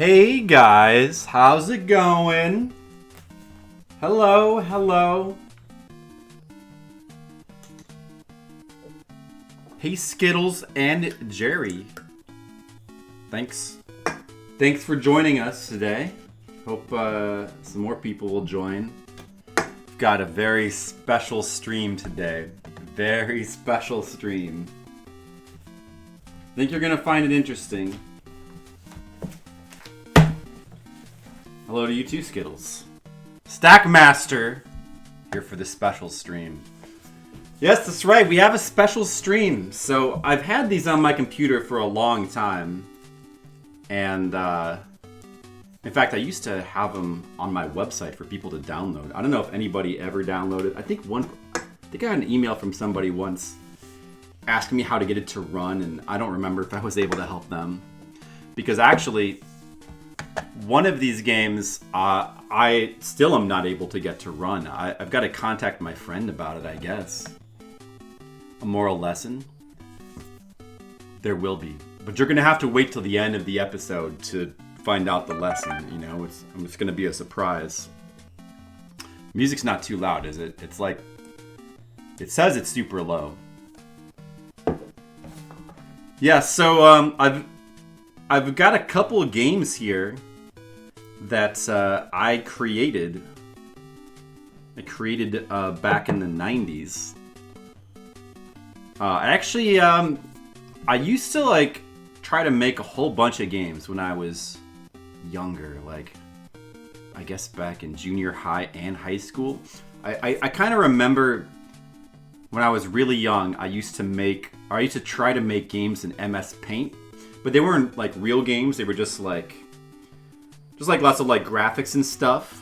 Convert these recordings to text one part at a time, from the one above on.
Hey guys, how's it going? Hello, hello. Hey Skittles and Jerry. Thanks for joining us today. Hope some more people will join. We've got a very special stream today. Very special stream. Think you're gonna find it interesting. Hello to you too, Skittles. Stackmaster here for the special stream. Yes, that's right. We have a special stream. So I've had these on my computer for a long time. And in fact, I used to have them on my website for people to download. I don't know if anybody ever downloaded. I think I got an email from somebody once asking me how to get it to run, and I don't remember if I was able to help them. Because actually, one of these games, I still am not able to get to run. I've got to contact my friend about it, I guess. A moral lesson? There will be. But you're going to have to wait till the end of the episode to find out the lesson, you know? It's going to be a surprise. Music's not too loud, is it? It's like... It says it's super low. Yeah, so I've got a couple of games here that I created. Back in the 90s. Actually, I used to like try to make a whole bunch of games when I was younger, like I guess back in junior high and high school. I kind of remember when I was really young, I used to try to make games in MS Paint, but they weren't like real games. They were just like lots of like graphics and stuff.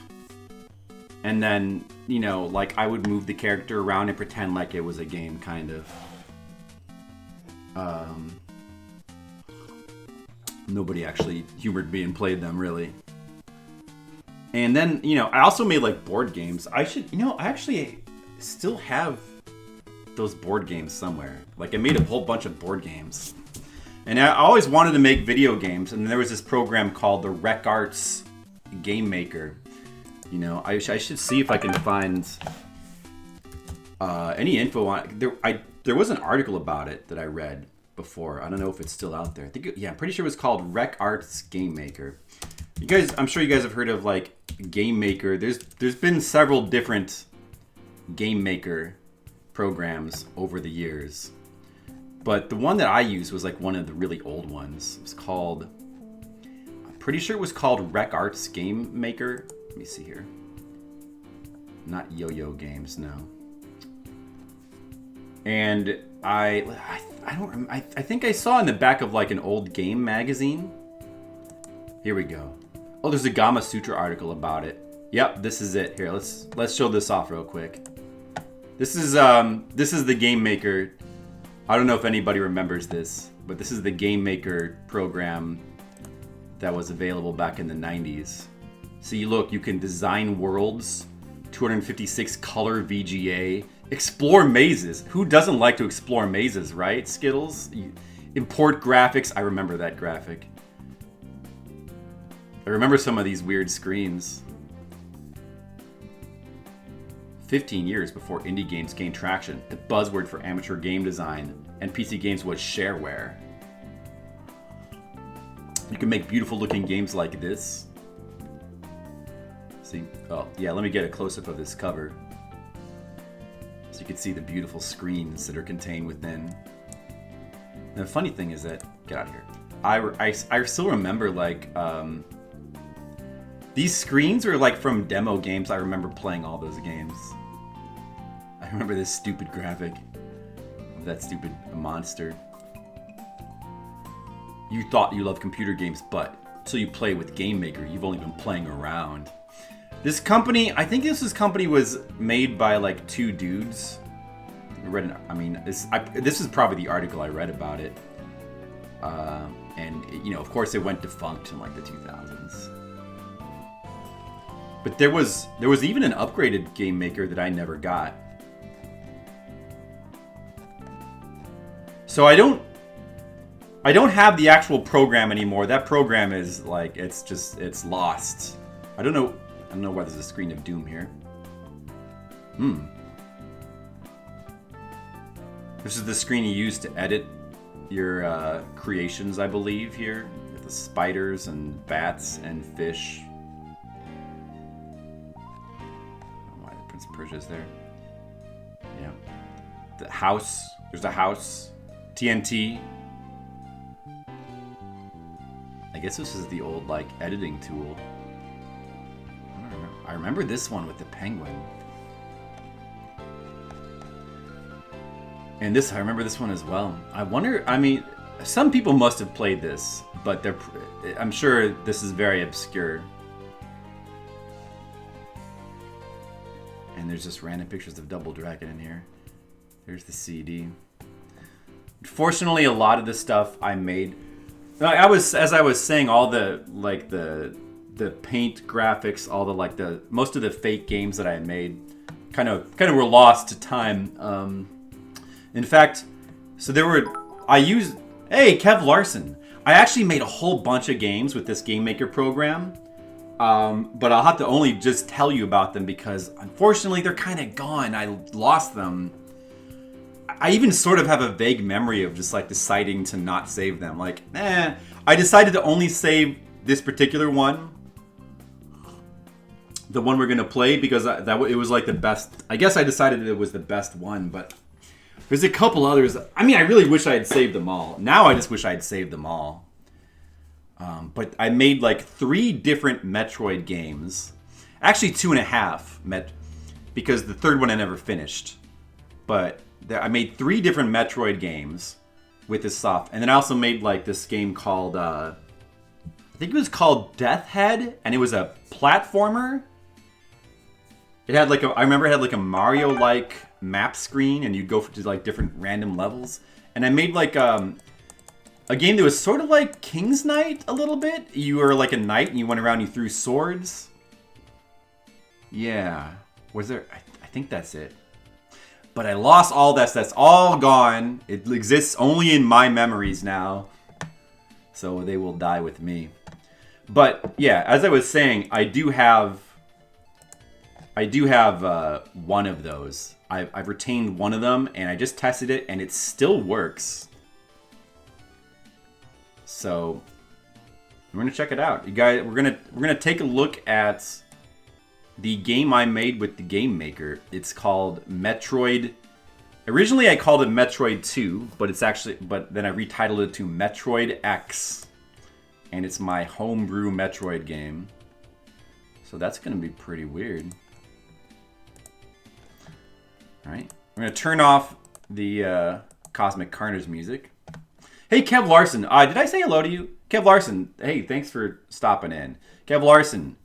And then, you know, like I would move the character around and pretend like it was a game, kind of. Nobody actually humored me and played them, really. And then, you know, I also made like board games. I actually still have those board games somewhere. Like I made a whole bunch of board games. And I always wanted to make video games, and there was this program called the RSD Game-Maker. You know, I should see if I can find any info on it. There was an article about it that I read before. I don't know if it's still out there. I'm pretty sure it was called RSD Game-Maker. You guys, I'm sure you guys have heard of like Game-Maker. There's been several different Game-Maker programs over the years. But the one that I used was like one of the really old ones. It was called, I'm pretty sure it was called RSD Game-Maker. Let me see here. Not Yo-Yo Games, no. And I think I saw in the back of like an old game magazine. Here we go. Oh, there's a Gama Sutra article about it. Yep, this is it. Here, let's show this off real quick. This is the Game-Maker. I don't know if anybody remembers this, but this is the Game-Maker program that was available back in the 90s. So you can design worlds, 256 color VGA, explore mazes. Who doesn't like to explore mazes, right, Skittles? Import graphics. I remember that graphic. I remember some of these weird screens. 15 years before indie games gained traction, the buzzword for amateur game design and PC games was shareware. You can make beautiful looking games like this. See? Oh, yeah, let me get a close-up of this cover. So you can see the beautiful screens that are contained within. And the funny thing is that, get out of here. I still remember like, these screens are like from demo games. I remember playing all those games. I remember this stupid graphic of that stupid monster. You thought you loved computer games, but so you play with Game-Maker, you've only been playing around. This company, I think this company was made by like two dudes. This is probably the article I read about it. And you know, of course, it went defunct in like the 2000s. But there was even an upgraded Game-Maker that I never got. So I don't I don't have the actual program anymore. That program is like, it's lost. I don't know why there's a screen of doom here. This is the screen you use to edit your creations, I believe, here. With the spiders and bats and fish. I don't know why the Prince of Persia is there. Yeah. The house. There's a house. TNT. I guess this is the old, like, editing tool. I remember this one with the penguin. And I remember this one as well. I wonder, I mean, some people must have played this, but I'm sure this is very obscure. And there's just random pictures of Double Dragon in here. There's the CD. Fortunately, a lot of the stuff I made, as I was saying, all the like the paint graphics, all the most of the fake games that I made, kind of were lost to time. In fact, so hey, Kev Larson. I actually made a whole bunch of games with this Game-Maker program, but I'll have to only just tell you about them because unfortunately they're kind of gone. I lost them. I even sort of have a vague memory of just like deciding to not save them. Like, I decided to only save this particular one. The one we're gonna play because it was like the best. I guess I decided it was the best one, but there's a couple others. I mean, I really wish I had saved them all. Now I just wish I had saved them all. But I made like 3 different Metroid games. Actually 2.5, because the third one I never finished. But I made 3 different Metroid games with this and then I also made like this game called, I think it was called Death Head, and it was a platformer. It had like I remember it had like a Mario-like map screen, and you'd go to like different random levels. And I made like a game that was sort of like King's Knight a little bit. You were like a knight and you went around and you threw swords. Yeah. Was there? I think that's it. But I lost all that. That's all gone. It exists only in my memories now. So they will die with me. But yeah, as I was saying, I do have one of those. I've retained one of them, and I just tested it, and it still works. So we're gonna check it out, you guys. We're gonna take a look at the game I made with the Game-Maker. It's called Metroid. Originally, I called it Metroid 2, but then I retitled it to Metroid X, and it's my homebrew Metroid game. So that's gonna be pretty weird. Alright, we're going to turn off the Cosmic Carnage music. Hey, Kev Larson. Did I say hello to you? Kev Larson, hey, thanks for stopping in. Kev Larson,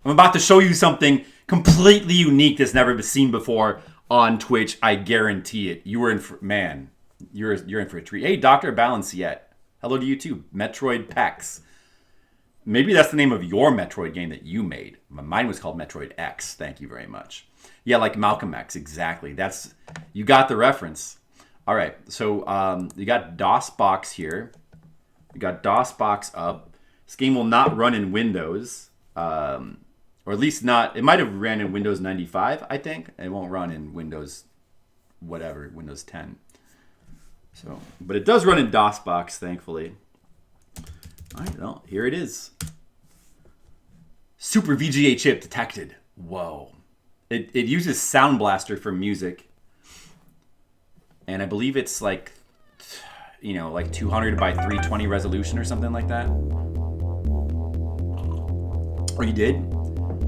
I'm about to show you something completely unique that's never been seen before on Twitch. I guarantee it. You were in for, man, you're in for a treat. Hey, Dr. Balance yet. Hello to you too. Metroid X. Maybe that's the name of your Metroid game that you made. Mine was called Metroid X. Thank you very much. Yeah, like Malcolm X, exactly. You got the reference. All right, so you got DOSBox here. You got DOSBox up. This game will not run in Windows, or at least not. It might have ran in Windows 95, I think. It won't run in Windows, whatever, Windows 10. So, but it does run in DOSBox, thankfully. All right, well, here it is. Super VGA chip detected. Whoa. It uses Sound Blaster for music. And I believe it's like, like 200 by 320 resolution or something like that. Oh, you did?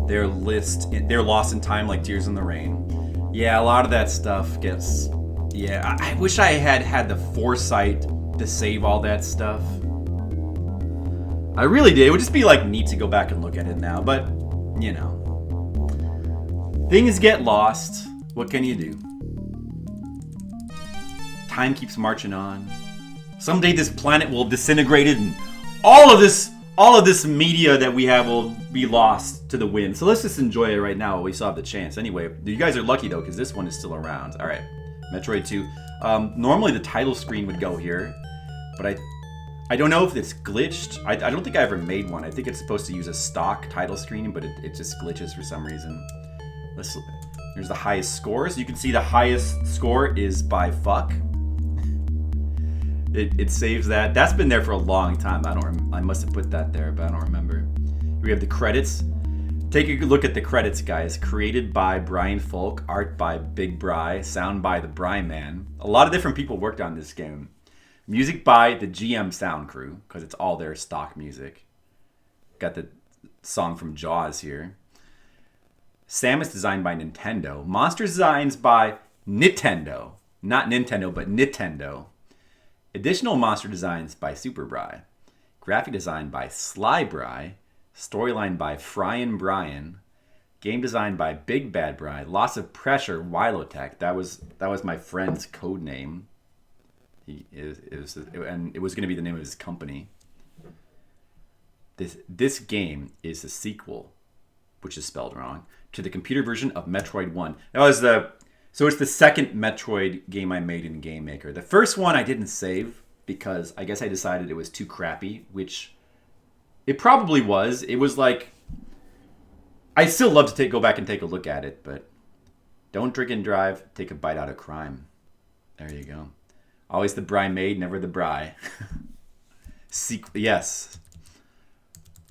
They're lost in time like Tears in the Rain. Yeah, a lot of that stuff gets... Yeah, I wish I had the foresight to save all that stuff. I really did. It would just be like neat to go back and look at it now, but things get lost. What can you do? Time keeps marching on. Someday this planet will disintegrate and all of this media that we have will be lost to the wind. So let's just enjoy it right now while we still have the chance. Anyway, you guys are lucky though, because this one is still around. All right, Metroid 2. Normally the title screen would go here, but I don't know if it's glitched. I don't think I ever made one. I think it's supposed to use a stock title screen, but it just glitches for some reason. There's the highest scores. You can see the highest score is by fuck. It saves that. That's been there for a long time. I must have put that there, but I don't remember. We have the credits. Take a look at the credits, guys. Created by Brian Folk, art by Big Bry, sound by the Bry Man. A lot of different people worked on this game. Music by the GM Sound Crew, because it's all their stock music. Got the song from Jaws here. Samus designed by Nintendo. Monster designs by Nintendo. Not Nintendo, but Nintendo. Additional monster designs by Super Bry. Graphic design by Sly Bry. Storyline by Fryin Brian. Game design by Big Bad Bry. Loss of Pressure, Wilotech. That was my friend's code name. And it was going to be the name of his company. This game is a sequel, which is spelled wrong, to the computer version of Metroid 1. So it's the second Metroid game I made in Game-Maker. The first one I didn't save because I guess I decided it was too crappy, which it probably was. It was like, I still love to go back and take a look at it, but don't drink and drive, take a bite out of crime. There you go. Always the Bry made, never the Bry. Yes.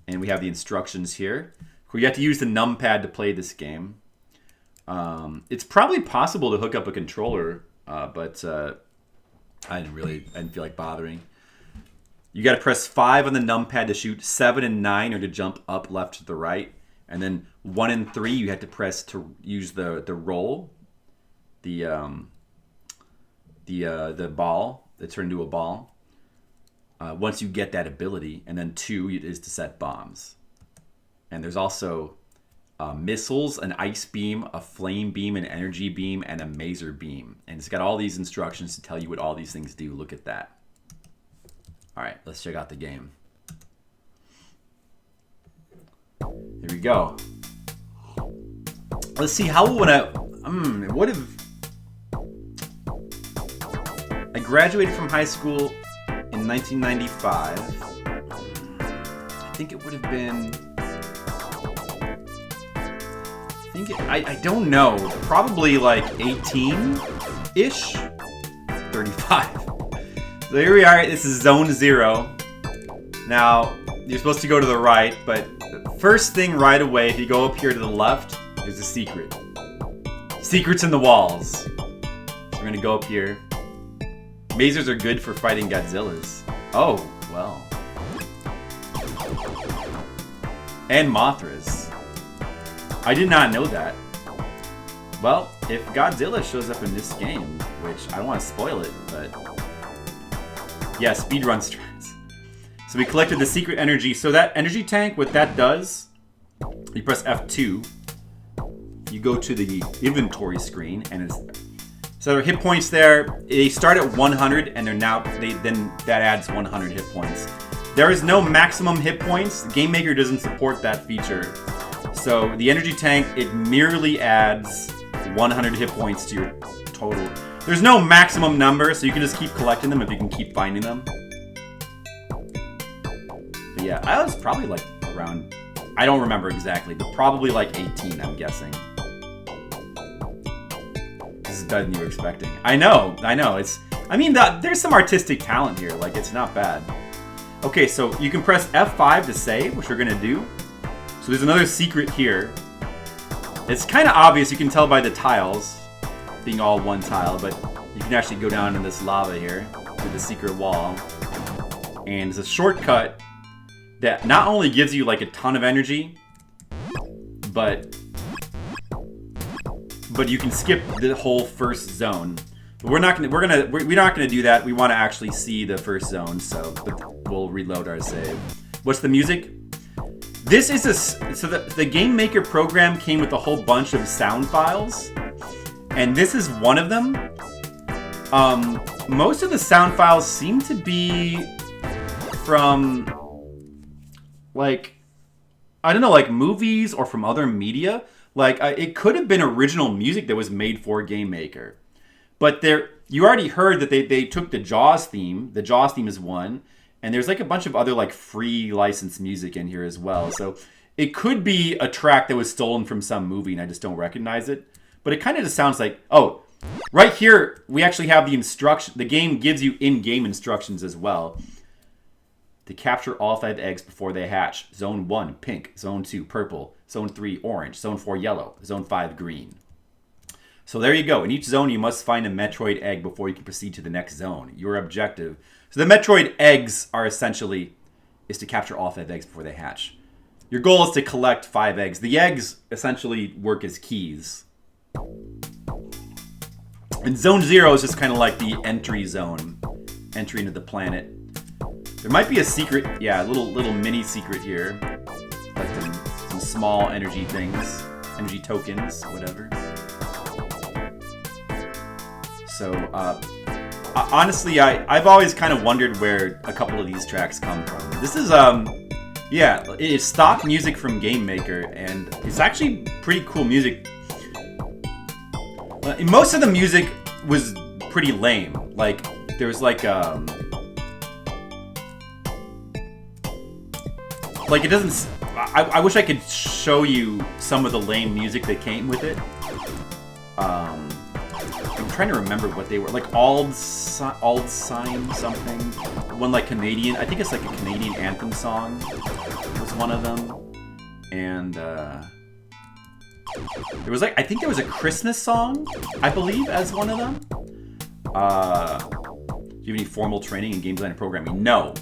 And we have the instructions here. We have to use the numpad to play this game. It's probably possible to hook up a controller, but I didn't feel like bothering. You got to press 5 on the numpad to shoot, 7 and 9 are to jump up, left, to the right, and then 1 and 3 you have to press to use the roll, the ball that turned into a ball. Once you get that ability, and then 2 is to set bombs. And there's also missiles, an ice beam, a flame beam, an energy beam, and a maser beam. And it's got all these instructions to tell you what all these things do. Look at that. All right, let's check out the game. Here we go. Let's see how would what if I graduated from high school in 1995. I think it would have been, I don't know, probably like 18-ish, 35. So here we are, this is Zone 0. Now, you're supposed to go to the right, but the first thing right away, if you go up here to the left, there's a secret. Secrets in the walls. So we're gonna go up here. Masers are good for fighting Godzillas. Oh, well. And Mothras. I did not know that. Well, if Godzilla shows up in this game, which I don't want to spoil it, but yeah, speedrun strats. So we collected the secret energy. So that energy tank, what that does, you press F2, you go to the inventory screen, and so there are hit points there. They start at 100, and then that adds 100 hit points. There is no maximum hit points. Game-Maker doesn't support that feature. So the energy tank, it merely adds 100 hit points to your total. There's no maximum number, so you can just keep collecting them if you can keep finding them. But yeah, I was probably like around, I don't remember exactly, but probably like 18, I'm guessing. This is better than you were expecting. I know. There's some artistic talent here. Like, it's not bad. Okay, so you can press F5 to save, which we're gonna do. So there's another secret here. It's kind of obvious, you can tell by the tiles being all one tile, but you can actually go down in this lava here to the secret wall. And it's a shortcut that not only gives you like a ton of energy, but you can skip the whole first zone. But we're not gonna do that. We want to actually see the first zone, so we'll reload our save. What's the music? This is the Game-Maker program came with a whole bunch of sound files, and this is one of them. Most of the sound files seem to be from, like, I don't know, like movies or from other media. Like, it could have been original music that was made for Game-Maker. But you already heard that they took the Jaws theme. The Jaws theme is one. And there's like a bunch of other like free licensed music in here as well. So it could be a track that was stolen from some movie and I just don't recognize it. But it kind of just sounds like, oh, right here we actually have the instruction. The game gives you in-game instructions as well. To capture all 5 eggs before they hatch. Zone 1, pink. Zone 2, purple. Zone 3, orange. Zone 4, yellow. Zone 5, green. So there you go. In each zone, you must find a Metroid egg before you can proceed to the next zone. Your objective. So the Metroid eggs are essentially is to capture all 5 eggs before they hatch. Your goal is to collect 5 eggs. The eggs essentially work as keys. And Zone 0 is just kind of like the entry zone. Entry into the planet. There might be a secret, yeah, a little mini secret here. Like some small energy things. Energy tokens, whatever. So, honestly, I've always kind of wondered where a couple of these tracks come from. This is, yeah, it's stock music from Game-Maker, and it's actually pretty cool music. Most of the music was pretty lame. Like, there was like it doesn't... I wish I could show you some of the lame music that came with it. I'm trying to remember what they were. Like Ald Sign something. One like Canadian... I think it's like a Canadian anthem song was one of them. And there was like... I think there was a Christmas song, I believe, as one of them. Do you have any formal training in game design and programming? No.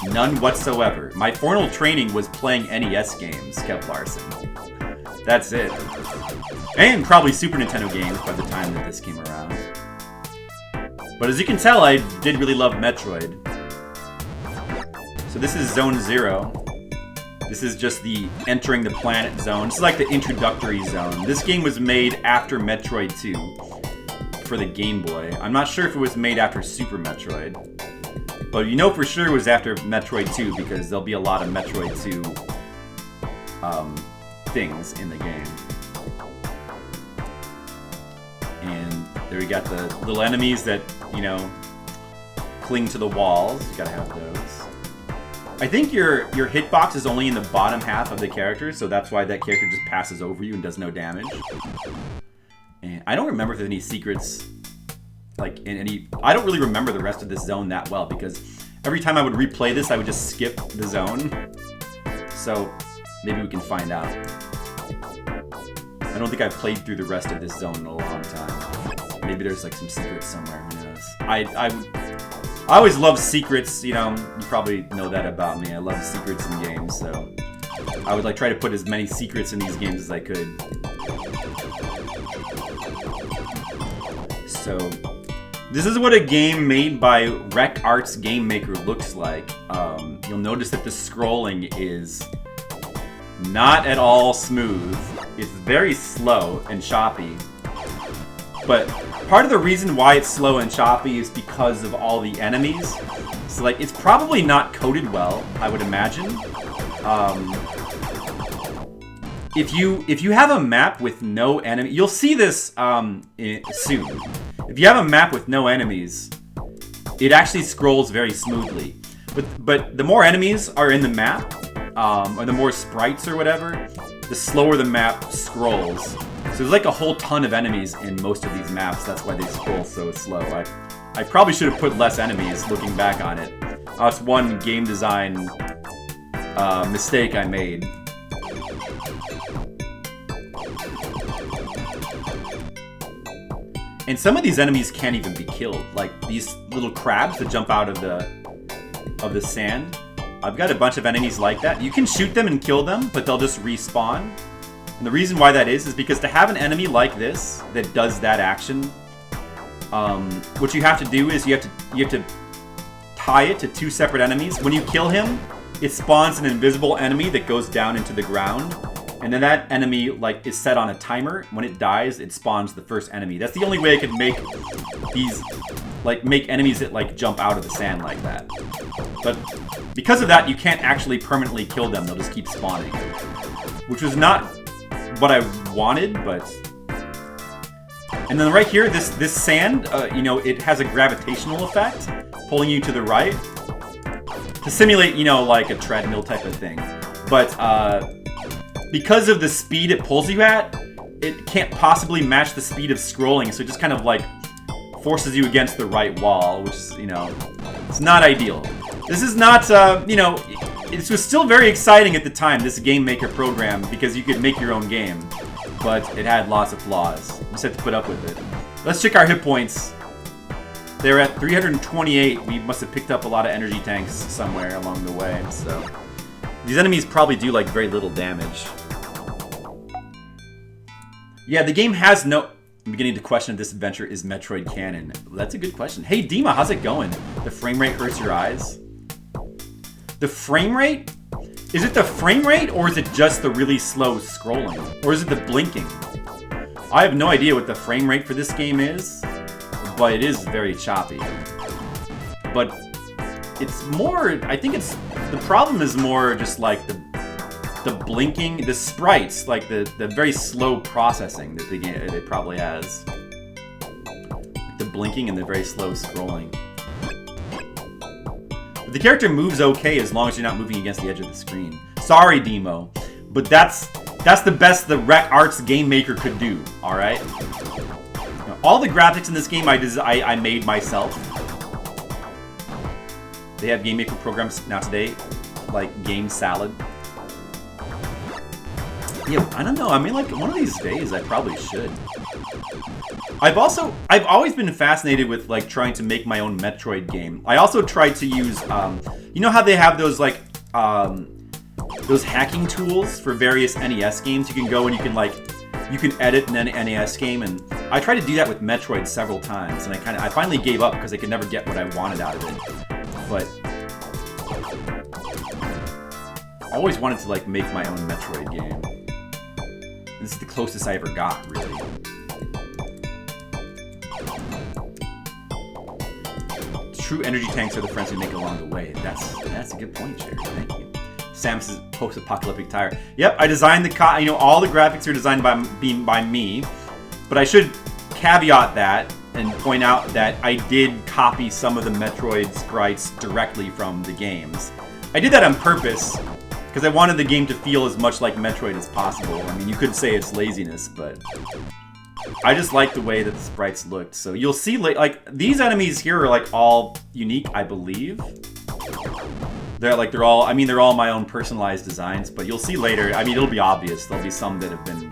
None whatsoever. My formal training was playing NES games, Kev Larson. That's it. And probably Super Nintendo games by the time that this came around. But as you can tell, I did really love Metroid. So this is Zone 0. This is just the entering the planet zone. This is like the introductory zone. This game was made after Metroid 2. For the Game Boy. I'm not sure if it was made after Super Metroid. But you know for sure it was after Metroid 2 because there'll be a lot of Metroid 2 things in the game. And there we got the little enemies that, you know, cling to the walls. You gotta have those. I think your hitbox is only in the bottom half of the character, so that's why that character just passes over you and does no damage. And I don't remember if there's any secrets, like in any... I don't really remember the rest of this zone that well, because every time I would replay this, I would just skip the zone. So, maybe we can find out. I don't think I've played through the rest of this zone in a long time. Maybe there's like some secrets somewhere, who knows. I always love secrets, you know, you probably know that about me. I love secrets in games, so... I would like try to put as many secrets in these games as I could. So, this is what a game made by Rec Arts Game-Maker looks like. You'll notice that the scrolling is not at all smooth. It's very slow and choppy. But part of the reason why it's slow and choppy is because of all the enemies. So, like, it's probably not coded well, I would imagine. If you have a map with no enemy, you'll see this soon. If you have a map with no enemies, it actually scrolls very smoothly. But the more enemies are in the map, or the more sprites or whatever, the slower the map scrolls. So there's like a whole ton of enemies in most of these maps. That's why they scroll so slow. I probably should have put less enemies looking back on it. That's one game design mistake I made. And some of these enemies can't even be killed. Like these little crabs that jump out of the sand. I've got a bunch of enemies like that. You can shoot them and kill them, but they'll just respawn. And the reason why that is because to have an enemy like this that does that action, what you have to do is you have to tie it to 2 separate enemies. When you kill him, it spawns an invisible enemy that goes down into the ground. And then that enemy, like, is set on a timer. When it dies, it spawns the first enemy. That's the only way I could make these, like, make enemies that, like, jump out of the sand like that. But because of that, you can't actually permanently kill them. They'll just keep spawning. Which was not what I wanted, but... And then right here, this sand, you know, it has a gravitational effect, pulling you to the right. to simulate, you know, like a treadmill type of thing. But because of the speed it pulls you at, it can't possibly match the speed of scrolling, so it just kind of like forces you against the right wall, which is, you know, it's not ideal. This is not, you know, it was still very exciting at the time, this Game-Maker program, because you could make your own game, but it had lots of flaws. You just had to put up with it. Let's check our hit points. They're at 328. We must have picked up a lot of energy tanks somewhere along the way, so these enemies probably do like very little damage. Yeah, the game has no... I'm beginning to question if this adventure is Metroid canon. That's a good question. Hey, Dima, how's it going? The frame rate hurts your eyes? The frame rate? Is it the frame rate, or is it just the really slow scrolling? Or is it the blinking? I have no idea what the frame rate for this game is, but it is very choppy. But it's more... I think it's... The problem is more just like the blinking, the sprites, like the very slow processing that the game it probably has. The blinking and the very slow scrolling. But the character moves okay as long as you're not moving against the edge of the screen. Sorry, Demo, but that's the best the Rec Arts Game-Maker could do. All right. Now, all the graphics in this game I made myself. They have Game-Maker programs now today, like Game Salad. Yeah, I don't know. I mean, like, one of these days, I probably should. I've always been fascinated with, like, trying to make my own Metroid game. I also tried to use, you know how they have those, like, those hacking tools for various NES games? You can go and you can, like, you can edit an NES game, and I tried to do that with Metroid several times, and I finally gave up because I could never get what I wanted out of it. But I always wanted to, like, make my own Metroid game. This is the closest I ever got, really. True energy tanks are the friends we make along the way. That's a good point, Jerry. Thank you. Sam's post-apocalyptic tire. Yep, I designed the... You know, all the graphics are designed by me, but I should caveat that and point out that I did copy some of the Metroid sprites directly from the games. I did that on purpose, because I wanted the game to feel as much like Metroid as possible. I mean, you could say it's laziness, but I just like the way that the sprites looked. So you'll see, like, these enemies here are, like, all unique, I believe. They're all, I mean, they're all my own personalized designs, but you'll see later, I mean, it'll be obvious. There'll be some that have been,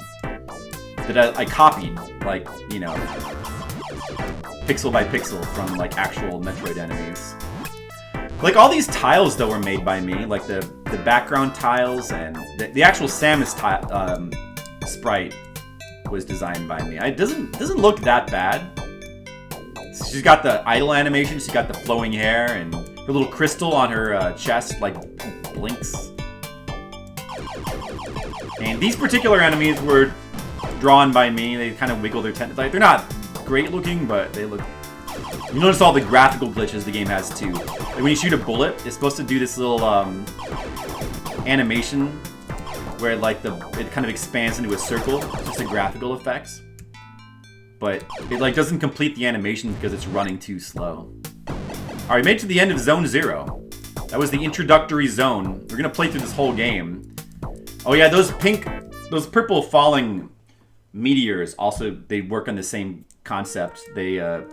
that I copied, like, you know, pixel by pixel from, like, actual Metroid enemies. Like, all these tiles, though, were made by me. Like, the background tiles and the actual Samus sprite was designed by me. It doesn't look that bad. She's got the idle animation, she's got the flowing hair, and her little crystal on her chest, like, blinks. And these particular enemies were drawn by me. They kind of wiggle their tentacles. Like, they're not great looking, but they look... You notice all the graphical glitches the game has, too. Like, when you shoot a bullet, it's supposed to do this little animation where, like, it kind of expands into a circle. It's just the graphical effects. But it, like, doesn't complete the animation because it's running too slow. Alright, made it to the end of Zone 0. That was the introductory zone. We're gonna play through this whole game. Oh yeah, those those purple falling meteors also, they work on the same concept. They're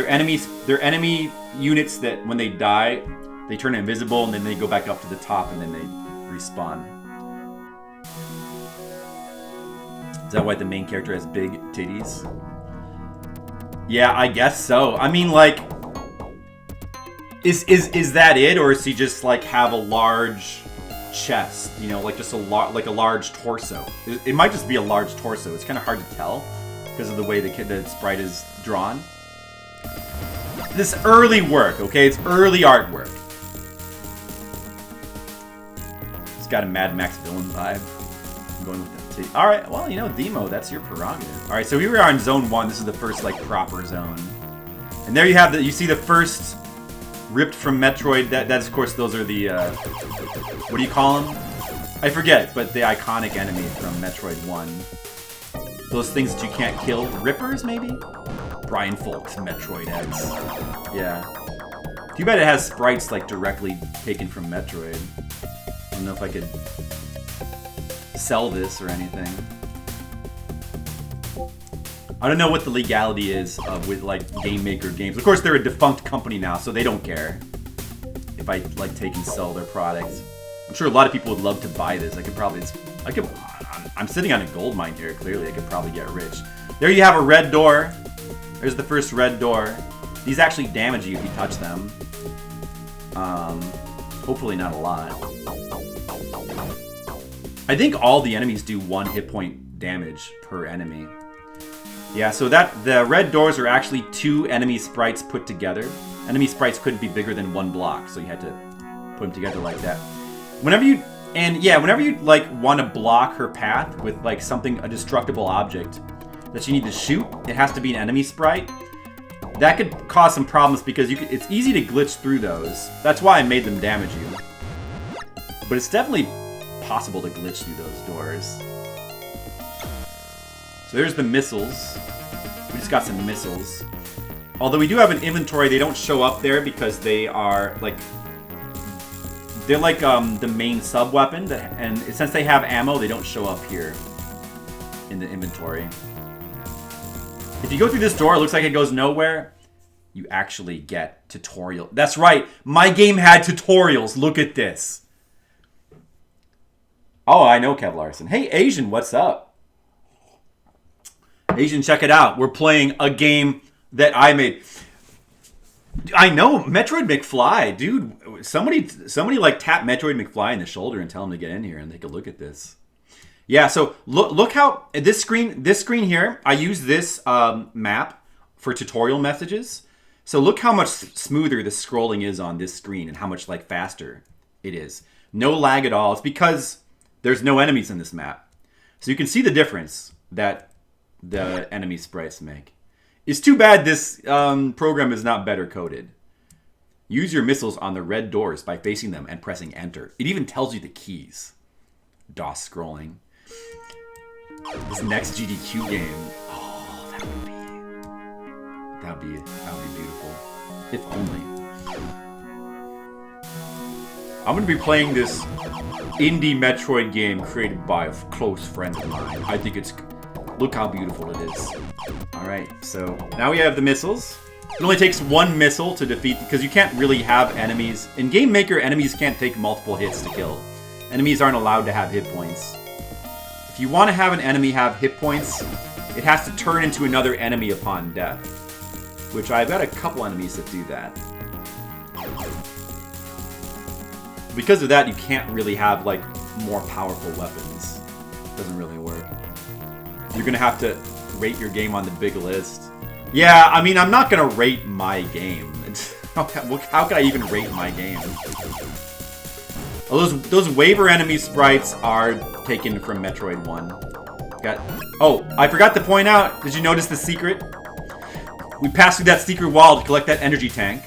enemy units that when they die, they turn invisible and then they go back up to the top and then they respawn. Is that why the main character has big titties? Yeah, I guess so. I mean, like, is that it, or does he just, like, have a large chest? You know, like just a large torso. It might just be a large torso. It's kind of hard to tell because of the way the sprite is drawn. This early work, okay? It's early artwork. It's got a Mad Max villain vibe. I'm going with that too. Alright, well, you know, Demo, that's your prerogative. Alright, so here we are in Zone 1. This is the first, like, proper zone. And there you have you see the first ripped from Metroid. That's, of course, those are the, what do you call them? I forget, but the iconic enemy from Metroid 1. Those things that you can't kill. Rippers, maybe? Brian Folk's Metroid X. Yeah. Too bad it has sprites like directly taken from Metroid. I don't know if I could sell this or anything. I don't know what the legality is with like Game-Maker games. Of course, they're a defunct company now, so they don't care if I like take and sell their products. I'm sure a lot of people would love to buy this. I'm sitting on a gold mine here. Clearly, I could probably get rich. There you have a red door. There's the first red door. These actually damage you if you touch them. Hopefully not a lot. I think all the enemies do 1 hit point damage per enemy. Yeah, so the red doors are actually 2 enemy sprites put together. Enemy sprites couldn't be bigger than 1 block, so you had to put them together like that. Whenever you like want to block her path with like something, a destructible object that you need to shoot, it has to be an enemy sprite. That could cause some problems because it's easy to glitch through those. That's why I made them damage you. But it's definitely possible to glitch through those doors. So there's the missiles. We just got some missiles. Although we do have an inventory, they don't show up there because they are like... They're like the main sub-weapon, and since they have ammo, they don't show up here in the inventory. If you go through this door, it looks like it goes nowhere. You actually get tutorial. That's right, my game had tutorials. Look at this. Oh, I know Kev Larson. Hey, Asian, what's up? Asian, check it out. We're playing a game that I made. I know, Metroid McFly. Dude, somebody like tap Metroid McFly in the shoulder and tell him to get in here and take a look at this. Yeah, so look how this screen here, I use this map for tutorial messages. So look how much smoother the scrolling is on this screen and how much like faster it is. No lag at all. It's because there's no enemies in this map. So you can see the difference that the enemy sprites make. It's too bad this program is not better coded. Use your missiles on the red doors by facing them and pressing enter. It even tells you the keys. DOS scrolling. This next GDQ game. Oh, that would be beautiful. If only. I'm going to be playing this indie Metroid game created by a close friend of mine. I think it's... Look how beautiful it is. Alright, so now we have the missiles. It only takes 1 missile to defeat, because you can't really have enemies. In Game-Maker, enemies can't take multiple hits to kill. Enemies aren't allowed to have hit points. If you want to have an enemy have hit points, it has to turn into another enemy upon death. Which I've got a couple enemies that do that. Because of that, you can't really have like more powerful weapons. It doesn't really work. You're gonna have to rate your game on the big list. Yeah, I mean, I'm not gonna rate my game. How can I even rate my game? Oh, those waiver enemy sprites are taken from Metroid 1. Oh, I forgot to point out, did you notice the secret? We passed through that secret wall to collect that energy tank.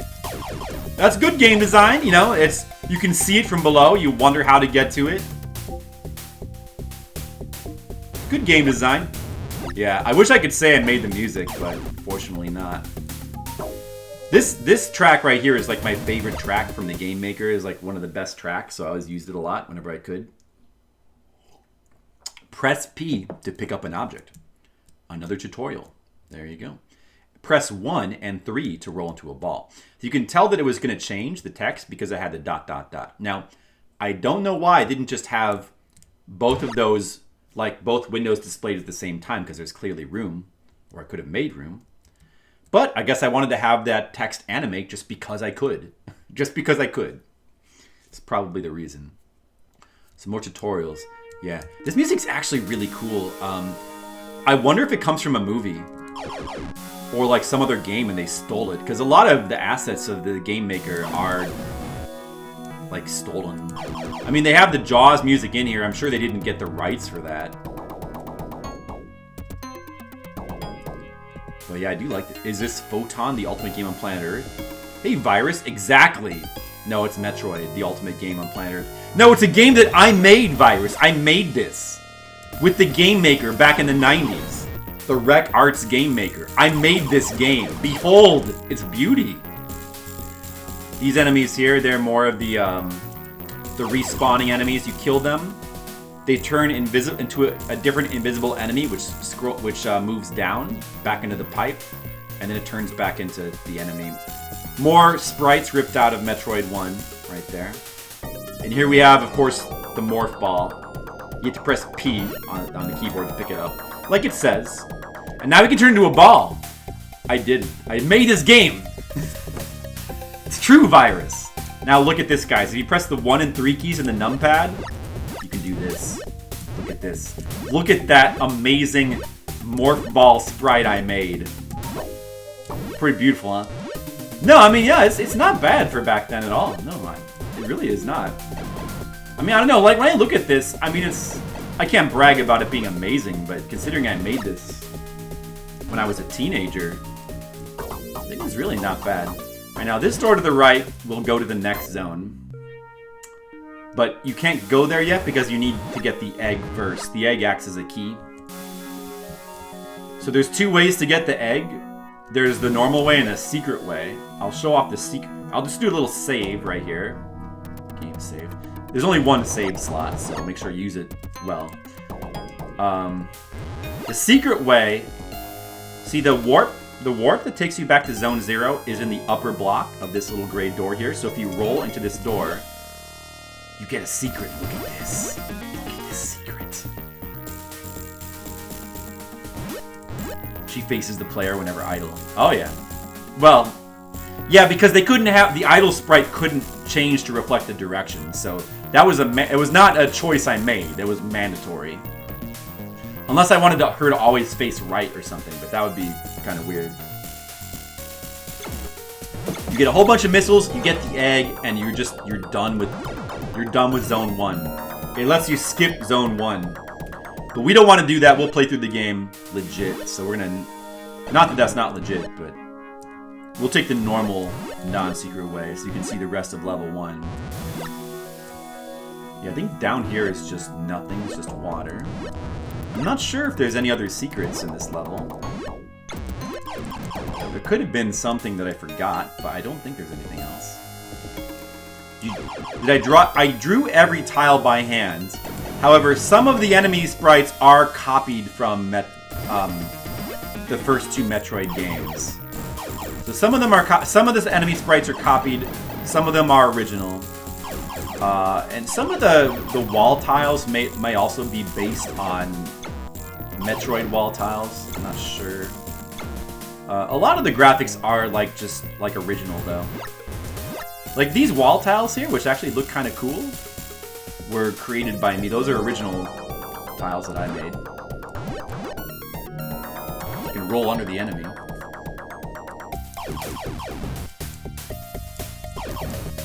That's good game design, you know, you can see it from below, you wonder how to get to it. Good game design. Yeah, I wish I could say I made the music, but fortunately not. This track right here is like my favorite track from the Game-Maker. Is like one of the best tracks, so I always used it a lot whenever I could. Press P to pick up an object. Another tutorial. There you go. Press 1 and 3 to roll into a ball. You can tell that it was going to change the text because I had the ... Now, I don't know why I didn't just have both of those, like both windows displayed at the same time, because there's clearly room, or I could have made room. But I guess I wanted to have that text animate just because I could. Just because I could. It's probably the reason. Some more tutorials. Yeah. This music's actually really cool. I wonder if it comes from a movie. Or like some other game and they stole it. Because a lot of the assets of the Game-Maker are like stolen. I mean, they have the Jaws music in here. I'm sure they didn't get the rights for that. But yeah, I do like it. Is this Photon, the ultimate game on planet Earth? Hey, Virus, exactly. No, it's Metroid, the ultimate game on planet Earth. No, it's a game that I made, Virus. I made this with the Game-Maker back in the 90s. The Rec Arts Game-Maker. I made this game. Behold its beauty. These enemies here, they're more of the respawning enemies. You kill them, they turn into a different invisible enemy, which moves down back into the pipe, and then it turns back into the enemy. More sprites ripped out of Metroid 1 right there. And here we have, of course, the morph ball. You have to press P on the keyboard to pick it up, like it says. And now we can turn into a ball. I didn't. I made this game. It's true, Virus. Now look at this, guys. If you press the 1 and 3 keys in the numpad, you can do this. Look at this. Look at that amazing morph ball sprite I made. Pretty beautiful, huh? No, I mean, yeah, it's not bad for back then at all. No, it really is not. I mean, I don't know. Like, when I look at this, I mean, I can't brag about it being amazing, but considering I made this when I was a teenager, I think it's really not bad. Right now, this door to the right will go to the next zone. But you can't go there yet because you need to get the egg first. The egg acts as a key. So there's 2 ways to get the egg. There's the normal way and a secret way. I'll show off the secret. I'll just do a little save right here. Game save. There's only 1 save slot, so make sure you use it well. The secret way, see the warp that takes you back to zone 0 is in the upper block of this little gray door here. So if you roll into this door, you get a secret. Look at this. Look at this secret. She faces the player whenever idle. Oh yeah. Well, yeah, because they couldn't have the idle sprite couldn't change to reflect the direction. So that was it was not a choice I made. It was mandatory. Unless I wanted her to always face right or something, but that would be kind of weird. You get a whole bunch of missiles, you get the egg, and you're done with zone 1. It lets you skip zone 1. But we don't want to do that. We'll play through the game legit. So we're gonna, not that that's not legit, but we'll take the normal non-secret way so you can see the rest of level 1. Yeah, I think down here is just nothing. It's just water. I'm not sure if there's any other secrets in this level. There could have been something that I forgot, but I don't think there's anything else. I drew every tile by hand. However, some of the enemy sprites are copied from the first 2 Metroid games. So some of them are some of the enemy sprites are copied. Some of them are original. And some of the wall tiles may also be based on Metroid wall tiles. I'm not sure. A lot of the graphics are just like original though. Like these wall tiles here, which actually look kind of cool, were created by me. Those are original tiles that I made. You can roll under the enemy.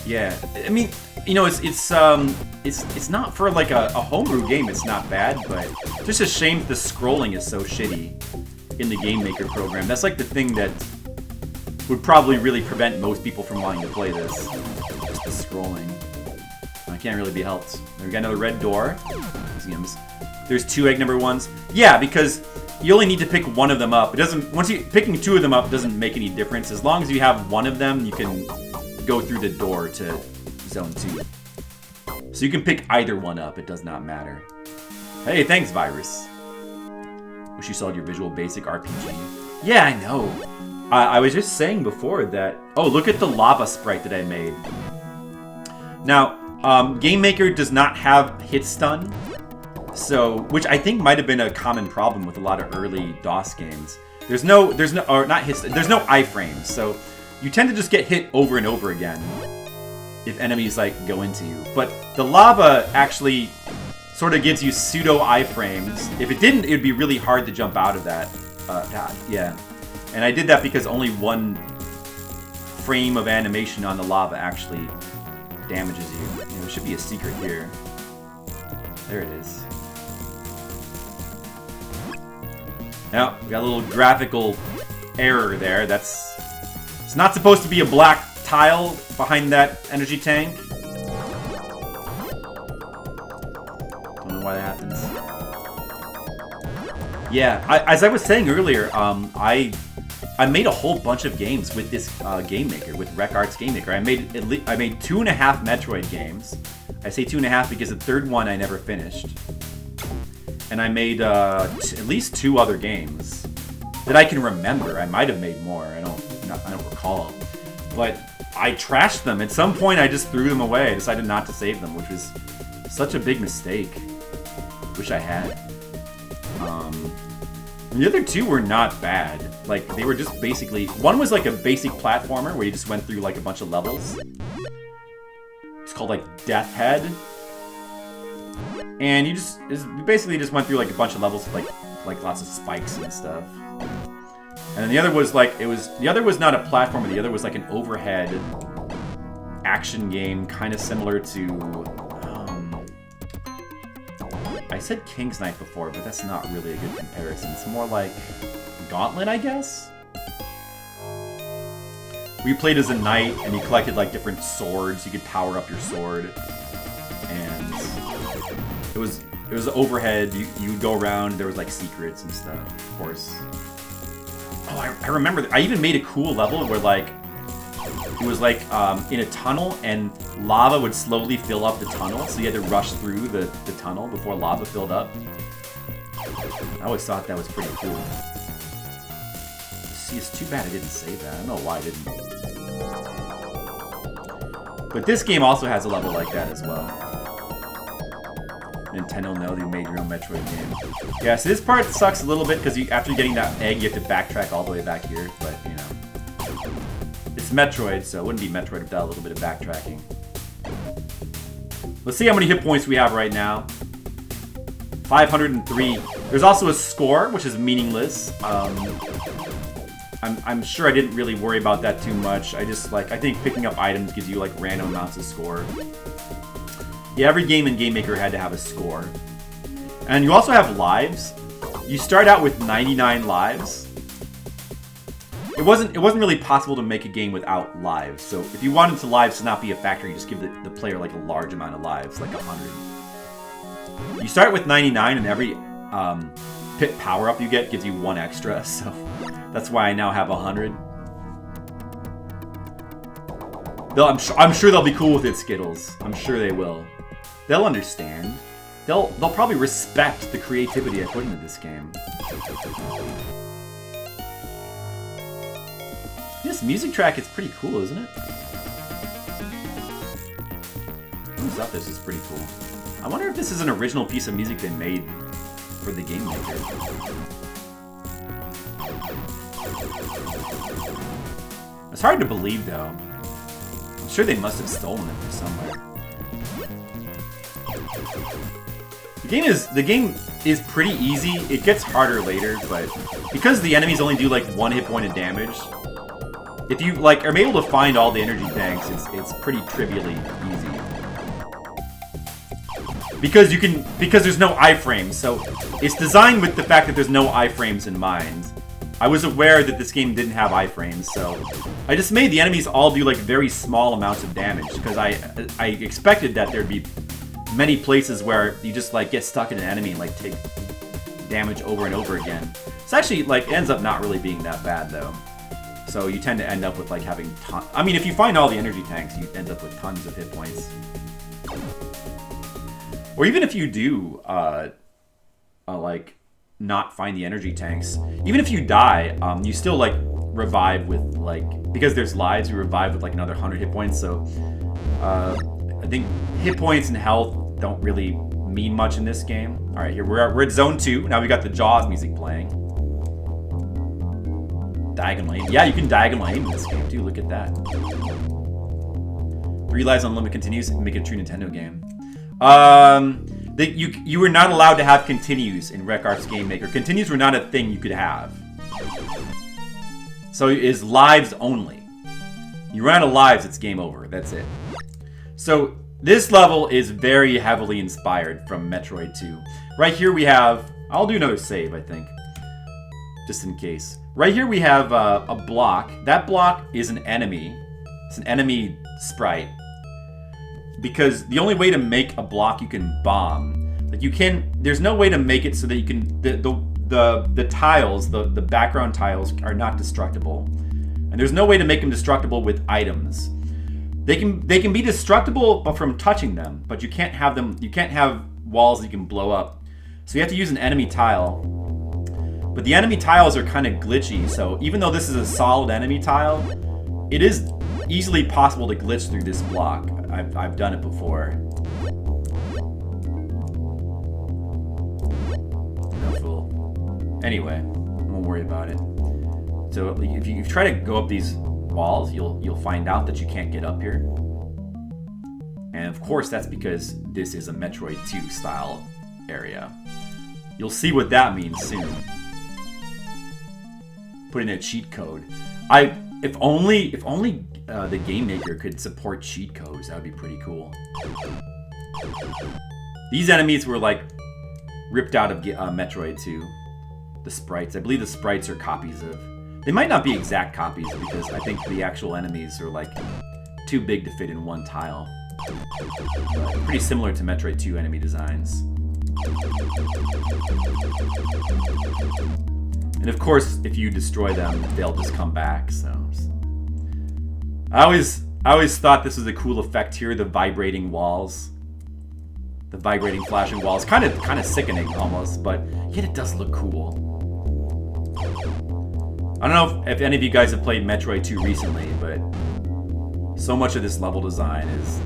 Yeah, I mean, you know, it's not for like a homebrew game. It's not bad, but just a shame the scrolling is so shitty in the Game-Maker program. That's like the thing that would probably really prevent most people from wanting to play this. Just the scrolling. I can't really be helped. We got another red door. There's 2 egg number 1s. Yeah, because you only need to pick one of them up. It doesn't. Picking 2 of them up doesn't make any difference. As long as you have one of them, you can go through the door to zone 2. So you can pick either one up. It does not matter. Hey, thanks, Virus. Wish you saw your Visual Basic RPG. Yeah, I know. I was just saying before that... Oh, look at the lava sprite that I made. Now, Game-Maker does not have hit stun. So, which I think might have been a common problem with a lot of early DOS games. There's no iframes. So, you tend to just get hit over and over again if enemies go into you. But the lava actually sort of gives you pseudo iframes. If it didn't, it would be really hard to jump out of that. Yeah. And I did that because only 1 frame of animation on the lava actually damages you. There should be a secret here. There it is. Now, we got a little graphical error there. It's not supposed to be a black tile behind that energy tank. Don't know why that happens. Yeah, as I was saying earlier, I I made a whole bunch of games with this game maker, with RecArts Game-Maker. I made 2.5 Metroid games. I say 2.5 because the third one I never finished. And I made at least 2 other games that I can remember. I might have made more. I don't recall. But I trashed them. At some point, I just threw them away. I decided not to save them, which was such a big mistake. Wish I had. And the other 2 were not bad. Like, they were just basically... One was like a basic platformer where you just went through like a bunch of levels. It's called like Death Head. And you basically just went through like a bunch of levels with like lots of spikes and stuff. And then the other was like, the other was not a platformer, the other was like an overhead action game, kind of similar to, I said King's Knight before, but that's not really a good comparison. It's more like Gauntlet, I guess? We played as a knight, and you collected like different swords. You could power up your sword, and it was overhead. You would go around. There was like secrets and stuff, of course. Oh, I remember. I even made a cool level where like it was like in a tunnel, and lava would slowly fill up the tunnel, so you had to rush through the tunnel before lava filled up. I always thought that was pretty cool. See, it's too bad I didn't save that. I don't know why I didn't. But this game also has a level like that as well. Nintendo know they made your own Metroid game. Yeah, so this part sucks a little bit because after getting that egg, you have to backtrack all the way back here. But, you know, it's Metroid, so it wouldn't be Metroid without a little bit of backtracking. Let's see how many hit points we have right now. 503. There's also a score, which is meaningless. I'm sure I didn't really worry about that too much. I think picking up items gives you like random amounts of score. Yeah, every game in Game-Maker had to have a score. And you also have lives. You start out with 99 lives. It wasn't really possible to make a game without lives. So if you wanted lives to not be a factor, you just give the player like a large amount of lives, like 100. You start with 99, and every pit power-up you get gives you 1 extra, so that's why I now have 100. I'm sure they'll be cool with it, Skittles. I'm sure they will. They'll understand. They'll probably respect the creativity I put into this game. This music track is pretty cool, isn't it? Who's thought this is pretty cool. I wonder if this is an original piece of music they made for the Game-Maker. It's hard to believe, though. I'm sure they must have stolen it from somewhere. The game is pretty easy. It gets harder later, but because the enemies only do like 1 hit point of damage, if you like are able to find all the energy tanks, it's pretty trivially easy. Because there's no iframes, so it's designed with the fact that there's no iframes in mind. I was aware that this game didn't have iframes, so I just made the enemies all do like very small amounts of damage because I expected that there'd be many places where you just like get stuck in an enemy and like take damage over and over again. It's actually like ends up not really being that bad though. So you tend to end up with like having I mean, if you find all the energy tanks, you end up with tons of hit points. Or even if you do like not find the energy tanks, even if you die, you still like revive with like, because there's lives, you revive with like another 100 hit points. So I think hit points and health don't really mean much in this game. All right, here we're at zone 2. Now we got the Jaws music playing. Diagonal aim. Yeah, you can diagonal aim in this game too. Look at that. 3 lives unlimited continues and make it a true Nintendo game. You were not allowed to have continues in RecArts Game-Maker. Continues were not a thing you could have. So it is lives only. You run out of lives, it's game over. That's it. So this level is very heavily inspired from Metroid 2. Right here we have... I'll do another save, I think. Just in case. Right here we have a block. That block is an enemy. It's an enemy sprite. Because the only way to make a block you can bomb, like you can, there's no way to make it so that you can, the tiles, the background tiles are not destructible. And there's no way to make them destructible with items. They can be destructible from touching them, but you can't have walls that you can blow up. So you have to use an enemy tile. But the enemy tiles are kind of glitchy, so even though this is a solid enemy tile, it is easily possible to glitch through this block. I've done it before. No fool. Anyway, I won't worry about it. So if you try to go up these walls, you'll find out that you can't get up here. And of course that's because this is a Metroid 2 style area. You'll see what that means soon. Put in a cheat code. If only the Game-Maker could support cheat codes, that would be pretty cool. These enemies were like ripped out of Metroid 2. The sprites, I believe the sprites are copies of. They might not be exact copies because I think the actual enemies are like too big to fit in one tile. But pretty similar to Metroid 2 enemy designs. And of course, if you destroy them, they'll just come back. So I always thought this was a cool effect here, the vibrating walls. The vibrating flashing walls. Kind of sickening almost, but yet it does look cool. I don't know if any of you guys have played Metroid 2 recently, but so much of this level design is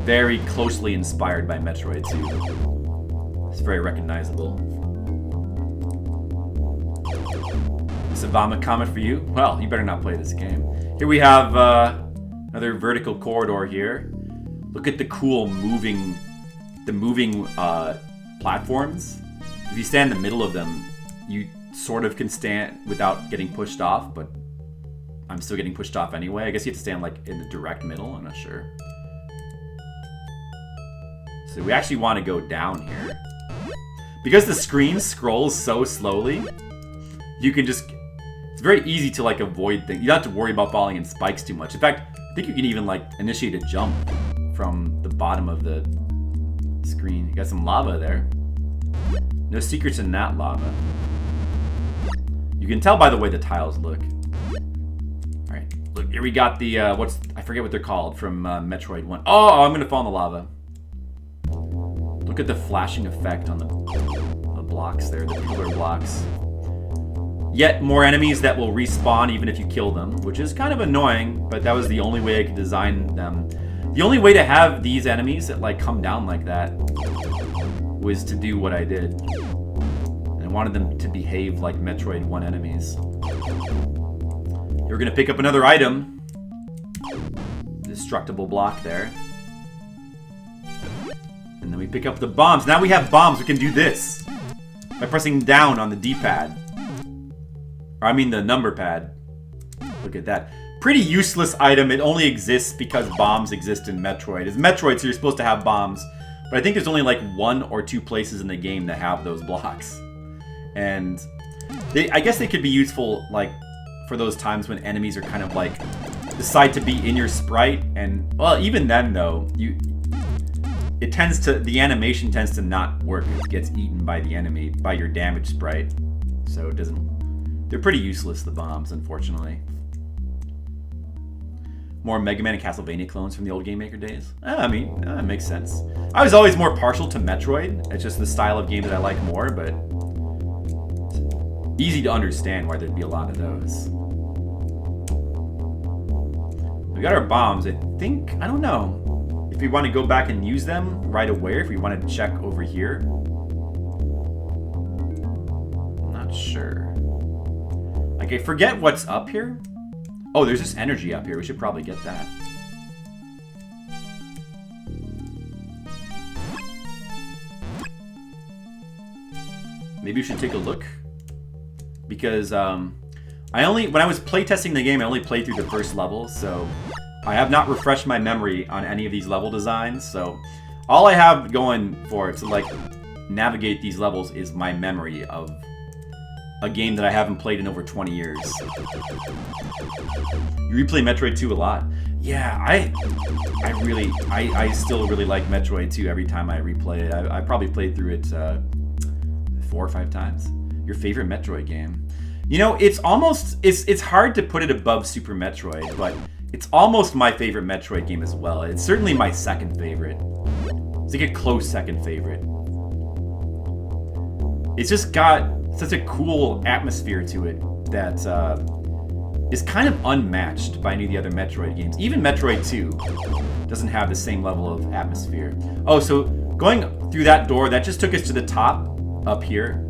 very closely inspired by Metroid 2. It's very recognizable. Is a vomit comment for you? Well, you better not play this game. Here we have another vertical corridor here. Look at the cool moving platforms. If you stand in the middle of them, you sort of can stand without getting pushed off, but I'm still getting pushed off anyway. I guess you have to stand like in the direct middle, I'm not sure. So we actually want to go down here. Because the screen scrolls so slowly, you can just, it's very easy to like avoid things. You don't have to worry about falling in spikes too much. In fact, I think you can even like initiate a jump from the bottom of the screen. You got some lava there. No secrets in that lava. You can tell by the way the tiles look. Alright, look, here we got the, I forget what they're called from Metroid 1. Oh, I'm gonna fall in the lava. Look at the flashing effect on the blocks there, the pillar blocks. Yet more enemies that will respawn even if you kill them, which is kind of annoying, but that was the only way I could design them. The only way to have these enemies that like come down like that was to do what I did. I wanted them to behave like Metroid 1 enemies. You're gonna pick up another item. Destructible block there. And then we pick up the bombs. Now we have bombs, we can do this. By pressing down on the D-pad. Or I mean the number pad. Look at that. Pretty useless item. It only exists because bombs exist in Metroid. It's Metroid, so you're supposed to have bombs. But I think there's only like 1 or 2 places in the game that have those blocks. And I guess they could be useful like for those times when enemies are kind of like decide to be in your sprite, and well, even then though, the animation tends to not work. It gets eaten by the enemy, by your damaged sprite. So it doesn't, they're pretty useless, the bombs, unfortunately. More Mega Man and Castlevania clones from the old Game-Maker days? I mean, that makes sense. I was always more partial to Metroid. It's just the style of game that I like more, but easy to understand why there'd be a lot of those. We got our bombs. I think, I don't know if we want to go back and use them right away, or if we want to check over here. I'm not sure. Like, I forget what's up here. Oh, there's this energy up here. We should probably get that. Maybe we should take a look. Because when I was playtesting the game, I only played through the first level, so I have not refreshed my memory on any of these level designs. So all I have going for it to like navigate these levels is my memory of a game that I haven't played in over 20 years. You replay Metroid 2 a lot. Yeah, I still really like Metroid 2 every time I replay it. I probably played through it 4 or 5 times. Your favorite Metroid game? You know, it's almost, it's hard to put it above Super Metroid, but it's almost my favorite Metroid game as well. It's certainly my second favorite. It's like a close second favorite. It's just got such a cool atmosphere to it that is kind of unmatched by any of the other Metroid games. Even Metroid 2 doesn't have the same level of atmosphere. Oh, so going through that door, that just took us to the top up here.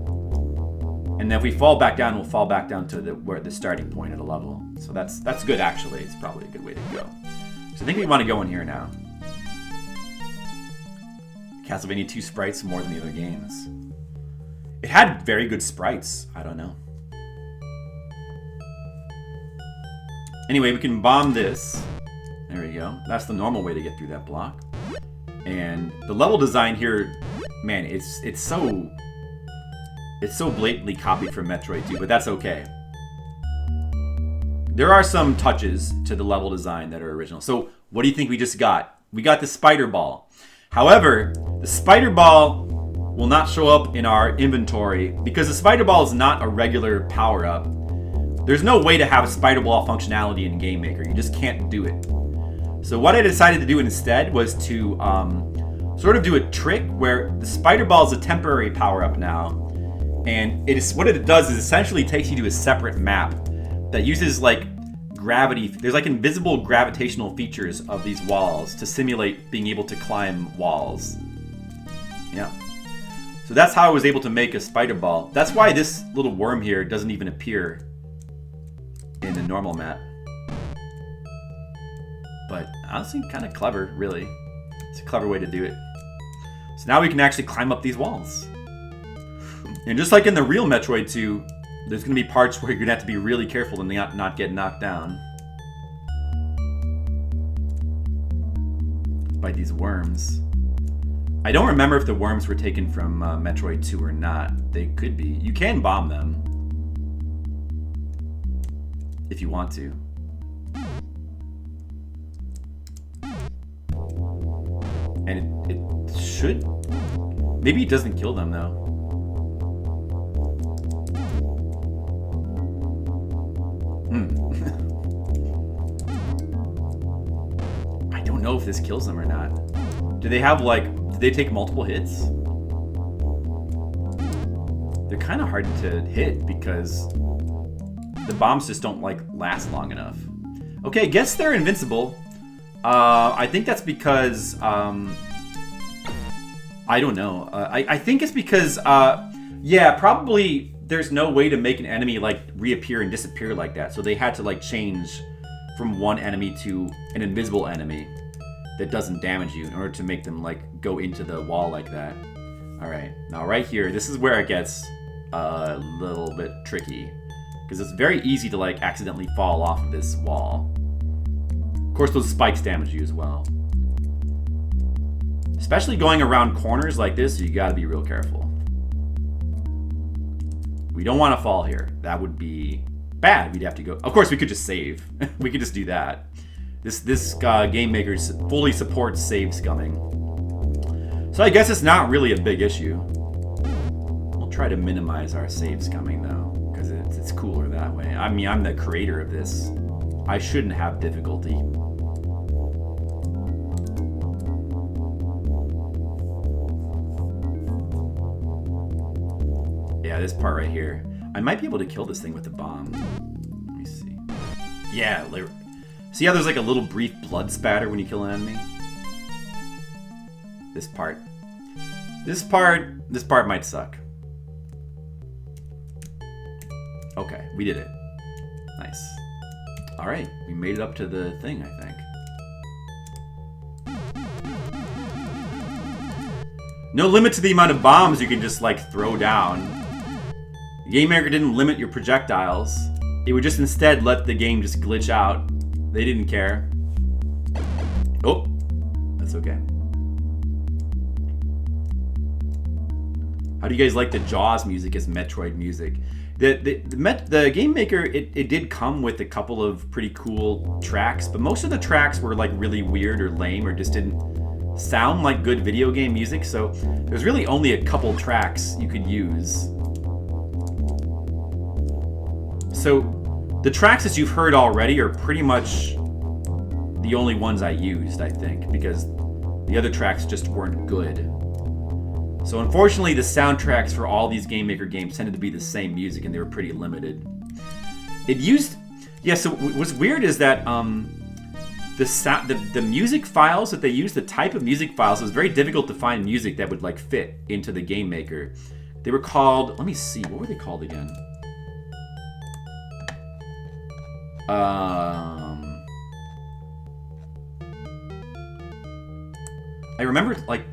And then if we fall back down, we'll fall back down to the starting point of the level. So that's good, actually. It's probably a good way to go. So I think we want to go in here now. Castlevania 2 sprites more than the other games. It had very good sprites. I don't know. Anyway, we can bomb this. There we go. That's the normal way to get through that block. And the level design here, man, it's so blatantly copied from Metroid 2, but that's okay. There are some touches to the level design that are original. So what do you think we just got? We got the spider ball. However, the spider ball will not show up in our inventory because the spider ball is not a regular power-up. There's no way to have a spider ball functionality in Game-Maker. You just can't do it. So what I decided to do instead was to sort of do a trick where the spider ball is a temporary power-up now. And what it does is essentially takes you to a separate map that uses like gravity. There's like invisible gravitational features of these walls to simulate being able to climb walls. Yeah. So that's how I was able to make a spider ball. That's why this little worm here doesn't even appear in the normal map. But honestly, kind of clever, really. It's a clever way to do it. So now we can actually climb up these walls. And just like in the real Metroid 2, there's going to be parts where you're going to have to be really careful to not get knocked down by these worms. I don't remember if the worms were taken from Metroid 2 or not. They could be. You can bomb them if you want to. And it should... Maybe it doesn't kill them, though. I don't know if this kills them or not. Do they have, like... Do they take multiple hits? They're kind of hard to hit because the bombs just don't, like, last long enough. Okay, guess they're invincible. I think that's because... I don't know. I think it's because... yeah, probably... There's no way to make an enemy like reappear and disappear like that. So they had to like change from one enemy to an invisible enemy that doesn't damage you in order to make them like go into the wall like that. All right, now right here, this is where it gets a little bit tricky because it's very easy to like accidentally fall off of this wall. Of course, those spikes damage you as well. Especially going around corners like this, you gotta be real careful. We don't want to fall here. That would be bad. We'd have to go... Of course, we could just save. We could just do that. This Game Maker fully supports save scumming. So I guess it's not really a big issue. We'll try to minimize our save scumming, though, because it's cooler that way. I mean, I'm the creator of this. I shouldn't have difficulty. Yeah, this part right here. I might be able to kill this thing with the bomb. Let me see. Yeah, see how there's like a little brief blood spatter when you kill an enemy? This part. This part might suck. Okay, we did it. Nice. Alright, we made it up to the thing, I think. No limit to the amount of bombs you can just like throw down. Game-Maker didn't limit your projectiles. It would just instead let the game just glitch out. They didn't care. Oh, that's okay. How do you guys like the Jaws music as Metroid music? The Game-Maker, it did come with a couple of pretty cool tracks, but most of the tracks were like really weird or lame or just didn't sound like good video game music, so there's really only a couple tracks you could use. So the tracks that you've heard already are pretty much the only ones I used, I think, because the other tracks just weren't good. So unfortunately, the soundtracks for all these Game-Maker games tended to be the same music, and they were pretty limited. It used... Yeah, so what's weird is that the music files that they used, the type of music files, it was very difficult to find music that would like fit into the Game-Maker. They were called... Let me see, what were they called again? I remember, like,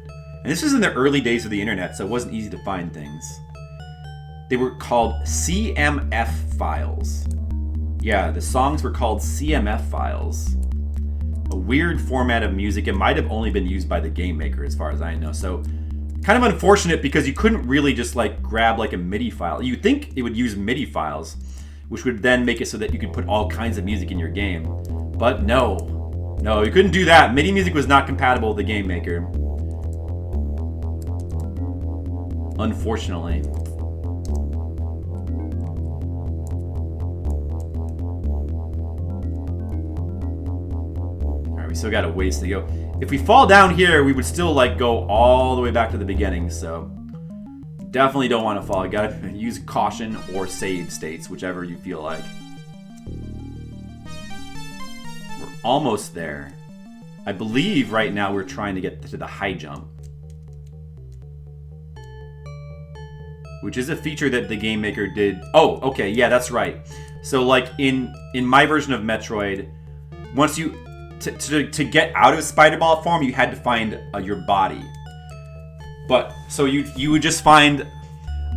and this was in the early days of the internet, so it wasn't easy to find things. They were called CMF files. Yeah, the songs were called CMF files. A weird format of music. It might have only been used by the Game-Maker, as far as I know. So, kind of unfortunate because you couldn't really just, like, grab, like, a MIDI file. You'd think it would use MIDI files, which would then make it so that you could put all kinds of music in your game. But no. No, you couldn't do that. MIDI music was not compatible with the Game-Maker. Unfortunately. Alright, we still got a ways to go. If we fall down here, we would still like go all the way back to the beginning, so definitely don't want to fall. You gotta use caution or save states, whichever you feel like. We're almost there. I believe right now we're trying to get to the high jump, which is a feature that the Game-Maker did. Oh, okay, yeah, that's right. So, like, in my version of Metroid, once you... To get out of Spider Ball form, you had to find your body. But, so you would just find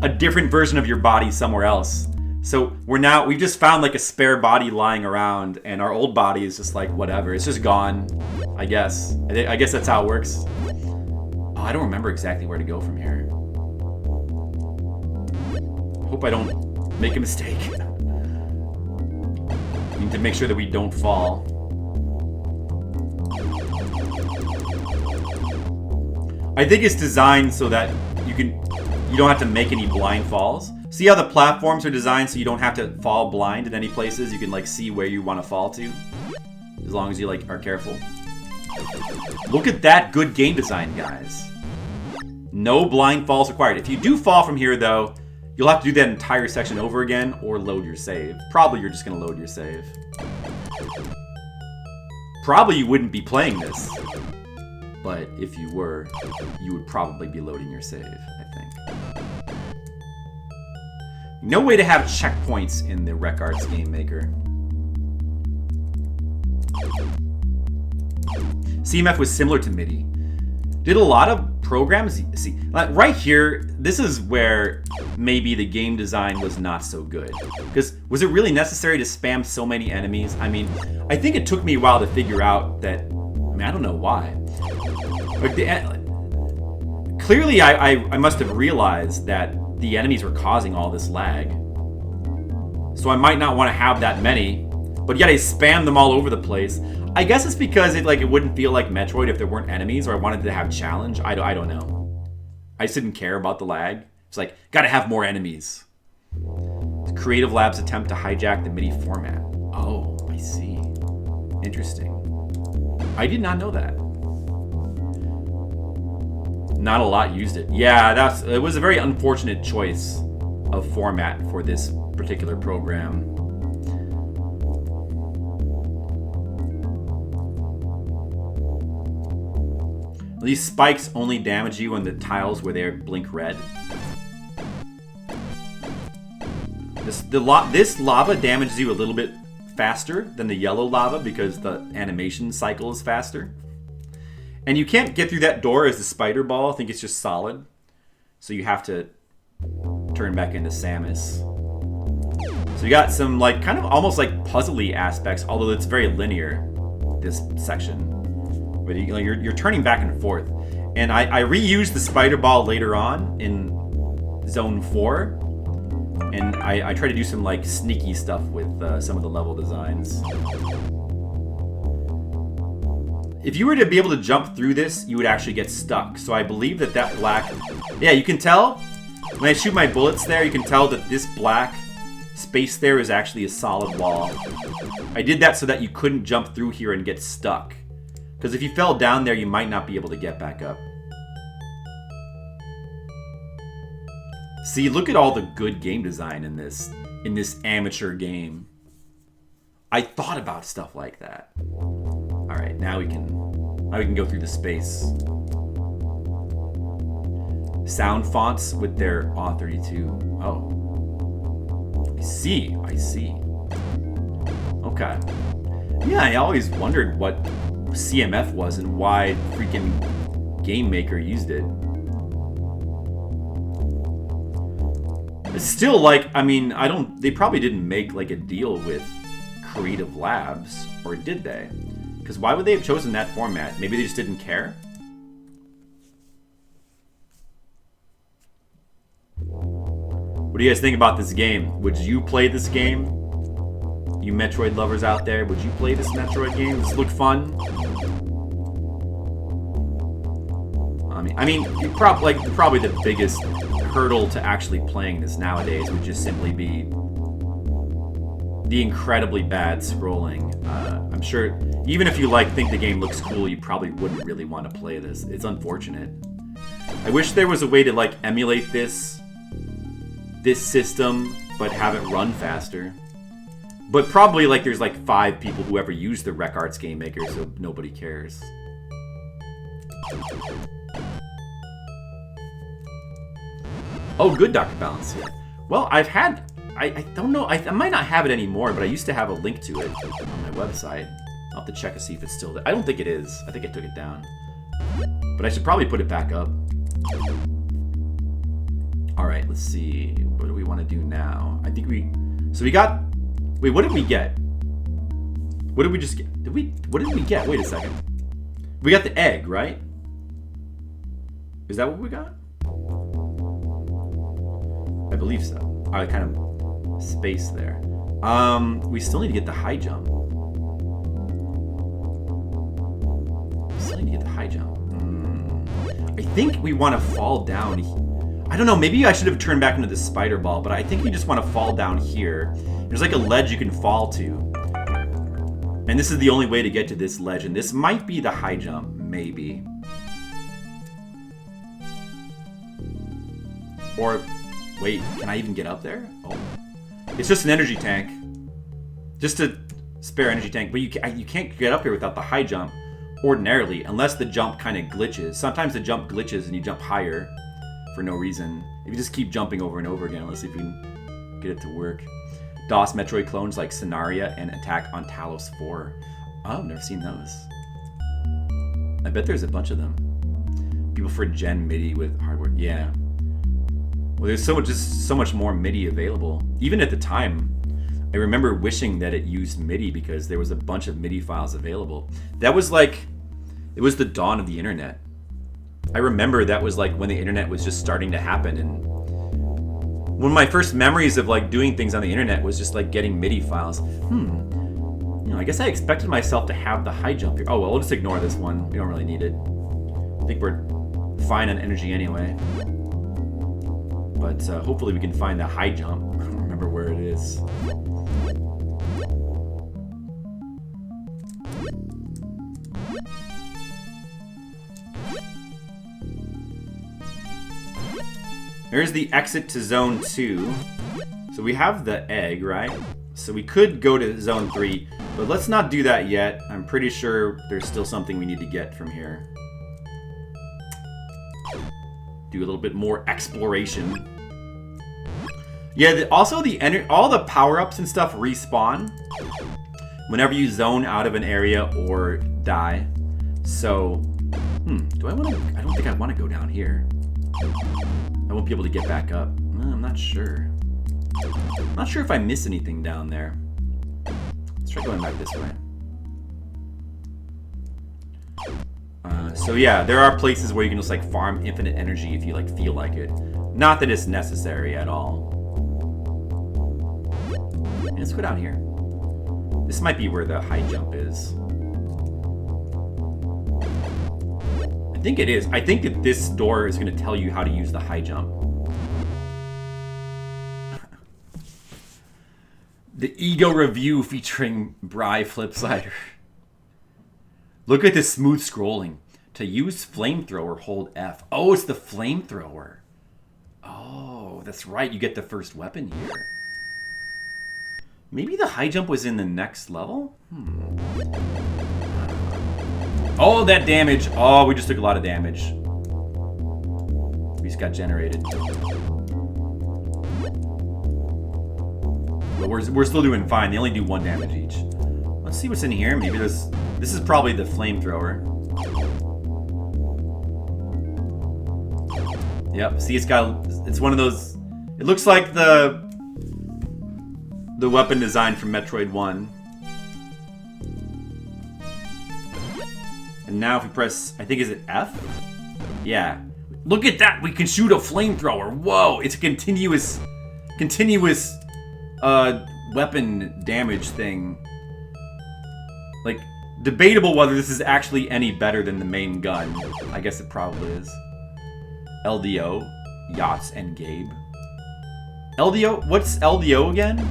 a different version of your body somewhere else. So, we've just found, like, a spare body lying around, and our old body is just like, whatever. It's just gone, I guess. I guess that's how it works. Oh, I don't remember exactly where to go from here. Hope I don't make a mistake. Need to make sure that we don't fall. I think it's designed so that you don't have to make any blind falls. See how the platforms are designed so you don't have to fall blind in any places? You can like see where you want to fall to, as long as you like are careful. Look at that good game design, guys. No blind falls required. If you do fall from here though, you'll have to do that entire section over again or load your save. Probably you're just going to load your save. Probably you wouldn't be playing this. But if you were, you would probably be loading your save, I think. No way to have checkpoints in the Rec Arts Game-Maker. CMF was similar to MIDI. Did a lot of programs, see, like right here, this is where maybe the game design was not so good. Because was it really necessary to spam so many enemies? I mean, I think it took me a while to figure out that, I mean, I don't know why. Like clearly, I must have realized that the enemies were causing all this lag. So I might not want to have that many, but yet I spammed them all over the place. I guess it's because it wouldn't feel like Metroid if there weren't enemies, or I wanted to have challenge. I don't know. I just didn't care about the lag. It's like, gotta have more enemies. Creative Labs attempt to hijack the MIDI format. Oh, I see. Interesting. I did not know that. Not a lot used it. Yeah, it was a very unfortunate choice of format for this particular program. These spikes only damage you on the tiles where they blink red. This lava damages you a little bit faster than the yellow lava because the animation cycle is faster. And you can't get through that door as the spider ball. I think it's just solid. So you have to turn back into Samus. So you got some like kind of almost like puzzly aspects, although it's very linear, this section. But you're turning back and forth. And I reused the spider ball later on in Zone 4. And I try to do some like sneaky stuff with some of the level designs. If you were to be able to jump through this, you would actually get stuck. So I believe that black... Yeah, you can tell. When I shoot my bullets there, you can tell that this black space there is actually a solid wall. I did that so that you couldn't jump through here and get stuck. Because if you fell down there, you might not be able to get back up. See, look at all the good game design in this amateur game. I thought about stuff like that. All right, now we can go through the space. Sound fonts with their Aw32. Oh, I see. Okay. Yeah, I always wondered what CMF was and why freaking Game-Maker used it. It's still like, I mean, they probably didn't make like a deal with Creative Labs, or did they? Because why would they have chosen that format? Maybe they just didn't care? What do you guys think about this game? Would you play this game? You Metroid lovers out there, would you play this Metroid game? Does it look fun? I mean, probably the biggest hurdle to actually playing this nowadays would just simply be the incredibly bad scrolling. I'm sure, even if you think the game looks cool, you probably wouldn't really want to play this. It's unfortunate. I wish there was a way to emulate this system, but have it run faster. But probably there's 5 people who ever used the Rec Arts Game-Maker, so nobody cares. Oh, good, Dr. Balance, yeah. Well, I don't know, I might not have it anymore, but I used to have a link to it on my website. I'll have to check to see if it's still there. I don't think it is. I think I took it down. But I should probably put it back up. Alright, let's see. What do we want to do now? I think so we got... Wait, what did we get? What did we just get? What did we get? Wait a second. We got the egg, right? Is that what we got? I believe so. I kind of spaced there. We still need to get the high jump. I think we want to fall down. I don't know, maybe I should have turned back into the spider ball, but I think you just want to fall down here. There's a ledge you can fall to. And this is the only way to get to this ledge, and this might be the high jump, maybe. Or, wait, can I even get up there? Oh. It's just an energy tank. Just a spare energy tank, but you can't get up here without the high jump ordinarily, unless the jump kind of glitches. Sometimes the jump glitches and you jump higher for no reason. If you just keep jumping over and over again, let's see if we can get it to work. DOS Metroid clones like Scenaria and Attack on Talos 4. Oh, I've never seen those. I bet there's a bunch of them. People for Gen MIDI with hardware. Yeah. Well, there's so much more MIDI available. Even at the time, I remember wishing that it used MIDI because there was a bunch of MIDI files available. That was it was the dawn of the internet. I remember that was when the internet was just starting to happen, and one of my first memories of doing things on the internet was just getting MIDI files. I guess I expected myself to have the high jump here. Oh well, we'll just ignore this one. We don't really need it. I think we're fine on energy anyway. But hopefully we can find the high jump. I don't remember where it is. There's the exit to Zone 2. So we have the egg, right? So we could go to Zone 3, but let's not do that yet. I'm pretty sure there's still something we need to get from here. Do a little bit more exploration. Yeah, also all the power-ups and stuff respawn whenever you zone out of an area or die. So, do I want to... I don't think I want to go down here. I won't be able to get back up. I'm not sure. I'm not sure if I miss anything down there. Let's try going back this way. So yeah, there are places where you can just farm infinite energy if you feel like it. Not that it's necessary at all. Let's go down here. This might be where the high jump is. I think it is. I think that this door is going to tell you how to use the high jump. The Ego Review featuring Bry Flipsider. Look at this smooth scrolling. To use flamethrower, hold F. Oh, it's the flamethrower. Oh, that's right. You get the first weapon here. Maybe the high jump was in the next level? Oh, that damage. Oh, we just took a lot of damage. We just got generated. But we're still doing fine. They only do 1 damage each. Let's see what's in here. Maybe there's... This is probably the flamethrower. Yep, see, it's one of those... It looks like the weapon design from Metroid 1. And now if we press, I think, is it F? Yeah. Look at that! We can shoot a flamethrower! Whoa! It's a continuous weapon damage thing. Like, debatable whether this is actually any better than the main gun. I guess it probably is. LDO, Yachts, and Gabe. LDO? What's LDO again?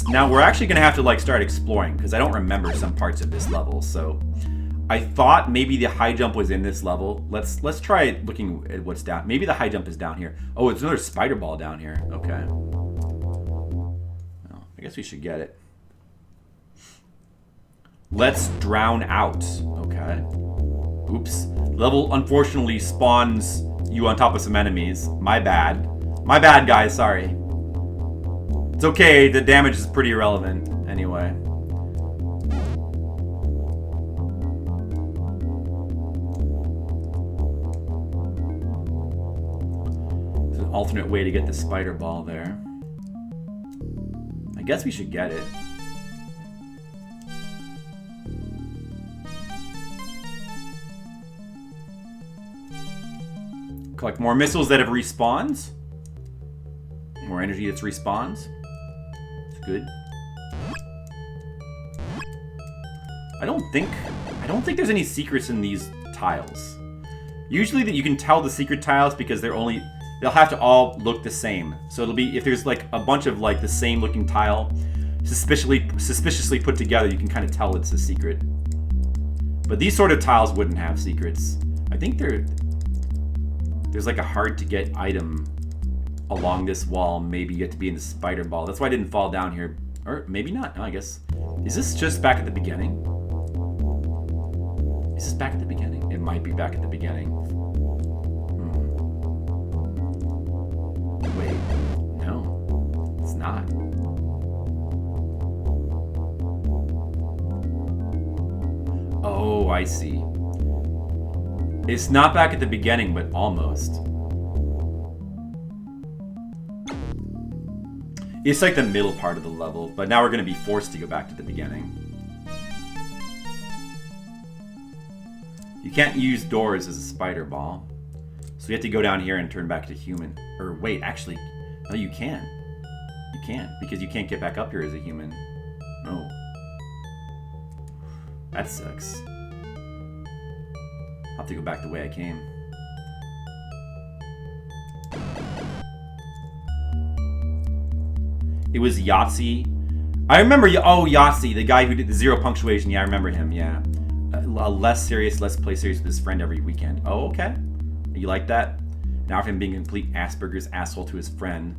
Now we're actually gonna have to like start exploring because I don't remember some parts of this level. So I thought maybe the high jump was in this level. Let's try looking at what's down. Maybe the high jump is down here. Oh, it's another spider ball down here. Okay. Well, I guess we should get it. Let's drown out. Okay. Oops. Level unfortunately spawns you on top of some enemies. My bad. My bad, guys. Sorry. It's okay. The damage is pretty irrelevant anyway. There's an alternate way to get the spider ball there. I guess we should get it. Collect more missiles that have respawns. More energy that's respawns. It's good. I don't think there's any secrets in these tiles. Usually that you can tell the secret tiles because they'll have to all look the same. So it'll be, if there's like a bunch of like the same looking tile suspiciously put together, you can kind of tell it's a secret. But these sort of tiles wouldn't have secrets. I think there's like a hard to get item along this wall. Maybe you have to be in the spider ball. That's why I didn't fall down here. Or maybe not. No, I guess. Is this just back at the beginning? Is this back at the beginning? It might be back at the beginning. Wait. No. It's not. Oh, I see. It's not back at the beginning, but almost. It's like the middle part of the level, but now we're going to be forced to go back to the beginning. You can't use doors as a spider ball. So you have to go down here and turn back to human. Or wait, actually, no, you can. You can't, because you can't get back up here as a human. No. That sucks. I'll have to go back the way I came. It was Yahtzee. I remember, oh, Yahtzee, the guy who did the 0 punctuation. Yeah, I remember him, yeah. Less serious, let's play serious with his friend every weekend. Oh, okay. You like that? Now for him being a complete Asperger's asshole to his friend,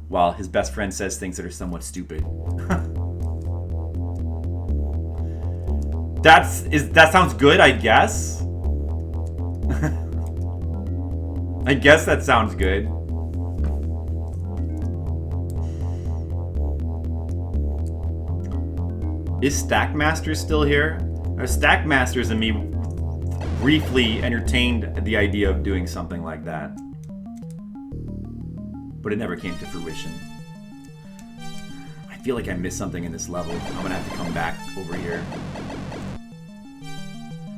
while his best friend says things that are somewhat stupid. That sounds good, I guess. I guess that sounds good. Is Stackmaster still here? Stackmasters and me briefly entertained the idea of doing something like that. But it never came to fruition. I feel like I missed something in this level. I'm gonna have to come back over here.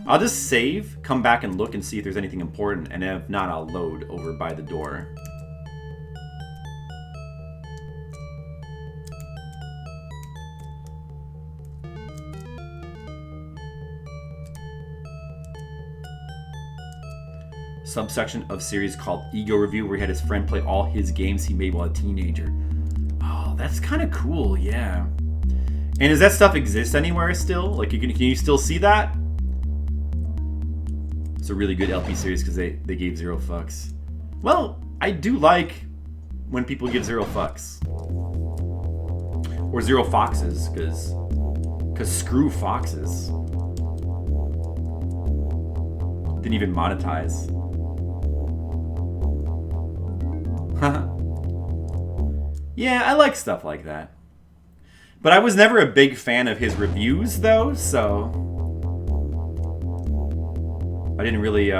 I'll just save, come back and look and see if there's anything important, and if not, I'll load over by the door. subsection of series called Ego Review, where he had his friend play all his games he made while a teenager. Oh, that's kind of cool, yeah. And does that stuff exist anywhere still? Like, can you still see that? It's a really good LP series because they gave 0 fucks. Well, I do like when people give 0 fucks. Or 0 foxes, because screw foxes. Didn't even monetize. Yeah, I like stuff like that. But I was never a big fan of his reviews, though, so I didn't really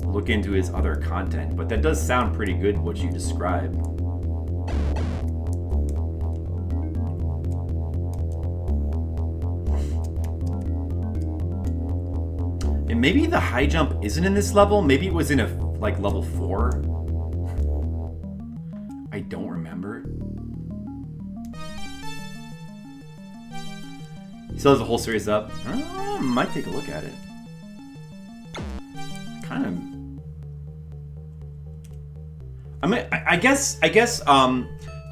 look into his other content. But that does sound pretty good, what you described. And maybe the high jump isn't in this level. Maybe it was in like level 4. I don't remember. He still has the whole series up. Might take a look at it. Kind of. I mean, I guess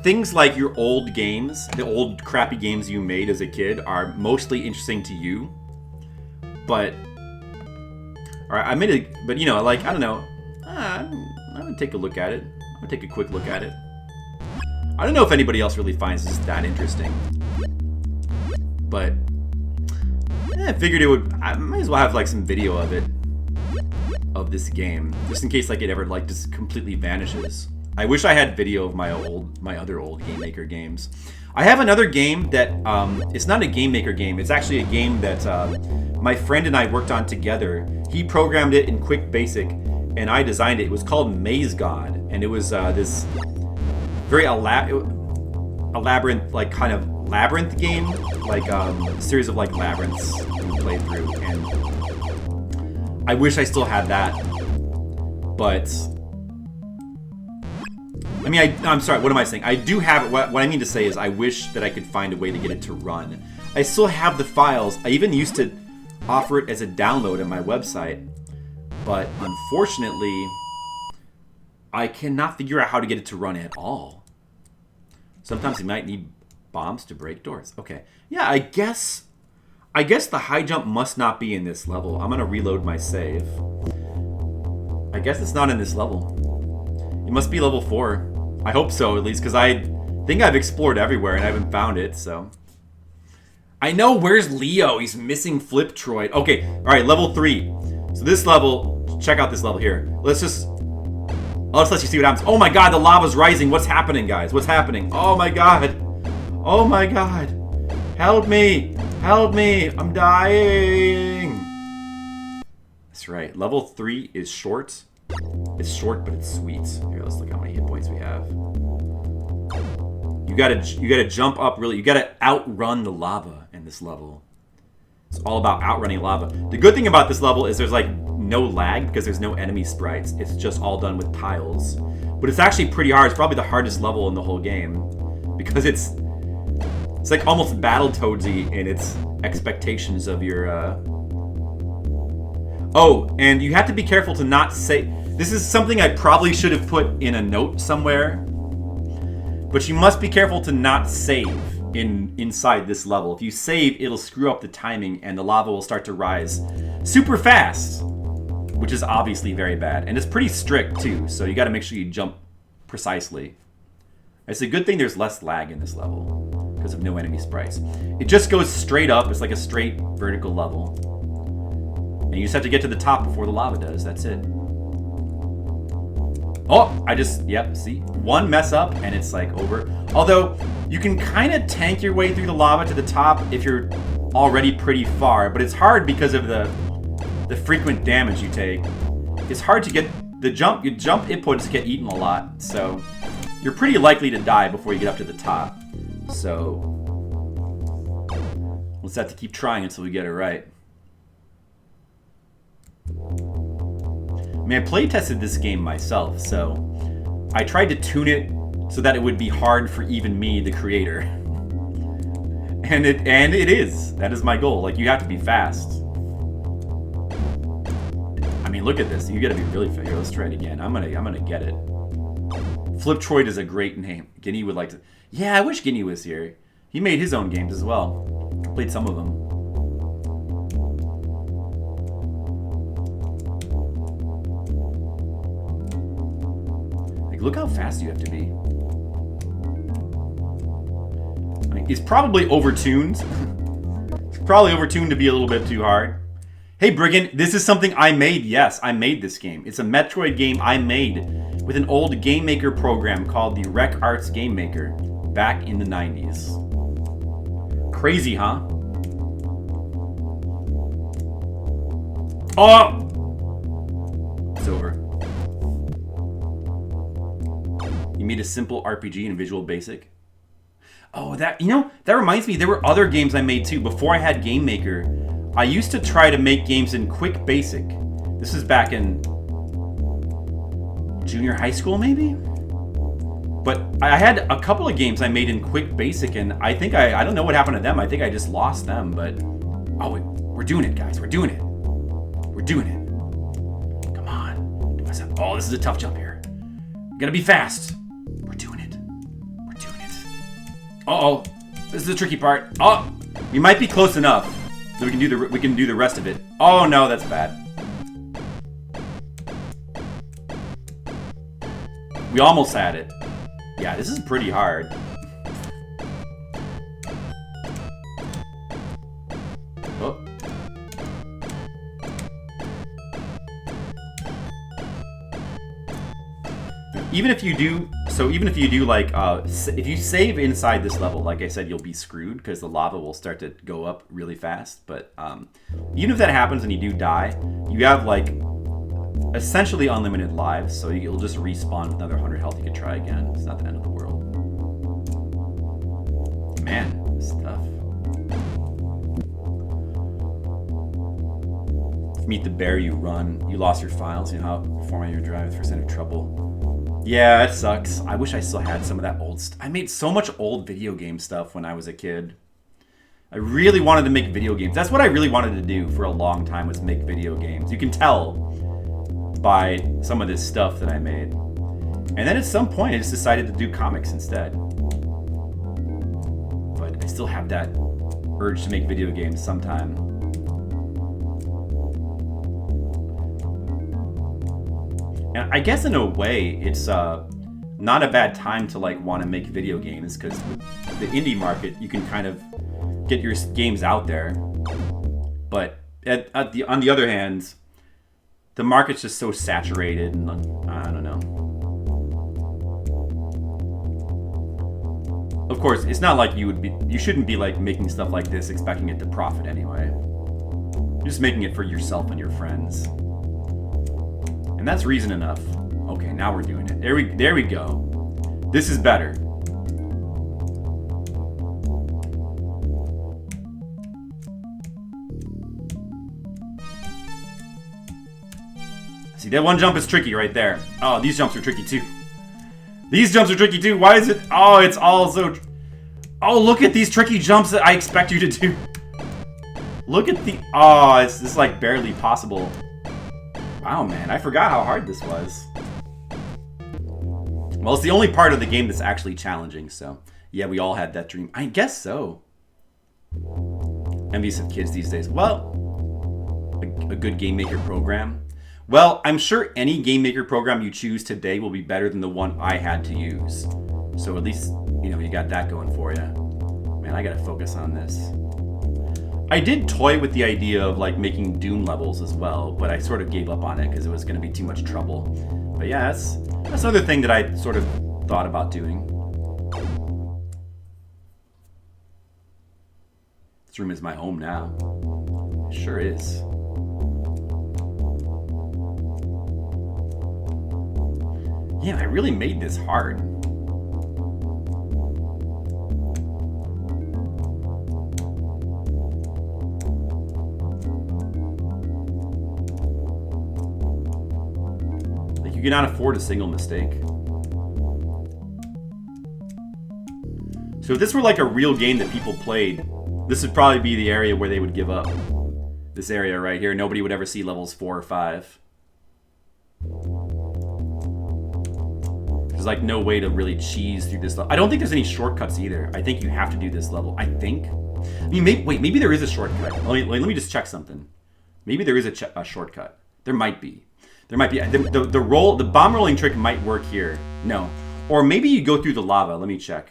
things like your old games, the old crappy games you made as a kid, are mostly interesting to you. But, all right, I made it. But you know, like I don't know. I'm gonna take a look at it. I'm gonna take a quick look at it. I don't know if anybody else really finds this that interesting. But I figured it would. I might as well have like some video of it, of this game, just in case like it ever like just completely vanishes. I wish I had video of my other old Game-Maker games. I have another game that it's not a Game-Maker game. It's actually a game that my friend and I worked on together. He programmed it in Quick Basic, and I designed it. It was called Maze God, and it was this very elaborate, like kind of labyrinth game, like a series of like labyrinths you play through. And I wish I still had that, but I mean, I'm sorry. What am I saying? I do have it. What I mean to say is, I wish that I could find a way to get it to run. I still have the files. I even used to offer it as a download on my website, but unfortunately, I cannot figure out how to get it to run at all. Sometimes you might need bombs to break doors. Okay. Yeah, I guess the high jump must not be in this level. I'm gonna reload my save. I guess it's not in this level. It must be level 4. I hope so, at least, because I think I've explored everywhere and I haven't found it, so. I know, where's Leo? He's missing Fliptroid. Okay, alright, level 3. So this level, check out this level here. Let's let you see what happens. Oh my god, the lava's rising. What's happening, guys? What's happening? Oh my god. Oh my god. Help me. Help me. I'm dying. That's right. Level 3 is short. It's short, but it's sweet. Here, let's look how many hit points we have. You gotta jump up really. You gotta outrun the lava in this level. It's all about outrunning lava. The good thing about this level is there's like no lag because there's no enemy sprites. It's just all done with tiles. But it's actually pretty hard. It's probably the hardest level in the whole game because it's like almost Battletoadsy in its expectations of your. Oh, and you have to be careful to not say. This is something I probably should have put in a note somewhere. But you must be careful to not save inside this level. If you save, it'll screw up the timing and the lava will start to rise super fast, which is obviously very bad. And it's pretty strict too, so you gotta make sure you jump precisely. It's a good thing there's less lag in this level because of no enemy sprites. It just goes straight up. It's like a straight vertical level. And you just have to get to the top before the lava does. That's it. Oh, yep, see? One mess up and it's like over. Although, you can kind of tank your way through the lava to the top if you're already pretty far, but it's hard because of the frequent damage you take. It's hard to get the jump inputs get eaten a lot, so you're pretty likely to die before you get up to the top. So, we'll just have to keep trying until we get it right. I mean, I play tested this game myself, so I tried to tune it so that it would be hard for even me, the creator. And it is. That is my goal. Like, you have to be fast. I mean, look at this. You gotta be really fair. Here, let's try it again. I'm gonna get it. Fliptroid is a great name. Guinea would like to. Yeah, I wish Guinea was here. He made his own games as well. Played some of them. Like, look how fast you have to be. I mean, he's probably overtuned. He's probably overtuned to be a little bit too hard. Hey, Brigand, this is something I made. Yes, I made this game. It's a Metroid game I made with an old Game-Maker program called the RSD Game-Maker back in the 90s. Crazy, huh? Oh! It's over. You made a simple RPG in Visual Basic. Oh, that reminds me, there were other games I made too. Before I had Game-Maker, I used to try to make games in Quick Basic. This is back in junior high school, maybe? But I had a couple of games I made in Quick Basic, and I think I don't know what happened to them. I think I just lost them, but... Oh, we're doing it, guys. We're doing it. We're doing it. Come on. Oh, this is a tough jump here. You gotta be fast. We're doing it. We're doing it. Uh-oh. This is the tricky part. Oh! We might be close enough. So we can do the rest of it. Oh no, that's bad. We almost had it. Yeah, this is pretty hard. Oh. Even if you do like, if you save inside this level, like I said, you'll be screwed because the lava will start to go up really fast. But even if that happens and you do die, you have like essentially unlimited lives, so you'll just respawn with another 100 health. You can try again. It's not the end of the world. Man, this is tough. Meet the bear, you run. You lost your files. You know how formatting your drive with % of trouble. Yeah, it sucks. I wish I still had some of that old stuff. I made so much old video game stuff when I was a kid. I really wanted to make video games. That's what I really wanted to do for a long time, was make video games. You can tell by some of this stuff that I made. And then at some point I just decided to do comics instead. But I still have that urge to make video games sometime. And I guess in a way, it's not a bad time to like want to make video games, because with the indie market, you can kind of get your games out there. But on the other hand, the market's just so saturated, and I don't know. Of course, it's not like you shouldn't be like making stuff like this expecting it to profit anyway. You're just making it for yourself and your friends. And that's reason enough. Okay, now we're doing it. There we go. This is better. See, that one jump is tricky right there. Oh, these jumps are tricky too. These jumps are tricky too. Why is it? Oh, it's all so... Oh, look at these tricky jumps that I expect you to do. Look at the... Oh, it's like barely possible. Wow, man, I forgot how hard this was. Well, it's the only part of the game that's actually challenging, so... Yeah, we all had that dream. I guess so. Envious of kids these days. Well, a good Game-Maker program. Well, I'm sure any Game-Maker program you choose today will be better than the one I had to use. So at least, you got that going for you. Man, I gotta focus on this. I did toy with the idea of like making Doom levels as well, but I sort of gave up on it because it was gonna be too much trouble. But yeah, that's another thing that I sort of thought about doing. This room is my home now. It sure is. Yeah, I really made this hard. Like, you cannot afford a single mistake. So if this were like a real game that people played, this would probably be the area where they would give up. This area right here, nobody would ever see levels 4 or 5. There's like no way to really cheese through this level. I don't think there's any shortcuts either. I think you have to do this level. I think. I mean, maybe there is a shortcut. Let me just check something. Maybe there is a shortcut. There might be. There might be. The bomb rolling trick might work here. No. Or maybe you go through the lava. Let me check.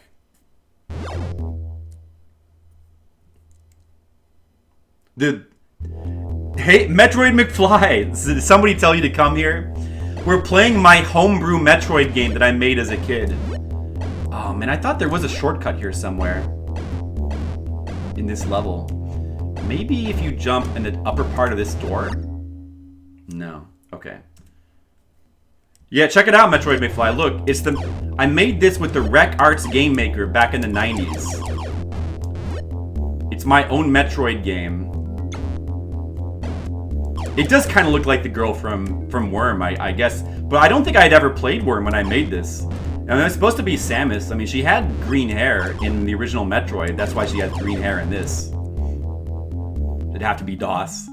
Hey, Metroid McFly. Did somebody tell you to come here? We're playing my homebrew Metroid game that I made as a kid. Oh man, I thought there was a shortcut here somewhere. In this level. Maybe if you jump in the upper part of this door? No. Okay. Yeah, check it out, Metroid McFly. Look, I made this with the Rec Arts Game-Maker back in the 90s. It's my own Metroid game. It does kind of look like the girl from Worm, I guess. But I don't think I'd ever played Worm when I made this. And it's supposed to be Samus. I mean, she had green hair in the original Metroid. That's why she had green hair in this. It'd have to be DOS.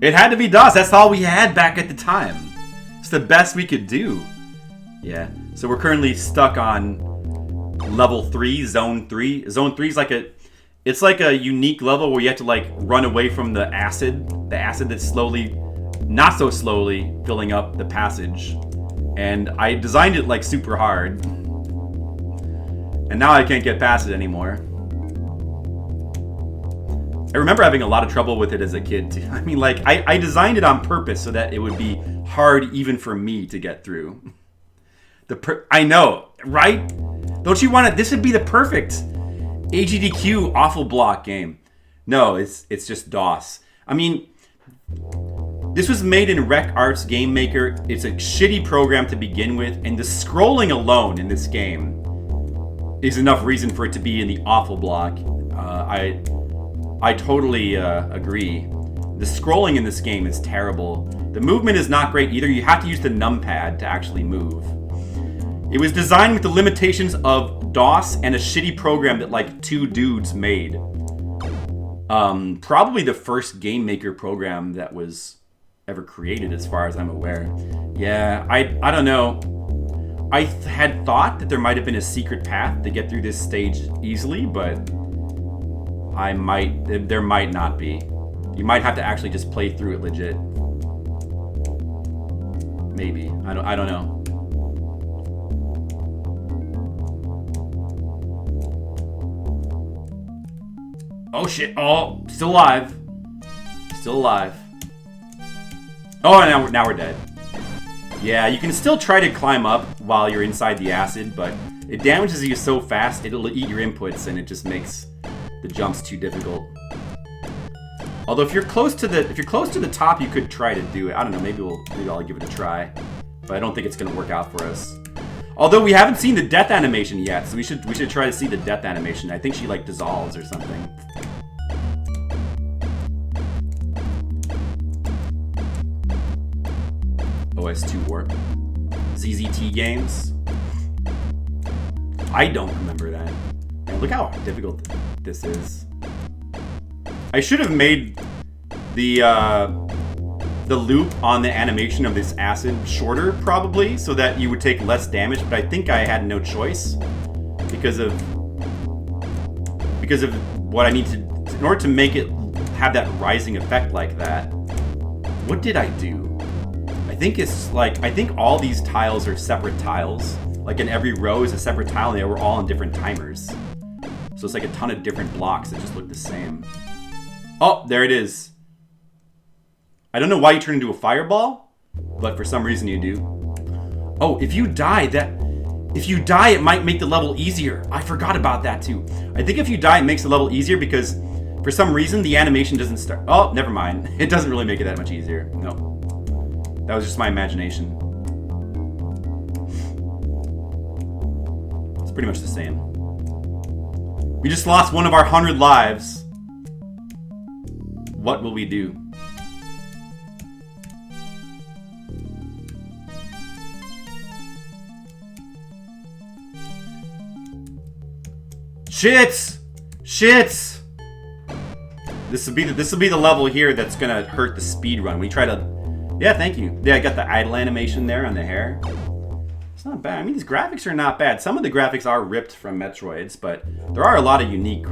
It had to be DOS. That's all we had back at the time. It's the best we could do. Yeah. So we're currently stuck on level 3, zone 3. Zone 3 is like it's like a unique level where you have to like run away from the acid that's slowly, not so slowly, filling up the passage. And I designed it like super hard. And now I can't get past it anymore. I remember having a lot of trouble with it as a kid too. I mean, like, I designed it on purpose so that it would be hard even for me to get through. I know, right? Don't you want it? This would be the perfect AGDQ awful block game. No, it's just DOS. I mean, this was made in Rec Arts Game-Maker. It's a shitty program to begin with, and the scrolling alone in this game is enough reason for it to be in the awful block. I totally agree. The scrolling in this game is terrible. The movement is not great either. You have to use the numpad to actually move. It was designed with the limitations of DOS and a shitty program that like 2 dudes made. Probably the first Game Maker program that was ever created as far as I'm aware. Yeah, I don't know. I had thought that there might have been a secret path to get through this stage easily, but there might not be. You might have to actually just play through it legit. Maybe. I don't know. Oh shit. Oh, still alive. Still alive. Oh, now we're dead. Yeah, you can still try to climb up while you're inside the acid, but it damages you so fast it'll eat your inputs and it just makes the jumps too difficult. Although if you're close to the top, you could try to do it. I don't know, maybe I'll give it a try. But I don't think it's gonna work out for us. Although we haven't seen the death animation yet, so we should try to see the death animation. I think she like dissolves or something. OS2 Warp. ZZT games. I don't remember that. Man, look how difficult this is. I should have made the loop on the animation of this acid shorter, probably, so that you would take less damage, but I think I had no choice because of what I need to, in order to make it have that rising effect like that. What did I do? I think all these tiles are separate tiles. Like in every row is a separate tile, and they were all on different timers. So it's like a ton of different blocks that just look the same. Oh, there it is. I don't know why you turn into a fireball, but for some reason you do. Oh, if you die, it might make the level easier. I forgot about that too. I think if you die, it makes the level easier because for some reason the animation doesn't start. Oh, never mind. It doesn't really make it that much easier. No. That was just my imagination. It's pretty much the same. We just lost one of our 100 lives. What will we do? Shits! Shits! This will be the level here that's gonna hurt the speed run. We try to. Yeah, thank you. Yeah, I got the idle animation there on the hair. It's not bad. I mean, these graphics are not bad. Some of the graphics are ripped from Metroids, but there are a lot of unique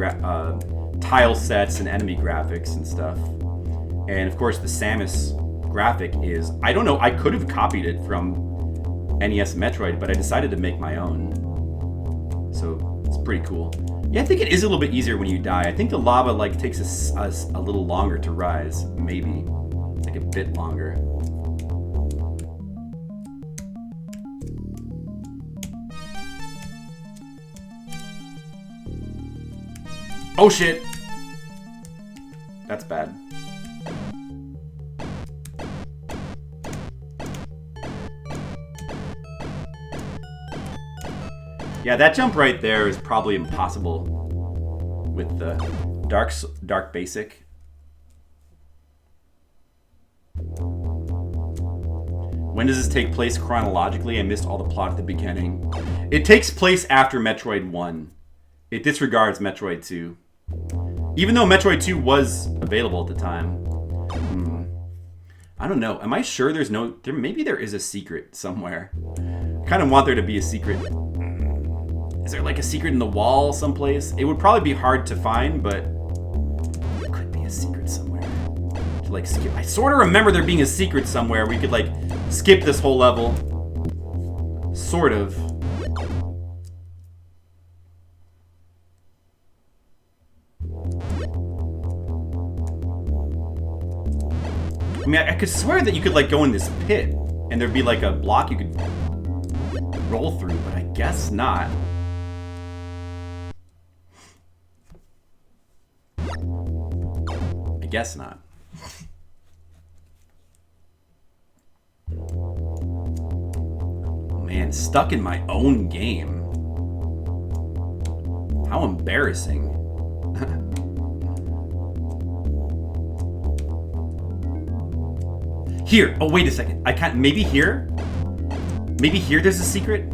tile sets and enemy graphics and stuff. And of course, the Samus graphic is, I don't know, I could have copied it from NES Metroid, but I decided to make my own. So it's pretty cool. Yeah, I think it is a little bit easier when you die. I think the lava like takes us a little longer to rise, maybe. Like a bit longer. Oh shit! That's bad. Yeah, that jump right there is probably impossible with the dark basic. When does this take place chronologically? I missed all the plot at the beginning. It takes place after Metroid 1. It disregards Metroid 2. Even though Metroid 2 was available at the time. I don't know. Am I sure there's no... maybe there is a secret somewhere. I kind of want there to be a secret. Is there like a secret in the wall someplace? It would probably be hard to find, but... there could be a secret somewhere. To like skip... I sort of remember there being a secret somewhere where you could like skip this whole level. Sort of. I mean, I could swear that you could like go in this pit and there'd be like a block you could roll through, but I guess not. I guess not. Man, stuck in my own game. How embarrassing. Here. Oh, wait a second. I can't. Maybe here? Maybe here there's a secret?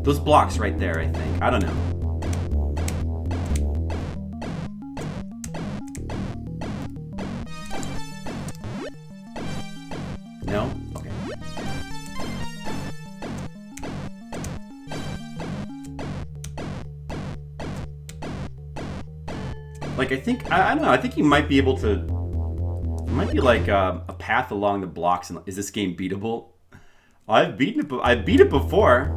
Those blocks right there, I think. I don't know. No? Okay. Like, I think, I don't know, I think you might be able to, it might be like a path along the blocks. And is this game beatable? I've beat it before.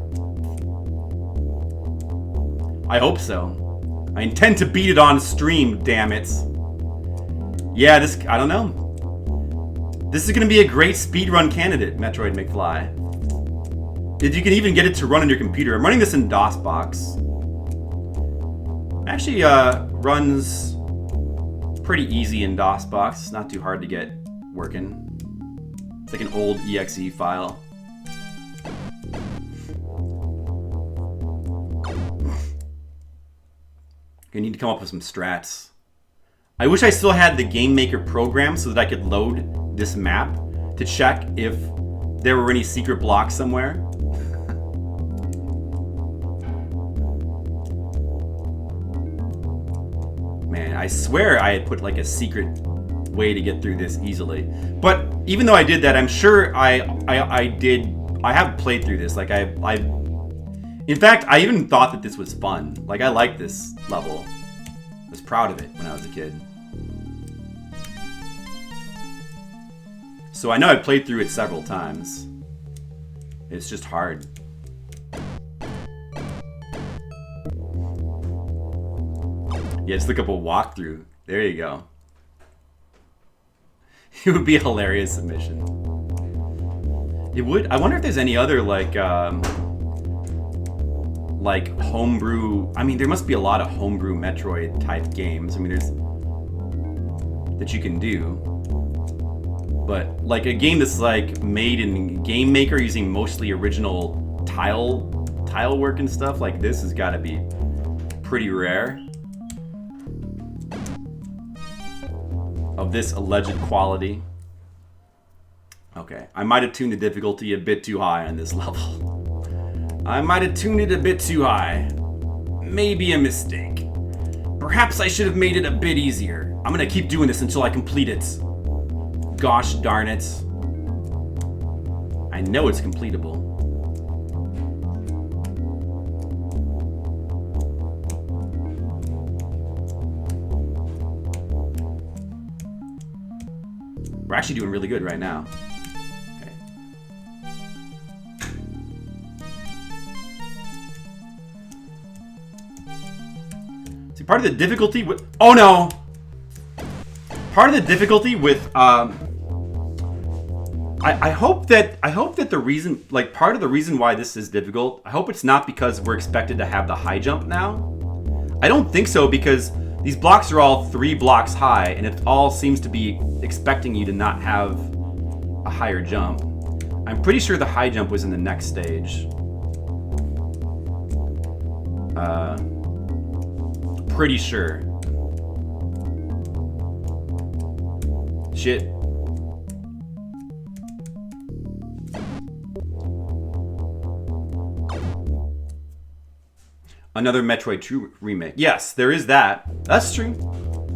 I hope so. I intend to beat it on stream, damn it. Yeah, this, I don't know. This is gonna be a great speedrun candidate, Metroid McFly. If you can even get it to run on your computer. I'm running this in DOSBox. Actually, runs pretty easy in DOSBox. It's not too hard to get working. It's like an old exe file. I need to come up with some strats. I wish I still had the Game-Maker program so that I could load this map to check if there were any secret blocks somewhere. Man, I swear I had put like a secret way to get through this easily. But even though I did that, I'm sure I have played through this. Like in fact, I even thought that this was fun. Like, I liked this level. I was proud of it when I was a kid. So I know I played through it several times. It's just hard. Yeah, just look up a walkthrough. There you go. It would be a hilarious submission. It would. I wonder if there's any other like homebrew. I mean, there must be a lot of homebrew Metroid type games. I mean, there's that you can do. But like a game that's like made in Game-Maker using mostly original tile work and stuff like this has got to be pretty rare. Of this alleged quality. Okay, I might have tuned the difficulty a bit too high on this level. I might have tuned it a bit too high. Maybe a mistake. Perhaps I should have made it a bit easier. I'm gonna keep doing this until I complete it. Gosh darn it. I know it's completable. We're actually doing really good right now. Okay. See, part of the difficulty with... Oh no! Part of the difficulty with... I hope that the reason... Like, part of the reason why this is difficult, I hope it's not because we're expected to have the high jump now. I don't think so, because these blocks are all 3 blocks high, and it all seems to be expecting you to not have a higher jump. I'm pretty sure the high jump was in the next stage. Pretty sure. Shit. Another Metroid 2 remake. Yes, there is that. That's true.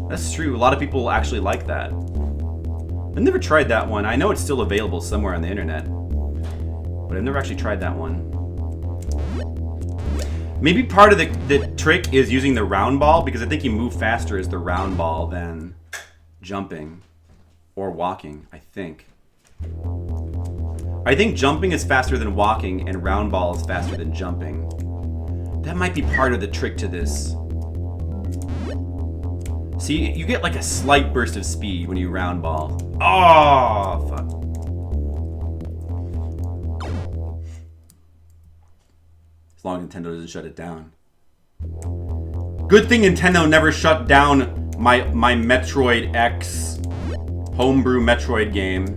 That's true. A lot of people actually like that. I've never tried that one. I know it's still available somewhere on the internet, but I've never actually tried that one. Maybe part of the trick is using the round ball, because I think you move faster as the round ball than jumping or walking, I think. I think jumping is faster than walking and round ball is faster than jumping. That might be part of the trick to this. See, you get like a slight burst of speed when you round ball. Oh, fuck. As long as Nintendo doesn't shut it down. Good thing Nintendo never shut down my Metroid X homebrew Metroid game.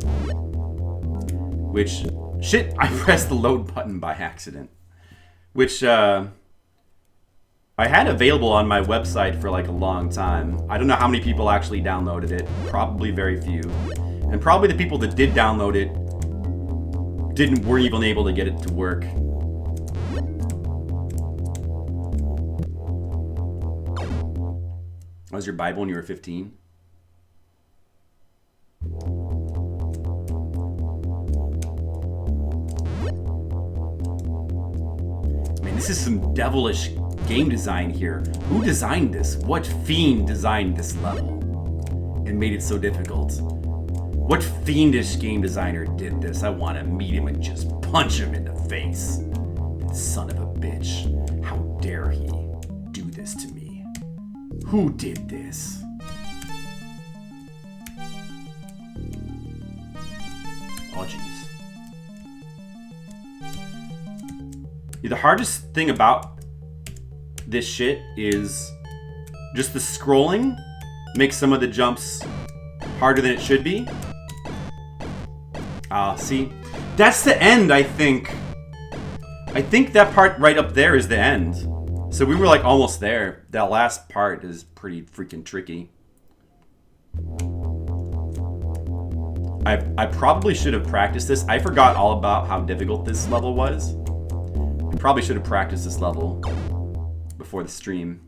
Which, shit, I pressed the load button by accident. Which, I had available on my website for like a long time. I don't know how many people actually downloaded it. Probably very few. And probably the people that did download it weren't even able to get it to work. That was your Bible when you were 15? Man, this is some devilish game design here. Who designed this? What fiend designed this level and made it so difficult? What fiendish game designer did this? I want to meet him and just punch him in the face. That son of a bitch. How dare he do this to me? Who did this? Oh, jeez. The hardest thing about this shit is just the scrolling makes some of the jumps harder than it should be. See, that's the end, I think. I think that part right up there is the end. So we were like almost there. That last part is pretty freaking tricky. I probably should have practiced this. I forgot all about how difficult this level was. I probably should have practiced this level before the stream.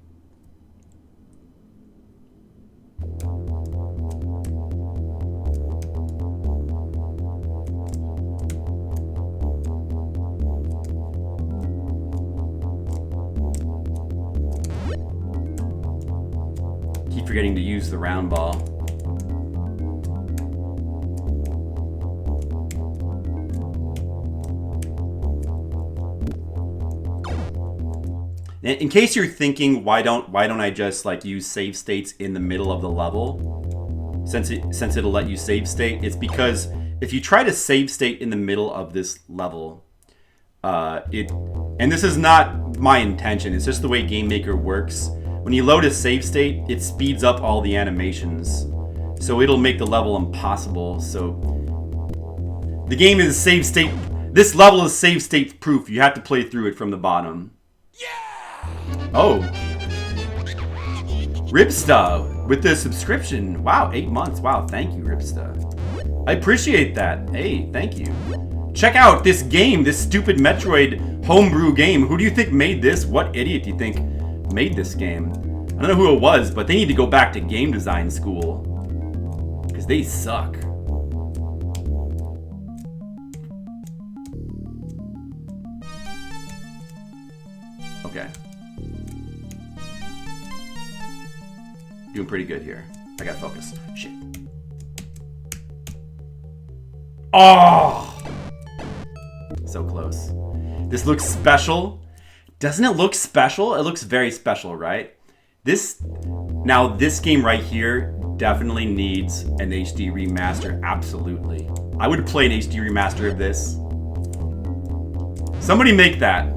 Keep forgetting to use the round ball. In case you're thinking, why don't I just like use save states in the middle of the level? Since it'll let you save state, it's because if you try to save state in the middle of this level, and this is not my intention, it's just the way Game-Maker works. When you load a save state, it speeds up all the animations, so it'll make the level impossible. So the game is save state. This level is save state proof. You have to play through it from the bottom. Oh. Ripsta with the subscription. Wow, 8 months. Wow, thank you, Ripsta. I appreciate that. Hey, thank you. Check out this game, this stupid Metroid homebrew game. Who do you think made this? What idiot do you think made this game? I don't know who it was, but they need to go back to game design school. Because they suck. Okay. Doing pretty good here. I gotta focus. Shit. Oh! So close. This looks special. Doesn't it look special? It looks very special, right? This game right here definitely needs an HD remaster. Absolutely. I would play an HD remaster of this. Somebody make that.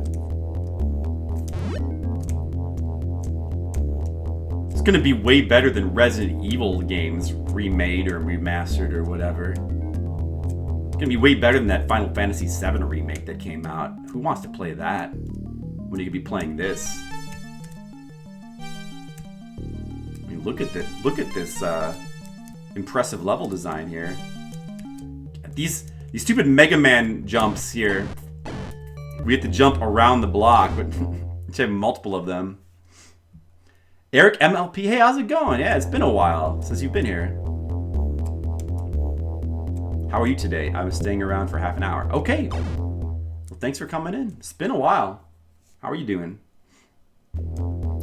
It's gonna be way better than Resident Evil games remade or remastered or whatever. It's gonna be way better than that Final Fantasy VII remake that came out. Who wants to play that when you could be playing this? I mean, look at this. Look at this impressive level design here. These stupid Mega Man jumps here. We have to jump around the block, but we have multiple of them. Eric MLP, hey, how's it going? Yeah, it's been a while since you've been here. How are you today? I was staying around for half an hour. Okay. Well, thanks for coming in. It's been a while. How are you doing?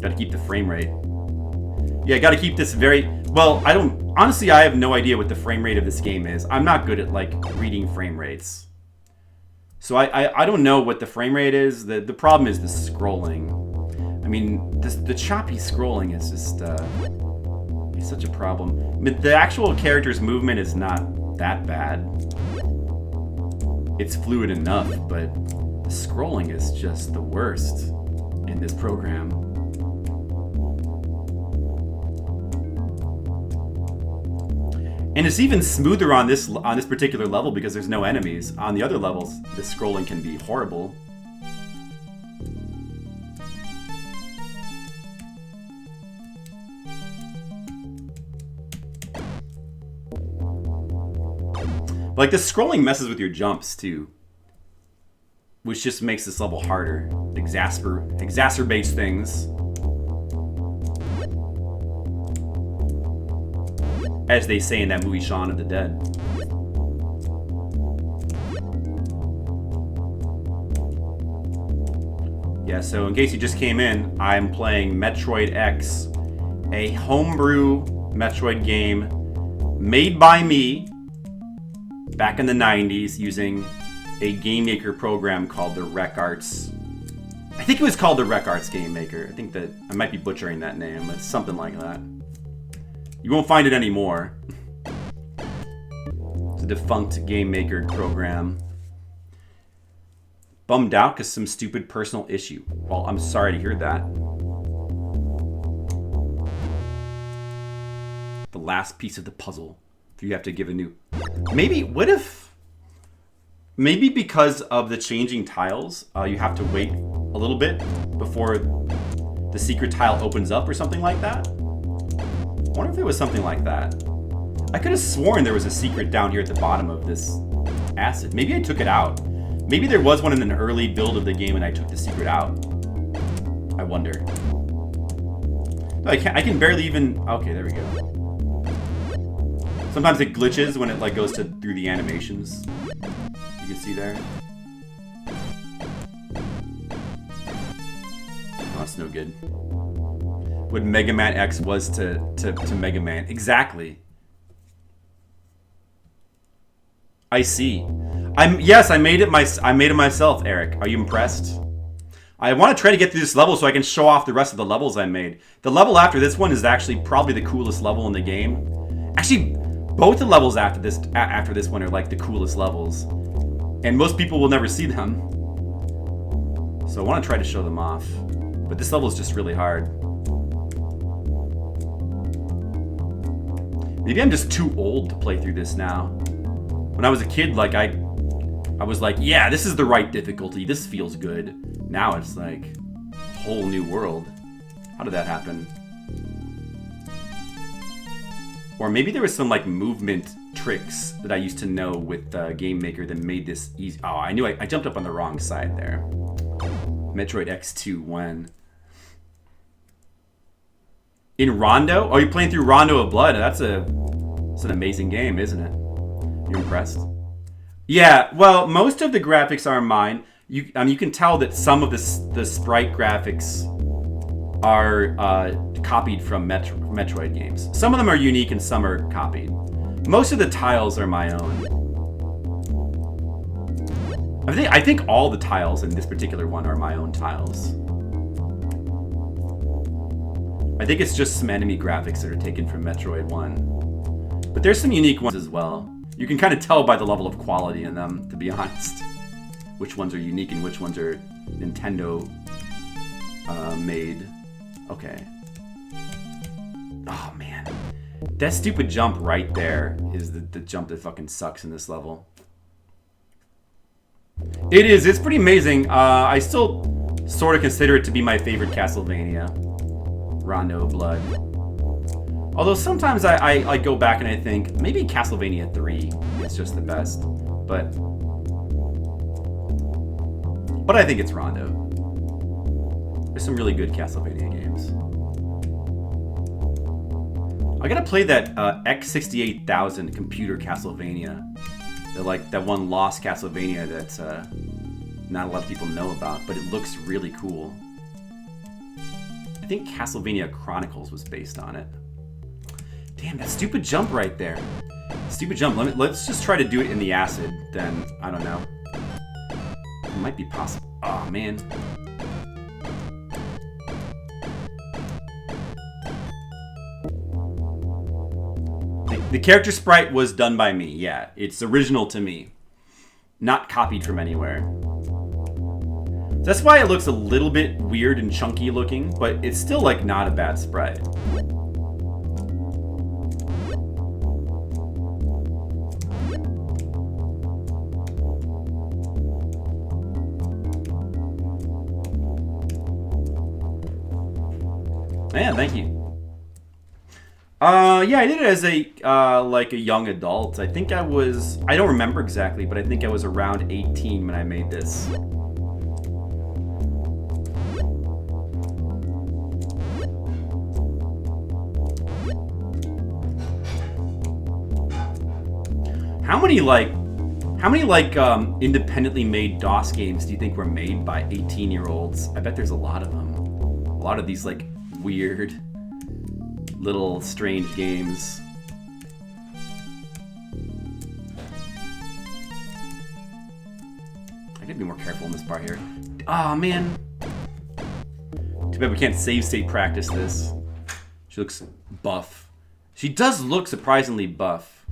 Gotta keep the frame rate. Yeah, gotta keep this very... Well, honestly, I have no idea what the frame rate of this game is. I'm not good at, like, reading frame rates. So I don't know what the frame rate is. The problem is the scrolling. I mean, the choppy scrolling is just it's such a problem. But the actual character's movement is not that bad. It's fluid enough, but the scrolling is just the worst in this program. And it's even smoother on this particular level because there's no enemies. On the other levels, the scrolling can be horrible. But like the scrolling messes with your jumps too, which just makes this level harder. Exacerbates things. As they say in that movie, Shaun of the Dead. Yeah, so in case you just came in, I'm playing Metroid X, a homebrew Metroid game made by me back in the 90s using a Game-Maker program called the RecArts. I think it was called the RecArts Game-Maker. I think that I might be butchering that name, but something like that. You won't find it anymore. It's a defunct Game-Maker program. Bummed out because some stupid personal issue. Well, I'm sorry to hear that. The last piece of the puzzle. You have to give a new... Maybe, what if... Maybe because of the changing tiles, you have to wait a little bit before the secret tile opens up or something like that? I wonder if it was something like that. I could have sworn there was a secret down here at the bottom of this acid. Maybe I took it out. Maybe there was one in an early build of the game and I took the secret out. I wonder. I can barely even... Okay, there we go. Sometimes it glitches when it like goes through the animations. You can see there. Oh, that's no good. What Mega Man X was to Mega Man. Exactly. I see. Yes, I made it myself, Eric. Are you impressed? I want to try to get through this level so I can show off the rest of the levels I made. The level after this one is actually probably the coolest level in the game. Actually, both the levels after this one are like the coolest levels. And most people will never see them. So I want to try to show them off. But this level is just really hard. Maybe I'm just too old to play through this now. When I was a kid, like I was like, yeah, this is the right difficulty. This feels good. Now it's like a whole new world. How did that happen? Or maybe there was some like movement tricks that I used to know with Game-Maker that made this easy. Oh, I knew I jumped up on the wrong side there. Metroid X2 when? In Rondo? Oh, you're playing through Rondo of Blood. It's an amazing game, isn't it? You're impressed? Yeah, well, most of the graphics are mine. you can tell that some of the sprite graphics are copied from Metroid games. Some of them are unique and some are copied. Most of the tiles are my own. I think all the tiles in this particular one are my own tiles. I think it's just some enemy graphics that are taken from Metroid 1. But there's some unique ones as well. You can kind of tell by the level of quality in them, to be honest, which ones are unique and which ones are Nintendo made. Okay. Oh man. That stupid jump right there is the jump that fucking sucks in this level. It is. It's pretty amazing. I still sort of consider it to be my favorite Castlevania. Rondo Blood. Although sometimes I go back and I think maybe Castlevania 3 is just the best. But I think it's Rondo. There's some really good Castlevania games. I gotta play that X68000 computer Castlevania. That one lost Castlevania that not a lot of people know about, but it looks really cool. I think Castlevania Chronicles was based on it. Damn, that stupid jump right there. Stupid jump. Let's just try to do it in the acid, then, I don't know. It might be possible. Oh, man. The character sprite was done by me, yeah. It's original to me. Not copied from anywhere. That's why it looks a little bit weird and chunky looking, but it's still, like, not a bad sprite. Yeah, thank you. Yeah, I did it as like a young adult. I think I don't remember exactly, but I think I was around 18 when I made this. How many independently made DOS games do you think were made by 18-year-olds? I bet there's a lot of them. A lot of these, like, weird little strange games. I gotta be more careful in this part here. Aw, man. Too bad we can't save state practice this. She looks buff. She does look surprisingly buff.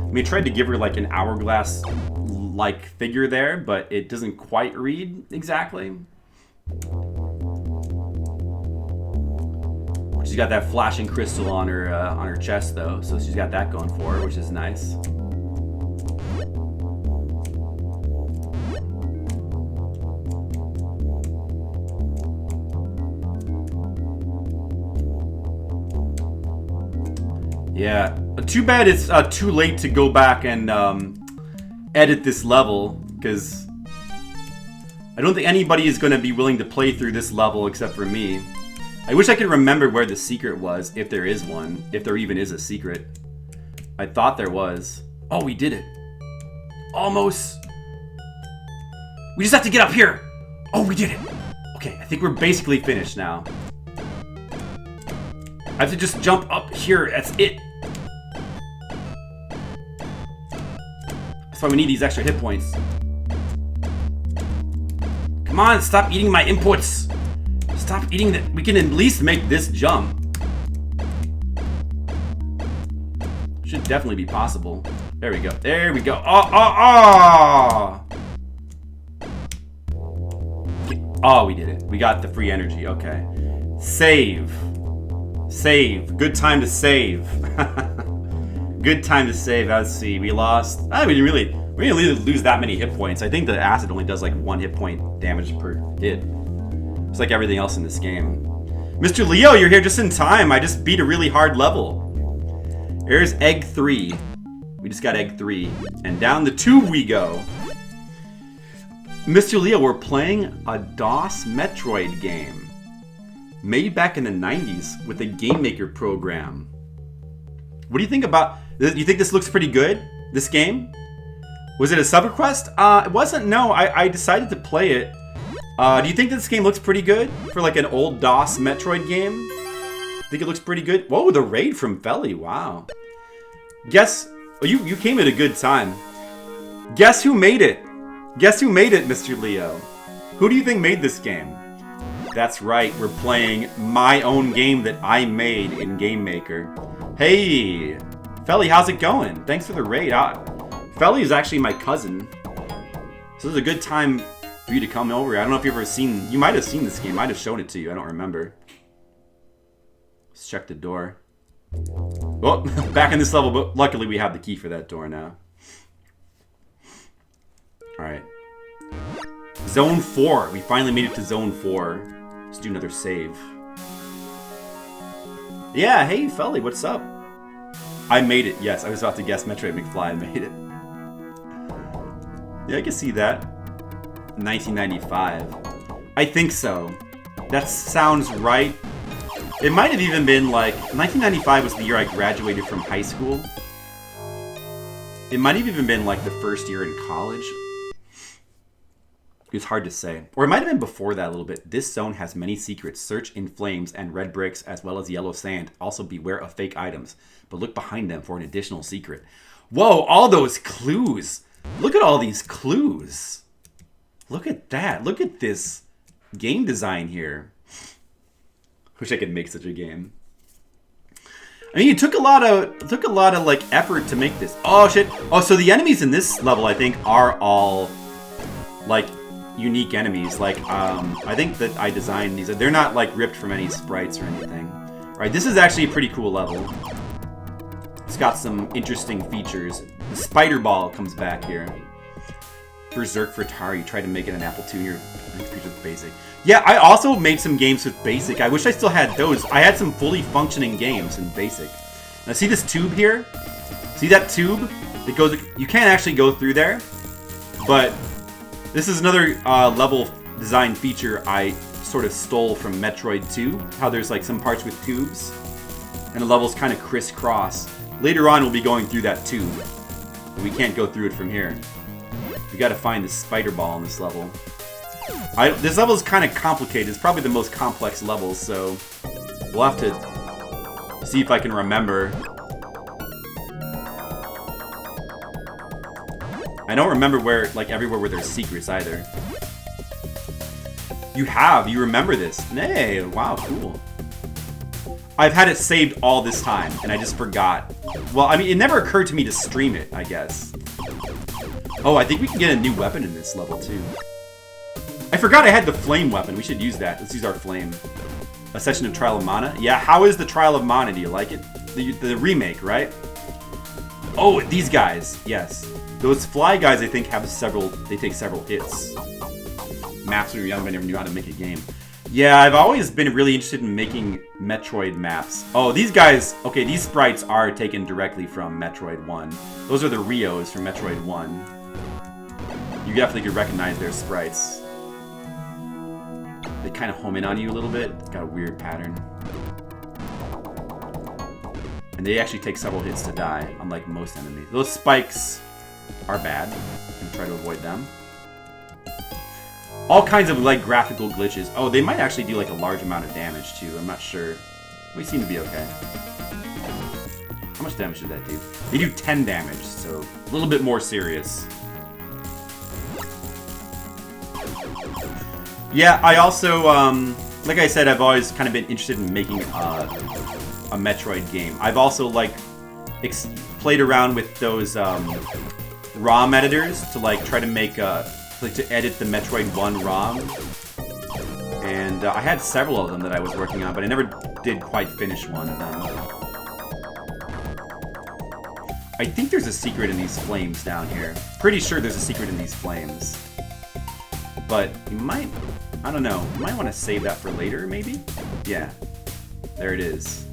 I mean, I tried to give her like an hourglass-like figure there, but it doesn't quite read exactly. She's got that flashing crystal on her chest, though, so she's got that going for her, which is nice. Yeah, too bad it's too late to go back and edit this level, because I don't think anybody is going to be willing to play through this level except for me. I wish I could remember where the secret was, if there is one, if there even is a secret. I thought there was. Oh, we did it. Almost. We just have to get up here. Oh, we did it. Okay, I think we're basically finished now. I have to just jump up here. That's it. That's why we need these extra hit points. Come on, stop eating my inputs. Stop eating that. We can at least make this jump. Should definitely be possible. There we go. There we go. Oh. Oh, we did it. We got the free energy. Okay. Save. Save. Good time to save. Good time to save. Let's see. We lost. We didn't really lose that many hit points. I think the acid only does like 1 hit point damage per hit. It's like everything else in this game. Mr. Leo, you're here just in time. I just beat a really hard level. Here's Egg 3. We just got Egg 3. And down the tube we go. Mr. Leo, we're playing a DOS Metroid game. Made back in the 90s with a Game-Maker program. What do you think about... You think this looks pretty good? This game? Was it a sub request? It wasn't. No, I decided to play it. Do you think this game looks pretty good for like an old DOS Metroid game? Think it looks pretty good? Whoa, the raid from Felly. Wow. Guess. Well, you came at a good time. Guess who made it? Guess who made it, Mr. Leo? Who do you think made this game? That's right, we're playing my own game that I made in Game-Maker. Hey, Felly, how's it going? Thanks for the raid. Felly is actually my cousin, so this is a good time for you to come over. I don't know if you've ever seen, you might have seen this game. I might have shown it to you, I don't remember. Let's check the door. Oh, back in this level, but luckily we have the key for that door now. Alright. Zone 4. We finally made it to Zone 4. Let's do another save. Yeah, hey, Felly, what's up? I made it. Yes, I was about to guess Metroid McFly made it. Yeah, I can see that. 1995. I think so. That sounds right. It might have even been like... 1995 was the year I graduated from high school. It might have even been like the first year in college. It's hard to say. Or it might have been before that a little bit. This zone has many secrets. Search in flames and red bricks as well as yellow sand. Also beware of fake items. But look behind them for an additional secret. Whoa, all those clues. Look at all these clues. Look at that. Look at this game design here. Wish I could make such a game. I mean, it took a lot of like effort to make this. Oh shit. Oh, so the enemies in this level I think are all like unique enemies. Like I think that I designed these. They're not like ripped from any sprites or anything. All right, this is actually a pretty cool level. It's got some interesting features. The spider ball comes back here. Berserk for Atari. Tried to make it an Apple II. Your features with basic. Yeah, I also made some games with basic. I wish I still had those. I had some fully functioning games in basic. Now see this tube here? See that tube? It goes. You can't actually go through there, but this is another level design feature I sort of stole from Metroid 2. How there's like some parts with tubes, and the levels kind of crisscross. Later on, we'll be going through that tube, but we can't go through it from here. We got to find the spider ball in this level. This level is kind of complicated. It's probably the most complex level, so we'll have to see if I can remember. I don't remember where, like, everywhere where there's secrets either. You remember this. Hey, wow, cool. I've had it saved all this time, and I just forgot. Well, I mean, it never occurred to me to stream it, I guess. Oh, I think we can get a new weapon in this level, too. I forgot I had the flame weapon. We should use that. Let's use our flame. A session of Trial of Mana. Yeah, how is the Trial of Mana? Do you like it? The remake, right? Oh, these guys. Yes. Those fly guys, I think, have several... They take several hits. Maps when you're young, but I never knew how to make a game. Yeah, I've always been really interested in making Metroid maps. Oh, these guys... Okay, these sprites are taken directly from Metroid 1. Those are the Rios from Metroid 1. You definitely could recognize their sprites. They kind of home in on you a little bit. It's got a weird pattern. And they actually take several hits to die, unlike most enemies. Those spikes are bad. I'm gonna try to avoid them. All kinds of like graphical glitches. Oh, they might actually do like a large amount of damage too. I'm not sure. We seem to be okay. How much damage did that do? They do 10 damage, so a little bit more serious. Yeah, I also, like I said, I've always kind of been interested in making a Metroid game. I've also, like, played around with those ROM editors to, like, try to make, like, to edit the Metroid 1 ROM. And I had several of them that I was working on, but I never did quite finish one of them. I think there's a secret in these flames down here. Pretty sure there's a secret in these flames. But you might, I don't know, you might want to save that for later, maybe? Yeah, there it is.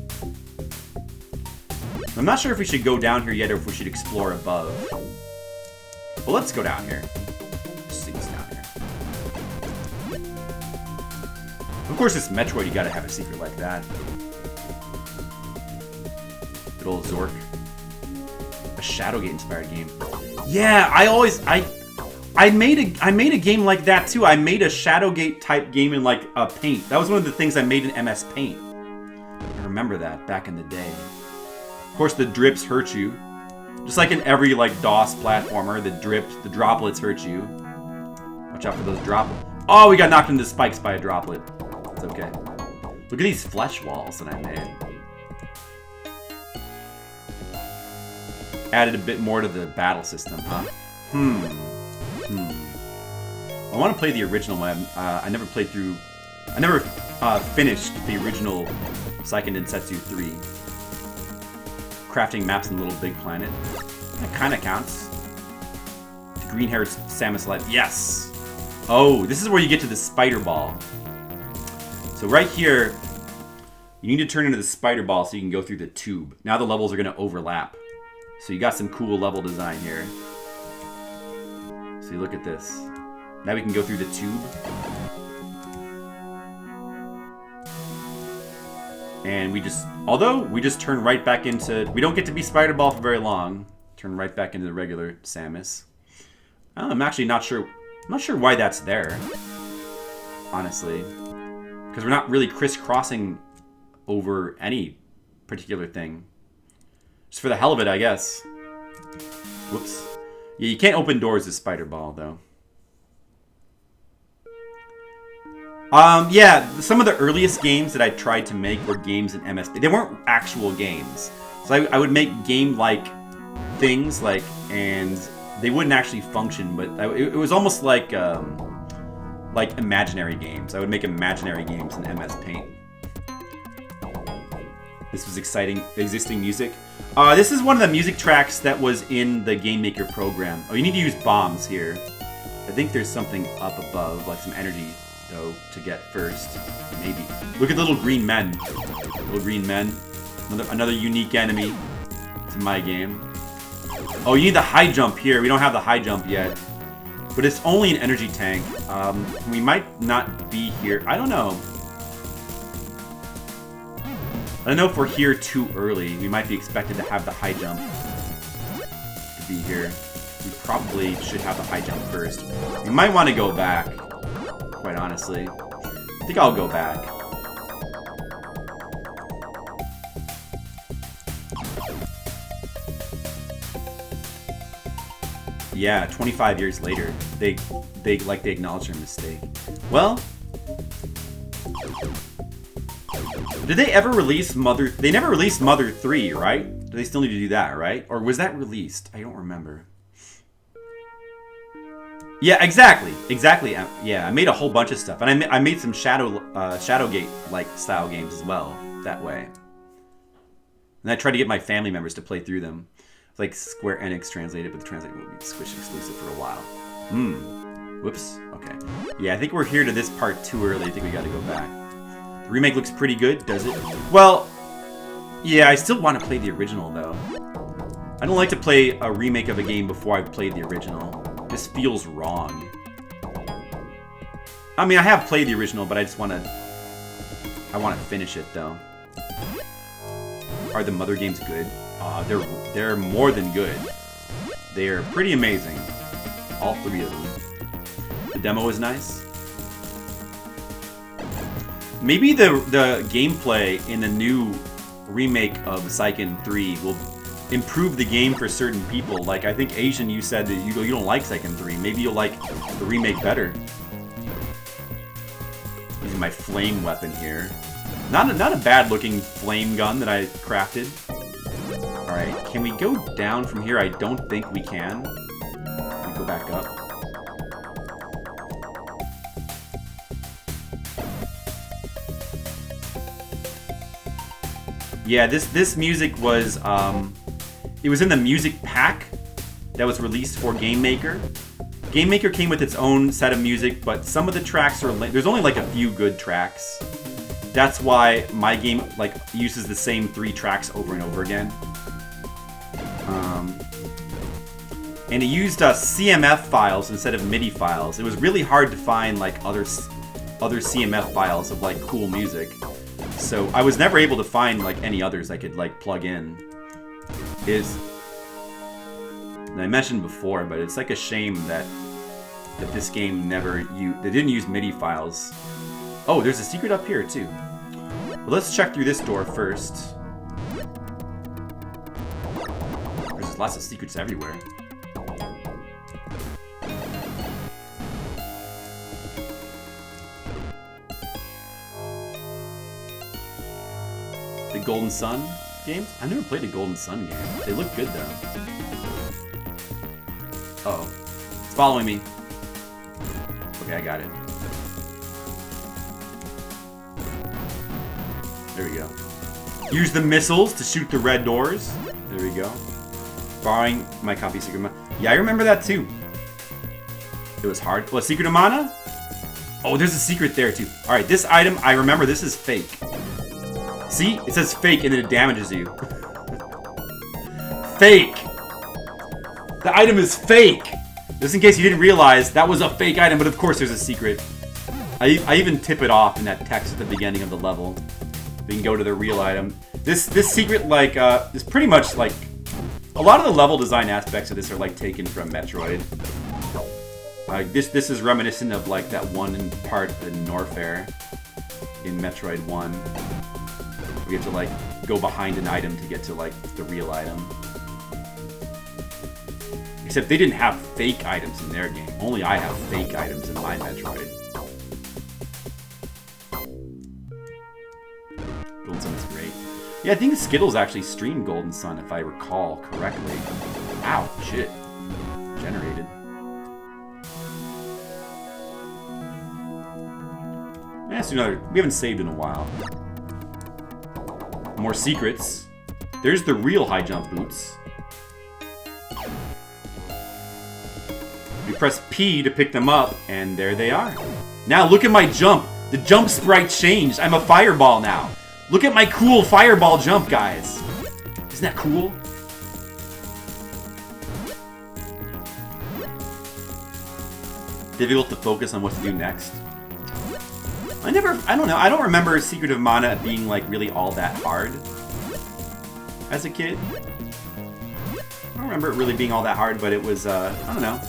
I'm not sure if we should go down here yet or if we should explore above. Well, let's go down here. Let's see what's down here. Of course, it's Metroid, you gotta have a secret like that. Good old Zork. A Shadowgate inspired game. Yeah, I made a game like that too. I made a Shadowgate type game in like Paint. That was one of the things I made in MS Paint. I remember that back in the day. Of course, the drips hurt you. Just like in every like DOS platformer, the droplets hurt you. Watch out for those droplets. Oh, we got knocked into spikes by a droplet. It's okay. Look at these flesh walls that I made. Added a bit more to the battle system, huh? I want to play the original one. I never finished the original Seiken Densetsu 3. Crafting maps in Little Big Planet. That kind of counts. The green-haired Samus Light. Yes! Oh, this is where you get to the spider ball. So right here, you need to turn into the spider ball so you can go through the tube. Now the levels are going to overlap. So you got some cool level design here. So you look at this. Now we can go through the tube. And we just turn right back into... We don't get to be Spider Ball for very long. Turn right back into the regular Samus. I'm actually not sure... I'm not sure why that's there. Honestly. Because we're not really crisscrossing over any particular thing. Just for the hell of it, I guess. Whoops. Yeah, you can't open doors as Spider Ball, though. Yeah, some of the earliest games that I tried to make were games in MS. They weren't actual games. So I would make game-like things, like, and they wouldn't actually function, but it was almost like imaginary games. I would make imaginary games in MS Paint. This was exciting, existing music. This is one of the music tracks that was in the Game-Maker program. Oh, you need to use bombs here. I think there's something up above, like some energy, though, to get first. Maybe. Look at the little green men. Little green men. Another unique enemy to my game. Oh, you need the high jump here. We don't have the high jump yet. But it's only an energy tank. We might not be here. I don't know. I don't know if we're here too early. We might be expected to have the high jump to be here. We probably should have the high jump first. We might want to go back, quite honestly. I think I'll go back. Yeah, 25 years later, they acknowledge their mistake. Well, did they ever release Mother? They never released Mother 3, right? Do they still need to do that, right? Or was that released? I don't remember. Yeah, exactly. Yeah, I made a whole bunch of stuff, and I made some Shadowgate-like style games as well that way. And I tried to get my family members to play through them. It's like Square Enix translated, but the translator will be Squish exclusive for a while. Whoops. Okay. Yeah, I think we're here to this part too early. I think we got to go back. The remake looks pretty good, does it? Well, yeah, I still want to play the original, though. I don't like to play a remake of a game before I've played the original. This feels wrong. I mean, I have played the original, but I just want to... I want to finish it, though. Are the Mother games good? They're more than good. They're pretty amazing. All three of them. The demo is nice. Maybe the gameplay in the new remake of Seiken 3 will improve the game for certain people. Like, I think, Asian, you said that you don't like Seiken 3. Maybe you'll like the remake better. Using my flame weapon here. Not a bad-looking flame gun that I crafted. Alright, can we go down from here? I don't think we can. Let me go back up. Yeah, this music was, it was in the music pack that was released for Game-Maker. Game-Maker came with its own set of music, but some of the tracks are, there's only like a few good tracks. That's why my game, like, uses the same 3 tracks over and over again. And it used CMF files instead of MIDI files. It was really hard to find, like, other CMF files of, like, cool music. So I was never able to find, like, any others I could, like, plug in. And I mentioned before, but it's like a shame that this game they didn't use MIDI files. Oh, there's a secret up here too. Well, let's check through this door first. There's lots of secrets everywhere. The Golden Sun games? I've never played a Golden Sun game. They look good though. Uh oh. It's following me. Okay, I got it. There we go. Use the missiles to shoot the red doors. There we go. Borrowing my copy of Secret of Mana. Yeah, I remember that too. It was hard. What, Secret of Mana? Oh, there's a secret there too. Alright, this item, I remember this is fake. See? It says fake and then it damages you. Fake! The item is fake! Just in case you didn't realize, that was a fake item, but of course there's a secret. I even tip it off in that text at the beginning of the level. We can go to the real item. This secret, like, is pretty much like... A lot of the level design aspects of this are, like, taken from Metroid. This is reminiscent of, like, that one part in Norfair in Metroid 1. We have to, like, go behind an item to get to, like, the real item. Except they didn't have fake items in their game. Only I have fake items in my Metroid. Golden Sun is great. Yeah, I think Skittles actually streamed Golden Sun, if I recall correctly. Ow, shit. Generated. Let's do another. We haven't saved in a while. More secrets. There's the real high jump boots. We press P to pick them up, and there they are. Now look at my jump. The jump sprite changed. I'm a fireball now. Look at my cool fireball jump, guys. Isn't that cool? Difficult to focus on what to do next. I don't know. I don't remember Secret of Mana being, like, really all that hard as a kid. I don't remember it really being all that hard, but it was, I don't know.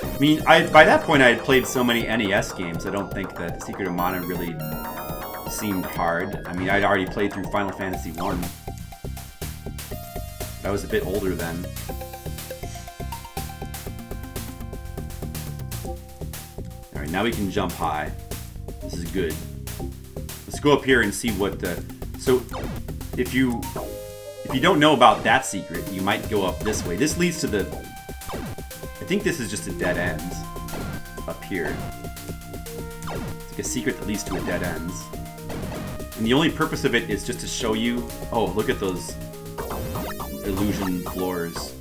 I mean, by that point I had played so many NES games, I don't think that Secret of Mana really seemed hard. I mean, I'd already played through Final Fantasy 1. I was a bit older then. Alright, now we can jump high. This is good. Let's go up here and see what the... So, if you don't know about that secret, you might go up this way. This leads to the... I think this is just a dead end up here. It's like a secret that leads to a dead end. And the only purpose of it is just to show you... Oh, look at those illusion floors.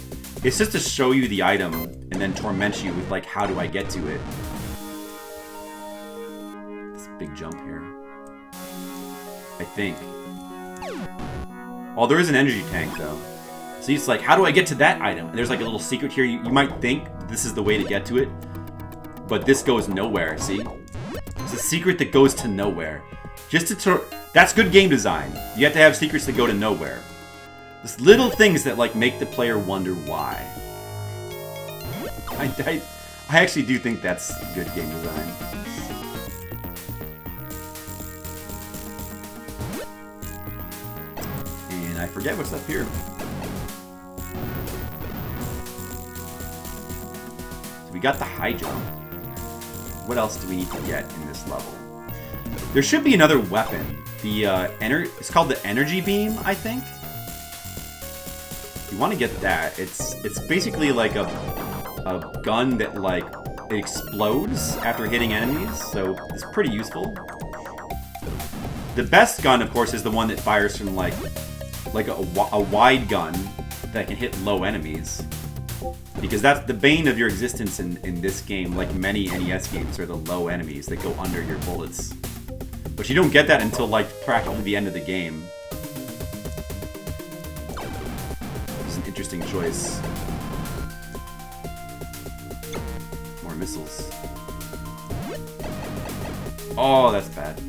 It's just to show you the item and then torment you with, like, how do I get to it? This big jump here. I think. Oh, there is an energy tank, though. So it's like, how do I get to that item? And there's like a little secret here. You might think this is the way to get to it, but this goes nowhere, see? It's a secret that goes to nowhere. Just to that's good game design. You have to have secrets that go to nowhere. Just little things that, like, make the player wonder why. I actually do think that's good game design. And I forget what's up here. We got the high jump. What else do we need to get in this level? There should be another weapon. It's called the energy beam, I think. You want to get that. It's basically like a gun that, like, it explodes after hitting enemies, so it's pretty useful. The best gun, of course, is the one that fires from like a wide gun that can hit low enemies. Because that's the bane of your existence in this game, like many NES games, are the low enemies that go under your bullets. But you don't get that until, like, practically the end of the game. It's an interesting choice. More missiles. Oh, that's bad.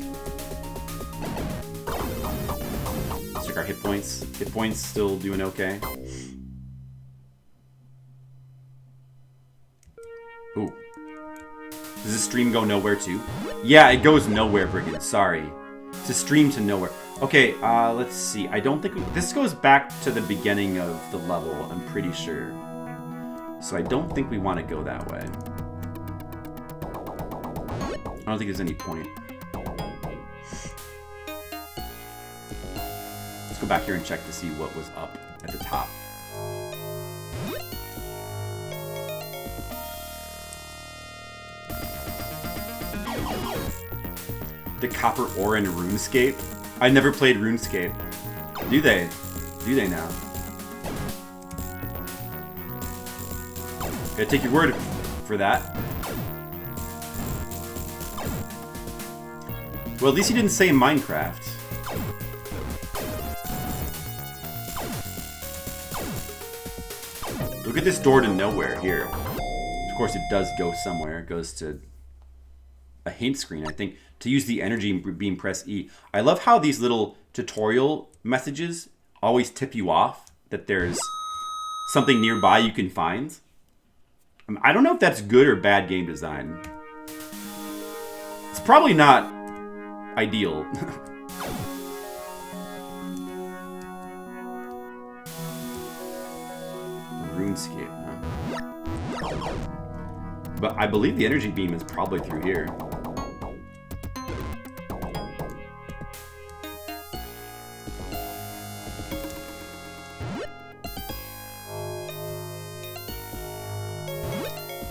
our hit points. Hit points still doing okay. Ooh. Does this stream go nowhere too? Yeah, it goes nowhere, Brigand. Sorry. It's a stream to nowhere. Okay, let's see. I don't think... this goes back to the beginning of the level, I'm pretty sure. So I don't think we want to go that way. I don't think there's any point. Let's go back here and check to see what was up at the top. The copper ore in RuneScape? I never played RuneScape. Do they? Do they now? Gotta take your word for that. Well, at least he didn't say Minecraft. Look at this door to nowhere here. Of course, it does go somewhere. It goes to a hint screen, I think. To use the energy beam, press E. I love how these little tutorial messages always tip you off that there's something nearby you can find. I don't know if that's good or bad game design. It's probably not ideal. RuneScape, huh? But I believe the energy beam is probably through here.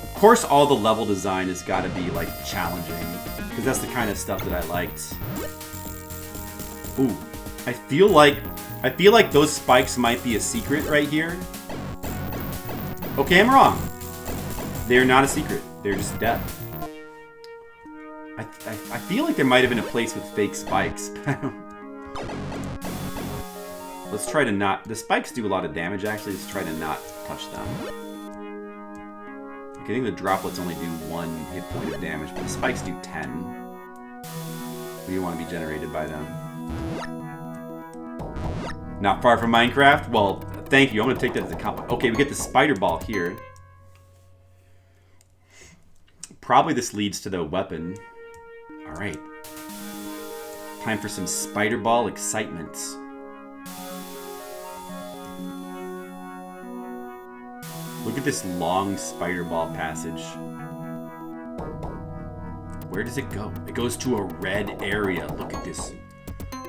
Of course, all the level design has got to be like challenging, because that's the kind of stuff that I liked. Ooh, I feel like those spikes might be a secret right here. Okay, I'm wrong. They're not a secret. They're just death. I feel like there might have been a place with fake spikes. Let's try to not... the spikes do a lot of damage, actually. Let's try to not touch them. I think the droplets only do 1 hit point of damage, but the spikes do 10. We don't want to be generated by them. Not far from Minecraft? Well, thank you. I'm going to take that as a compliment. Okay, we get the spider ball here. Probably this leads to the weapon. Alright. Time for some spider ball excitement. Look at this long spider ball passage. Where does it go? It goes to a red area. Look at this.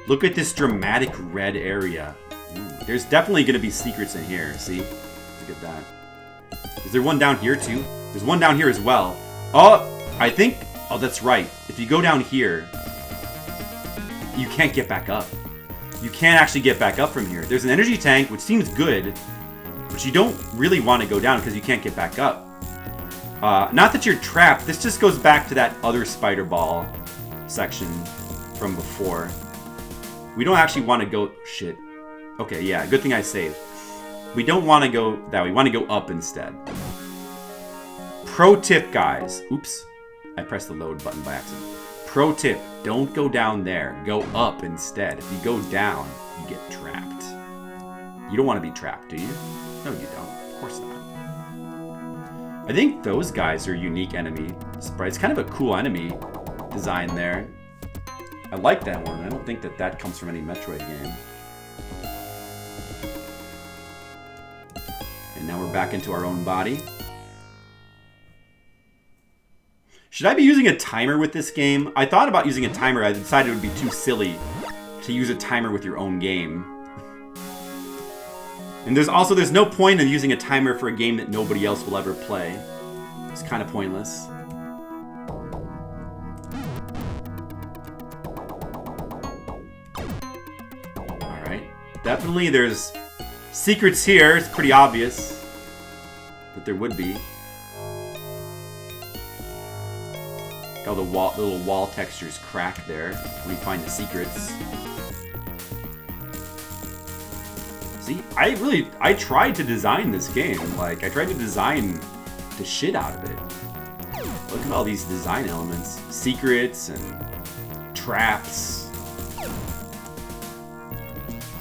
Look at this dramatic red area. Ooh, there's definitely going to be secrets in here. See? Look at that. Is there one down here too? There's one down here as well. Oh, I think... oh, that's right. If you go down here, you can't get back up. You can't actually get back up from here. There's an energy tank, which seems good, but you don't really want to go down because you can't get back up. Not that you're trapped. This just goes back to that other spider ball section from before. We don't actually want to go... shit. Okay, yeah, good thing I saved. We don't want to go that way. We want to go up instead. Pro tip, guys. Oops. I pressed the load button by accident. Pro tip, don't go down there. Go up instead. If you go down, you get trapped. You don't want to be trapped, do you? No, you don't. Of course not. I think those guys are unique enemy sprites. Kind of a cool enemy design there. I like that one. I don't think that that comes from any Metroid game. And now we're back into our own body. Should I be using a timer with this game? I thought about using a timer. I decided it would be too silly to use a timer with your own game. And there's no point in using a timer for a game that nobody else will ever play. It's kind of pointless. Alright. Definitely there's secrets here. It's pretty obvious that there would be. All the little wall textures crack there when you find the secrets. See, I tried to design this game. Like, I tried to design the shit out of it. Look at all these design elements. Secrets and traps.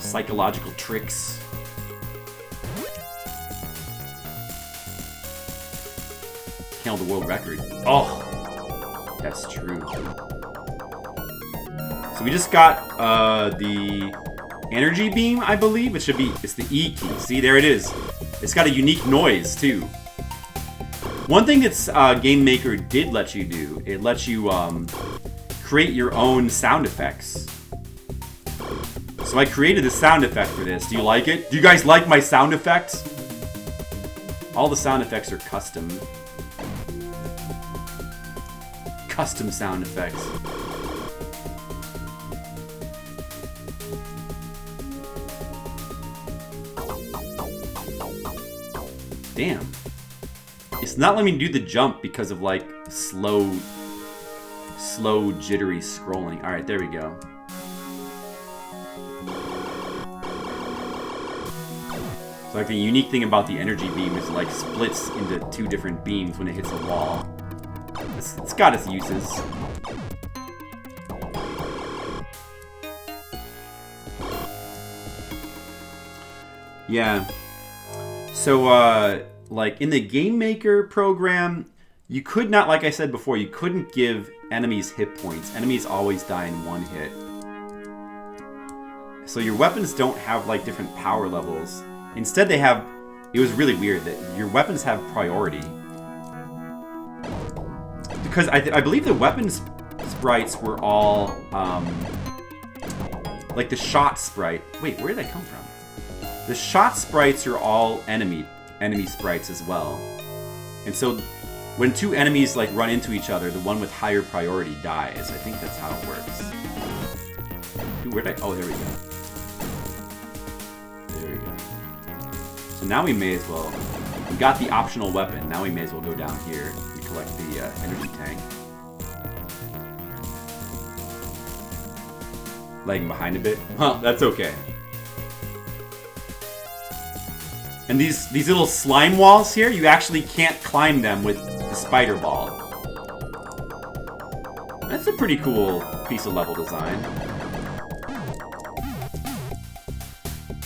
psychological tricks. Can't hold the world record. Oh, that's true. So we just got the energy beam, I believe. It should be, it's the E key. See, there it is. It's got a unique noise, too. One thing that's Game-Maker did let you do, it lets you create your own sound effects. So I created the sound effect for this. Do you like it? Do you guys like my sound effects? All the sound effects are custom. Custom sound effects. Damn. It's not letting me do the jump because of like slow jittery scrolling. Alright, there we go. So like the unique thing about the energy beam is it like splits into two different beams when it hits a wall. It's got its uses. Yeah. So, like, in the Game-Maker program, you could not, like I said before, you couldn't give enemies hit points. Enemies always die in one hit. So your weapons don't have, like, different power levels. Instead, they have... It was really weird that your weapons have priority. Because I believe the weapons sprites were all, like the shot sprite. Wait, where did that come from? The shot sprites are all enemy sprites as well. And so when two enemies like run into each other, the one with higher priority dies. I think that's how it works. Dude, where did I... Oh, there we go. There we go. So now we may as well... We got the optional weapon. Now we may as well go down here and collect the energy tank. Lagging behind a bit. Well, that's okay. And these little slime walls here, you actually can't climb them with the spider ball. That's a pretty cool piece of level design.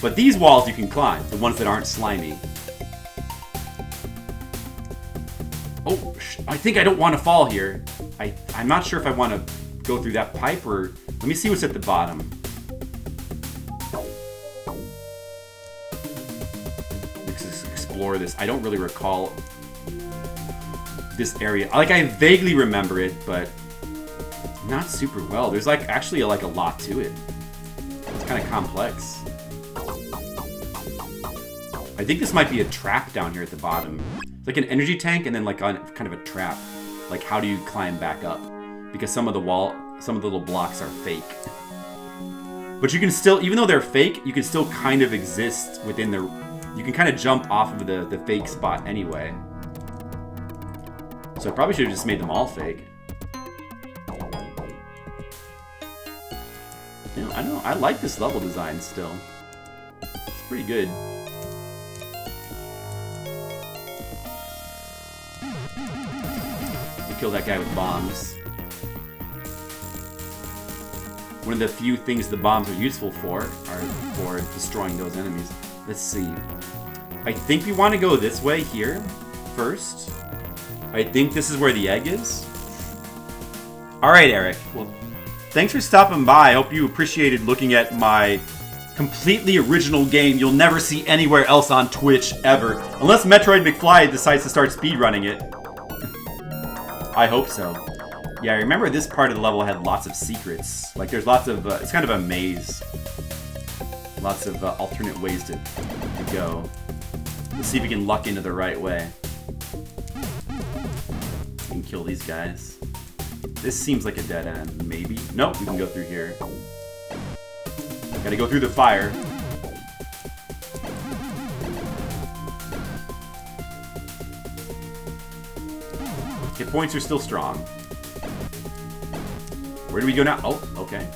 But these walls you can climb, the ones that aren't slimy. Oh, I think I don't want to fall here. I'm not sure if I want to go through that pipe or... Let me see what's at the bottom. Let's explore this. I don't really recall this area. Like, I vaguely remember it, but not super well. There's like actually like a lot to it. It's kind of complex. I think this might be a trap down here at the bottom. It's like an energy tank and then like on kind of a trap. Like, how do you climb back up? Because some of the little blocks are fake. But you can still, even though they're fake, you can still kind of exist within the... You can kind of jump off of the fake spot anyway. So I probably should have just made them all fake. You know, I like this level design still. It's pretty good. You kill that guy with bombs. One of the few things the bombs are useful for are for destroying those enemies. Let's see. I think we want to go this way here first. I think this is where the egg is. Alright, Eric. Well, thanks for stopping by. I hope you appreciated looking at my completely original game you'll never see anywhere else on Twitch ever. Unless Metroid McFly decides to start speedrunning it. I hope so. Yeah, I remember this part of the level had lots of secrets. Like, there's lots of... it's kind of a maze. Lots of alternate ways to go. Let's see if we can luck into the right way. We can kill these guys. This seems like a dead end, maybe. Nope, we can go through here. Gotta go through the fire. Hit points are still strong. Where do we go now? Oh, okay.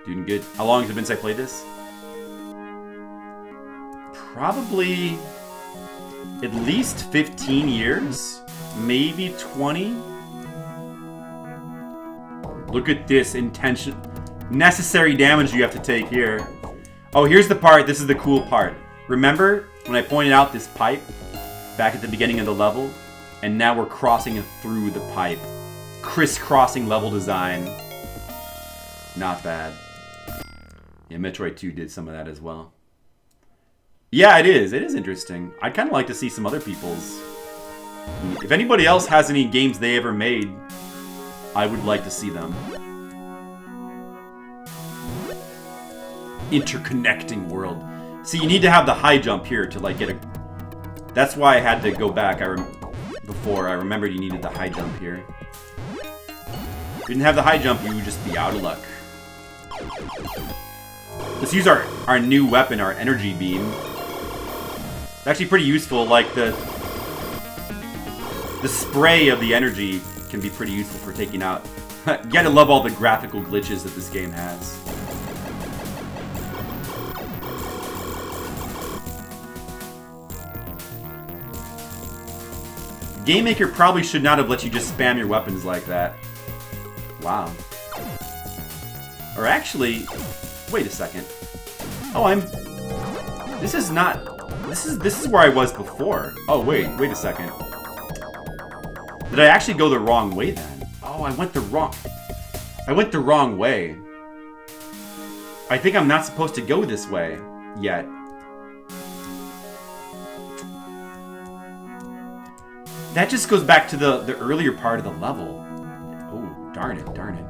Doing good. How long has it been since I played this? Probably at least 15 years. Maybe 20. Look at this necessary damage you have to take here. Oh, here's the part. This is the cool part. Remember when I pointed out this pipe back at the beginning of the level? And now we're crossing it through the pipe. Crisscrossing level design. Not bad. Yeah, Metroid 2 did some of that as well. Yeah, it is. It is interesting. I'd kind of like to see some other people's. If anybody else has any games they ever made, I would like to see them. Interconnecting world. See, you need to have the high jump here to like get a... That's why I had to go back. Before I remembered you needed the high jump here. If you didn't have the high jump, you would just be out of luck. Let's use our new weapon, our energy beam. It's actually pretty useful. Like the spray of the energy can be pretty useful for taking out. You gotta love all the graphical glitches that this game has. Game-Maker probably should not have let you just spam your weapons like that. Wow. Or actually, wait a second. Oh, this is not... This is where I was before. Oh, wait a second. Did I actually go the wrong way then? Oh, I went the wrong way. I think I'm not supposed to go this way yet. That just goes back to the earlier part of the level. Oh, darn it.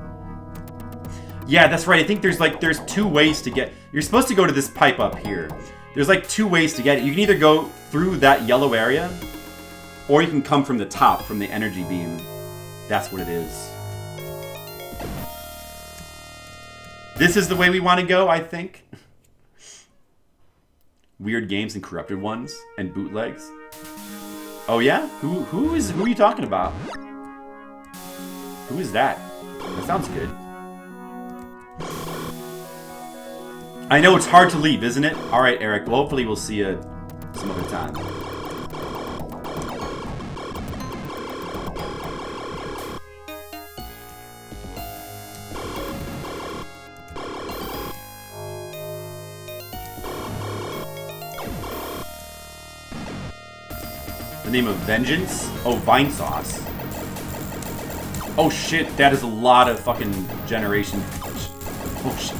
Yeah, that's right. I think there's two ways to get... You're supposed to go to this pipe up here. There's like two ways to get it. You can either go through that yellow area, or you can come from the top, from the energy beam. That's what it is. This is the way we want to go, I think. Weird games and corrupted ones, and bootlegs. Oh yeah? Who are you talking about? Who is that? That sounds good. I know it's hard to leave, isn't it? Alright, Eric. Well, hopefully we'll see you some other time. The name of Vengeance? Oh, Vine Sauce. Oh shit, that is a lot of fucking generation. Oh shit.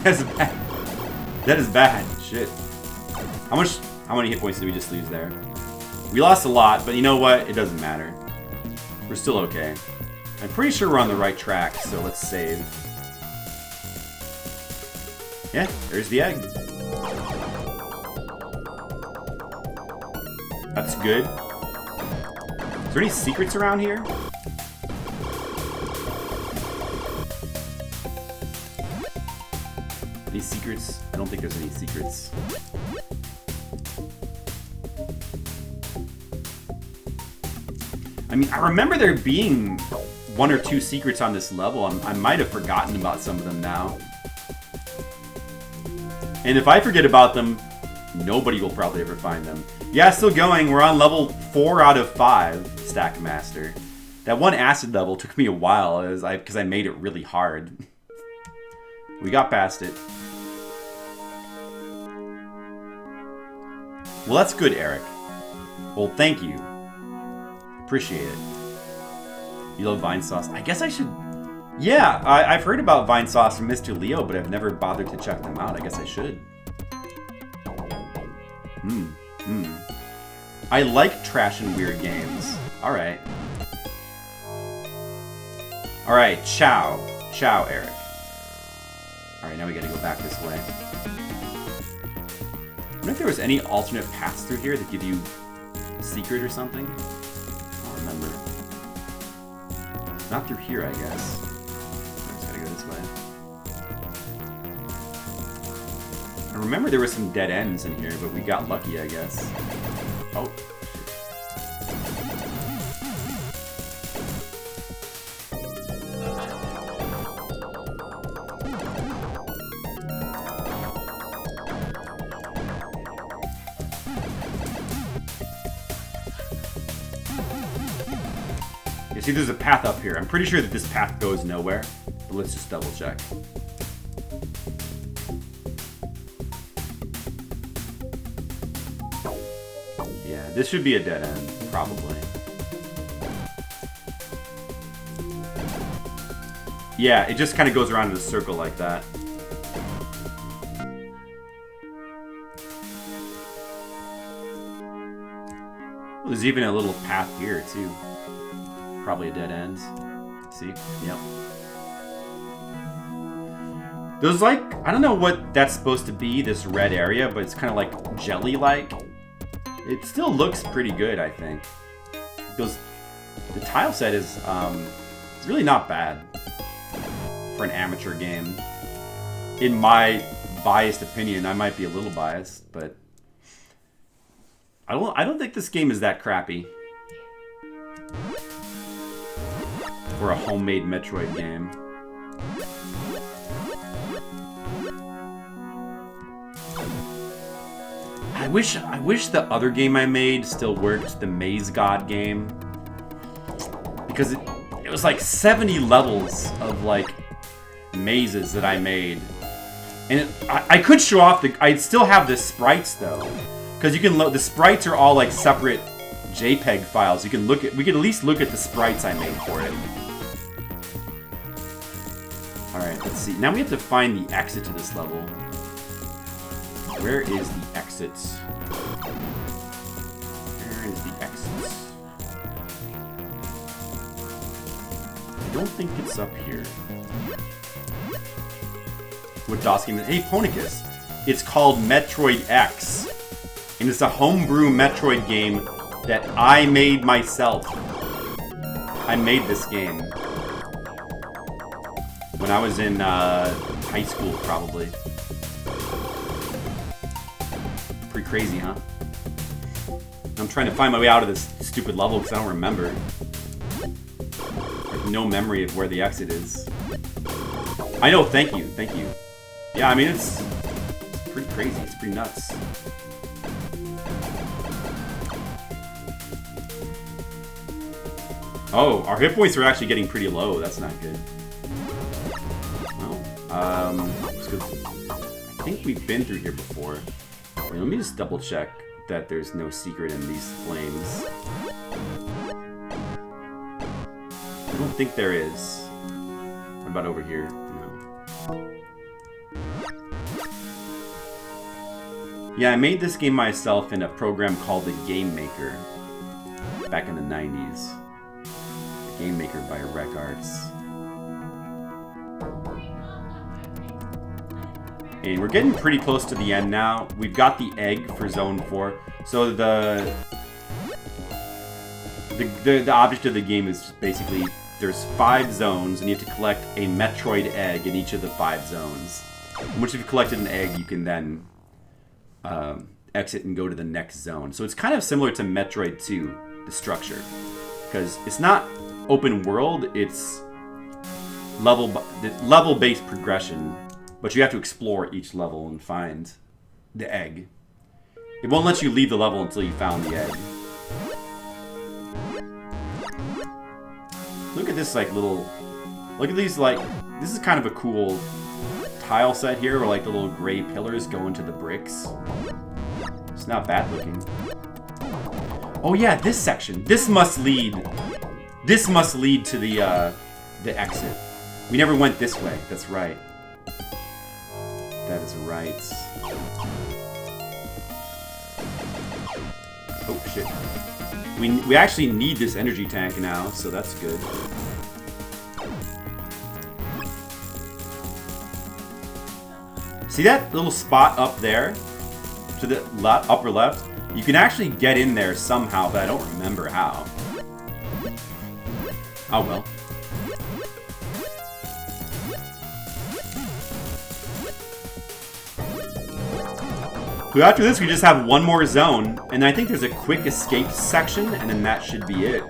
That's bad. That is bad. Shit. How many hit points did we just lose there? We lost a lot, but you know what? It doesn't matter. We're still okay. I'm pretty sure we're on the right track, so let's save. Yeah, there's the egg. That's good. Is there any secrets around here? Any secrets? I don't think there's any secrets. I mean, I remember there being one or two secrets on this level. I might have forgotten about some of them now. And if I forget about them, nobody will probably ever find them. Yeah, still going. We're on level 4 out of 5, Stack Master. That one acid level took me a while because I made it really hard. We got past it. Well, that's good, Eric. Well, thank you. Appreciate it. You love Vine Sauce. I guess I should... Yeah, I've heard about Vine Sauce from Mr. Leo, but I've never bothered to check them out. I guess I should. I like trash and weird games. Alright. Alright, ciao. Ciao, Eric. Alright, now we gotta go back this way. I wonder if there was any alternate paths through here that give you a secret or something? I don't remember. Not through here, I guess. I just gotta go this way. I remember there were some dead ends in here, but we got lucky, I guess. Oh. You see, there's a path up here. I'm pretty sure that this path goes nowhere, but let's just double check. Yeah, this should be a dead end, probably. Yeah, it just kind of goes around in a circle like that. Well, there's even a little path here, too. Probably a dead end. See? Yep. There's like, I don't know what that's supposed to be, this red area, but it's kind of like jelly-like. It still looks pretty good, I think. The tile set is it's really not bad for an amateur game. In my biased opinion, I might be a little biased, but I don't think this game is that crappy for a homemade Metroid game. I wish the other game I made still worked, the Maze God game, because it was like 70 levels of like mazes that I made, and I could show off I still have the sprites though, because you can load the sprites are all like separate JPEG files. You can we could at least look at the sprites I made for it. All right, let's see. Now we have to find the exit to this level. Where is the exits? Where is the exits? I don't think it's up here. What DOS game is? Hey, Ponicus. It's called Metroid X. And it's a homebrew Metroid game that I made myself. I made this game when I was in high school, probably. Pretty crazy, huh? I'm trying to find my way out of this stupid level because I don't remember. I have no memory of where the exit is. I know, thank you. Yeah, I mean, it's pretty crazy. It's pretty nuts. Oh, our hit points are actually getting pretty low. That's not good. Well, I think we've been through here before. Wait, let me just double check that there's no secret in these flames. I don't think there is. What about over here? No. Yeah, I made this game myself in a program called the Game-Maker back in the 90s. The Game-Maker by Rec Arts. And we're getting pretty close to the end now. We've got the egg for Zone 4. So the object of the game is basically there's 5 zones and you have to collect a Metroid egg in each of the 5 zones. And once you've collected an egg, you can then exit and go to the next zone. So it's kind of similar to Metroid 2, the structure. Because it's not open world, it's level-based progression. But you have to explore each level and find the egg. It won't let you leave the level until you found the egg. Look at this like little... Look at these like... This is kind of a cool tile set here where like the little gray pillars go into the bricks. It's not bad looking. Oh yeah, this section. This must lead to the exit. We never went this way. That's right. That is right. Oh shit. We actually need this energy tank now, so that's good. See that little spot up there? To the upper left? You can actually get in there somehow, but I don't remember how. Oh well. So after this, we just have one more zone, and I think there's a quick escape section, and then that should be it.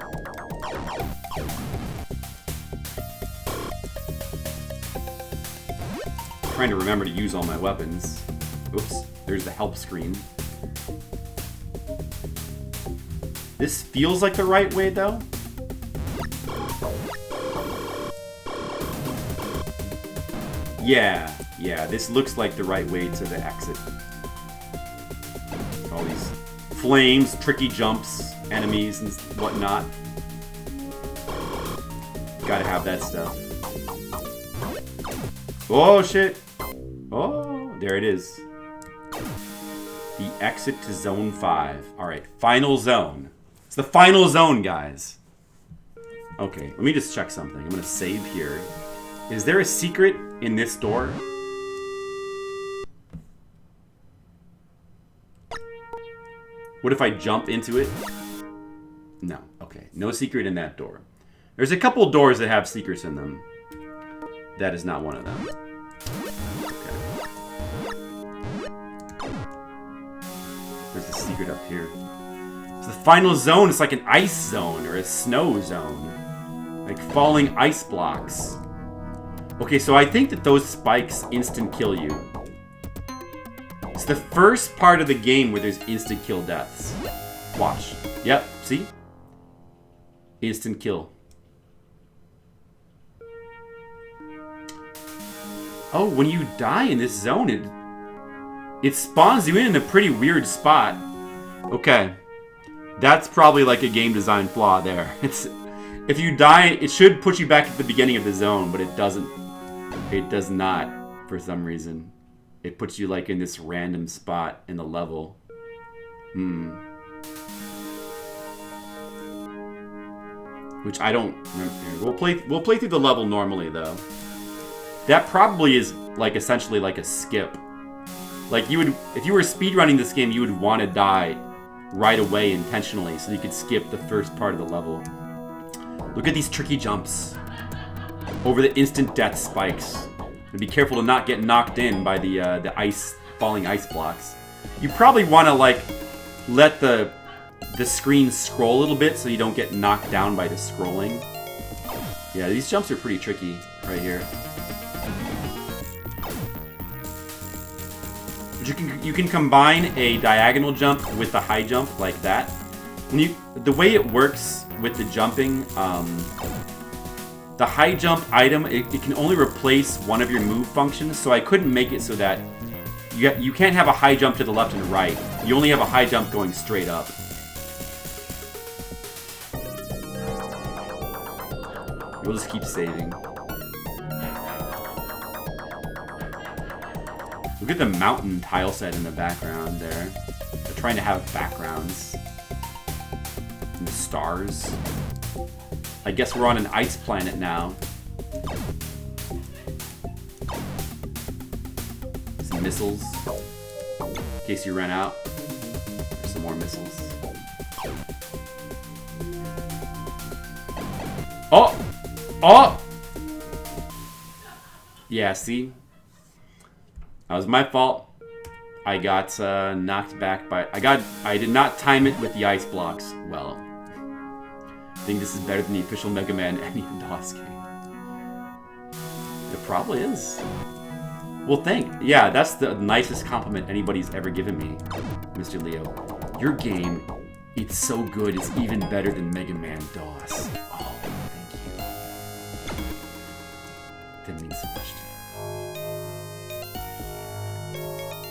I'm trying to remember to use all my weapons. Oops, there's the help screen. This feels like the right way, though. Yeah, yeah, this looks like the right way to the exit. All these flames, tricky jumps, enemies, and whatnot. Gotta have that stuff. Oh, shit. Oh, there it is. The exit to Zone 5. Alright, final zone. It's the final zone, guys. Okay, let me just check something. I'm gonna save here. Is there a secret in this door? What if I jump into it? No. Okay, no secret in that door. There's a couple doors that have secrets in them. That is not one of them. Okay. There's a secret up here. So the final zone is like an ice zone or a snow zone. Like falling ice blocks. Okay, so I think that those spikes instant kill you. It's the first part of the game where there's instant kill deaths. Watch. Yep, see? Instant kill. Oh, when you die in this zone, it spawns you in a pretty weird spot. Okay. That's probably like a game design flaw there. If you die, it should put you back at the beginning of the zone, but it doesn't. It does not, for some reason. It puts you like in this random spot in the level. Which I don't remember. We'll play through the level normally though. That probably is like essentially like a skip. Like you would, if you were speedrunning this game, you would want to die right away intentionally so you could skip the first part of the level. Look at these tricky jumps over the instant death spikes. And be careful to not get knocked in by the falling ice blocks. You probably want to like let the screen scroll a little bit so you don't get knocked down by the scrolling. Yeah, these jumps are pretty tricky right here. But you can combine a diagonal jump with a high jump like that. The way it works with the jumping, the high jump item, it can only replace one of your move functions, so I couldn't make it so that you can't have a high jump to the left and right. You only have a high jump going straight up. We'll just keep saving. Look at the mountain tile set in the background there. They're trying to have backgrounds. And the stars. I guess we're on an ice planet now. Some missiles. In case you ran out. There's some more missiles. Oh! Oh! Yeah, see? That was my fault. I got knocked back by... I did not time it with the ice blocks well. I think this is better than the official Mega Man DOS game. It probably is. Well, yeah, that's the nicest compliment anybody's ever given me, Mr. Leo. Your game, it's so good, it's even better than Mega Man DOS. Oh, thank you. That means so much to me.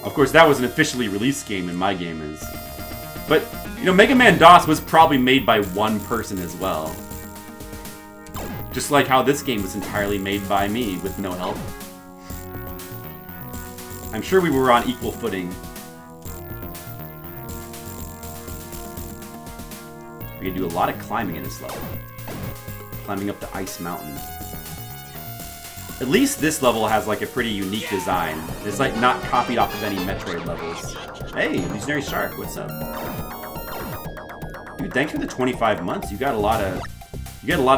Of course, that was an officially released game, and my game is. But, you know, Mega Man DOS was probably made by one person as well. Just like how this game was entirely made by me, with no help. I'm sure we were on equal footing. We can do a lot of climbing in this level. Climbing up the ice mountain. At least this level has like a pretty unique design. It's like not copied off of any Metroid levels. Hey, Visionary Shark, what's up? Dude, thanks for the 25 months. You got a lot of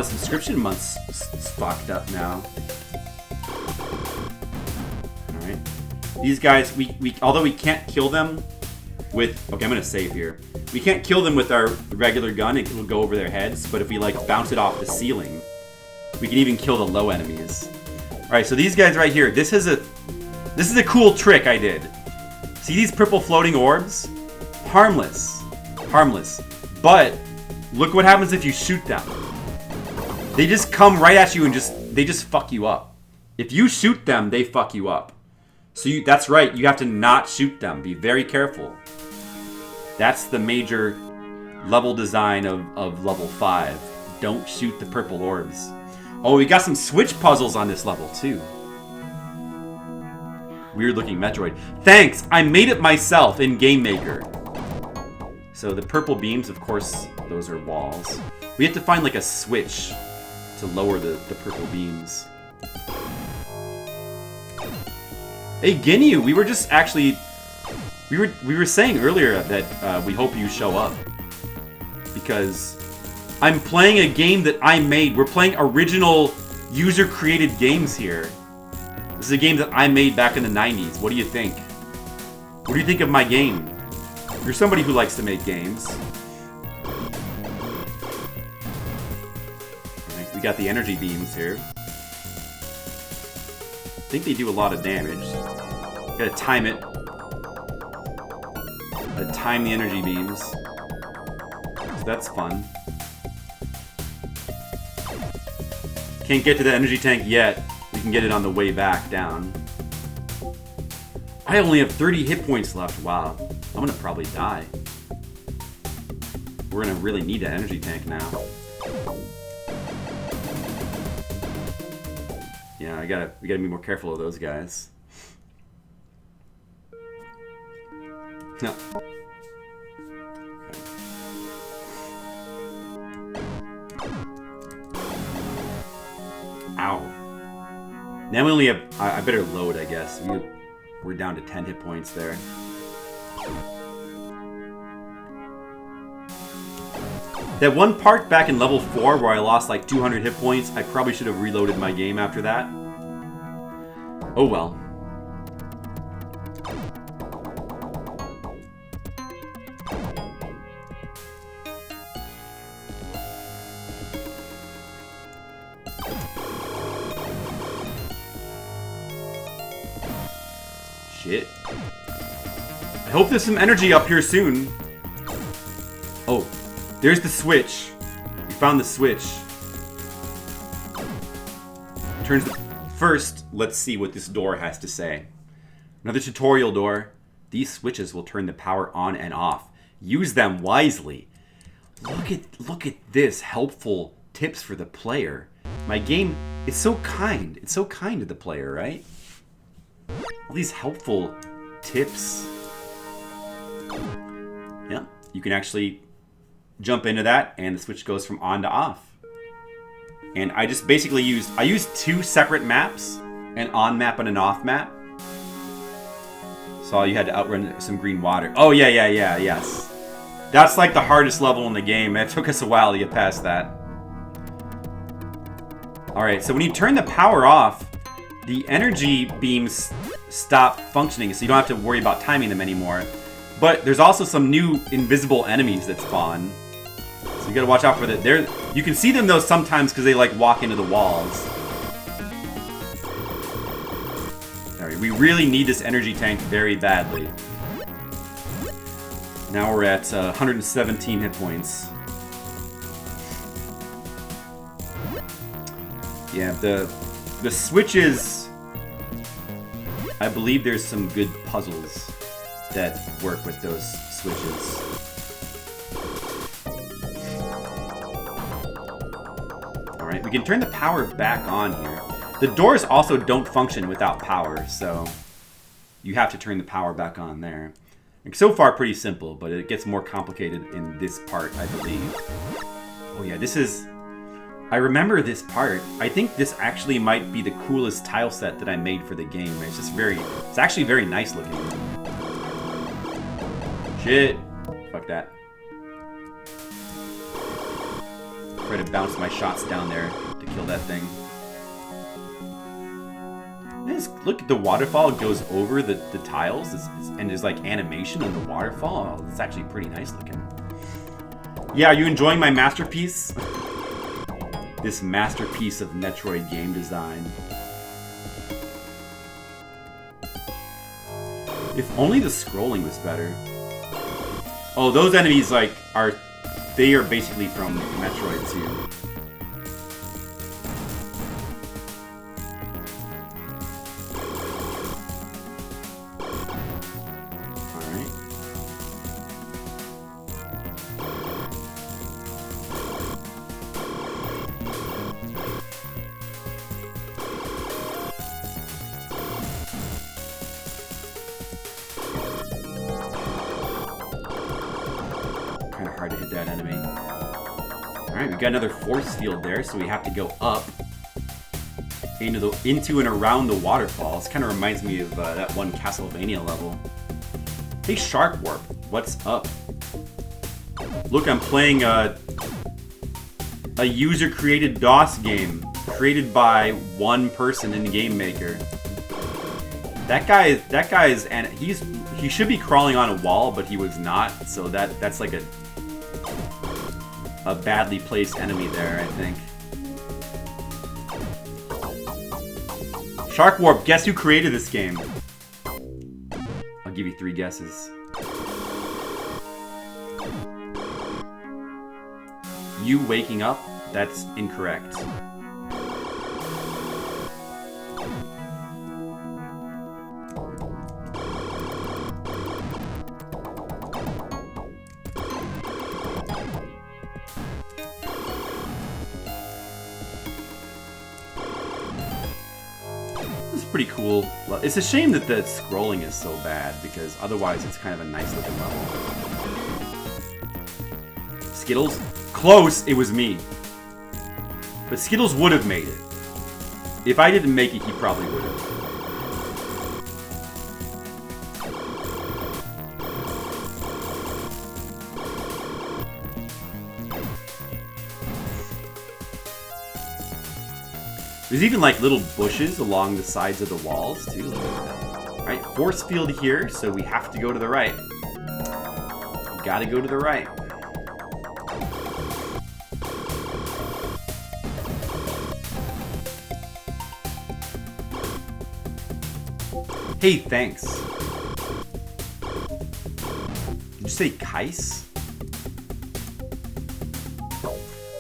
subscription months stocked up now. All right. These guys, although we can't kill them with... Okay, I'm gonna save here. We can't kill them with our regular gun. It will go over their heads. But if we like bounce it off the ceiling, we can even kill the low enemies. Alright, so these guys right here, this is a cool trick I did. See these purple floating orbs? Harmless. Harmless. But, look what happens if you shoot them. They just come right at you and they just fuck you up. If you shoot them, they fuck you up. So that's right, you have to not shoot them. Be very careful. That's the major level design of level 5. Don't shoot the purple orbs. Oh, we got some switch puzzles on this level, too. Weird looking Metroid. Thanks! I made it myself in Game-Maker. So the purple beams, of course, those are walls. We have to find like a switch to lower the purple beams. Hey, Ginyu, we were just actually... We were saying earlier that we hope you show up. Because I'm playing a game that I made. We're playing original user-created games here. This is a game that I made back in the 90s. What do you think? What do you think of my game? You're somebody who likes to make games. Alright, we got the energy beams here. I think they do a lot of damage. Gotta time it. Gotta time the energy beams. So that's fun. Can't get to the energy tank yet. We can get it on the way back down. I only have 30 hit points left. Wow. I'm gonna probably die. We're gonna really need that energy tank now. Yeah, we gotta be more careful of those guys. No. Ow. Now we only have... I better load, I guess. We're down to 10 hit points there. That one part back in level 4 where I lost like 200 hit points, I probably should have reloaded my game after that. Oh well. Shit. I hope there's some energy up here soon. Oh, there's the switch. We found the switch. Turns the... First, let's see what this door has to say. Another tutorial door. These switches will turn the power on and off. Use them wisely. Look at this helpful tips for the player. My game is so kind. It's so kind to the player, right? All these helpful tips. Yeah, you can actually jump into that and the switch goes from on to off. And I just basically used 2 separate maps, an on map and an off map. So you had to outrun some green water. Oh yeah, yes. That's like the hardest level in the game. It took us a while to get past that. Alright, so when you turn the power off, the energy beams stop functioning, so you don't have to worry about timing them anymore. But there's also some new invisible enemies that spawn. So you gotta watch out for that. You can see them though sometimes because they like walk into the walls. Alright, we really need this energy tank very badly. Now we're at 117 hit points. Yeah, the switches... I believe there's some good puzzles that work with those switches. Alright, we can turn the power back on here. The doors also don't function without power, so you have to turn the power back on there. And so far, pretty simple, but it gets more complicated in this part, I believe. Oh yeah, this is... I remember this part. I think this actually might be the coolest tile set that I made for the game. It's just it's actually very nice looking. Shit. Fuck that. Try to bounce my shots down there to kill that thing. Look at the waterfall. It goes over the tiles, and there's like animation on the waterfall. Oh, it's actually pretty nice looking. Yeah, are you enjoying my masterpiece? This masterpiece of Metroid game design. If only the scrolling was better. Oh, those enemies they are basically from Metroid 2. Alright, we got another force field there, so we have to go up into and around the waterfalls. Kind of reminds me of that one Castlevania level. Hey, Shark Warp, what's up? Look, I'm playing a user-created DOS game created by one person in the Game-Maker. That guy's, and he should be crawling on a wall, but he was not. So that's like a badly placed enemy there, I think. Shark Warp, guess who created this game? I'll give you 3 guesses. You waking up? That's incorrect. Pretty cool. It's a shame that the scrolling is so bad, because otherwise it's kind of a nice looking level. Skittles? Close! It was me. But Skittles would have made it. If I didn't make it, he probably would have. There's even like little bushes along the sides of the walls too. Look at that. Alright, force field here, so we have to go to the right. Gotta go to the right. Hey, thanks. Did you say Kais?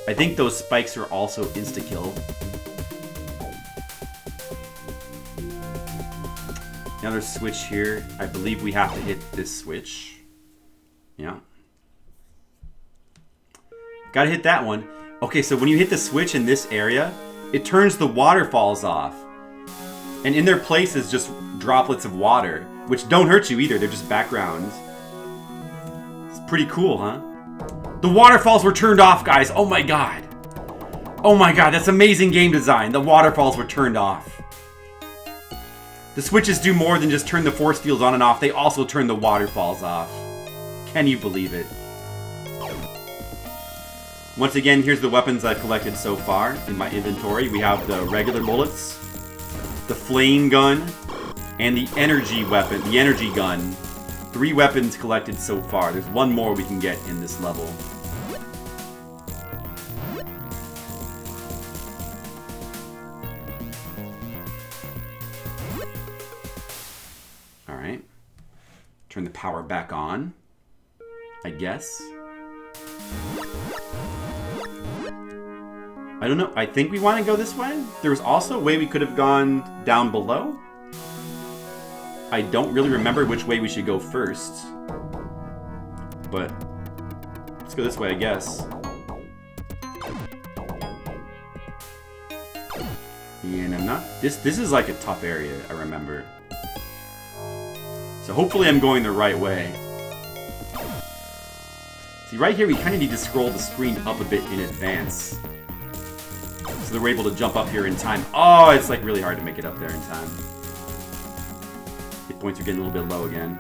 I think those spikes are also insta-kill. Another switch here. I believe we have to hit this switch. Yeah. Gotta hit that one. Okay, so when you hit the switch in this area, it turns the waterfalls off. And in their place is just droplets of water, which don't hurt you either. They're just background. It's pretty cool, huh? The waterfalls were turned off, guys. Oh my god. Oh my god, that's amazing game design. The waterfalls were turned off. The switches do more than just turn the force fields on and off. They also turn the waterfalls off. Can you believe it? Once again, here's the weapons I've collected so far in my inventory. We have the regular bullets, the flame gun, and the energy weapon, the energy gun. 3 weapons collected so far. There's one more we can get in this level. Alright. Turn the power back on, I guess. I don't know. I think we want to go this way. There was also a way we could have gone down below. I don't really remember which way we should go first. But let's go this way, I guess. And I'm not... This is like a tough area, I remember. So hopefully I'm going the right way. See, right here we kind of need to scroll the screen up a bit in advance. So that we're able to jump up here in time. Oh, it's like really hard to make it up there in time. Hit points are getting a little bit low again.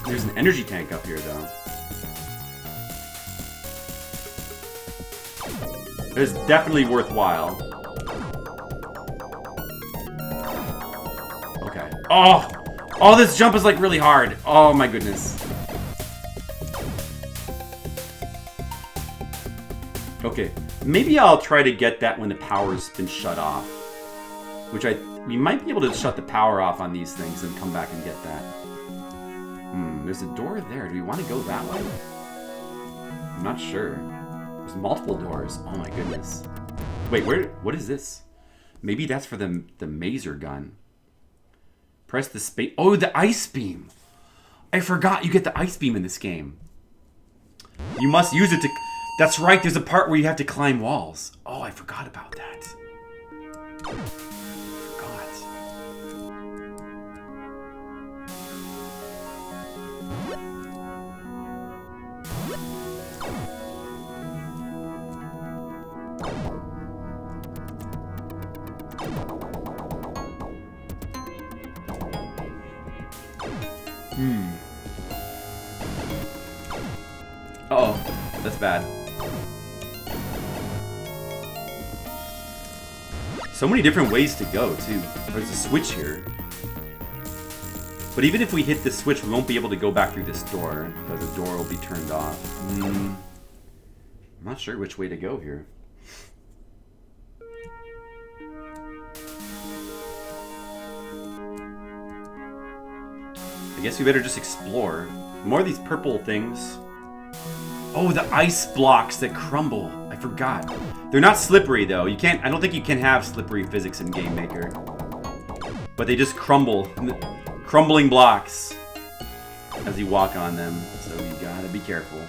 There's an energy tank up here, though. It's definitely worthwhile. Okay. Oh! Oh, this jump is like really hard. Oh my goodness. Okay. Maybe I'll try to get that when the power's been shut off. Which we might be able to shut the power off on these things and come back and get that. There's a door there. Do we want to go that way? I'm not sure. There's multiple doors. Oh my goodness. Wait, what is this? Maybe that's for the mazer gun. Press the space. Oh, the ice beam. I forgot you get the ice beam in this game. You must use it to... That's right, there's a part where you have to climb walls. Oh, I forgot about that. Uh-oh, that's bad. So many different ways to go, too. There's a switch here. But even if we hit this switch, we won't be able to go back through this door, because the door will be turned off. I'm not sure which way to go here. I guess we better just explore. More of these purple things. Oh, the ice blocks that crumble. I forgot. They're not slippery, though. You can't. I don't think you can have slippery physics in Game-Maker. But they just crumble. Crumbling blocks as you walk on them. So you gotta be careful.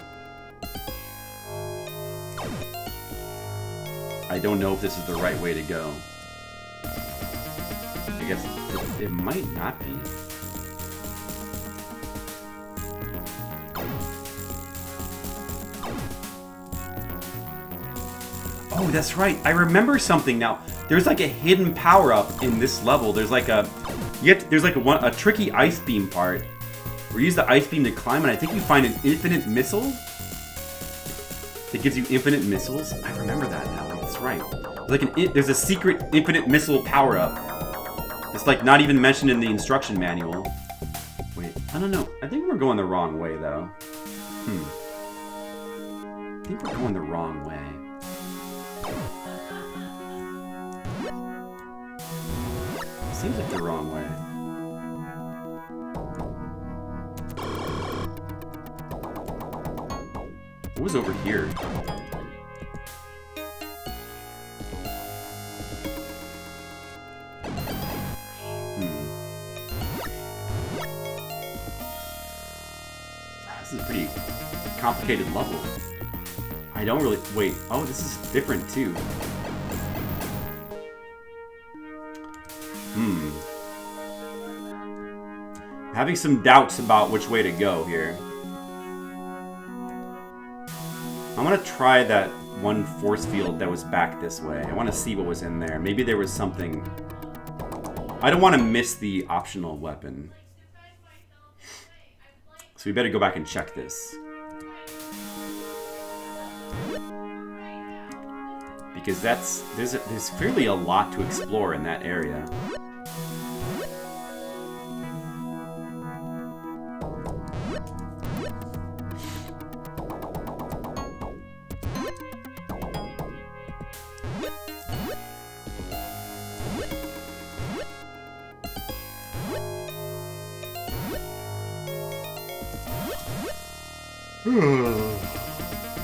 I don't know if this is the right way to go. I guess it might not be. Oh, that's right. I remember something now. There's like a hidden power-up in this level. There's like a a tricky ice beam part where you use the ice beam to climb, and I think you find an infinite missile that gives you infinite missiles. I remember that now. That's right. There's a secret infinite missile power-up. It's like not even mentioned in the instruction manual. Wait, I don't know. I think we're going the wrong way, though. I think we're going the wrong way. Seems like the wrong way. What was over here? This is a pretty complicated level. I don't really... Wait. Oh, this is different, too. Having some doubts about which way to go here. I'm gonna try that one force field that was back this way. I want to see what was in there. Maybe there was something... I don't want to miss the optional weapon. So we better go back and check this. Because there's clearly a lot to explore in that area.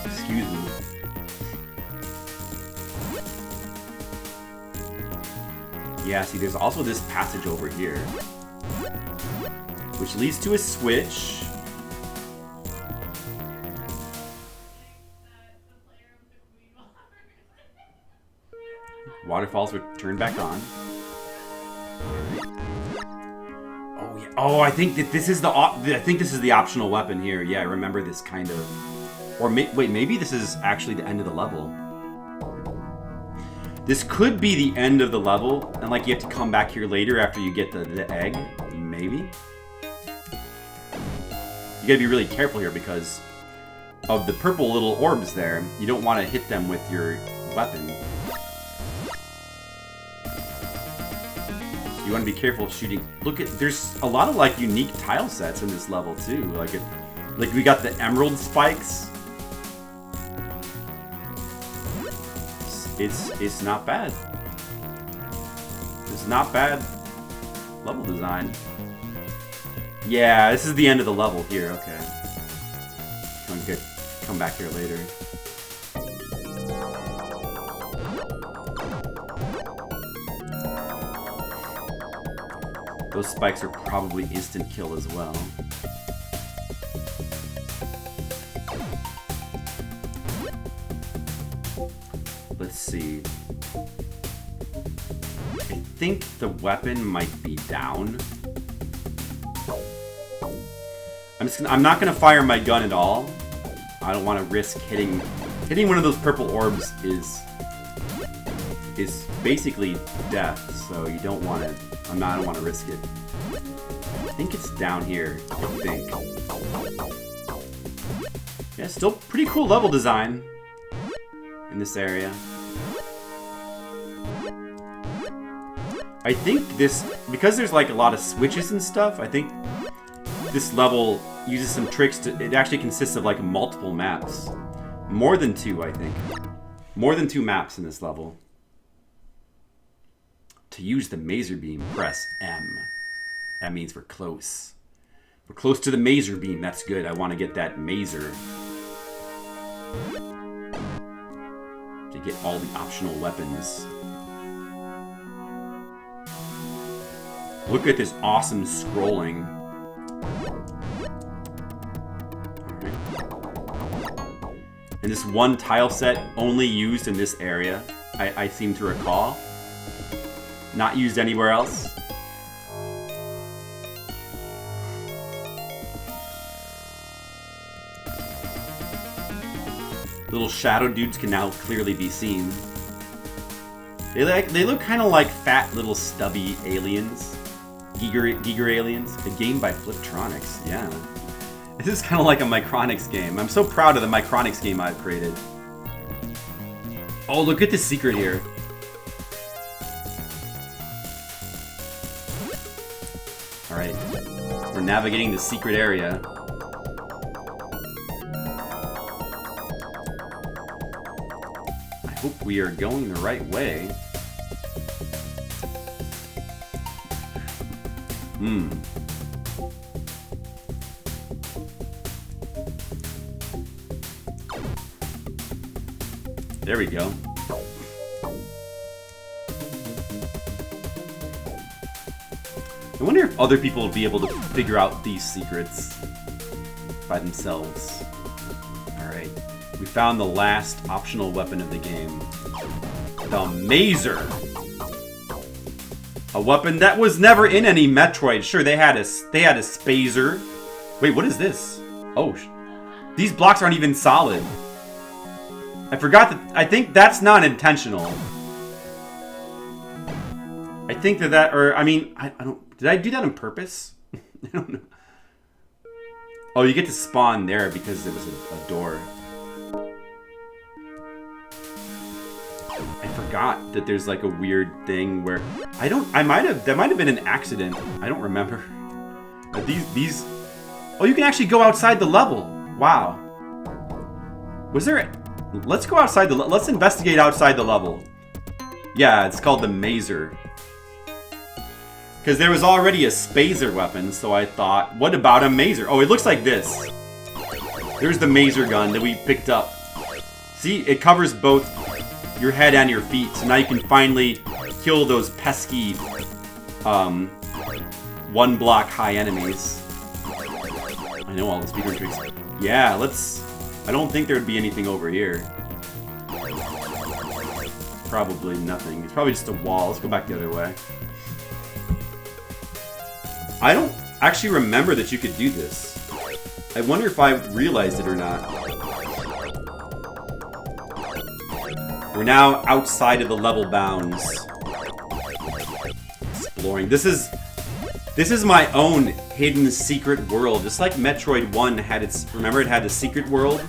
Excuse me. Yeah, see, there's also this passage over here, which leads to a switch. Waterfalls were turned back on. Oh yeah. Oh, I think that this is the optional weapon here. Yeah, I remember this kind of. Or wait, maybe this is actually the end of the level. This could be the end of the level, and like you have to come back here later after you get the egg. Maybe. You gotta be really careful here because of the purple little orbs there. You don't want to hit them with your weapon. You want to be careful shooting. Look at, there's a lot of like unique tile sets in this level too. Like we got the emerald spikes. It's not bad. It's not bad level design. Yeah, this is the end of the level here. Okay. Come back here later. Those spikes are probably instant kill as well. Let's see. I think the weapon might be down. I'm not gonna fire my gun at all. I don't want to risk hitting one of those purple orbs. Is basically death, so you don't want to I don't want to risk it. I think it's down here. I think. Yeah, still pretty cool level design in this area. I think this, because there's like a lot of switches and stuff, I think this level uses some tricks to, it actually consists of like multiple maps. More than 2, I think. More than 2 maps in this level. To use the maser beam, press M. That means we're close. We're close to the maser beam, that's good. I want to get that maser. To get all the optional weapons. Look at this awesome scrolling. Alright. And this one tile set only used in this area, I seem to recall. Not used anywhere else. Little shadow dudes can now clearly be seen. They look kind of like fat little stubby aliens. Giger aliens. A game by Fliptronics, yeah. This is kind of like a Micronix game. I'm so proud of the Micronix game I've created. Oh, look at this secret here. Alright. We're navigating the secret area. I hope we are going the right way. There we go. I wonder if other people will be able to figure out these secrets by themselves. Alright. We found the last optional weapon of the game. The Mazer. A weapon that was never in any Metroid. Sure, they had a Spazer. Wait, what is this? Oh, these blocks aren't even solid. I forgot that. I think that's not intentional. I think that, or I mean, I don't. Did I do that on purpose? I don't know. Oh, you get to spawn there because it was a door. I forgot that there's like a weird thing where that might have been an accident. I don't remember. But these oh, you can actually go outside the level. Wow. Was there let's go outside let's investigate outside the level. Yeah, it's called the Mazer. Because there was already a Spazer weapon, so I thought, what about a Mazer? Oh, it looks like this. There's the Mazer gun that we picked up. See, it covers both your head and your feet, so now you can finally kill those pesky one block high enemies. I know all the speedrun tricks. Yeah, I don't think there would be anything over here. Probably nothing. It's probably just a wall. Let's go back the other way. I don't actually remember that you could do this. I wonder if I realized it or not. We're now outside of the level bounds. Exploring. This is my own hidden secret world. Just like Metroid 1 had its... Remember it had the secret world?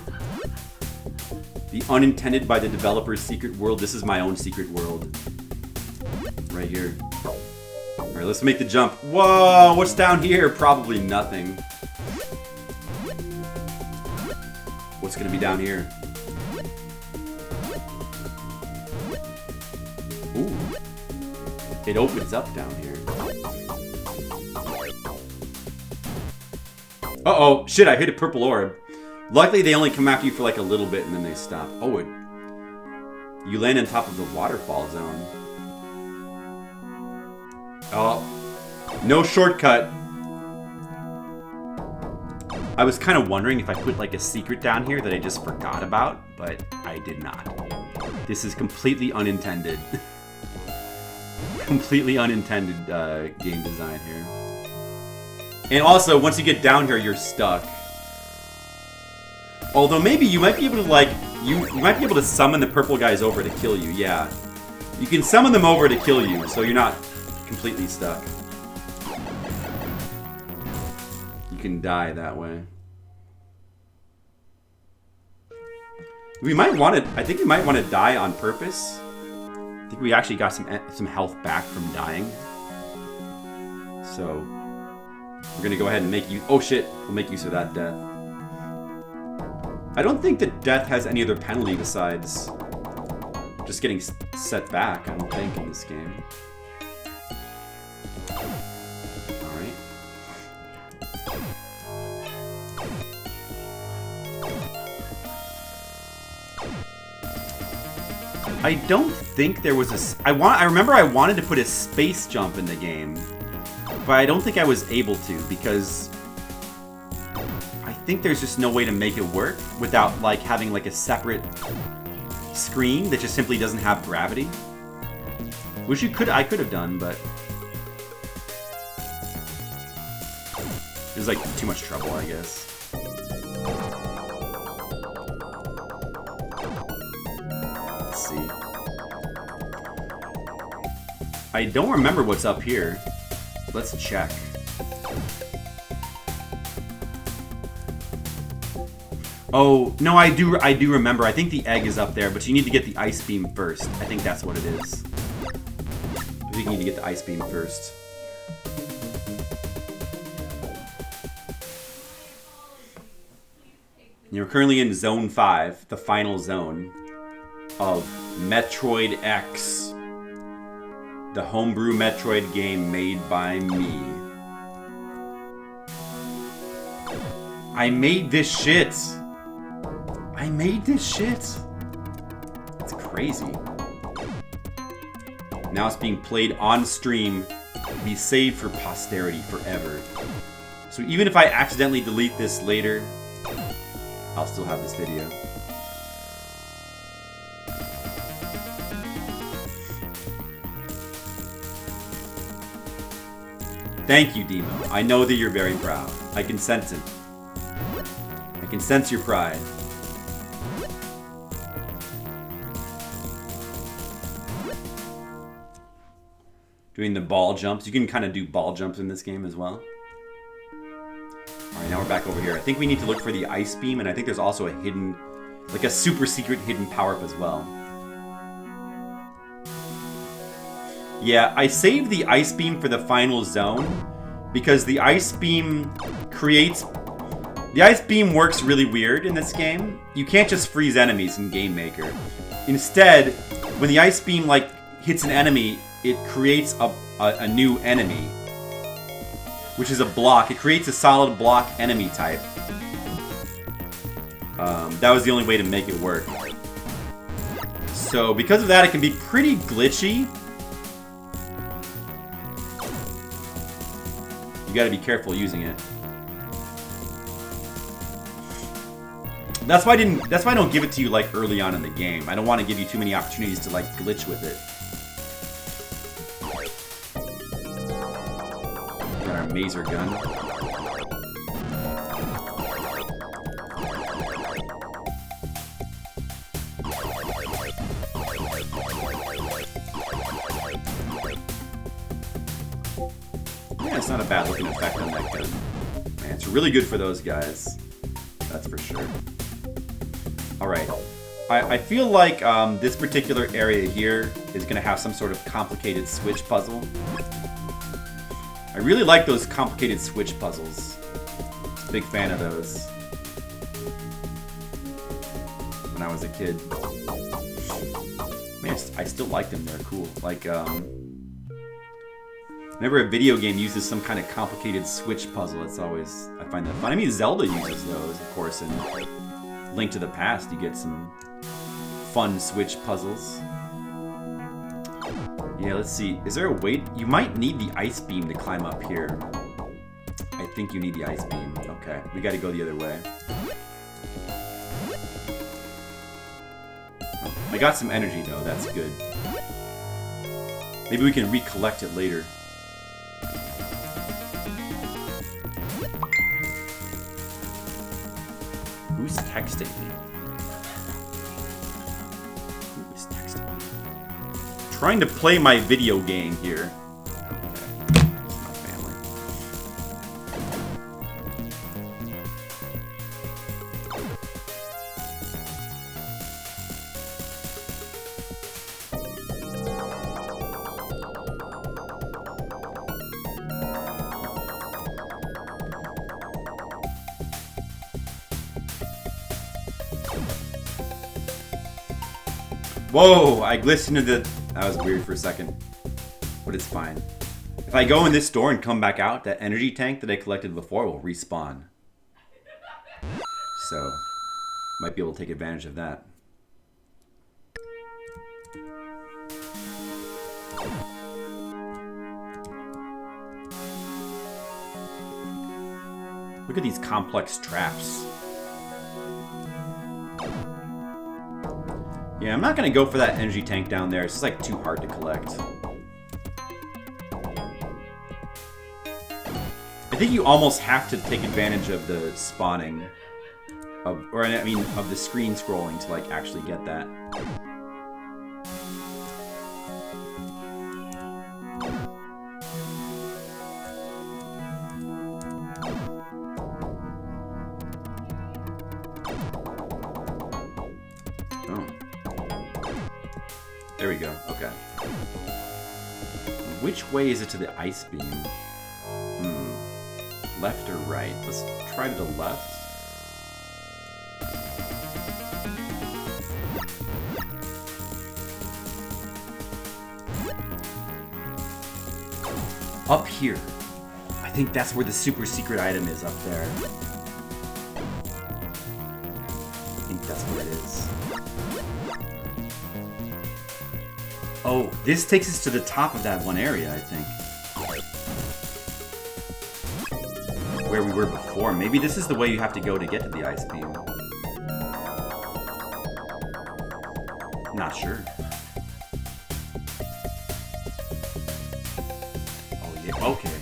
The unintended by the developer's secret world. This is my own secret world. Right here. Alright, let's make the jump. Whoa! What's down here? Probably nothing. What's gonna be down here? Ooh. It opens up down here. Uh-oh. Shit, I hit a purple orb. Luckily, they only come after you for like a little bit and then they stop. Oh, you land on top of the waterfall zone. Oh. No shortcut. I was kind of wondering if I put like a secret down here that I just forgot about, but I did not. This is completely unintended. Completely unintended game design here. And also, once you get down here, you're stuck. Although maybe you might be able to like, you might be able to summon the purple guys over to kill you, yeah. You can summon them over to kill you, so you're not completely stuck. You can die that way. We might want to. I think we might want to die on purpose. I think we actually got some health back from dying. So we're gonna go ahead and make you. Oh shit! We'll make use of that death. I don't think that death has any other penalty besides just getting set back. I don't think in this game. All right. I don't think there was a... I remember I wanted to put a space jump in the game, but I don't think I was able to because I think there's just no way to make it work without like having like a separate screen that just simply doesn't have gravity. Which I could have done, but it was like too much trouble, I guess. See. I don't remember what's up here. Let's check. Oh, no, I do remember. I think the egg is up there, but you need to get the ice beam first. I think that's what it is. I think you need to get the ice beam first. You're currently in Zone 5, the final zone of Metroid X, the homebrew Metroid game made by me. I made this shit. I made this shit. It's crazy. Now it's being played on stream to be saved for posterity forever. So even if I accidentally delete this later, I'll still have this video. Thank you, Demo. I know that you're very proud. I can sense it. I can sense your pride. Doing the ball jumps. You can kind of do ball jumps in this game as well. Alright, now we're back over here. I think we need to look for the ice beam, and I think there's also a hidden, like a super secret hidden power-up as well. Yeah, I saved the ice beam for the final zone because the ice beam creates... The ice beam works really weird in this game. You can't just freeze enemies in Game-Maker. Instead, when the ice beam like hits an enemy, it creates a new enemy, which is a block. It creates a solid block enemy type. That was the only way to make it work. So because of that, it can be pretty glitchy. You gotta be careful using it. That's why I don't give it to you like early on in the game. I don't want to give you too many opportunities to like glitch with it. Got our mazer gun. Yeah, it's not a bad looking effect on that gun. Man, it's really good for those guys. That's for sure. Alright. I feel like this particular area here is going to have some sort of complicated switch puzzle. I really like those complicated switch puzzles. Big fan of those. When I was a kid. Man, I still like them. They're cool. Like, whenever a video game uses some kind of complicated switch puzzle, it's always... I find that fun. I mean, Zelda uses those, of course, in Link to the Past. You get some fun switch puzzles. Yeah, let's see. Is there a way... You might need the ice beam to climb up here. I think you need the ice beam. Okay, we gotta go the other way. I got some energy, though. That's good. Maybe we can recollect it later. Who's texting me? Who is texting me? Trying to play my video game here. Whoa, I glistened into the... That was weird for a second. But it's fine. If I go in this door and come back out, that energy tank that I collected before will respawn. So, might be able to take advantage of that. Look at these complex traps. Yeah, I'm not gonna go for that energy tank down there. It's just like too hard to collect. I think you almost have to take advantage of the spawning of, or I mean, of the screen scrolling to like actually get that. There we go. Okay. Which way is it to the ice beam? Left or right? Let's try to the left. Up here. I think that's where the super secret item is, up there. I think that's what it is. Oh, this takes us to the top of that one area, I think. Where we were before. Maybe this is the way you have to go to get to the ice beam. Not sure. Oh yeah, okay.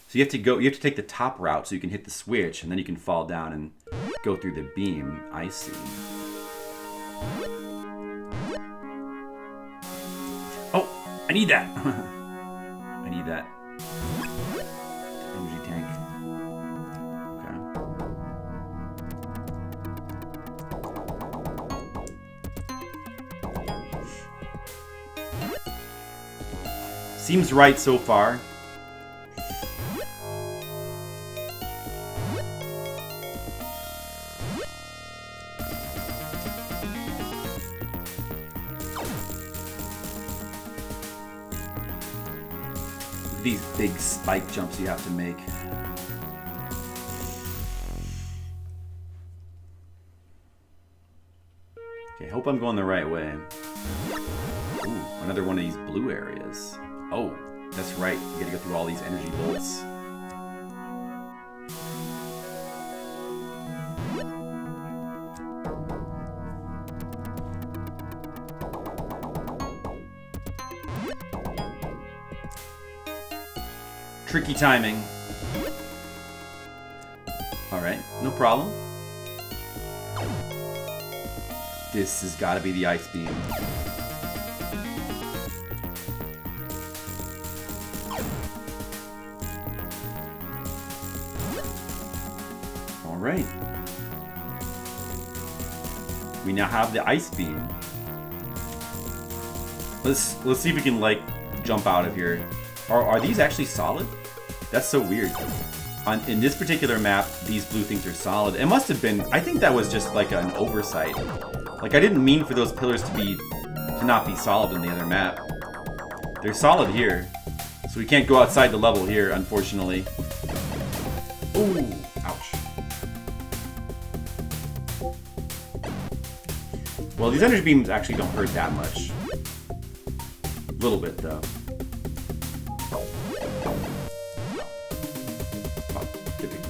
So you have to take the top route so you can hit the switch, and then you can fall down and go through the beam. I see. Oh, I need that. I need that. Energy tank. Okay. Seems right so far. These big spike jumps you have to make. Okay, hope I'm going the right way. Ooh, another one of these blue areas. Oh, that's right. You gotta go through all these energy bolts. Tricky timing. Alright, no problem. This has got to be the ice beam. Alright. We now have the ice beam. Let's see if we can like jump out of here. Are these actually solid? That's so weird. In this particular map, these blue things are solid. It must have been, I think that was just like an oversight. Like I didn't mean for those pillars to not be solid in the other map. They're solid here. So we can't go outside the level here, unfortunately. Ooh, ouch. Well, these energy beams actually don't hurt that much. A little bit though.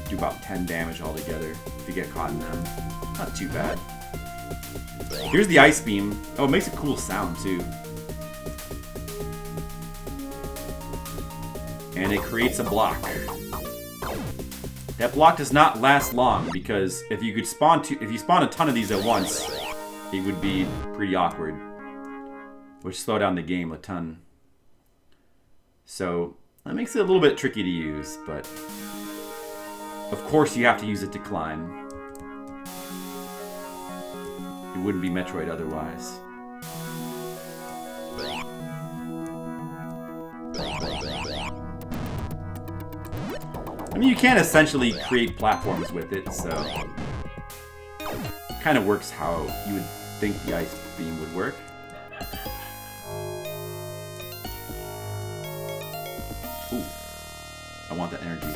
Do about 10 damage altogether if you get caught in them. Not too bad. Here's the ice beam. Oh, it makes a cool sound too. And it creates a block. That block does not last long because if you spawn a ton of these at once, it would be pretty awkward. Which slow down the game a ton. So that makes it a little bit tricky to use, but of course you have to use it to climb. It wouldn't be Metroid otherwise. I mean, you can essentially create platforms with it, so kind of works how you would think the ice beam would work. Ooh. I want that energy.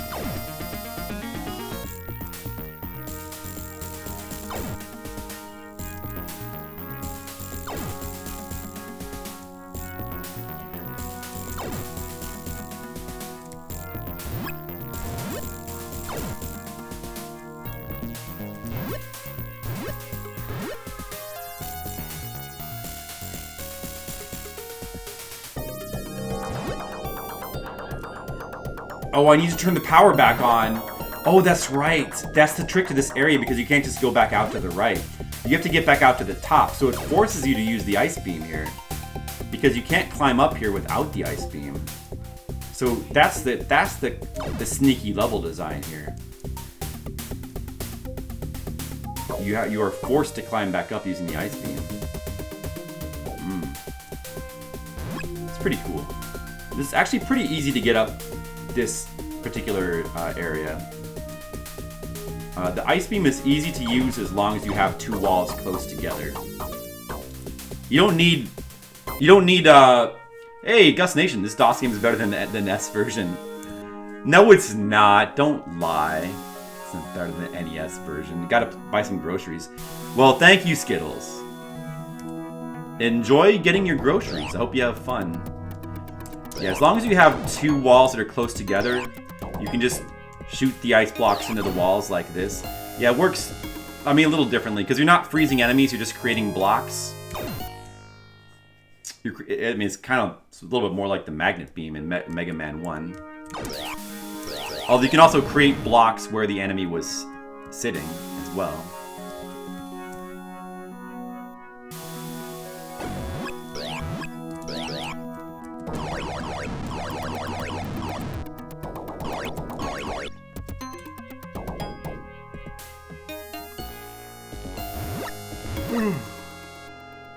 Oh, I need to turn the power back on. Oh, that's right. That's the trick to this area because you can't just go back out to the right. You have to get back out to the top, so it forces you to use the ice beam here. Because you can't climb up here without the ice beam. So that's the sneaky level design here. You are forced to climb back up using the ice beam. It's pretty cool. This is actually pretty easy to get up this particular area. The ice beam is easy to use as long as you have two walls close together. You don't need, hey, Gus Nation, this DOS game is better than the NES version. No, it's not. Don't lie. It's not better than the NES version. You gotta buy some groceries. Well, thank you, Skittles. Enjoy getting your groceries. I hope you have fun. Yeah, as long as you have two walls that are close together, you can just shoot the ice blocks into the walls like this. Yeah, it works, I mean, a little differently, because you're not freezing enemies, you're just creating blocks. I mean, it's a little bit more like the magnet beam in Mega Man 1. Although you can also create blocks where the enemy was sitting as well.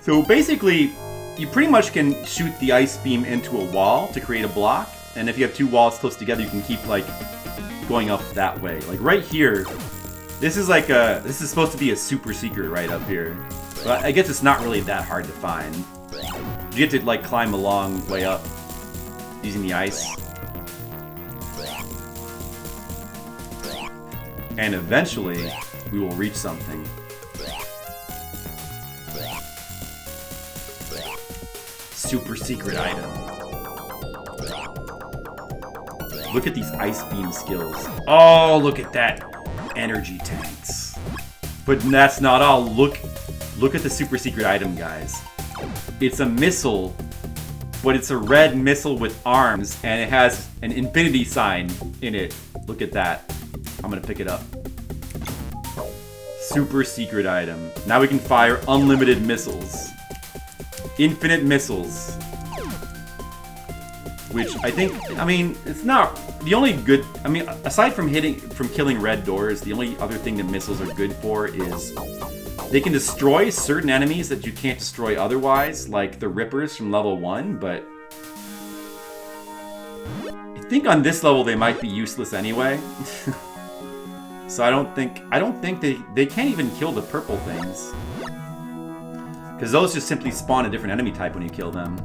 So basically, you pretty much can shoot the ice beam into a wall to create a block, and if you have two walls close together, you can keep like going up that way. Like right here, this is supposed to be a super secret right up here. But I guess it's not really that hard to find. You get to like climb a long way up using the ice. And eventually, we will reach something. Super secret item. Look at these ice beam skills. Oh, look at that. Energy tanks. But that's not all. Look at the super secret item, guys. It's a missile, but it's a red missile with arms, and it has an infinity sign in it. Look at that. I'm gonna pick it up. Super secret item. Now we can fire unlimited missiles. Infinite missiles. Which I think, I mean, it's not the only good, I mean, aside from killing red doors, the only other thing that missiles are good for is they can destroy certain enemies that you can't destroy otherwise, like the Rippers from level 1, but I think on this level they might be useless anyway. So I don't think they can't even kill the purple things. Because those just simply spawn a different enemy type when you kill them.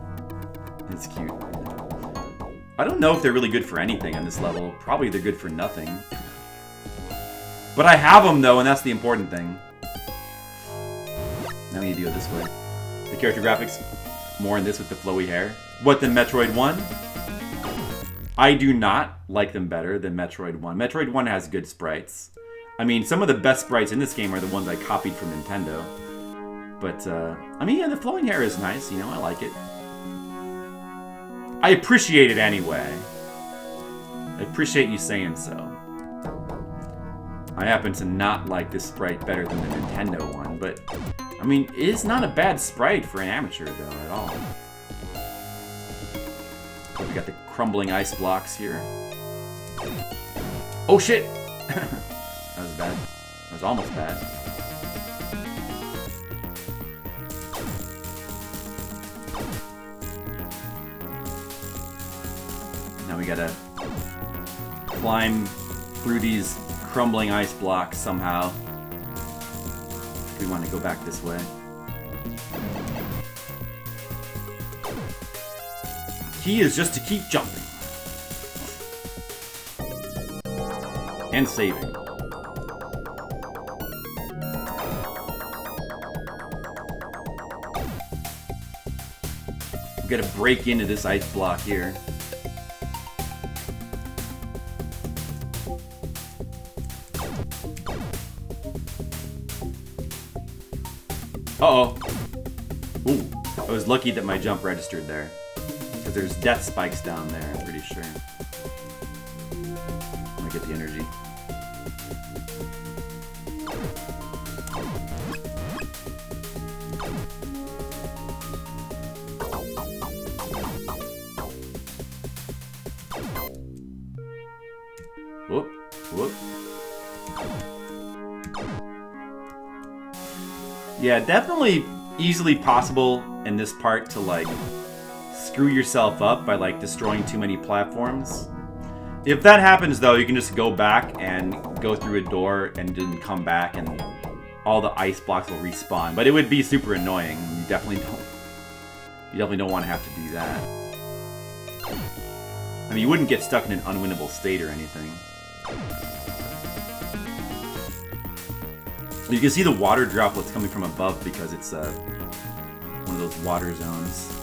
It's cute. I don't know if they're really good for anything on this level. Probably they're good for nothing. But I have them though, and that's the important thing. Now we need to go this way. The character graphics, more in this with the flowy hair. What, than Metroid 1? I do not like them better than Metroid 1. Metroid 1 has good sprites. I mean, some of the best sprites in this game are the ones I copied from Nintendo. But, I mean, yeah, the flowing hair is nice, you know, I like it. I appreciate it anyway. I appreciate you saying so. I happen to not like this sprite better than the Nintendo one, but, I mean, it's not a bad sprite for an amateur, though, at all. So we got the crumbling ice blocks here. Oh, shit! That was bad. That was almost bad. Now we gotta climb through these crumbling ice blocks somehow. We want to go back this way. key is just to keep jumping. And saving. We gotta break into this ice block here. Uh-oh. Ooh, I was lucky that my jump registered there. Because there's death spikes down there, I'm pretty sure. Let me get the energy. Whoop, whoop. Yeah, definitely easily possible in this part to, like, screw yourself up by, like, destroying too many platforms. If that happens, though, you can just go back and go through a door and then come back and all the ice blocks will respawn. But it would be super annoying. You definitely don't want to have to do that. I mean, you wouldn't get stuck in an unwinnable state or anything. You can see the water droplets coming from above because it's one of those water zones.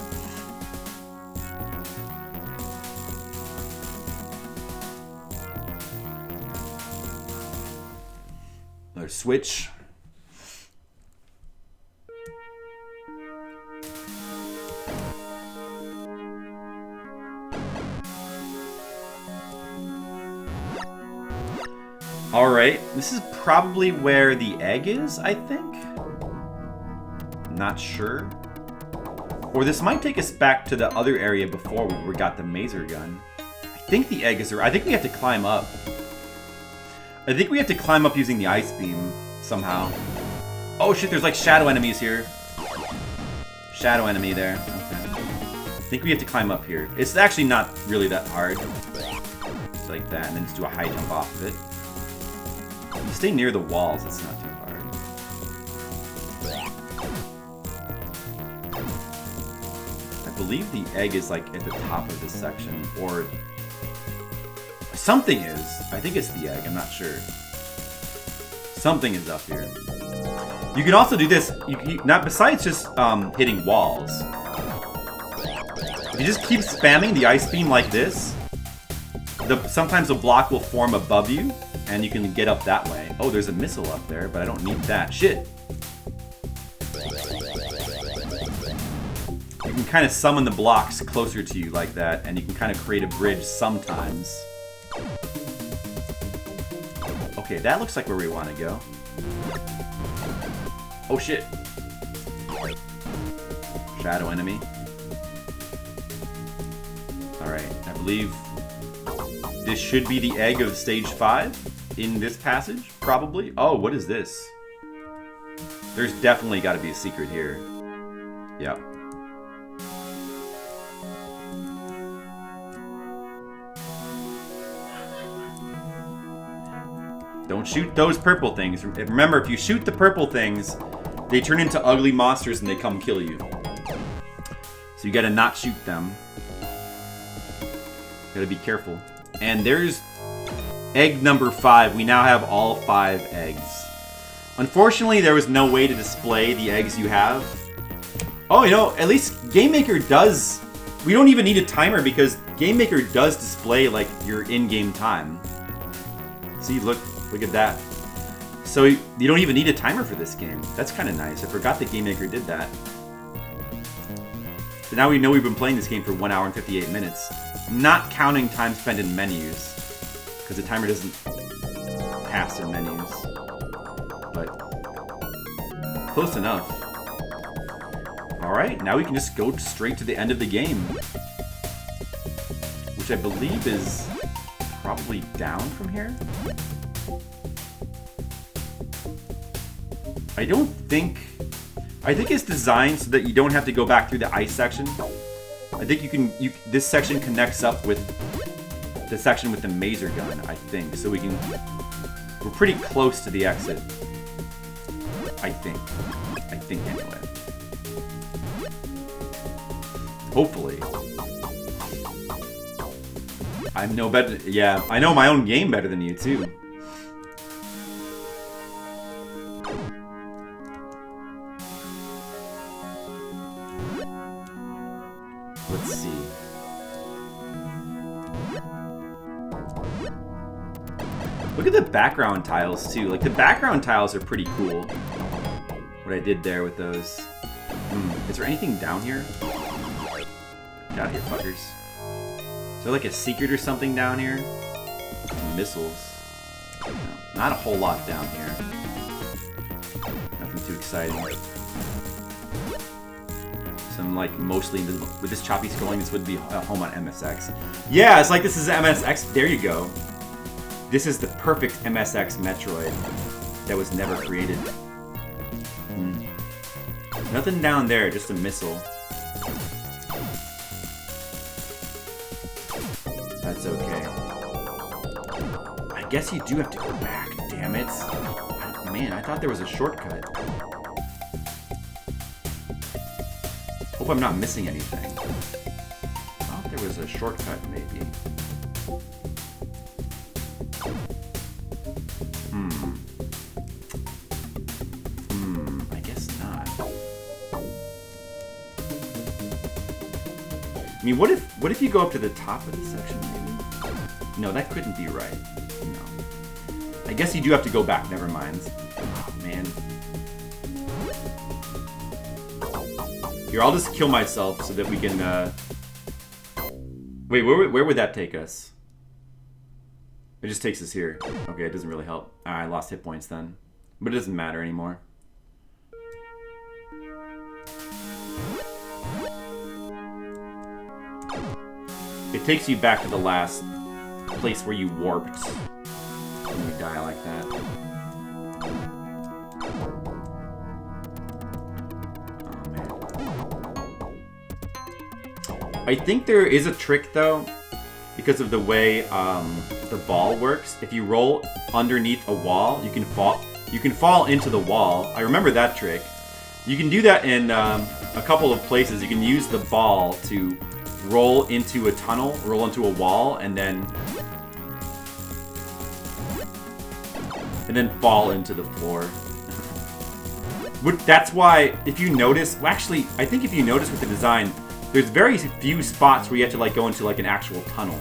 Another switch. Alright, this is probably where the egg is, I think? Not sure. Or this might take us back to the other area before where we got the maser gun. I think the egg is there. I think we have to climb up. I think we have to climb up using the ice beam somehow. Oh shit, there's like shadow enemies here. Shadow enemy there. Okay. I think we have to climb up here. It's actually not really that hard. It's like that, and then just do a high jump off of it. If you stay near the walls, it's not too hard. I believe the egg is like at the top of this section, or something is. I think it's the egg, I'm not sure. Something is up here. You can also do this, not besides just hitting walls. If you just keep spamming the ice beam like this, sometimes a block will form above you, and you can get up that way. Oh, there's a missile up there, but I don't need that. Shit! You can kind of summon the blocks closer to you like that, and you can kind of create a bridge sometimes. Okay, that looks like where we want to go. Oh shit! Shadow enemy. Alright, I believe this should be the egg of stage 5 in this passage, probably. Oh, what is this? There's definitely got to be a secret here. Yep. Don't shoot those purple things. Remember, if you shoot the purple things, they turn into ugly monsters and they come kill you. So you gotta not shoot them. Gotta be careful. And there's egg number 5. We now have all 5 eggs. Unfortunately, there was no way to display the eggs you have. Oh, you know, at least Game-Maker does... We don't even need a timer because Game-Maker does display, like, your in-game time. See, look at that. So you don't even need a timer for this game. That's kind of nice. I forgot that Game-Maker did that. So now we know we've been playing this game for 1 hour and 58 minutes. Not counting time spent in menus. Because the timer doesn't pass in menus. But close enough. Alright, now we can just go straight to the end of the game. Which I believe is probably down from here. I think it's designed so that you don't have to go back through the ice section. I think this section connects up with the section with the maser gun, I think. So we're pretty close to the exit. I think anyway. Hopefully. I'm no better. Yeah, I know my own game better than you, too. Let's see. Look at the background tiles, too. Like, the background tiles are pretty cool. What I did there with those. Is there anything down here? Get out of here, fuckers. Is there like a secret or something down here? Missiles. No, not a whole lot down here. Nothing too exciting. So I'm like mostly invisible. With this choppy scrolling, this would be a home on MSX. Yeah, it's like this is MSX. There you go. This is the perfect MSX Metroid that was never created. Nothing down there, just a missile. That's okay. I guess you do have to go back, damn it. Man, I thought there was a shortcut. Hope I'm not missing anything. I thought there was a shortcut, maybe. I guess not. I mean, what if you go up to the top of the section, maybe? No, that couldn't be right. No. I guess you do have to go back, never mind. Oh, man. Here, I'll just kill myself so that we can, Wait, where would that take us? It just takes us here. Okay, it doesn't really help. I lost hit points then. But it doesn't matter anymore. It takes you back to the last place where you warped. When you die like that. Oh, man. I think there is a trick, though, because of the way the ball works. If you roll underneath a wall, you can fall into the wall. I remember that trick. You can do that in a couple of places. You can use the ball to roll into a tunnel, roll into a wall, and then fall into the floor. That's why, if you notice, well, actually, I think if you notice with the design, there's very few spots where you have to like go into like an actual tunnel.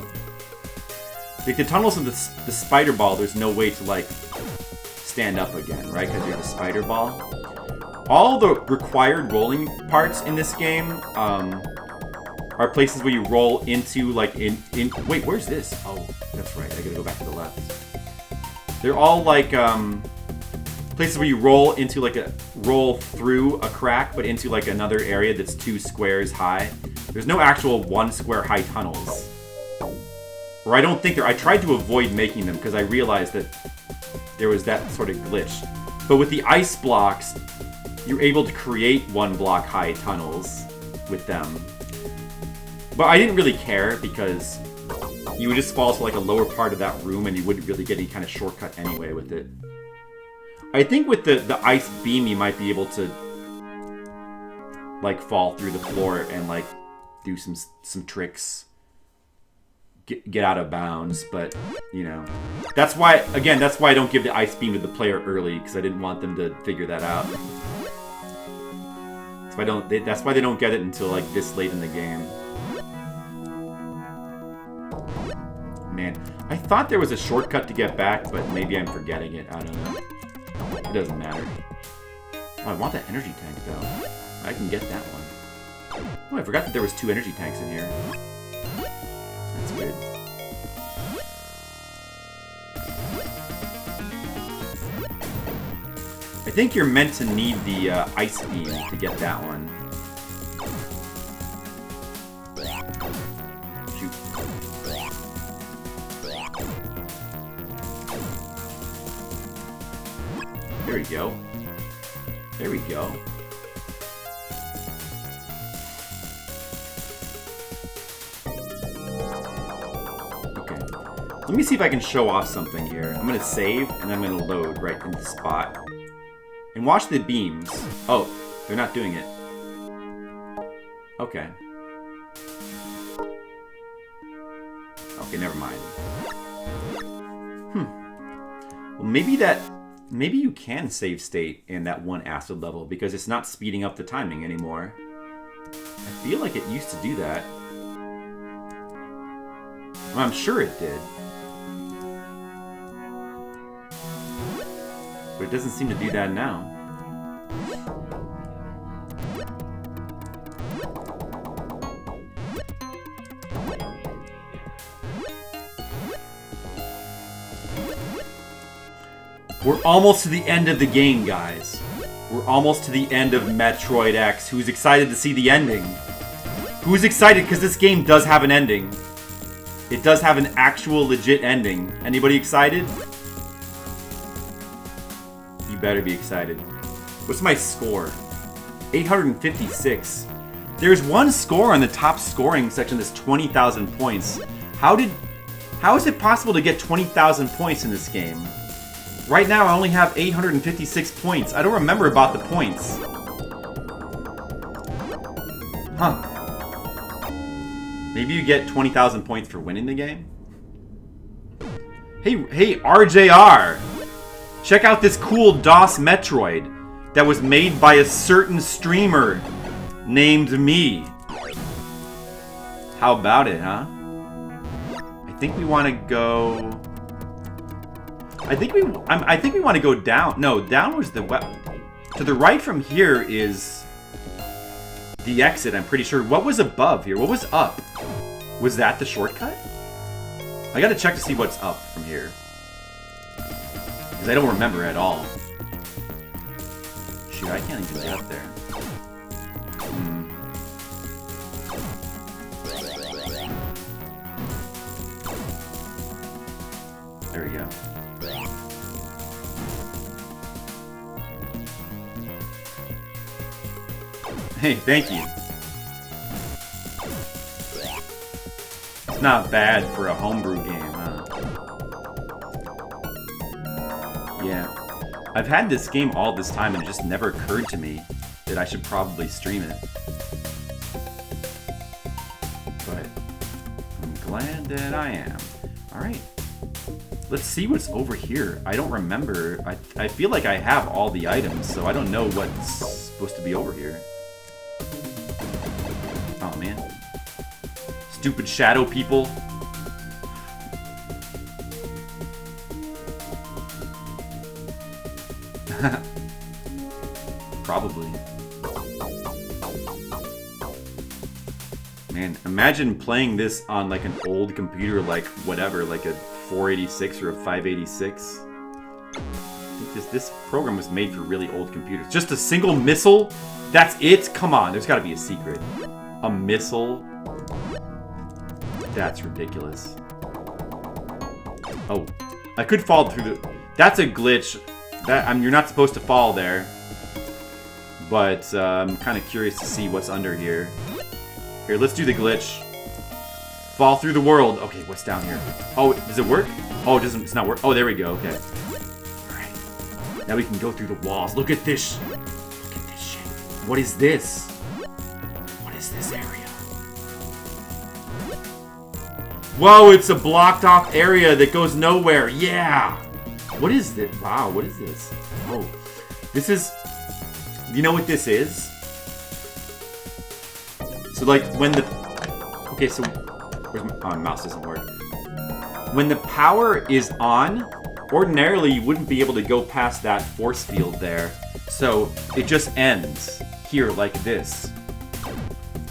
Like the tunnels in the spider ball, there's no way to like stand up again, right? Because you're the spider ball. All the required rolling parts in this game are places where you roll into like wait, where's this? Oh, that's right. I gotta go back to the left. They're all like places where you roll through a crack, but into like another area that's 2 squares high. There's no actual 1 square high tunnels. Or I don't think there. I tried to avoid making them because I realized that there was that sort of glitch. But with the ice blocks, you're able to create 1 block high tunnels with them. But I didn't really care because you would just fall to like a lower part of that room and you wouldn't really get any kind of shortcut anyway with it. I think with the ice beam you might be able to like fall through the floor and like do some tricks. Get out of bounds, but you know, that's why I don't give the ice beam to the player early because I didn't want them to figure that out. That's why they don't get it until like this late in the game. Man, I thought there was a shortcut to get back, but maybe I'm forgetting it. I don't know. It doesn't matter. Oh, I want that energy tank though. I can get that one. Oh, I forgot that there was 2 energy tanks in here. That's good. I think you're meant to need the ice beam to get that one. Shoot. There we go. There we go. Let me see if I can show off something here. I'm gonna save, and I'm gonna load right in the spot. And watch the beams. Oh, they're not doing it. Okay. Okay, never mind. Well, maybe you can save state in that one acid level because it's not speeding up the timing anymore. I feel like it used to do that. Well, I'm sure it did. But it doesn't seem to do that now. We're almost to the end of the game, guys. We're almost to the end of Metroid X. Who's excited to see the ending? Who's excited? Because this game does have an ending. It does have an actual legit ending. Anybody excited? You better be excited. What's my score? 856. There's one score on the top scoring section that's 20,000 points. How is it possible to get 20,000 points in this game? Right now, I only have 856 points. I don't remember about the points. Huh. Maybe you get 20,000 points for winning the game? Hey, RJR! Check out this cool DOS Metroid that was made by a certain streamer named me. How about it, huh? I think we want to go... I think we want to go down. No, down was the to the right from here is the exit. I'm pretty sure. What was above here? What was up? Was that the shortcut? I gotta check to see what's up from here because I don't remember at all. Shoot, I can't even get up there. There we go. Hey, thank you. It's not bad for a homebrew game, huh? Yeah. I've had this game all this time and it just never occurred to me that I should probably stream it. But I'm glad that I am. Alright. Let's see what's over here. I don't remember. I feel like I have all the items, so I don't know what's supposed to be over here. Oh, man. Stupid shadow people. Probably. Man, imagine playing this on like an old computer, like whatever, like a 486 or a 586. I think this program was made for really old computers. Just a single missile? That's it? Come on, there's gotta be a secret. A missile? That's ridiculous. Oh, I could fall through the... That's a glitch. You're not supposed to fall there. But I'm kind of curious to see what's under here. Here, let's do the glitch. Fall through the world. Okay, what's down here? Oh, does it work? Oh, it's not work. Oh, there we go. Okay. Alright. Now we can go through the walls. Look at this. Look at this shit. What is this? What is this area? Whoa, it's a blocked off area that goes nowhere. Yeah. What is this? Wow, what is this? Oh, this is... You know what this is? So, like, when the... Okay, so... Where's my... Oh, my mouse doesn't work. When the power is on, ordinarily you wouldn't be able to go past that force field there. So, it just ends here like this.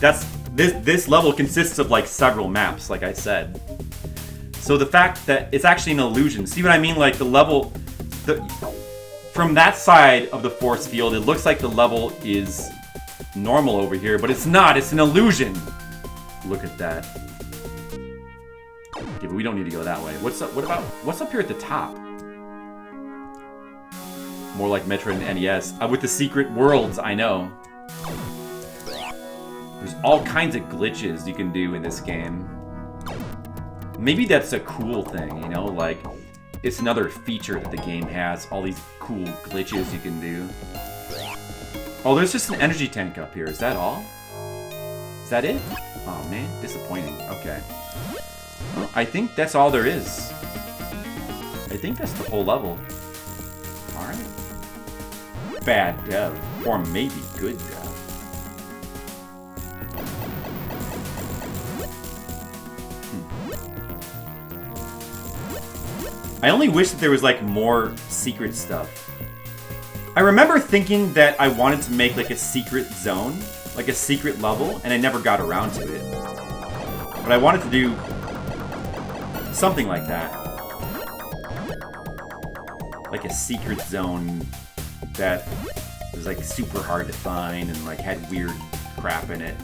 That's... This level consists of, like, several maps, like I said. So the fact that it's actually an illusion. See what I mean? Like, the level... From that side of the force field, it looks like the level is normal over here, but it's not. It's an illusion. Look at that. Okay, but we don't need to go that way. What's up? What about... What's up here at the top? More like Metroid and NES. With the secret worlds, I know. There's all kinds of glitches you can do in this game. Maybe that's a cool thing, you know? Like, it's another feature that the game has. All these cool glitches you can do. Oh, there's just an energy tank up here. Is that all? Is that it? Oh, man. Disappointing. Okay. Well, I think that's all there is. I think that's the whole level. Alright. Bad dev. Or maybe good dev. I only wish that there was like more secret stuff. I remember thinking that I wanted to make like a secret zone, like a secret level, and I never got around to it. But I wanted to do something like that. Like a secret zone that was like super hard to find and like had weird crap in it.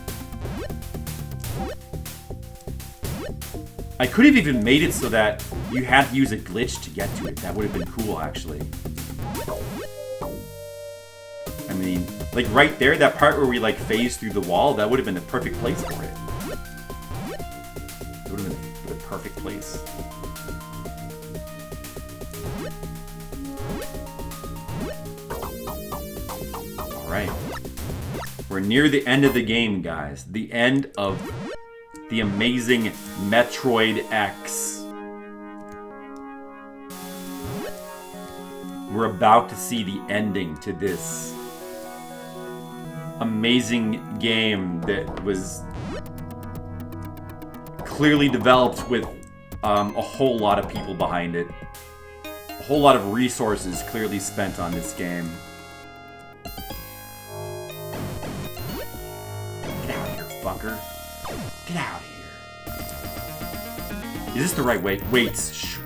I could have even made it so that you had to use a glitch to get to it. That would have been cool, actually. I mean, like right there, that part where we like phase through the wall, that would have been the perfect place for it. It would have been the perfect place. Alright. We're near the end of the game, guys. The end of the amazing Metroid X. We're about to see the ending to this amazing game that was clearly developed with a whole lot of people behind it. A whole lot of resources clearly spent on this game. Get out of here, fucker. Get out of here. Is this the right way? Wait, shoot.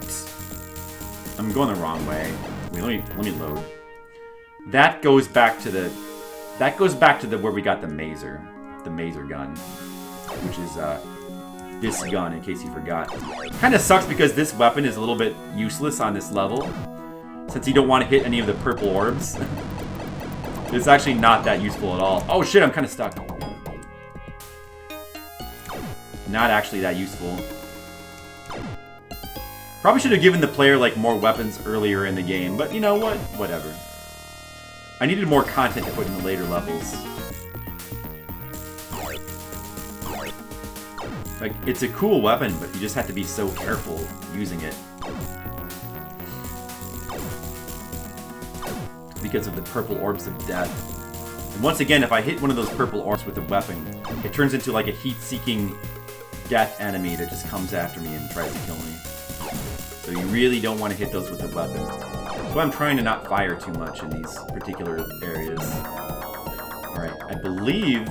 I'm going the wrong way. Wait, let me load. That goes back to the where we got the mazer gun, which is this gun, in case you forgot. Kind of sucks because this weapon is a little bit useless on this level, since you don't want to hit any of the purple orbs. It's actually not that useful at all. Oh shit, I'm kind of stuck. Not actually that useful. Probably should have given the player like more weapons earlier in the game, but you know what? Whatever. I needed more content to put in the later levels. Like, it's a cool weapon, but you just have to be so careful using it. Because of the purple orbs of death. And once again, if I hit one of those purple orbs with a weapon, it turns into like a heat-seeking death enemy that just comes after me and tries to kill me. So you really don't want to hit those with a weapon. So I'm trying to not fire too much in these particular areas. Alright, I believe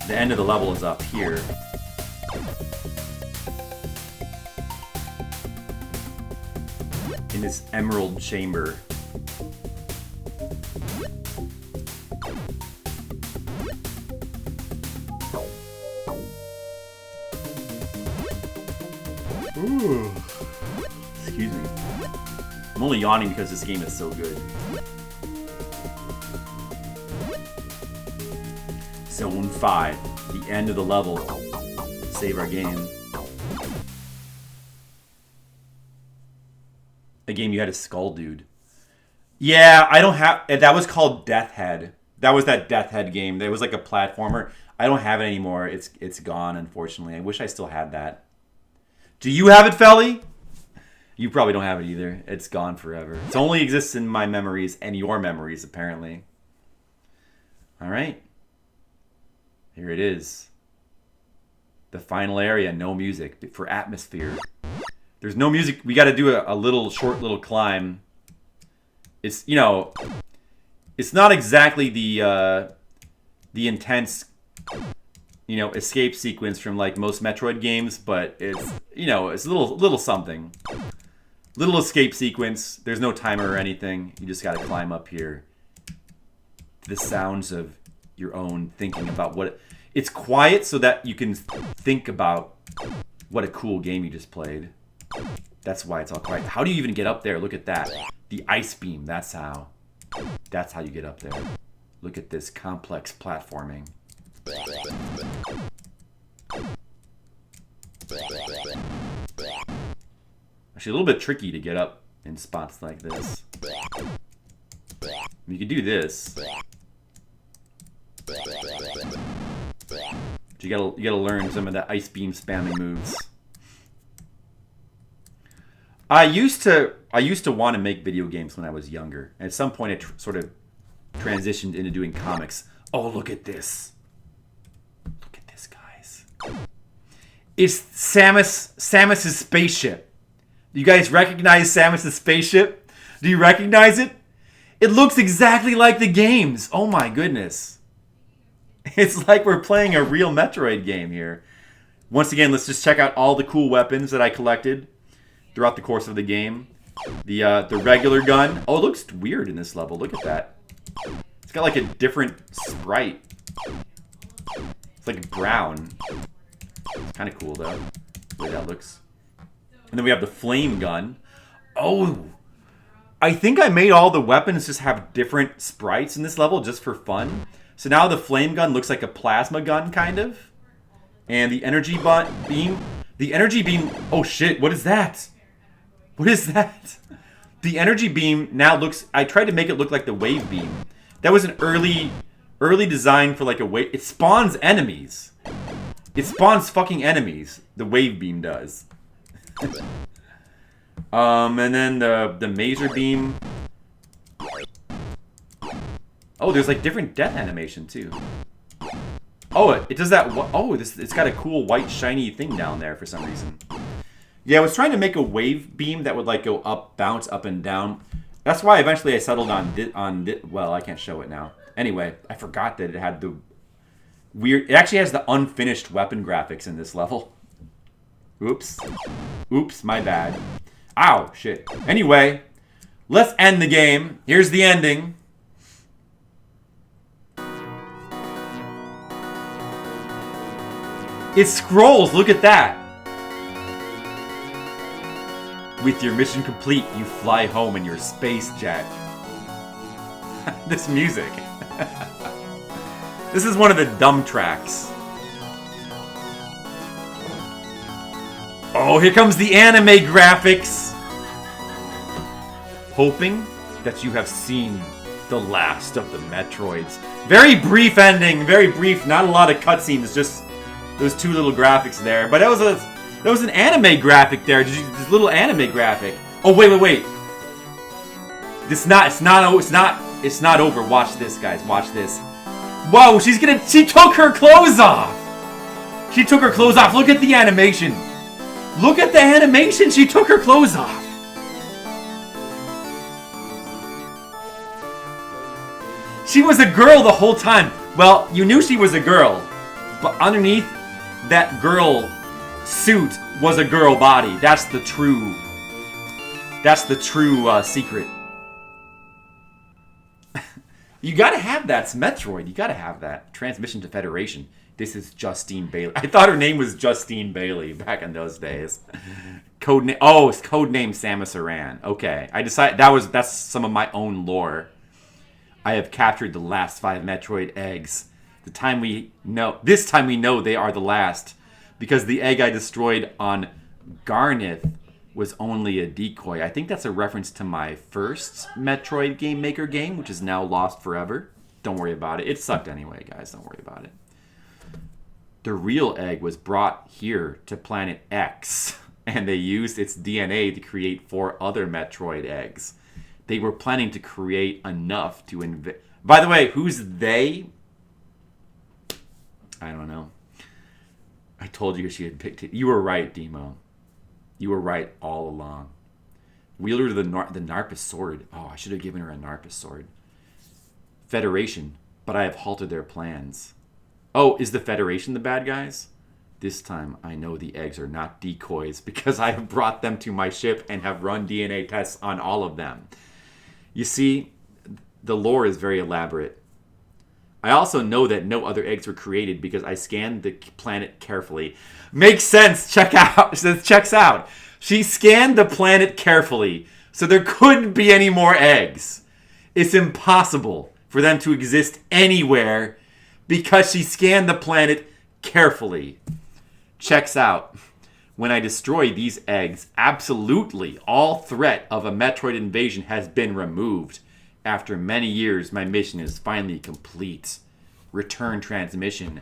the end of the level is up here. In this emerald chamber. Ooh. Excuse me. I'm only yawning because this game is so good. Zone 5. The end of the level. Save our game. A game you had a skull dude. Yeah, I don't have... That was called Death Head. That was that Death Head game. That was like a platformer. I don't have it anymore. It's gone, unfortunately. I wish I still had that. Do you have it, Felly? You probably don't have it either. It's gone forever. It only exists in my memories and your memories, apparently. Alright. Here it is. The final area, no music. For atmosphere. There's no music. We got to do a little, short little climb. It's, you know... It's not exactly the intense... you know, escape sequence from like most Metroid games, but it's, you know, it's a little something. Little escape sequence. There's no timer or anything. You just gotta climb up here. The sounds of your own thinking about what... It's quiet so that you can think about what a cool game you just played. That's why it's all quiet. How do you even get up there? Look at that. The ice beam, that's how. That's how you get up there. Look at this complex platforming. Actually, a little bit tricky to get up in spots like this. You could do this. But you gotta learn some of the ice beam spamming moves. I used to want to make video games when I was younger. And at some point, it sort of transitioned into doing comics. Oh, look at this! Look at this, guys! It's Samus's spaceship. Do you guys recognize Samus's spaceship? Do you recognize it? It looks exactly like the games. Oh my goodness! It's like we're playing a real Metroid game here. Once again, let's just check out all the cool weapons that I collected throughout the course of the game. The regular gun. Oh, it looks weird in this level. Look at that. It's got like a different sprite. It's like brown. It's kind of cool though, the way that looks. And then we have the flame gun. Oh, I think I made all the weapons just have different sprites in this level just for fun. So now the flame gun looks like a plasma gun, kind of. And the energy beam. The energy beam. Oh shit! What is that? What is that? The energy beam now looks. I tried to make it look like the wave beam. That was an early design for like a wave. It spawns enemies. It spawns fucking enemies. The wave beam does. And then the maser beam. Oh, there's like different death animation too. Oh, it does that. Oh, it's got a cool white shiny thing down there for some reason. Yeah, I was trying to make a wave beam that would like go up, bounce up and down. That's why eventually I settled on well, I can't show it now. Anyway, I forgot that it had the weird. It actually has the unfinished weapon graphics in this level. Oops, my bad. Ow, shit. Anyway, let's end the game. Here's the ending. It scrolls, look at that. With your mission complete, you fly home in your space jet. This music. This is one of the dumb tracks. Oh, here comes the anime graphics. Hoping that you have seen the last of the Metroids. Very brief ending, very brief, not a lot of cutscenes, just those two little graphics there. But that was an anime graphic there. This little anime graphic. Oh wait. It's not over. Watch this, guys. Watch this. Whoa, she took her clothes off. She took her clothes off. Look at the animation. Look at the animation. She took her clothes off. She was a girl the whole time. Well, you knew she was a girl, but underneath that girl suit was a girl body. That's the true secret. You gotta have that. It's Metroid. You gotta have that. Transmission to Federation. This is Justine Bailey. I thought her name was Justine Bailey back in those days. It's codename Samus Aran. Okay. I decided that's some of my own lore. I have captured the last 5 Metroid eggs. This time we know they are the last, because the egg I destroyed on Garnith was only a decoy. I think that's a reference to my first Metroid Game-Maker game, which is now lost forever. Don't worry about it. It sucked anyway, guys. Don't worry about it. The real egg was brought here to Planet X, and they used its DNA to create 4 other Metroid eggs. They were planning to create enough to invade. By the way, who's they? I don't know. I told you she had picked it. You were right, Demo. You were right all along. Wielder of the Narpus sword. Oh, I should have given her a Narpus sword. Federation, but I have halted their plans. Oh, is the Federation the bad guys? This time, I know the eggs are not decoys because I have brought them to my ship and have run DNA tests on all of them. You see, the lore is very elaborate. I also know that no other eggs were created because I scanned the planet carefully. Makes sense. Checks out. She scanned the planet carefully, so there couldn't be any more eggs. It's impossible for them to exist anywhere because she scanned the planet carefully. Checks out. When I destroy these eggs, absolutely all threat of a Metroid invasion has been removed. After many years, my mission is finally complete. Return transmission.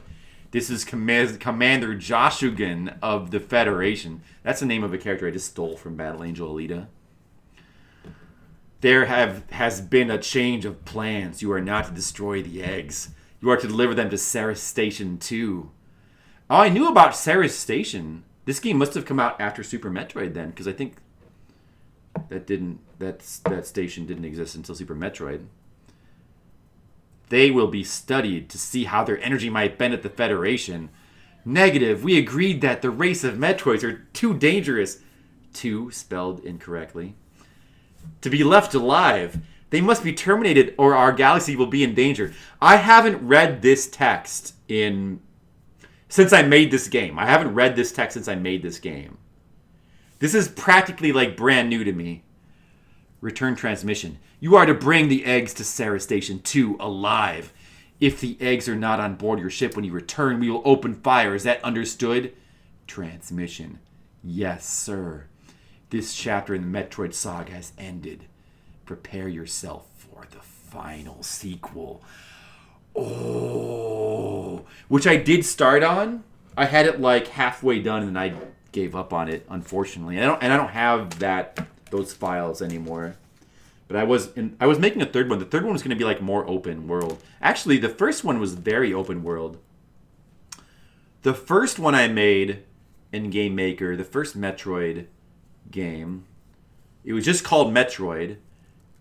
This is Commander Joshugan of the Federation. That's the name of a character I just stole from Battle Angel Alita. There has been a change of plans. You are not to destroy the eggs. You are to deliver them to Ceres Station 2. Oh, I knew about Ceres Station. This game must have come out after Super Metroid then, because I think that station didn't exist until Super Metroid. They will be studied to see how their energy might bend at the Federation. Negative. We agreed that the race of Metroids are too dangerous. Too, spelled incorrectly. To be left alive. They must be terminated or our galaxy will be in danger. I haven't read this text since I made this game. I haven't read this text since I made this game. This is practically like brand new to me. Return transmission. You are to bring the eggs to Ceres Station 2 alive. If the eggs are not on board your ship when you return, we will open fire. Is that understood? Transmission. Yes, sir. This chapter in the Metroid saga has ended. Prepare yourself for the final sequel. Oh, which I did start on. I had it like halfway done and I gave up on it, unfortunately. I don't have those files anymore. But I was making a third one. The third one was going to be like more open world. Actually, the first one was very open world. The first one I made in Game-Maker, the first Metroid game, it was just called Metroid,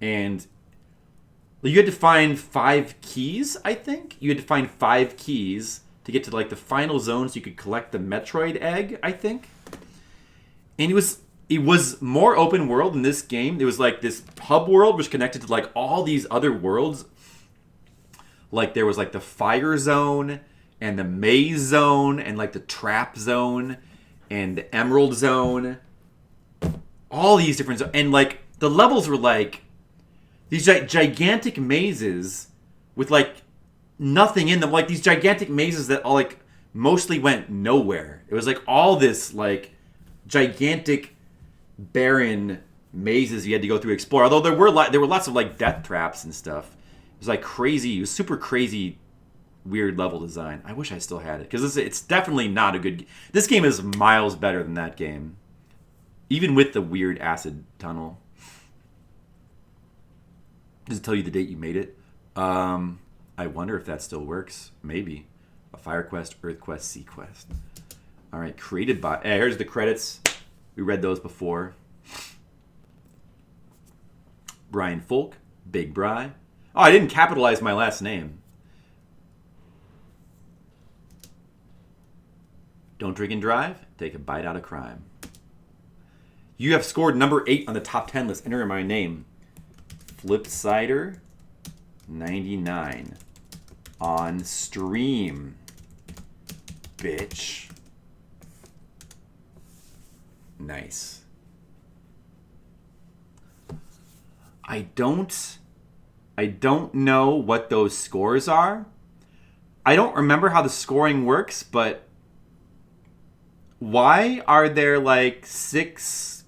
and you had to find 5 keys, I think. You had to find 5 keys to get to like the final zone so you could collect the Metroid egg, I think. And it was more open world in this game. There was like this hub world which connected to like all these other worlds. Like there was like the fire zone and the maze zone and like the trap zone and the emerald zone. All these different zones. And like the levels were like these gigantic mazes with like nothing in them. Like these gigantic mazes that all like mostly went nowhere. It was like all this like gigantic barren mazes you had to go through and explore. Although there were lots of like death traps and stuff. It was like crazy. It was super crazy, weird level design. I wish I still had it because it's definitely not a good. This game is miles better than that game, even with the weird acid tunnel. Does it tell you the date you made it? I wonder if that still works. Maybe. A Fire Quest, Earth Quest, Sea Quest. All right, created by. Here's the credits. We read those before. Brian Folk, Big Bri. Oh, I didn't capitalize my last name. Don't drink and drive. Take a bite out of crime. You have scored number 8 on the top 10 list. Enter my name. Flipsider 99 on stream. Bitch. Nice. I don't know what those scores are. I don't remember how the scoring works, but why are there like 6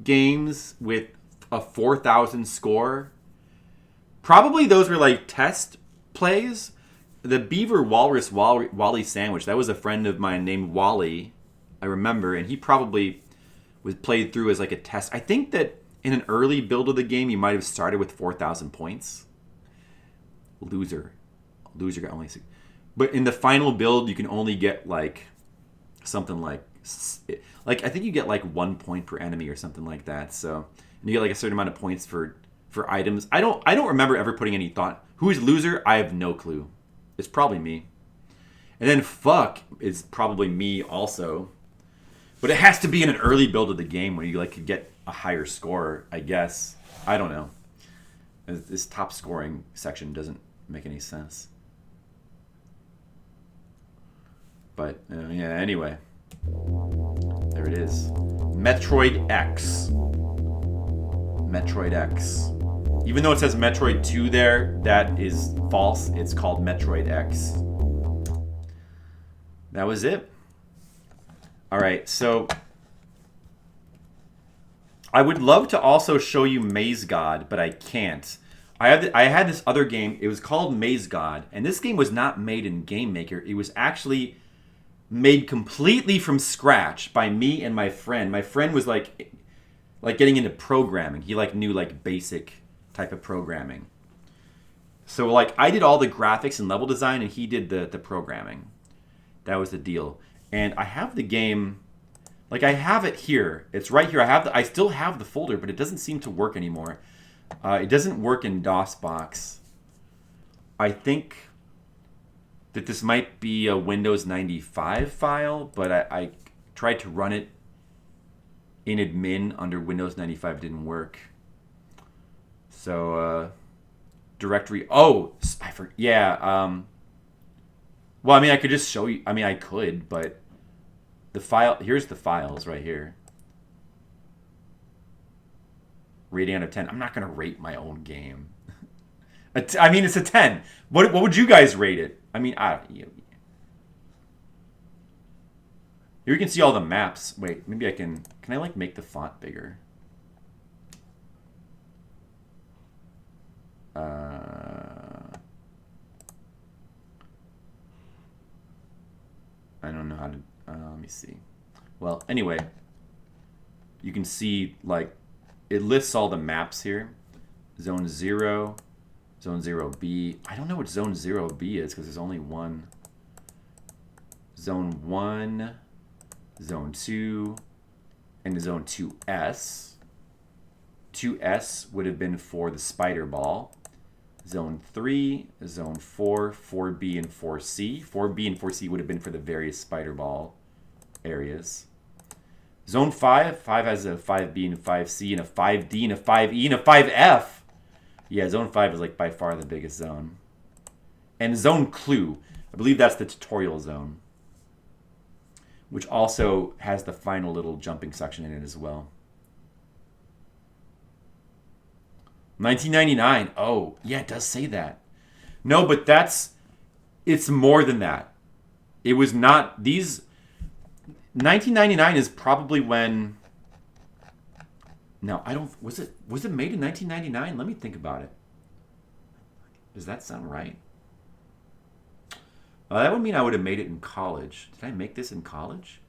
games with a 4,000 score? Probably those were like test plays. The Beaver Walrus Wally Sandwich, that was a friend of mine named Wally, I remember, and he probably was played through as like a test. I think that in an early build of the game, you might have started with 4,000 points. Loser got only 6. But in the final build, you can only get like something like I think you get like 1 point per enemy or something like that. So and you get like a certain amount of points for items. I don't remember ever putting any thought. Who is loser? I have no clue. It's probably me. And then fuck is probably me also. But it has to be in an early build of the game where you like could get a higher score, I guess. I don't know. This top scoring section doesn't make any sense. But yeah, anyway. There it is. Metroid X. Metroid X. Even though it says Metroid 2 there, that is false. It's called Metroid X. That was it. Alright, so I would love to also show you Maze God, but I can't. I had this other game. It was called Maze God, and this game was not made in Game-Maker. It was actually made completely from scratch by me and my friend. My friend was like getting into programming. He like knew like basic type of programming. So like I did all the graphics and level design, and he did the programming. That was the deal. And I have the game, like I have it here. It's right here. I still have the folder, but it doesn't seem to work anymore. It doesn't work in DOSBox. I think that this might be a Windows 95 file, but I tried to run it in admin under Windows 95. It didn't work. So, directory. Oh, I forgot. Yeah. Well, I mean, I could just show you. I mean, I could, but the file. Here's the files right here. Rating out of 10. I'm not going to rate my own game. I mean, it's a 10. What would you guys rate it? I mean, here you can see all the maps. Wait, maybe I can I like make the font bigger? I don't know how to, let me see. Well, anyway, you can see like, it lists all the maps here. Zone 0, Zone 0B. I don't know what Zone 0B is because there's only one. Zone 1, Zone 2, and Zone 2S. 2S would have been for the spider ball. Zone 3, Zone 4, 4B, and 4C. 4B and 4C would have been for the various spider ball areas. Zone 5 has a 5B and a 5C and a 5D and a 5E and a 5F. Yeah, Zone 5 is like by far the biggest zone. And Zone Clue, I believe that's the tutorial zone, which also has the final little jumping section in it as well. 1999. Oh, yeah, it does say that. No, but it's more than that. It was not these. 1999 is probably when. No, I don't. Was it made in 1999? Let me think about it. Does that sound right? That would mean I would have made it in college. Did I make this in college?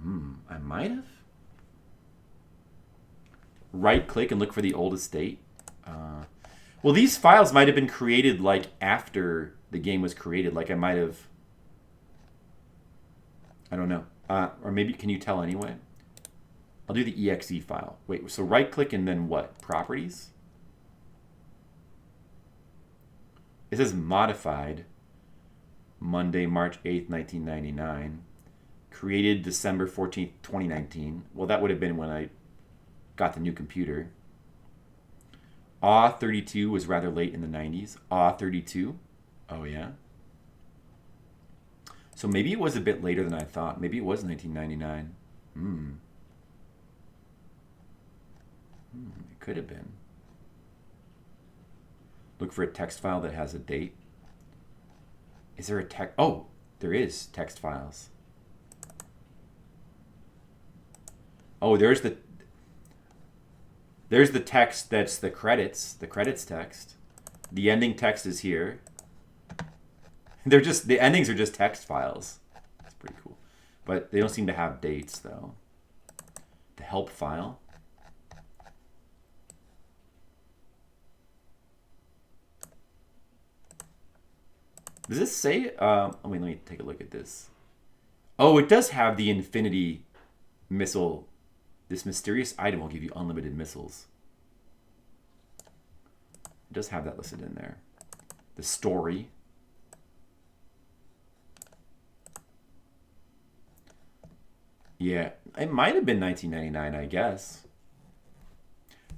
I might have. Right click and look for the oldest date. Well, these files might have been created like after the game was created. Like I might have. I don't know. Or maybe, can you tell anyway? I'll do the exe file. Wait, so right click and then what? Properties? It says modified. Monday, March 8th, 1999. Created December 14th, 2019. Well, that would have been when I got the new computer. AW32 was rather late in the 90s. AW32. Oh, yeah. So maybe it was a bit later than I thought. Maybe it was 1999. It could have been. Look for a text file that has a date. Is there a text? Oh, there is text files. Oh, there's the text that's the credits text. The ending text is here. The endings are just text files. That's pretty cool. But they don't seem to have dates though. The help file. Does this say, let me take a look at this. Oh, it does have the infinity missile. This mysterious item will give you unlimited missiles. It does have that listed in there. The story. Yeah, it might have been 1999, I guess.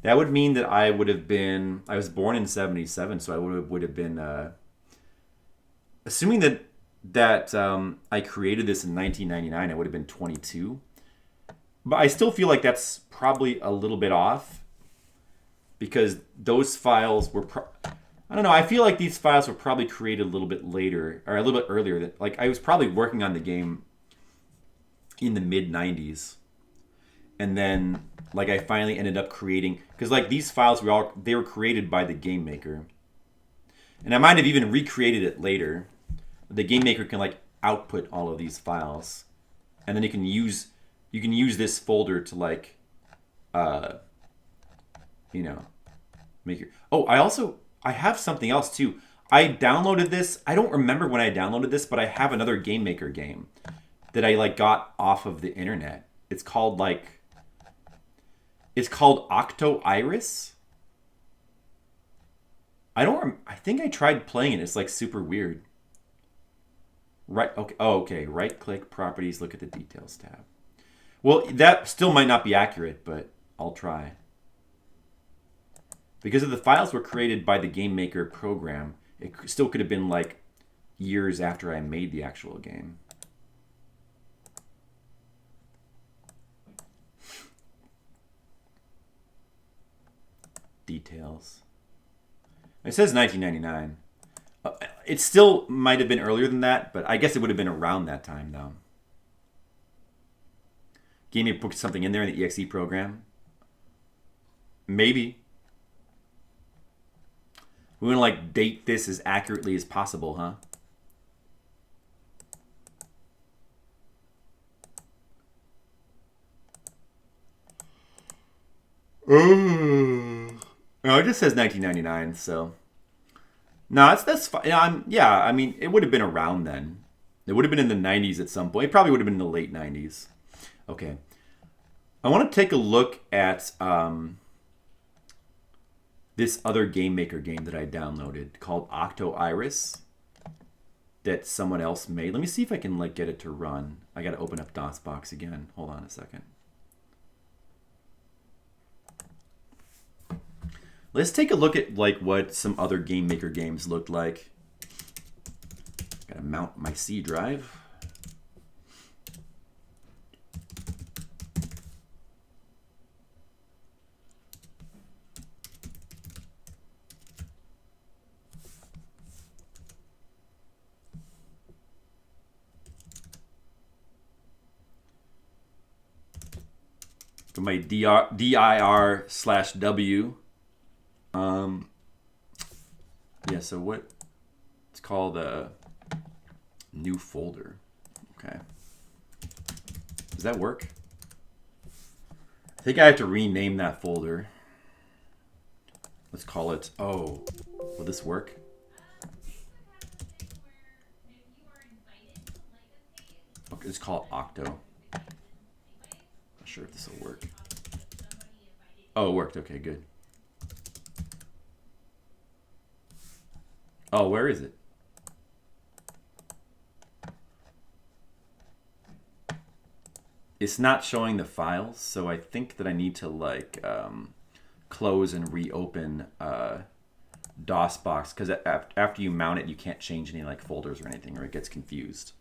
That would mean that I was born in 77, so I would have been, assuming that I created this in 1999, I would have been 22. But I still feel like that's probably a little bit off because those files were, I don't know, I feel like these files were probably created a little bit later or a little bit earlier. Like I was probably working on the game in the mid 90s. and then like I finally ended up creating, because like these files they were created by the game maker, and I might have even recreated it later. The game maker can like output all of these files, and then you can use this folder to like you know, make your... Oh, I have something else too. I downloaded this. I don't remember when I downloaded this, but I have another Game Maker game that I like got off of the internet. It's called Octo Iris. I think I tried playing it. It's like super weird. Right. Okay. Oh, okay. Right click properties. Look at the details tab. Well, that still might not be accurate, but I'll try. Because if the files were created by the Game Maker program, it still could have been like years after I made the actual game. Details. It says 1999. It still might have been earlier than that, but I guess it would have been around that time, though. Game Maker put something in there in the EXE program. Maybe. We want to like date this as accurately as possible, huh? No, it just says 1999, so no, that's fine. Yeah, I mean, it would have been around then. It would have been in the 90s at some point. It probably would have been in the late 90s. Okay, I want to take a look at this other Game Maker game that I downloaded called Octo Iris that someone else made. Let me see if I can like get it to run. I got to open up DOSBox again. Hold on a second. Let's take a look at like what some other Game Maker games looked like. Gotta mount my C drive. Got my dir/w. Yeah, so what it's called a new folder. Okay. Does that work? I think I have to rename that folder. Let's call it, oh, will this work? Okay, it's called Octo. Not sure if this will work. Oh, it worked. Okay, good. Oh, where is it? It's not showing the files, so I think that I need to like close and reopen DOSBox, because after you mount it, you can't change any like folders or anything, or it gets confused.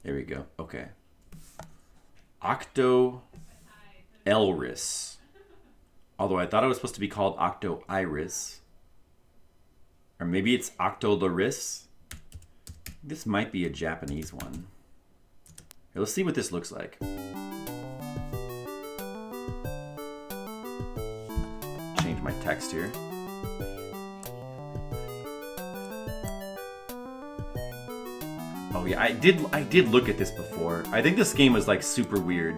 There we go. Okay. Octo Elris. Although I thought it was supposed to be called Octo Iris. Or maybe it's Octo Laris. This might be a Japanese one. Okay, let's see what this looks like. Change my text here. Oh yeah, I did look at this before. I think this game was like super weird.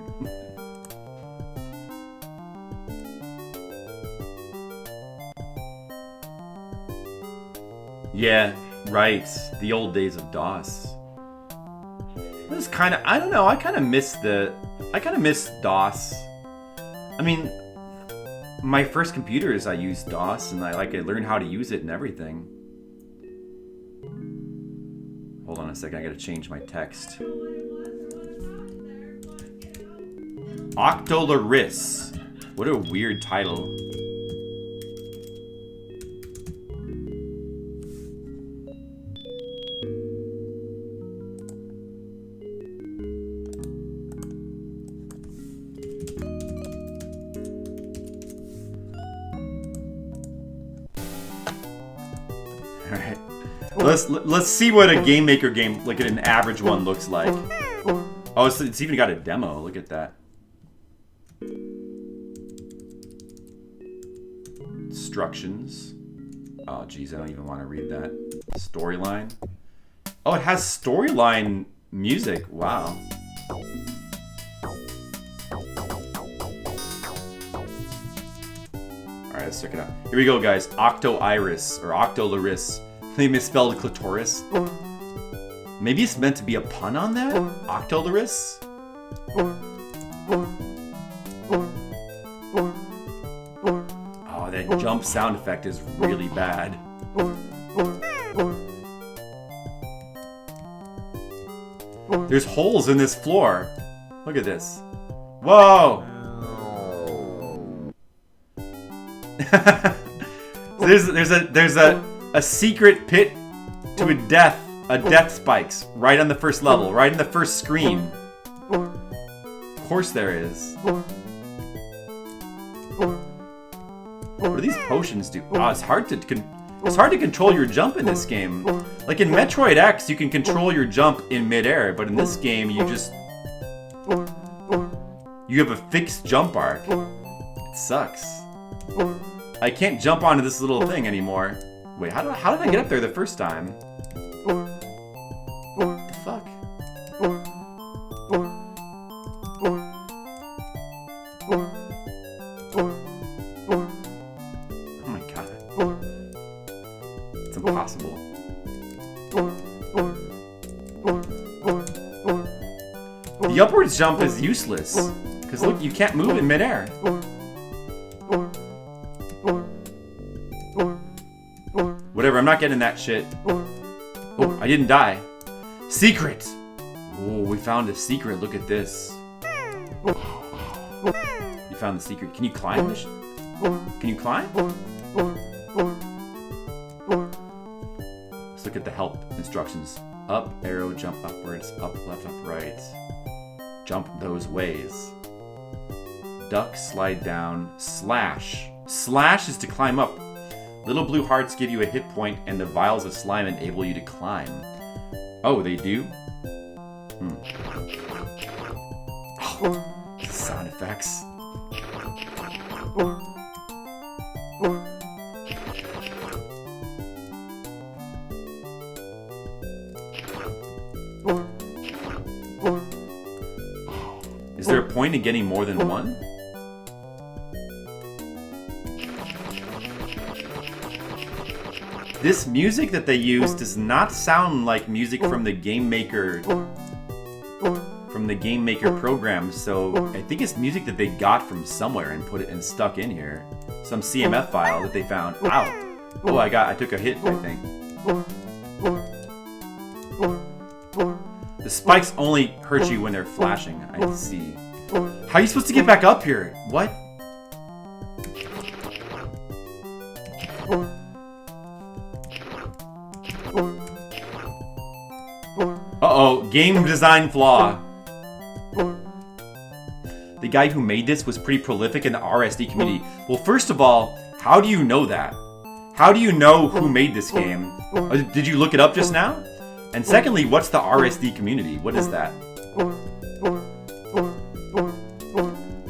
Yeah, right. The old days of DOS. This is kind of, I don't know, I kind of miss DOS. I mean, my first computers I used DOS, and I learned how to use it and everything. Hold on a second, I gotta change my text. Octolaris. What a weird title. Let's see what a Game-Maker game, like an average one, looks like. Oh, it's even got a demo. Look at that. Instructions. Oh, geez, I don't even want to read that. Storyline. Oh, it has storyline music. Wow. Alright, let's check it out. Here we go, guys. Octo-Iris, or Octo-Laris. They misspelled clitoris. Maybe it's meant to be a pun on that? Octo-Laris? Oh, that jump sound effect is really bad. There's holes in this floor. Look at this. Whoa! there's a secret pit to a death spikes right on the first level, right in the first screen. Of course there is. What do these potions do? Oh, it's hard to control your jump in this game. Like in Metroid X, you can control your jump in midair, but in this game, you have a fixed jump arc. It sucks. I can't jump onto this little thing anymore. Wait, how did I get up there the first time? What the fuck? Oh my god. It's impossible. The upwards jump is useless. Because look, you can't move in midair. Whatever, I'm not getting that shit. Oh, I didn't die. Secret! Oh, we found a secret. Look at this. You found the secret. Can you climb this? Can you climb? Let's look at the help instructions. Up, arrow, jump upwards, up, left, up, right. Jump those ways. Duck, slide down, slash. Slash is to climb up. Little blue hearts give you a hit point, and the vials of slime enable you to climb. Oh, they do? Oh, sound effects. Is there a point in getting more than one? This music that they use does not sound like music from the Game-Maker program, so I think it's music that they got from somewhere and put it and stuck in here. Some CMF file that they found. Ow! Oh, I took a hit, I think. The spikes only hurt you when they're flashing, I see. How are you supposed to get back up here? What? Uh-oh, game design flaw. The guy who made this was pretty prolific in the RSD community. Well, first of all, how do you know that? How do you know who made this game? Did you look it up just now? And secondly, what's the RSD community? What is that?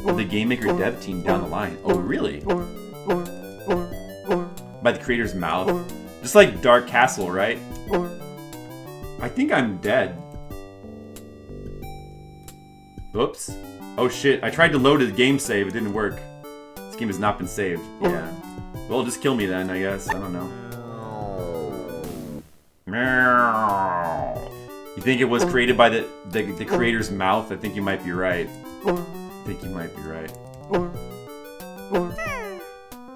The Game-Maker dev team down the line. Oh, really? By the creator's mouth. Just like Dark Castle, right? I think I'm dead. Oops. Oh shit, I tried to load a game save, it didn't work. This game has not been saved. Yeah. Well, just kill me then, I guess. I don't know. You think it was created by the creator's mouth? I think you might be right. I think you might be right.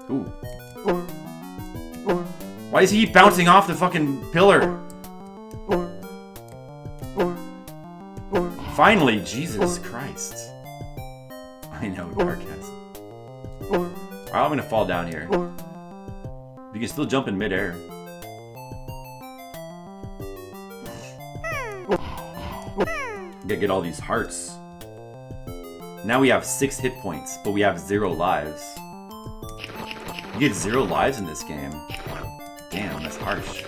Ooh. Why is he bouncing off the fucking pillar? Finally, Jesus Christ. I know, Dark Castle. Alright, I'm gonna fall down here. You can still jump in midair. Gotta get all these hearts. Now we have 6 hit points, but we have 0 lives. You get 0 lives in this game. Damn, that's harsh.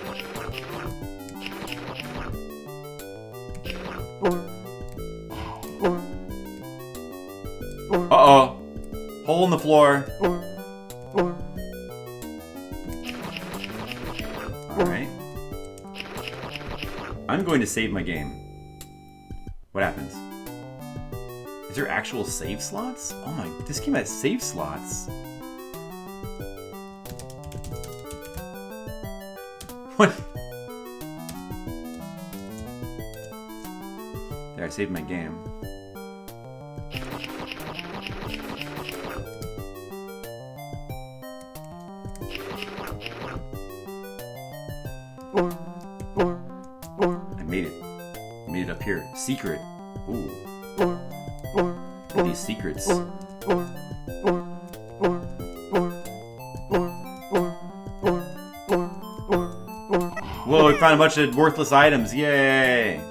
Uh-oh. Hole in the floor. Alright. I'm going to save my game. What happens? Is there actual save slots? Oh my, this game has save slots. What? There, I saved my game. I made it. I made it up here. Secret. Ooh. Look at these secrets. Whoa, we found a bunch of worthless items. Yay!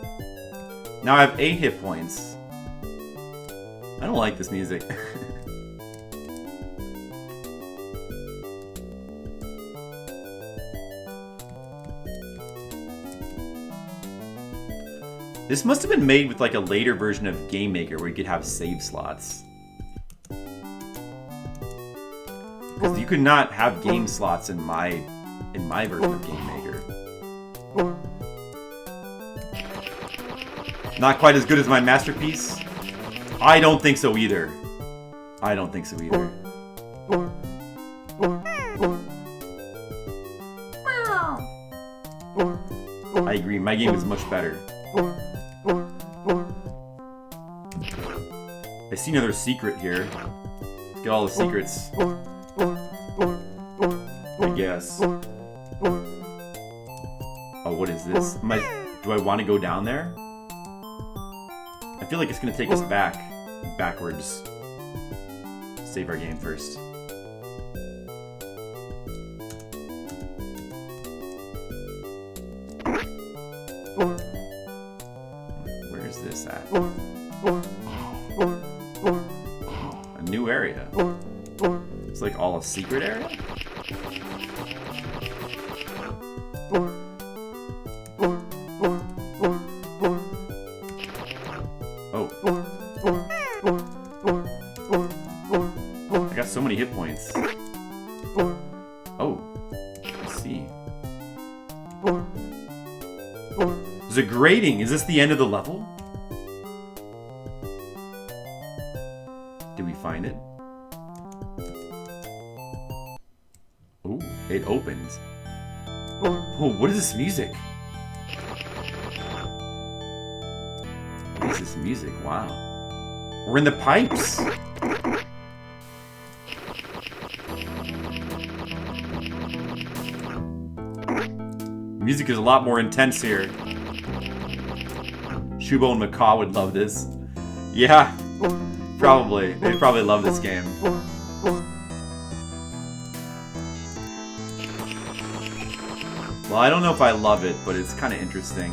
Now I have 8 hit points. I don't like this music. This must have been made with like a later version of Game-Maker where you could have save slots. Because you could not have game slots in my version of Game-Maker. Not quite as good as my masterpiece? I don't think so either. I don't think so either. I agree, my game is much better. I see another secret here. Let's get all the secrets. I guess. Oh, what is this? Do I want to go down there? I feel like it's going to take us backwards. Save our game first. Where is this at? A new area. It's like all a secret area? Oh. I got so many hit points. Oh. Let's see. There's a grating. Is this the end of the level? Did we find it? Oh, it opens. Oh, what is this music? What is this music? Wow. We're in the pipes. Music is a lot more intense here. Shubo and Macaw would love this. Yeah, probably. They'd probably love this game. Well, I don't know if I love it, but it's kind of interesting.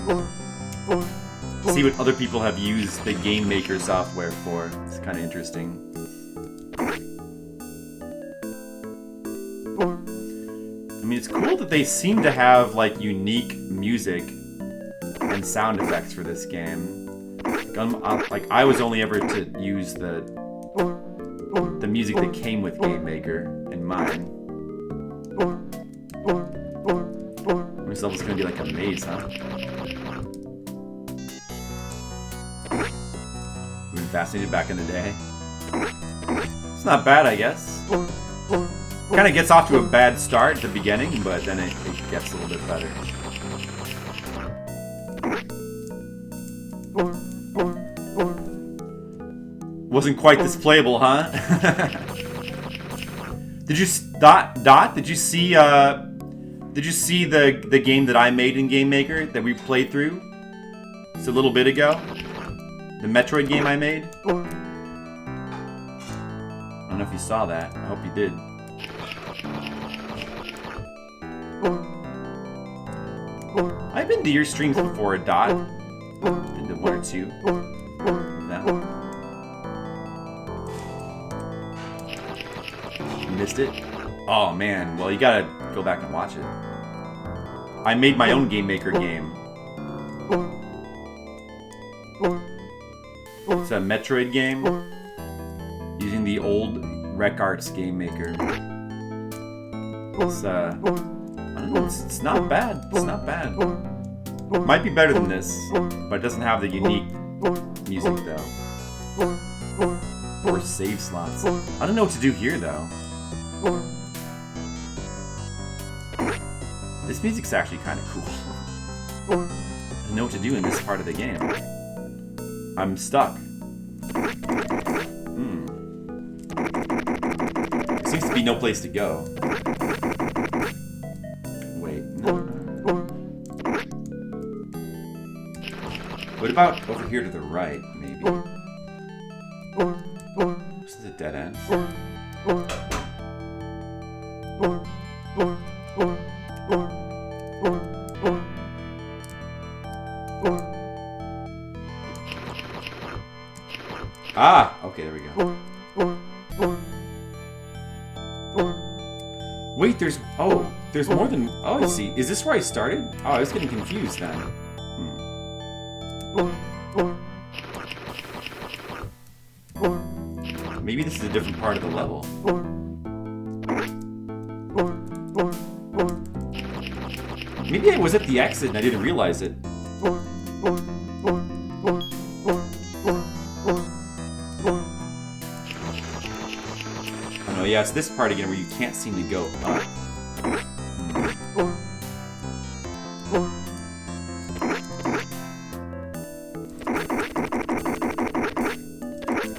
See what other people have used the Game-Maker software for. It's kind of interesting. I mean, it's cool that they seem to have, like, unique music and sound effects for this game. Like, I was only ever to use the music that came with Game-Maker in mine. This level's gonna be like a maze, huh? We've been fascinated back in the day. It's not bad, I guess. Kind of gets off to a bad start at the beginning, but then it gets a little bit better. Wasn't quite this playable, huh? Did you Dot? Did you see the game that I made in Game-Maker that we played through just a little bit ago? The Metroid game I made? I don't know if you saw that. I hope you did. I've been to your streams before, Dot. Been to 1 or 2 of them. You missed it? Oh man, well you gotta go back and watch it. I made my own Game-Maker game. It's a Metroid game using the old RecArts Game-Maker. It's I don't know, it's not bad. It's not bad. Might be better than this, but it doesn't have the unique music though. Or save slots. I don't know what to do here though. This music's actually kind of cool. I don't know what to do in this part of the game. I'm stuck. Seems to be no place to go. Wait, no. What about over here to the right, maybe? This is a dead end. Ah! Okay, there we go. Wait, there's... Oh, there's more than... Oh, I see. Is this where I started? Oh, I was getting confused then. Maybe this is a different part of the level. Maybe I was at the exit and I didn't realize it. Oh no, yeah, it's this part again where you can't seem to go up.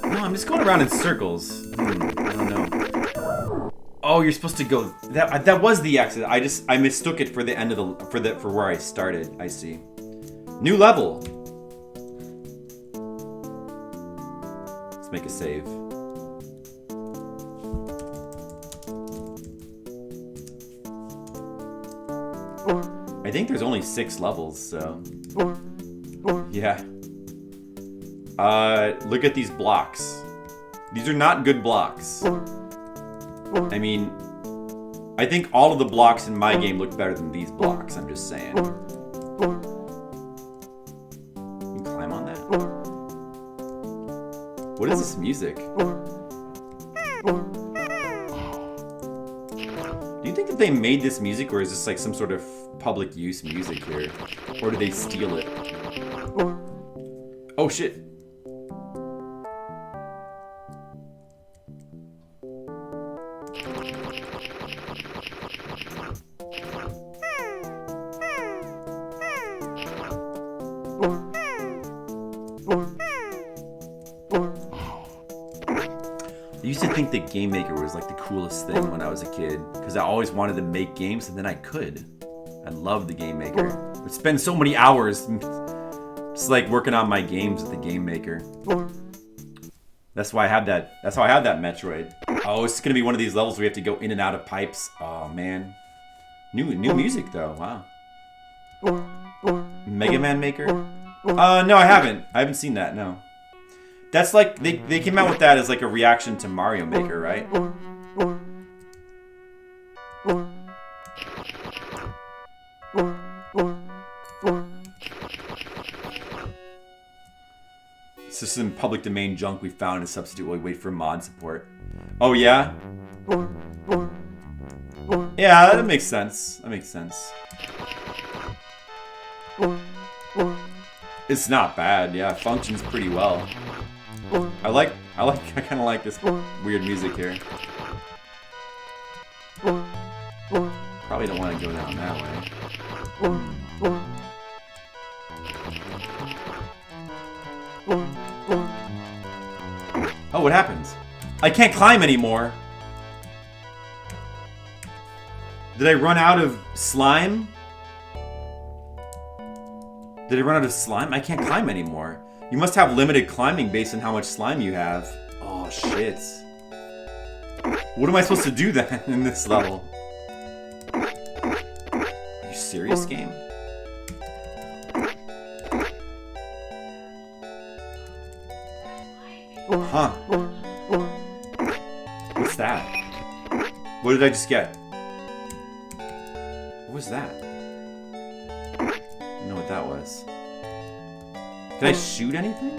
No, I'm just going around in circles. I don't know. Oh, you're supposed to go. That was the exit. I mistook it for the end of for where I started. I see. New level. Let's make a save. I think there's only 6 levels, so yeah. Look at these blocks. These are not good blocks. I mean, I think all of the blocks in my game look better than these blocks, I'm just saying. You can climb on that? What is this music? Do you think that they made this music, or is this like some sort of public use music here? Or did they steal it? Oh shit. I used to think that Game-Maker was like the coolest thing when I was a kid, because I always wanted to make games, and then I could. I loved the Game-Maker. I would spend so many hours just like working on my games with the Game-Maker. That's why I had that. That's how I had that Metroid. Oh, it's gonna be one of these levels where we have to go in and out of pipes. Oh man. New music though. Wow. Mega Man Maker? No, I haven't. I haven't seen that. No. That's like they came out with that as like a reaction to Mario Maker, right? It's just some public domain junk we found to substitute while we wait for mod support. Oh yeah? Yeah, that makes sense. That makes sense. It's not bad, yeah, it functions pretty well. I kinda like this weird music here. Probably don't want to go down that way. Oh, what happens? I can't climb anymore! Did I run out of slime? Did I run out of slime? I can't climb anymore. You must have limited climbing based on how much slime you have. Oh, shit. What am I supposed to do then in this level? Are you serious, game? Huh. What's that? What did I just get? What was that? I don't know what that was. Did I shoot anything?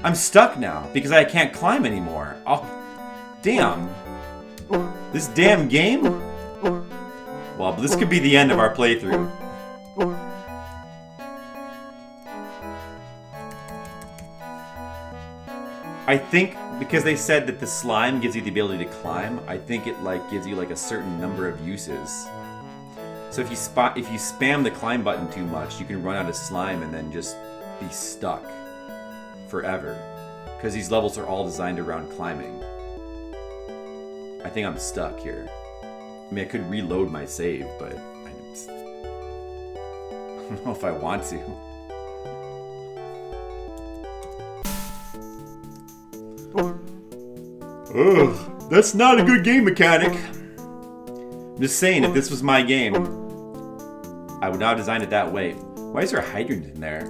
I'm stuck now because I can't climb anymore. Oh, damn. This damn game? Well, this could be the end of our playthrough. I think because they said that the slime gives you the ability to climb, I think it like gives you like a certain number of uses. So if you spam the climb button too much, you can run out of slime and then just be stuck forever. Because these levels are all designed around climbing. I think I'm stuck here. I mean, I could reload my save, but I don't know if I want to. Ugh, that's not a good game mechanic. I'm just saying, if this was my game, I would not design it that way. Why is there a hydrant in there?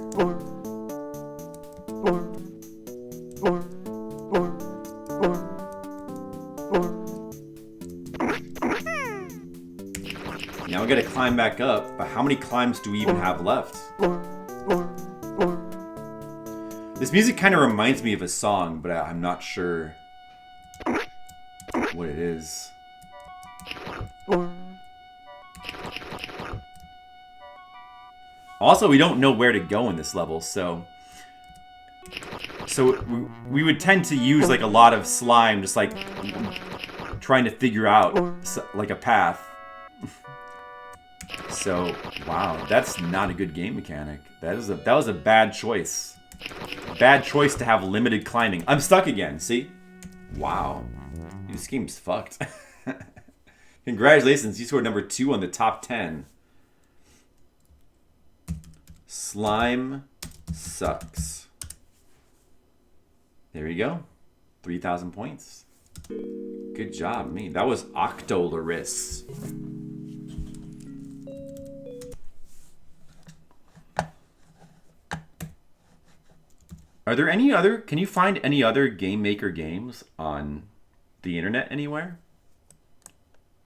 Now we gotta climb back up, but how many climbs do we even have left? This music kind of reminds me of a song, but I'm not sure what it is. Also, we don't know where to go in this level, so we would tend to use like a lot of slime, just like trying to figure out like a path. So, wow, that's not a good game mechanic. That was a bad choice. Bad choice to have limited climbing. I'm stuck again, see? Wow. This game's fucked. Congratulations, you scored number 2 on the top 10. Slime sucks. There you go. 3,000 points. Good job, me. That was Octolaris. Are there any other... Can you find any other Game-Maker games on the internet anywhere?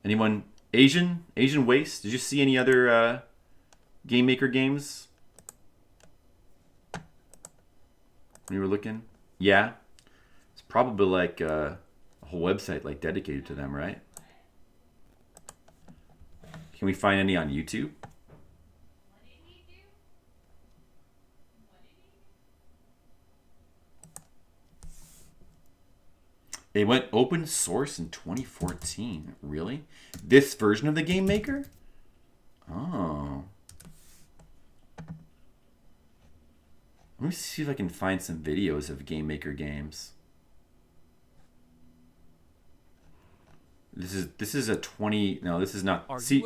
Anyone? Asian Waste? Did you see any other Game-Maker games? When you were looking? Yeah? It's probably like a whole website like dedicated to them, right? Can we find any on YouTube? It went open source in 2014. Really? This version of the Game-Maker? Oh. Let me see if I can find some videos of Game-Maker games. This is a 20... No, this is not... See,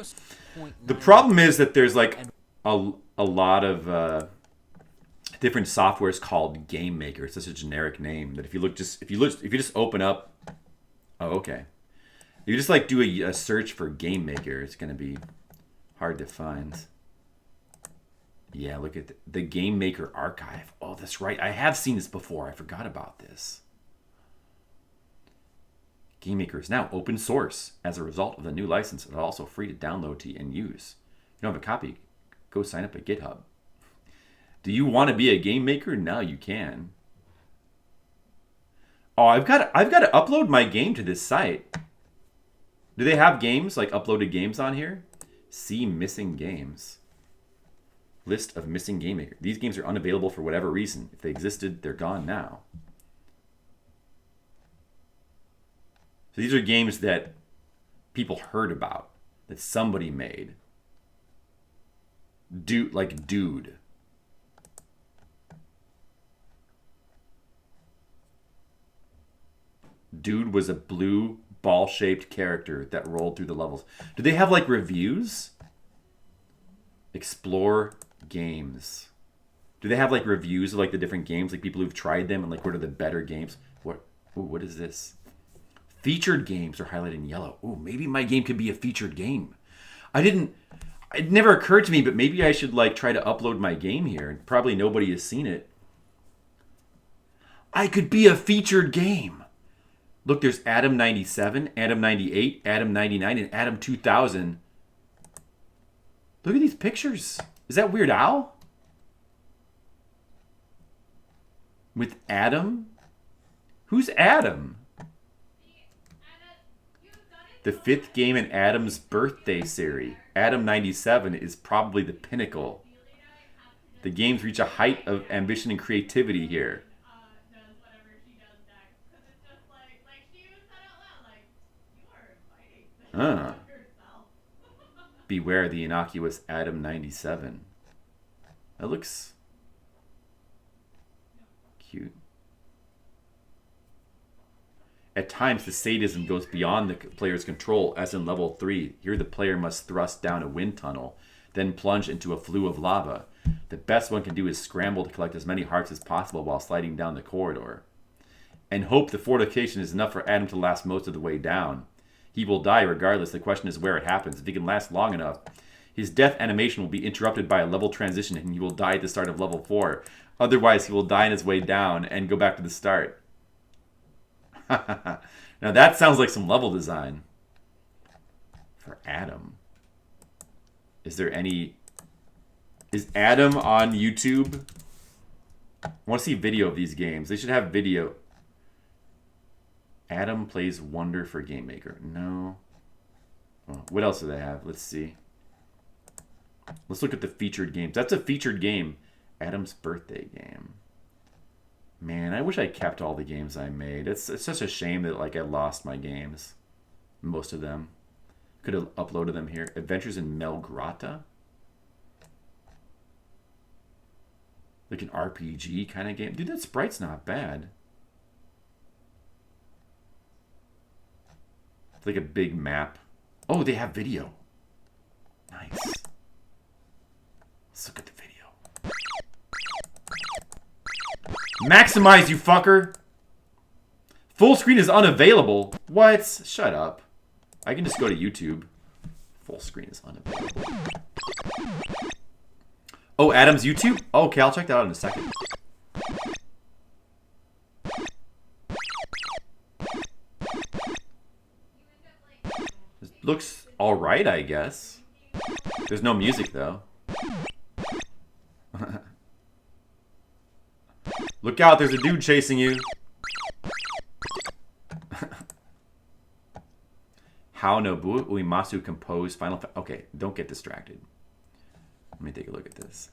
the problem is that there's like a lot of different softwares called Game-Maker. It's such a generic name that if you just open up... Oh, okay. If you just like do a search for Game-Maker, it's going to be hard to find. Yeah, look at the Game-Maker archive. Oh, that's right. I have seen this before. I forgot about this. Game-Maker is now open source. As a result of the new license, it's also free to download and use. If you don't have a copy, go sign up at GitHub. Do you want to be a Game-Maker? Now you can. Oh, I've got to upload my game to this site. Do they have games, like uploaded games on here? See missing games. List of missing Game-Maker. These games are unavailable for whatever reason. If they existed, they're gone now. So these are games that people heard about, that somebody made. Dude. Dude was a blue ball-shaped character that rolled through the levels. Do they have like reviews? Explore games. Do they have like reviews of like the different games, like people who've tried them and like what are the better games? What is this? Featured games are highlighted in yellow. Ooh, maybe my game could be a featured game. It never occurred to me, but maybe I should like try to upload my game here. Probably nobody has seen it. I could be a featured game. Look, there's Adam 97, Adam 98, Adam 99, and Adam 2000. Look at these pictures. Is that Weird Al? With Adam? Who's Adam? The 5th game in Adam's birthday series, Adam 97, is probably the pinnacle. The games reach a height of ambition and creativity here. Beware the innocuous Adam 97. That looks cute. At times, the sadism goes beyond the player's control, as in level 3. Here, the player must thrust down a wind tunnel, then plunge into a flue of lava. The best one can do is scramble to collect as many hearts as possible while sliding down the corridor. And hope the fortification is enough for Adam to last most of the way down. He will die regardless. The question is where it happens. If he can last long enough, his death animation will be interrupted by a level transition and he will die at the start of level 4. Otherwise, he will die on his way down and go back to the start. Now that sounds like some level design for Adam. Is Adam on YouTube? I want to see video of these games. They should have video. Adam plays Wonder for Game-Maker. No. Oh, what else do they have? Let's see. Let's look at the featured games. That's a featured game. Adam's birthday game. Man, I wish I kept all the games I made. It's such a shame that I lost my games. Most of them. Could have uploaded them here. Adventures in Melgrata? Like an RPG kind of game. Dude, that sprite's not bad. It's like a big map. Oh, they have video. Nice. Let's look at the video. Maximize, you fucker! Full screen is unavailable. What? Shut up. I can just go to YouTube. Full screen is unavailable. Oh, Adam's YouTube? Oh, okay, I'll check that out in a second. This looks alright, I guess. There's no music, though. Look out, there's a dude chasing you. How Nobuo Uematsu composed Final Fantasy. Okay, don't get distracted. Let me take a look at this.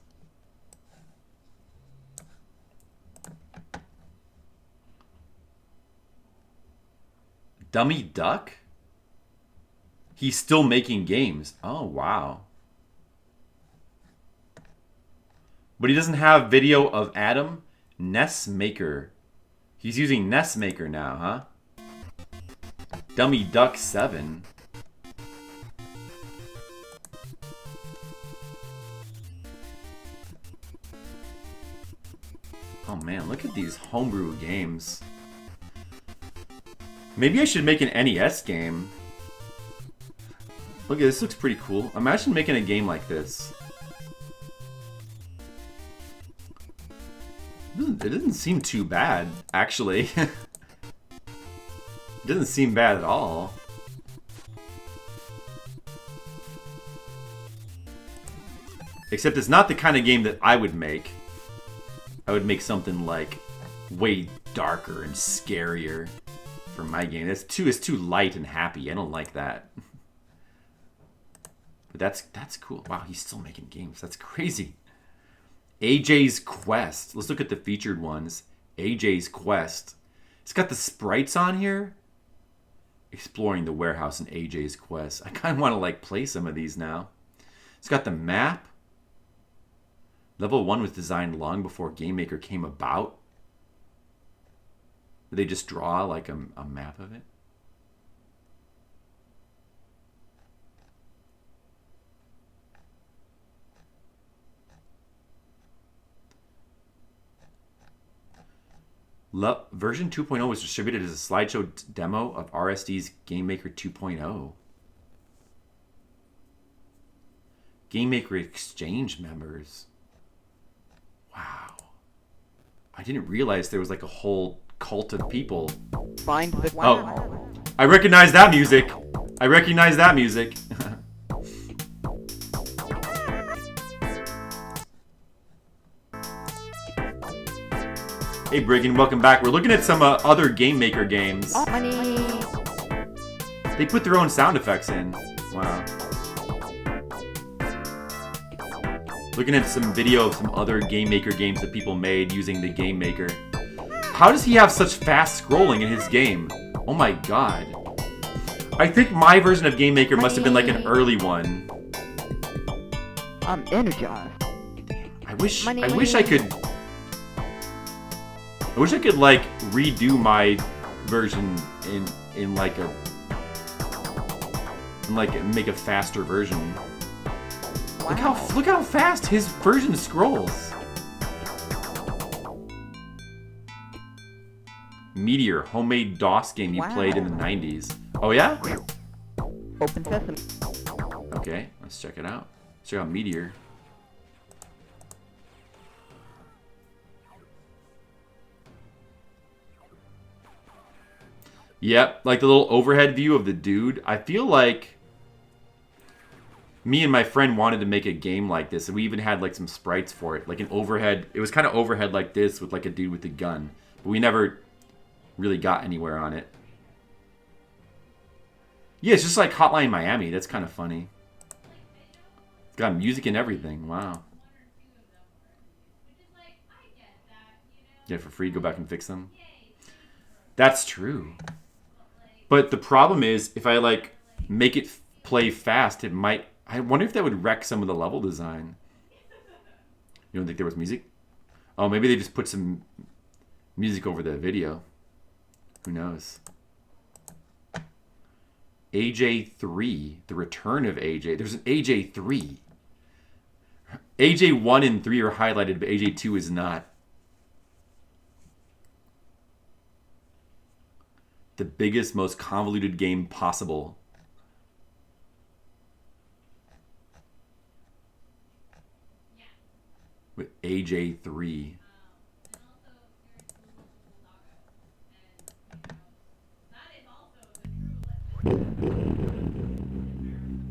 Dummy Duck? He's still making games. Oh, wow. But he doesn't have video of Adam? NES Maker. He's using NES Maker now, huh? Dummy Duck 7. Oh man, look at these homebrew games. Maybe I should make an NES game. Look, this looks pretty cool. Imagine making a game like this. It doesn't seem too bad, actually. It doesn't seem bad at all. Except it's not the kind of game that I would make. I would make something like way darker and scarier for my game. It's too light and happy. I don't like that. But that's cool. Wow, he's still making games. That's crazy. AJ's Quest. Let's look at the featured ones. AJ's Quest. It's got the sprites on here. Exploring the warehouse in AJ's Quest. I kind of want to play some of these now. It's got the map. Level 1 was designed long before Game-Maker came about. Did they just draw a map of it? Version 2.0 was distributed as a slideshow demo of RSD's Game-Maker 2.0. Game-Maker Exchange members. Wow. I didn't realize there was a whole cult of people. Find the Oh, I recognize that music. I recognize that music. Hey Briggan, welcome back. We're looking at some other Game-Maker games. Money. They put their own sound effects in. Wow. Looking at some video of some other Game-Maker games that people made using the Game-Maker. How does he have such fast scrolling in his game? Oh my god. I think my version of Game-Maker must have been like an early one. I'm energized. I wish I could like redo my version in like make a faster version. Wow. Look how fast his version scrolls. Meteor, homemade DOS game you played in the 90s. Oh yeah? Open sesame. Okay, let's check it out. Let's check out Meteor. Yep, like the little overhead view of the dude. I feel like me and my friend wanted to make a game like this, and we even had like some sprites for it. Like an overhead, it was kind of overhead like this with like a dude with a gun. But we never really got anywhere on it. Yeah, it's just like Hotline Miami. That's kind of funny. It's got music and everything. Wow. Get it for free, go back and fix them. That's true. But the problem is, if I like make it play fast, it might... I wonder if that would wreck some of the level design. You don't think there was music? Oh, maybe they just put some music over the video. Who knows? AJ3. The return of AJ. There's an AJ3. AJ1 and 3 are highlighted, but AJ2 is not. The biggest, most convoluted game possible. With AJ3.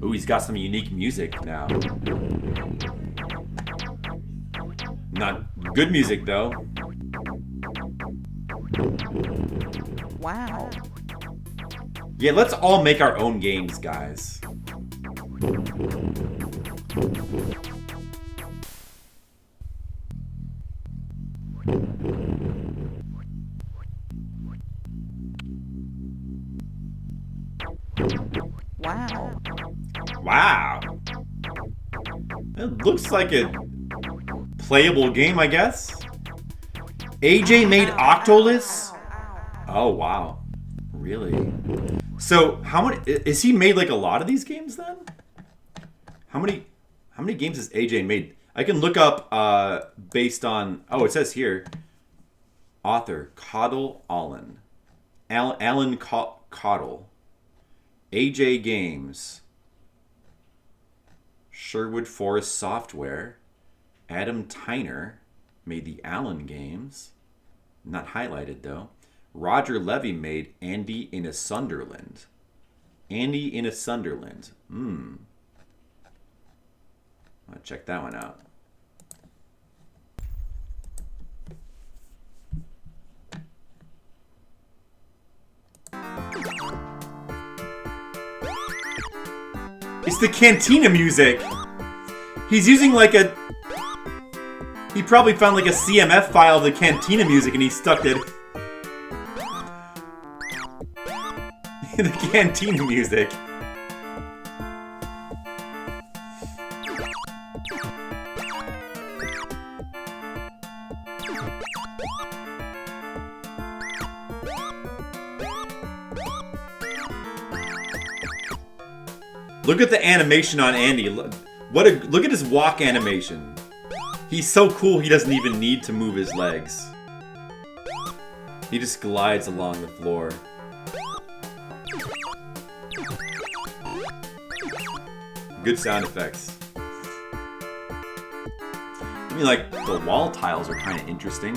Ooh, he's got some unique music now. Not good music, though. Wow. Yeah, let's all make our own games, guys. Wow. Wow. It looks like a playable game, I guess. AJ made Octolus? Oh, wow. Really? So, how many... Is he made, like, a lot of these games, then? How many games has AJ made? I can look up, based on... Oh, it says here. Author, Caudle Allen. Alan Caudle. AJ Games. Sherwood Forest Software. Adam Tyner made the Allen games. Not highlighted, though. Roger Levy made Andy in a Sunderland. Andy in a Sunderland. I'll check that one out. It's the Cantina music! He's using like a... He probably found like a CMF file of the Cantina music and he stuck it... the Cantina music. Look at the animation on Andy. Look at his walk animation. He's so cool he doesn't even need to move his legs. He just glides along the floor. Good sound effects. I mean, like, the wall tiles are kind of interesting.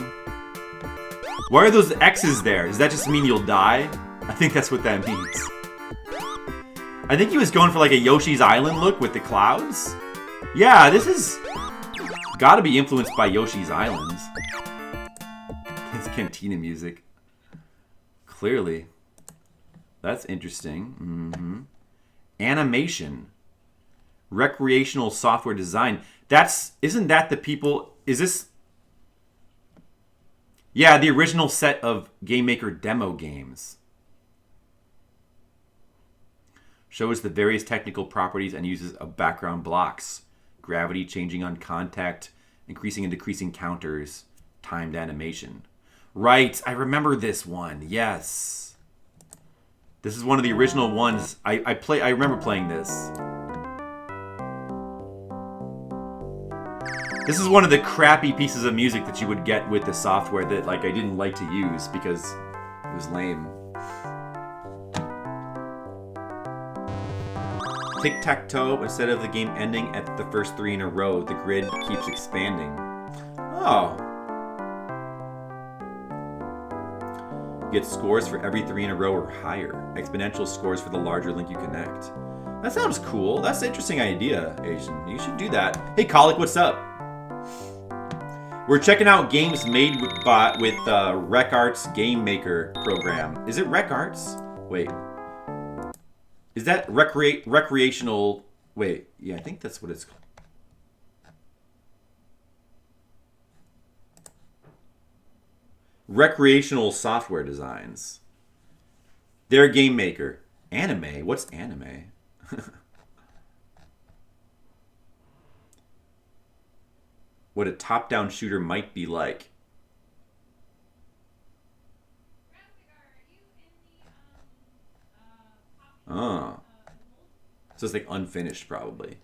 Why are those X's there? Does that just mean you'll die? I think that's what that means. I think he was going for like a Yoshi's Island look with the clouds. Yeah, this is gotta be influenced by Yoshi's Islands. It's Cantina music. Clearly. That's interesting. Animation. Recreational software design. Isn't that the people... Is this... Yeah, the original set of Game-Maker demo games. Shows the various technical properties and uses of background blocks. Gravity changing on contact, increasing and decreasing counters, timed animation. Right, I remember this one. Yes. This is one of the original ones. I remember playing this. This is one of the crappy pieces of music that you would get with the software that like I didn't like to use because it was lame. Tic-tac-toe, instead of the game ending at the first 3 in a row, the grid keeps expanding. Oh. You get scores for every 3 in a row or higher. Exponential scores for the larger link you connect. That sounds cool. That's an interesting idea, Asian. You should do that. Hey, Colic, what's up? We're checking out games made with RecArts Game-Maker program. Is it RecArts? Wait. Is that recreational... Wait, yeah, I think that's what it's called. Recreational Software Designs. They're a game maker. Anime? What's anime? What a top-down shooter might be like. Oh. So it's like unfinished, probably.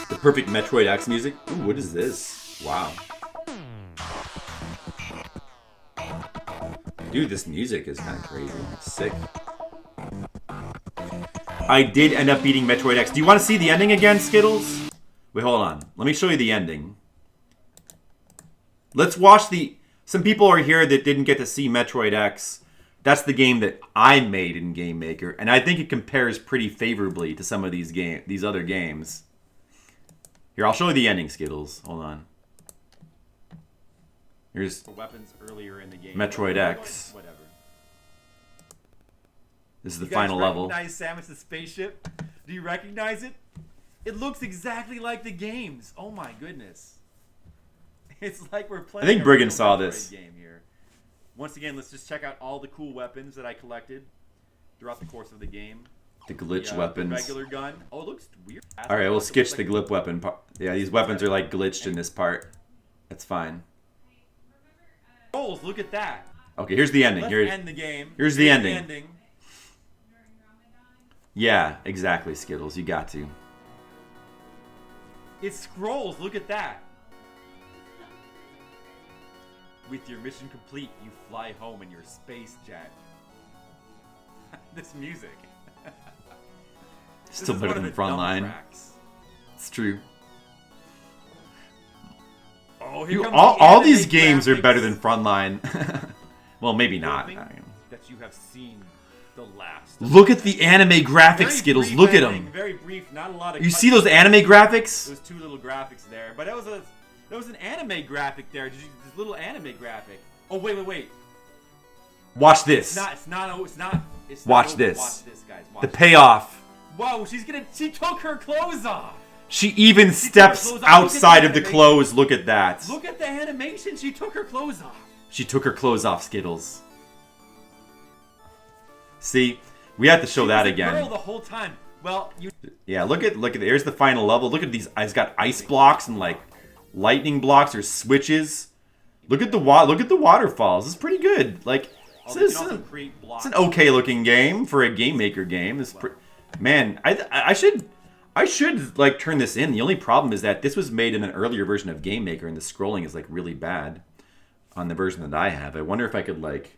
The perfect Metroid X music? Ooh, what is this? Wow. Dude, this music is kind of crazy. Sick. I did end up beating Metroid X. Do you want to see the ending again, Skittles? Wait, hold on. Let me show you the ending. Let's watch the... Some people are here that didn't get to see Metroid X. That's the game that I made in Game-Maker, and I think it compares pretty favorably to some of these other games. Here, I'll show you the ending, Skittles. Hold on. Here's weapons earlier in the game. Metroid X. Whatever. This is the final level. Do you recognize Samus's spaceship? Do you recognize it? It looks exactly like the games. Oh my goodness. It's like we're playing. I think Brigand saw this game here. Once again, let's just check out all the cool weapons that I collected throughout the course of the game. The glitch weapons. The regular gun. Oh, it looks weird. All right, we'll sketch the glitch weapon part. Yeah, these weapons are like glitched in this part. That's fine. Oh, look at that. Okay, here's the ending. Let's end the game. Here's the ending. Yeah, exactly, Skittles. You got to. It scrolls. Look at that. With your mission complete, you fly home in your space jet. This music. Still better than Frontline. It's true. Oh, Dude, all these games are better than Frontline. Well, maybe not. That you have seen the last. Look at the anime graphics, Skittles. Look at them. Very brief, not a lot of. You see those anime graphics? Those two little graphics there, but that was an anime graphic there. This little anime graphic. Oh wait. Watch this. It's not. Watch this. Watch this, guys. Watch the payoff. Whoa, she took her clothes off. She even steps outside of the clothes. Look at that. Look at the animation. She took her clothes off. She took her clothes off, Skittles. See, we have to show that again. Girl the whole time. Well, yeah, look at there's the final level. Look at these. It's got ice blocks and like lightning blocks or switches. Look at the waterfalls. It's pretty good. Like it's an okay looking game for a Game Maker game. Man, I should like turn this in. The only problem is that this was made in an earlier version of Game Maker and the scrolling is like really bad on the version that I have. I wonder if I could like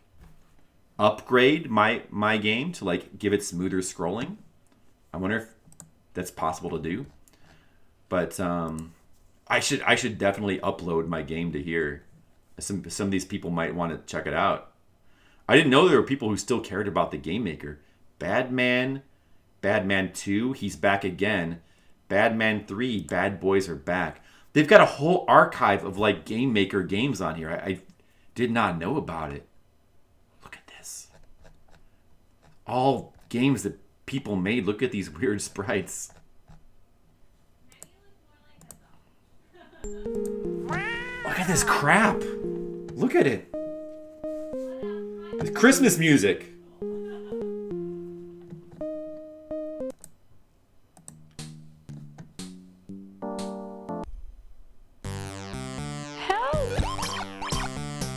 upgrade my game to like give it smoother scrolling. I wonder if that's possible to do. But I should definitely upload my game to here. Some of these people might want to check it out. I didn't know there were people who still cared about the Game Maker. Badman 2, he's back again. Badman 3, Bad Boys Are Back. They've got a whole archive of like Game Maker games on here. I did not know about it. Look at this. All games that people made. Look at these weird sprites. Look at this crap. Look at it. It's Christmas music.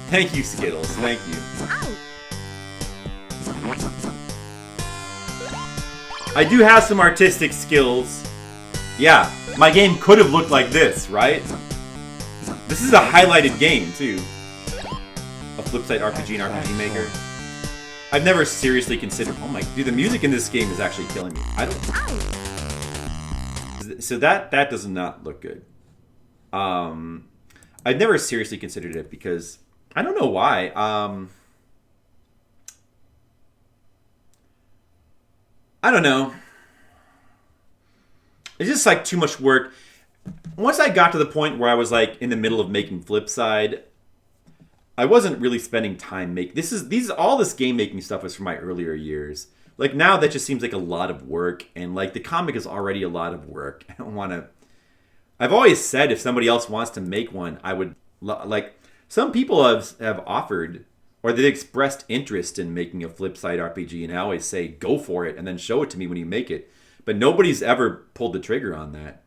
Thank you, Skittles. Thank you. I do have some artistic skills. Yeah, my game could have looked like this, right? This is a highlighted game, too. A flip-side RPG and RPG Maker. I've never seriously considered... Oh my... Dude, the music in this game is actually killing me. I don't... So that does not look good. I've never seriously considered it because... I don't know why. I don't know. It's just like too much work. Once I got to the point where I was like in the middle of making Flipside, I wasn't really spending time all this game making stuff was from my earlier years. Like now that just seems like a lot of work, and like the comic is already a lot of work. I don't want to. I've always said if somebody else wants to make one, I would like. Some people have offered, or they've expressed interest in making a Flipside RPG, and I always say, go for it, and then show it to me when you make it. But nobody's ever pulled the trigger on that.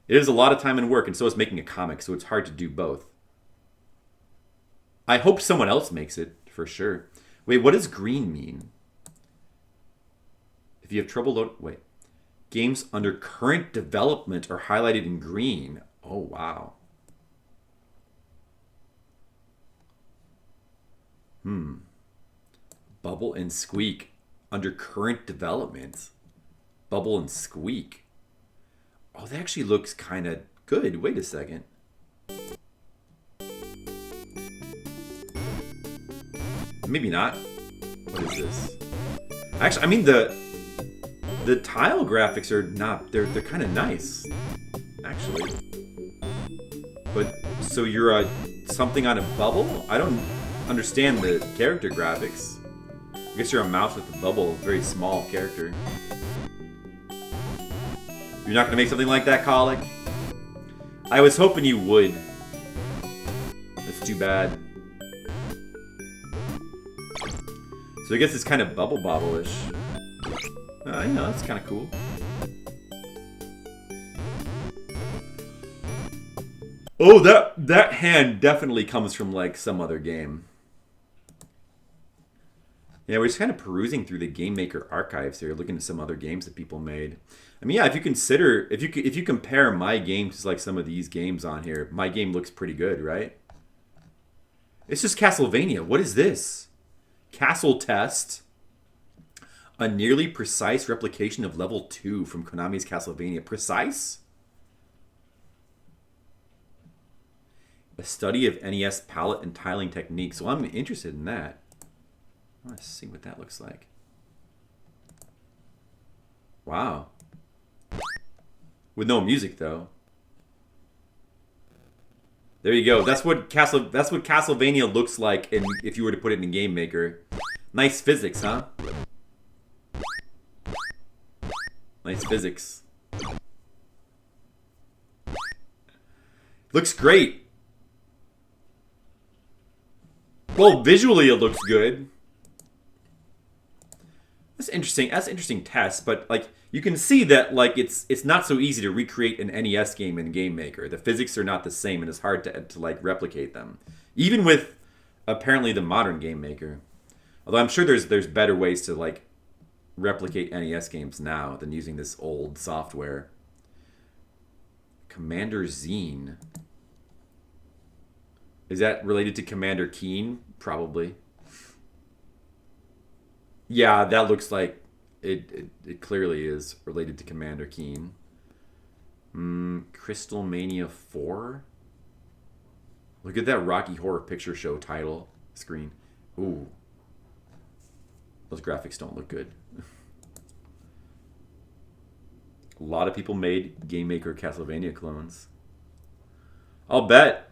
It is a lot of time and work, and so is making a comic, so it's hard to do both. I hope someone else makes it, for sure. Wait, what does green mean? If you have trouble wait. Games under current development are highlighted in green. Oh, wow. Bubble and Squeak under current development. Bubble and Squeak. Oh, that actually looks kind of good. Wait a second. Maybe not. What is this? Actually, I mean the tile graphics are not. They're kind of nice, actually. But so you're something on a bubble? I don't understand the character graphics. I guess you're a mouse with a bubble, very small character. You're not gonna make something like that, Colic? I was hoping you would. That's too bad. So I guess it's kind of bubble bobble-ish. You know, that's kind of cool. Oh, that hand definitely comes from like some other game. Yeah, we're just kind of perusing through the Game Maker archives here, looking at some other games that people made. I mean, yeah, if you compare my games to like some of these games on here, my game looks pretty good, right? It's just Castlevania. What is this? Castle Test. A nearly precise replication of level 2 from Konami's Castlevania. Precise? A study of NES palette and tiling techniques. So I'm interested in that. I want to see what that looks like. Wow. With no music though. There you go. That's what Castlevania looks like if you were to put it in Game Maker. Nice physics, huh? Nice physics. Looks great. Well, visually it looks good. That's interesting. That's an interesting test, but like you can see that like it's not so easy to recreate an NES game in Game Maker. The physics are not the same, and it's hard to like replicate them, even with apparently the modern Game Maker. Although I'm sure there's better ways to like replicate NES games now than using this old software. Commander Zine. Is that related to Commander Keen? Probably. Yeah, that looks like it clearly is related to Commander Keen. Crystal Mania 4? Look at that Rocky Horror Picture Show title screen. Ooh. Those graphics don't look good. A lot of people made Game-Maker Castlevania clones. I'll bet.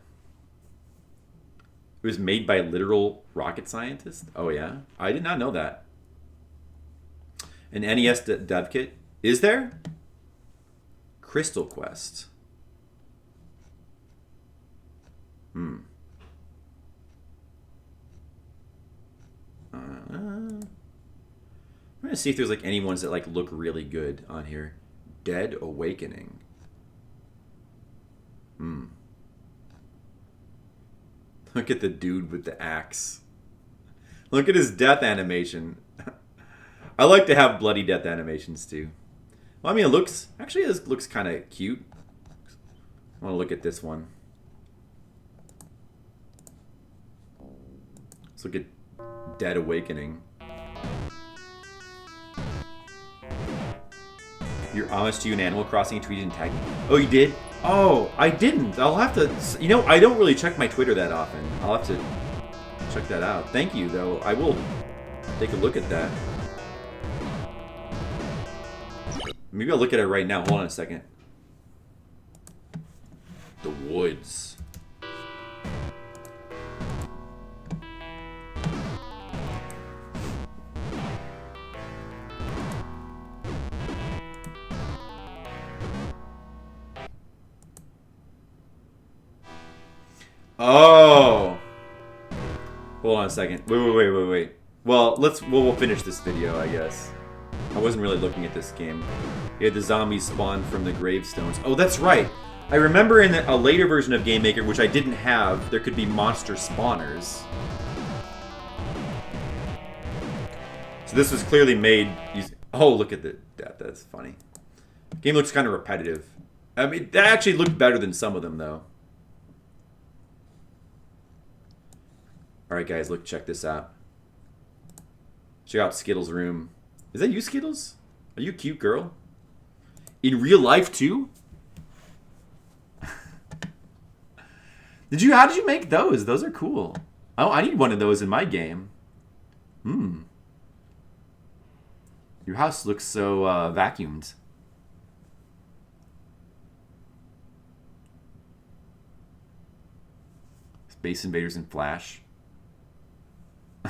It was made by literal rocket scientists? Oh, yeah? I did not know that. An NES dev kit? Is there? Crystal Quest. I'm gonna see if there's like any ones that like look really good on here. Dead Awakening. Look at the dude with the axe. Look at his death animation. I like to have bloody death animations too. Well, I mean, it looks... Actually, this looks kind of cute. I want to look at this one. Let's look at Dead Awakening. You're honest to you in Animal Crossing tweeted and tagged me. Oh, you did? Oh, I didn't. I'll have to... You know, I don't really check my Twitter that often. I'll have to check that out. Thank you, though. I will take a look at that. Maybe I'll look at it right now. Hold on a second. The Woods. Oh. Hold on a second. Wait. Well, we'll finish this video, I guess. I wasn't really looking at this game. You had the zombies spawn from the gravestones. Oh, that's right. I remember in a later version of Game-Maker, which I didn't have, there could be monster spawners. So this was clearly made using... Oh, look at that. That's funny. Game looks kind of repetitive. I mean, that actually looked better than some of them, though. Alright, guys, look, check this out. Check out Skittles' room. Is that you, Skittles? Are you a cute girl? In real life, too? How did you make those? Those are cool. Oh, I need one of those in my game. Your house looks so vacuumed. Space Invaders in Flash.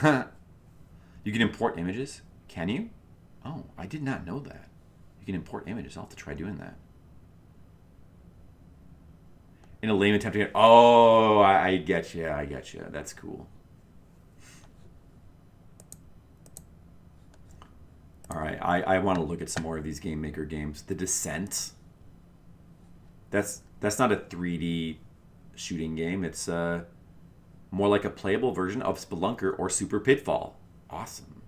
You can import images? Can you? Oh, I did not know that. You can import images. I'll have to try doing that. In a lame attempt to get... Oh, I get you. I get you. That's cool. Alright, I want to look at some more of these Game-Maker games. The Descent. That's not a 3D shooting game. It's more like a playable version of Spelunker or Super Pitfall. Awesome.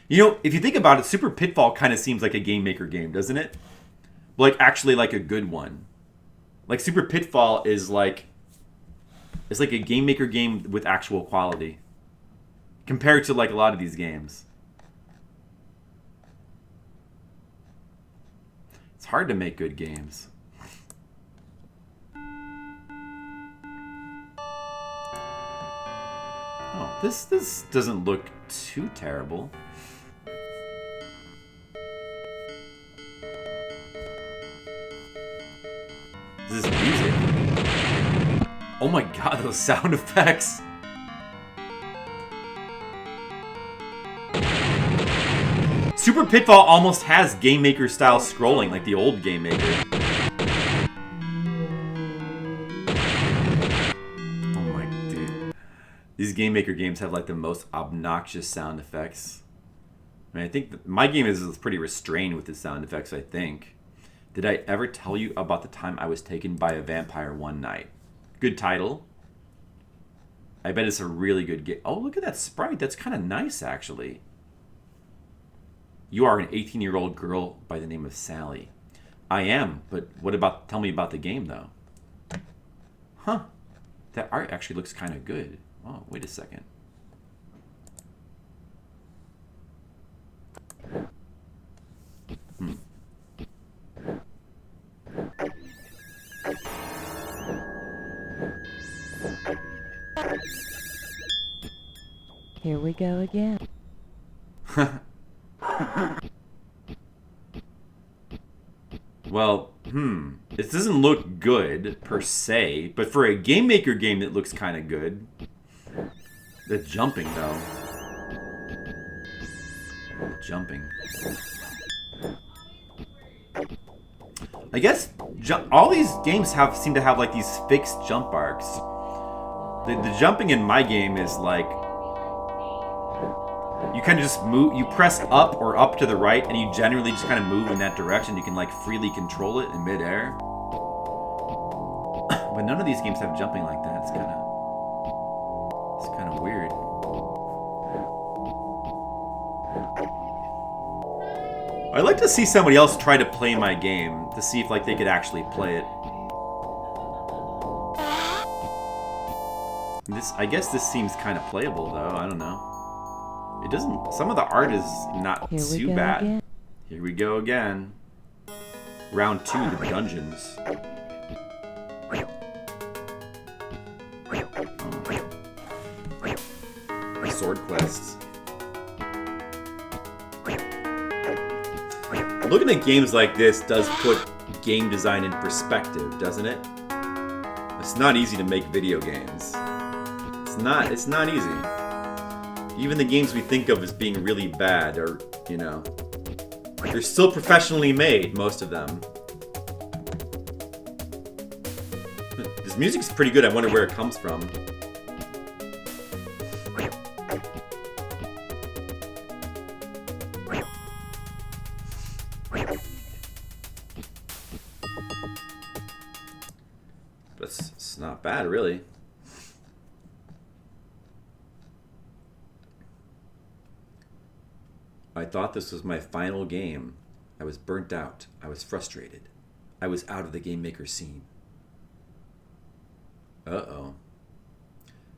You know, if you think about it, Super Pitfall kind of seems like a Game-Maker game, doesn't it? Like, actually like a good one. Like, Super Pitfall is like... It's like a Game-Maker game with actual quality. Compared to, like, a lot of these games. It's hard to make good games. Oh, this doesn't look too terrible. This is music. Oh my god, those sound effects. Super Pitfall almost has Game-Maker style scrolling, like the old Game-Maker. Oh my dude. These Game-Maker games have like the most obnoxious sound effects. I mean, I think my game is pretty restrained with the sound effects, I think. Did I ever tell you about the time I was taken by a vampire one night? Good title. I bet it's a really good game. Oh, look at that sprite. That's kind of nice, actually. You are an 18-year-old girl by the name of Sally. I am, but what about... Tell me about the game, though. Huh. That art actually looks kind of good. Oh, wait a second. Here we go again. Well, This doesn't look good, per se, but for a Game-Maker game, it looks kind of good. The jumping, though. Jumping. I guess all these games seem to have, like, these fixed jump arcs. The jumping in my game is, like... You kind of just move, you press up or up to the right, and you generally just kind of move in that direction. You can, like, freely control it in midair. But none of these games have jumping like that. It's kind of weird. I'd like to see somebody else try to play my game to see if, like, they could actually play it. I guess this seems kind of playable, though. I don't know. It doesn't... Some of the art is not too bad. Again. Here we go again. Round 2, the dungeons. Oh. Sword quests. Looking at games like this does put game design in perspective, doesn't it? It's not easy to make video games. It's not easy. Even the games we think of as being really bad are, you know, they're still professionally made, most of them. This music's pretty good. I wonder where it comes from. But it's not bad, really. I thought this was my final game. I was burnt out. I was frustrated. I was out of the game maker scene. Uh-oh.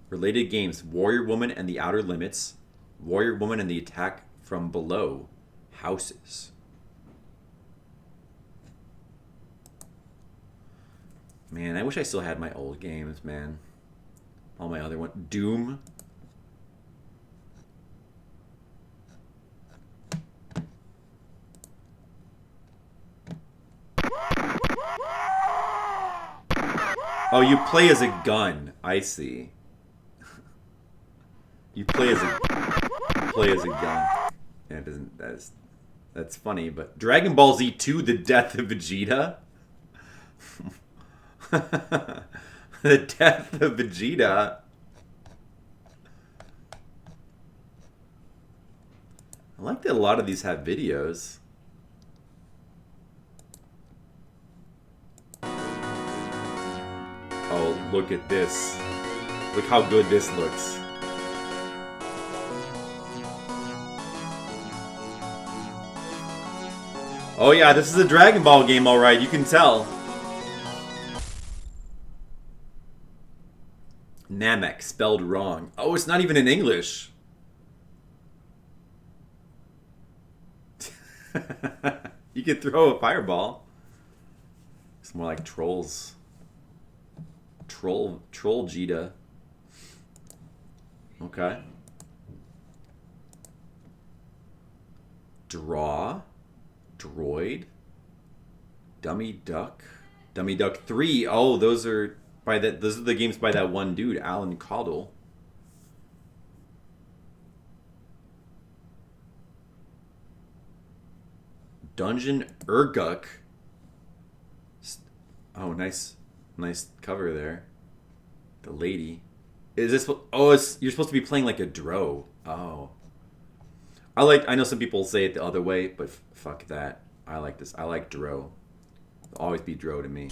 Related games: Warrior Woman and the Outer Limits, Warrior Woman and the Attack from Below, Houses. Man, I wish I still had my old games, man. All my other ones. Doom. Oh, you play as a gun. I see. You play as a gun. Yeah, it doesn't. That's funny. But Dragon Ball Z 2: The Death of Vegeta. The Death of Vegeta. I like that a lot of these have videos. Oh, look at this. Look how good this looks. Oh yeah, this is a Dragon Ball game, alright, you can tell. Namek, spelled wrong. Oh, it's not even in English. You can throw a fireball. It's more like trolls. Troll Jita. Okay. Draw. Droid. Dummy Duck. Dummy Duck 3. Oh, those are the games by that one dude, Alan Caudle. Dungeon Urguk. Oh, nice cover there. The lady. Is this? Oh, you're supposed to be playing like a drow. Oh. I know some people say it the other way, but fuck that. I like this. I like drow. It'll always be drow to me.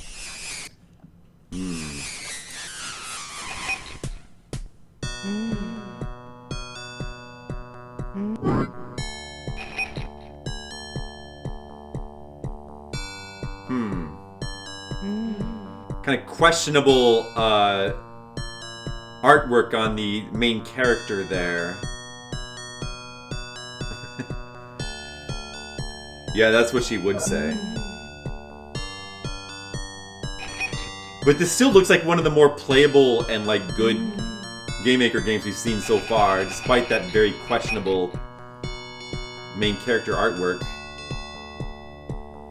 Kind of questionable artwork on the main character there. Yeah, that's what she would say. But this still looks like one of the more playable and like good Game-Maker games we've seen so far, despite that very questionable main character artwork.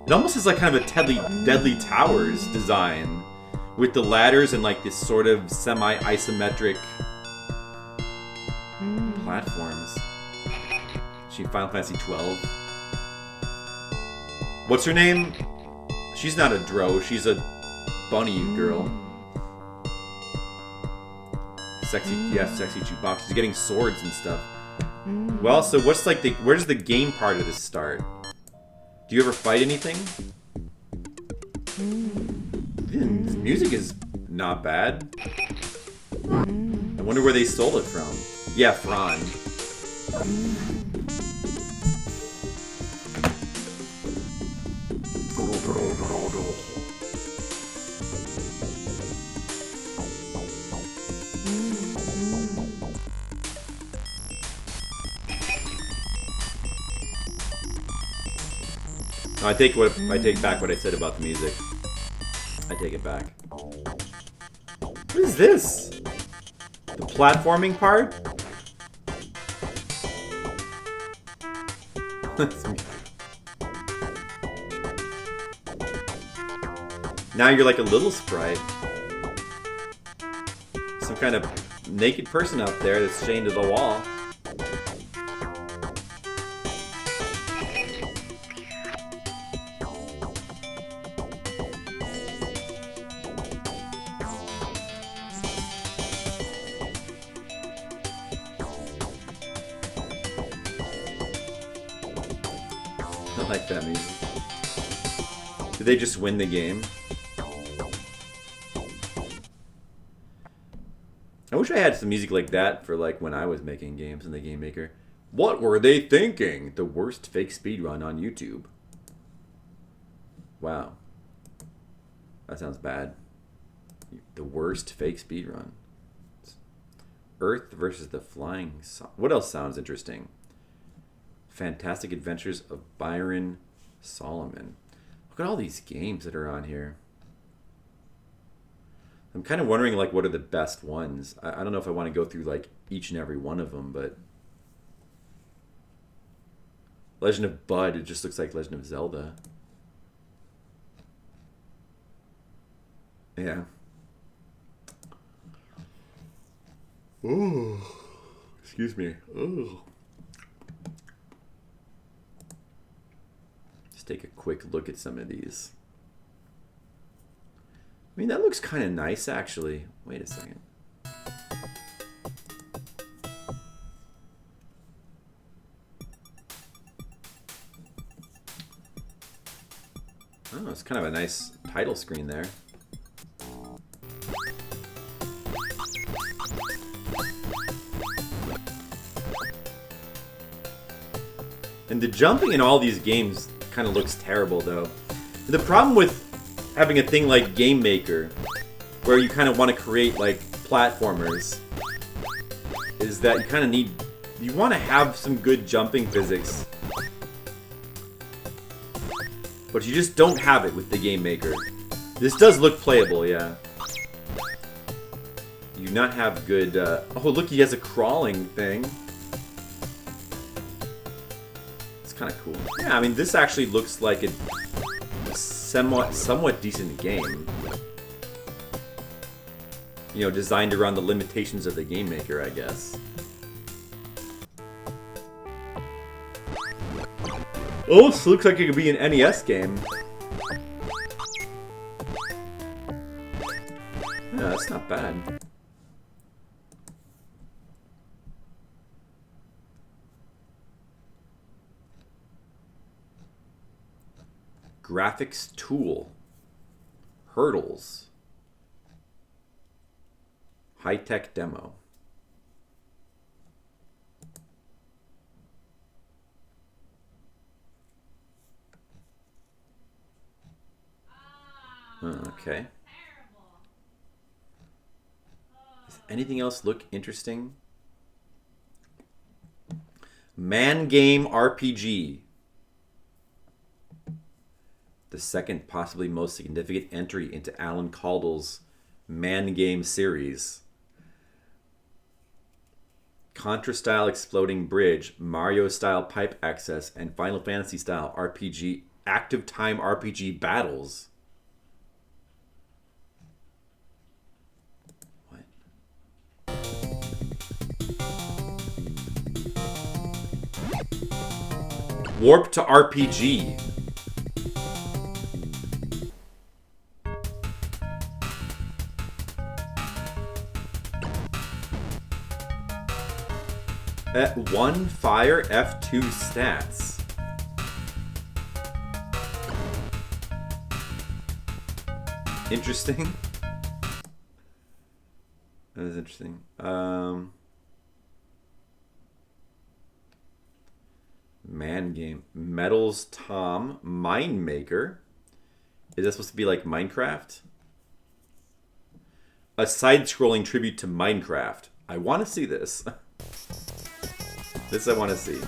It almost has like kind of a Deadly Towers design with the ladders and like this sort of semi-isometric platforms. She Final Fantasy 12. What's her name? She's not a Dro, she's a bunny girl. Sexy Chewbacca. She's getting swords and stuff. Well, so what's like where does the game part of this start? Do you ever fight anything? This music is not bad. I wonder where they stole it from. Yeah, Fran. I take back what I said about the music. I take it back. What is this? The platforming part? Now you're like a little sprite. Some kind of naked person up there that's chained to the wall. I like that music. Did they just win the game? I wish I had some music like that for like when I was making games in the Game-Maker. What were they thinking? The worst fake speedrun on YouTube. Wow. That sounds bad. The worst fake speedrun. Earth versus the Flying Saucer. What else sounds interesting? Fantastic Adventures of Byron Solomon. Look at all these games that are on here. I'm kind of wondering like what are the best ones. I don't know if I want to go through like each and every one of them, but Legend of Bud, it just looks like Legend of Zelda. Yeah. Oh, excuse me. Oh. Just take a quick look at some of these. I mean, that looks kind of nice, actually. Wait a second. Oh, it's kind of a nice title screen there. And the jumping in all these games kind of looks terrible, though. The problem with having a thing like Game-Maker, where you kind of want to create like platformers, is that you kind of need, you want to have some good jumping physics, but you just don't have it with the Game-Maker. This does look playable, yeah. You do not have good, oh look, he has a crawling thing. It's kind of cool. Yeah, I mean, this actually looks like a somewhat decent game. You know, designed around the limitations of the Game-Maker, I guess. Oh, this looks like it could be an NES game. Yeah, that's not bad. Graphics tool. Hurdles. High-tech demo. Okay. Does anything else look interesting? Man Game RPG. The second, possibly most significant entry into Alan Caldwell's Man Game series. Contra-style exploding bridge, Mario-style pipe access, and Final Fantasy-style RPG active time RPG battles. What? Warp to RPG. At 1 fire F2 stats. Interesting. That is interesting. Man game. Metals Tom. Mine Maker. Is that supposed to be like Minecraft? A side-scrolling tribute to Minecraft. I want to see this. This I want to see.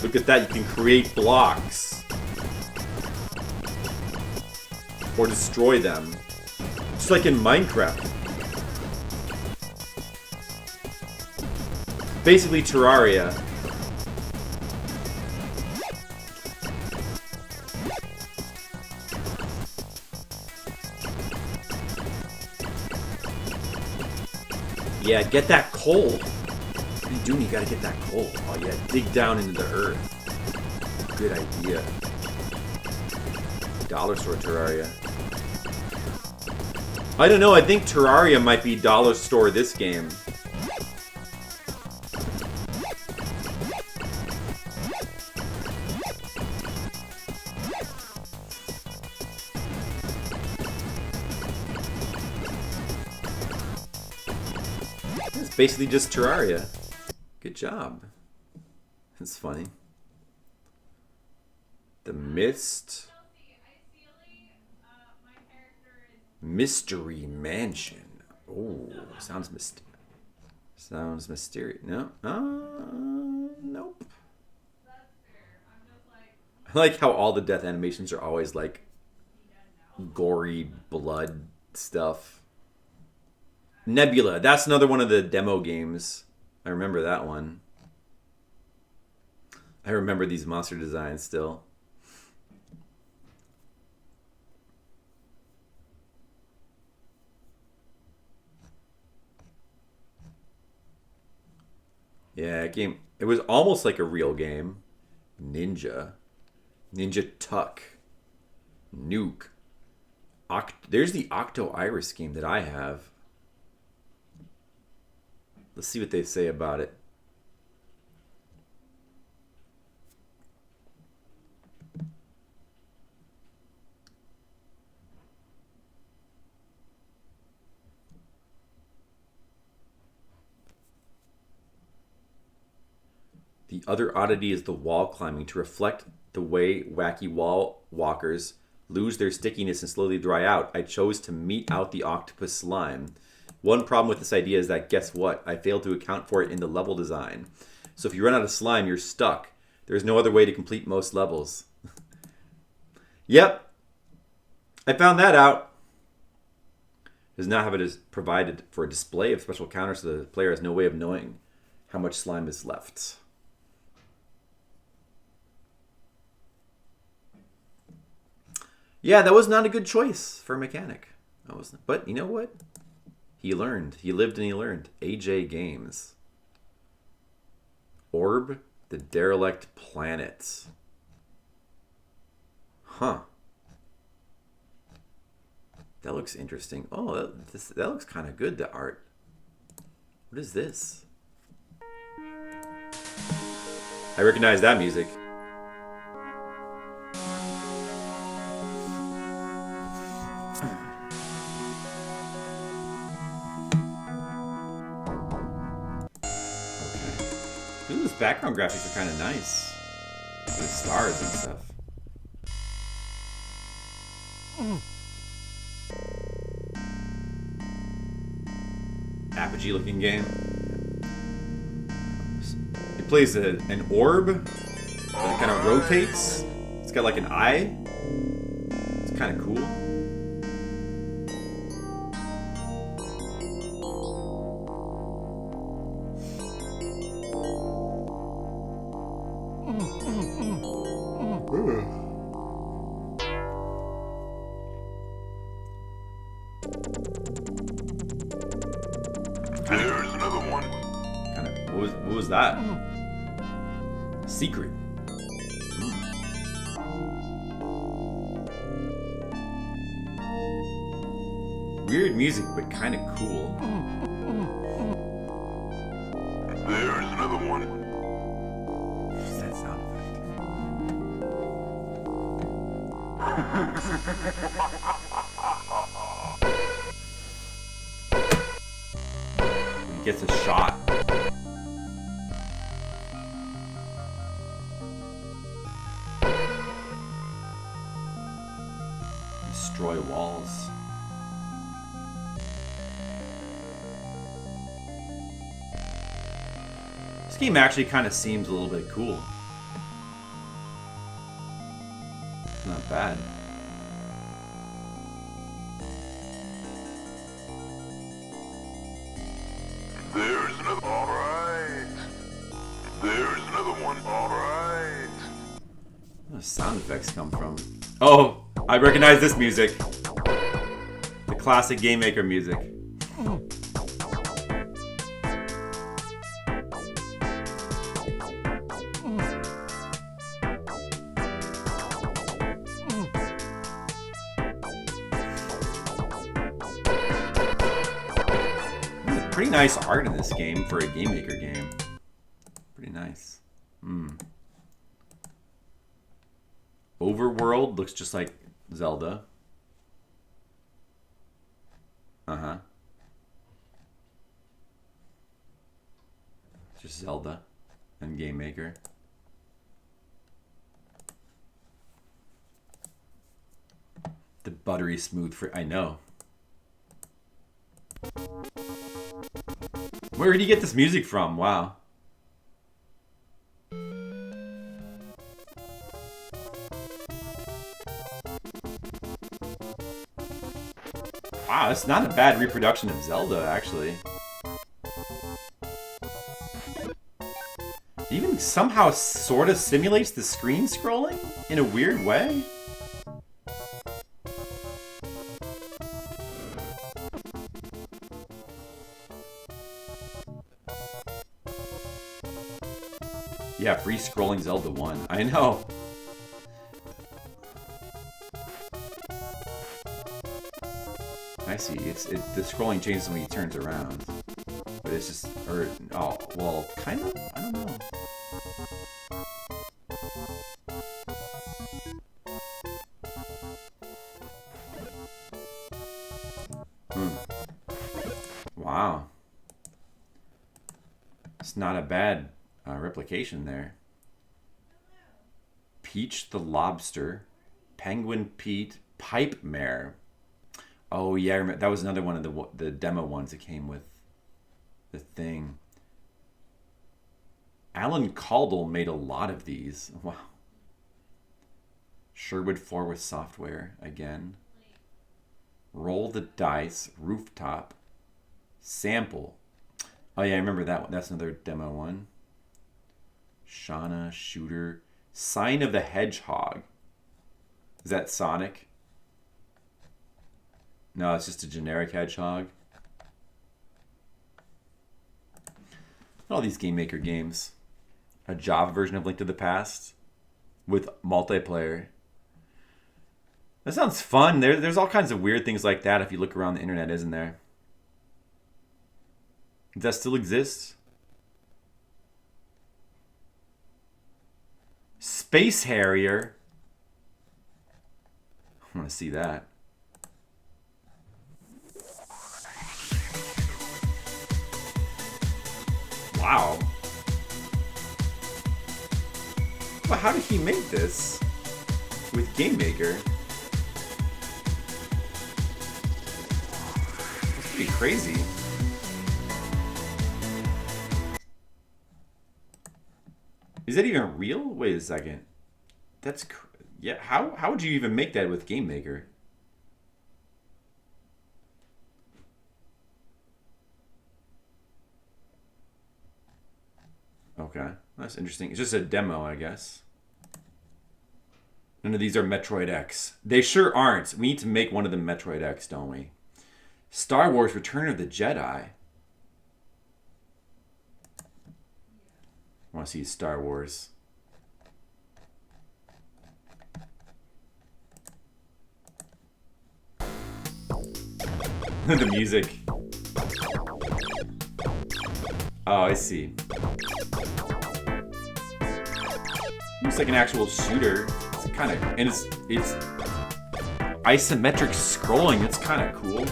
Look at that, you can create blocks. Or destroy them. Just like in Minecraft. Basically Terraria. Yeah, get that coal. What are you doing? You gotta get that coal. Oh yeah, dig down into the earth. Good idea. Dollar store Terraria. I don't know, I think Terraria might be dollar store this game. It's basically just Terraria. Good job. That's funny. The Mist. Mystery Mansion. Oh, sounds mysterious. No? Nope. I like how all the death animations are always like gory blood stuff. Nebula. That's another one of the demo games. I remember that one. I remember these monster designs still. Yeah, game. It was almost like a real game. Ninja. Ninja Tuck. Nuke. There's the Octo Iris game that I have. Let's see what they say about it. The other oddity is the wall climbing. To reflect the way wacky wall walkers lose their stickiness and slowly dry out, I chose to meet out the octopus slime. One problem with this idea is that, guess what? I failed to account for it in the level design. So if you run out of slime, you're stuck. There's no other way to complete most levels. Yep. I found that out. Does not have it as provided for a display of special counters, so the player has no way of knowing how much slime is left. Yeah, that was not a good choice for a mechanic. That wasn't. But you know what? He learned. He lived and he learned. AJ Games. Orb, the Derelict Planet. Huh. That looks interesting. Oh, that looks kind of good, the art. What is this? I recognize that music. Background graphics are kind of nice. With stars and stuff. Apogee looking game. It plays an orb that kind of rotates. It's got like an eye. It's kind of cool. There's another one. Kind of. What was that? Secret. Weird music, but kind of cool. There's another one. What's that sound effect? He gets a shot. Destroy walls. This game actually kind of seems a little bit cool. Not bad. There's another. All right. There's another one. All right. Where do sound effects come from? Oh, I recognize this music. The classic Game-Maker music. Pretty nice art in this game for a Game-Maker game. Pretty nice. Overworld looks just like Zelda. Just Zelda and Game-Maker. The buttery smooth I know. Where did you get this music from? Wow. Wow, that's not a bad reproduction of Zelda, actually. Even somehow sort of simulates the screen scrolling in a weird way. Yeah, free scrolling Zelda 1. I know. I see. The scrolling changes when he turns around. But it's just oh, well, kind of? I don't know. Wow. It's not a bad replication there. Peach the Lobster, Penguin Pete, Pipe Mare. Oh yeah, I remember, that was another one of the demo ones that came with the thing. Alan Caldwell made a lot of these. Wow. Sherwood Forward Software again. Roll the Dice, Rooftop, Sample. Oh yeah, I remember that one. That's another demo one. Shauna, Shooter, Sign of the Hedgehog. Is that Sonic? No, it's just a generic hedgehog. All these Game-Maker games. A Java version of Link to the Past with multiplayer. That sounds fun. There's all kinds of weird things like that if you look around the internet, isn't there? Does that still exist? Space Harrier. I want to see that. Wow. Well, how did he make this with Game-Maker? That's pretty crazy. Is that even real? Wait a second. That's yeah. How would you even make that with Game-Maker? Okay, that's interesting. It's just a demo, I guess. None of these are Metroid X. They sure aren't. We need to make one of them Metroid X, don't we? Star Wars Return of the Jedi. I want to see Star Wars. The music. Oh, I see. Looks like an actual shooter. It's kind of, and it's isometric scrolling. It's kind of cool.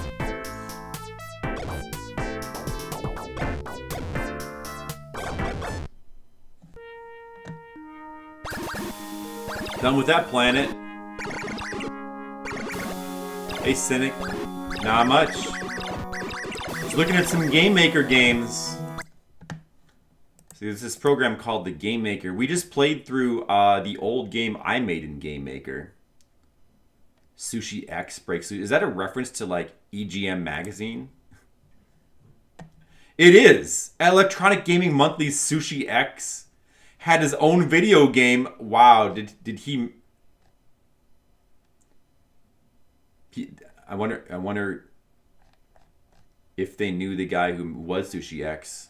Done with that planet. Hey, Cynic. Not much. Just looking at some Game-Maker games. See, there's this program called the Game-Maker. We just played through the old game I made in Game-Maker. Sushi X Breaks Loose. Is that a reference to, like, EGM magazine? It is! Electronic Gaming Monthly's Sushi X had his own video game. Wow, did he... I wonder if they knew the guy who was Sushi X.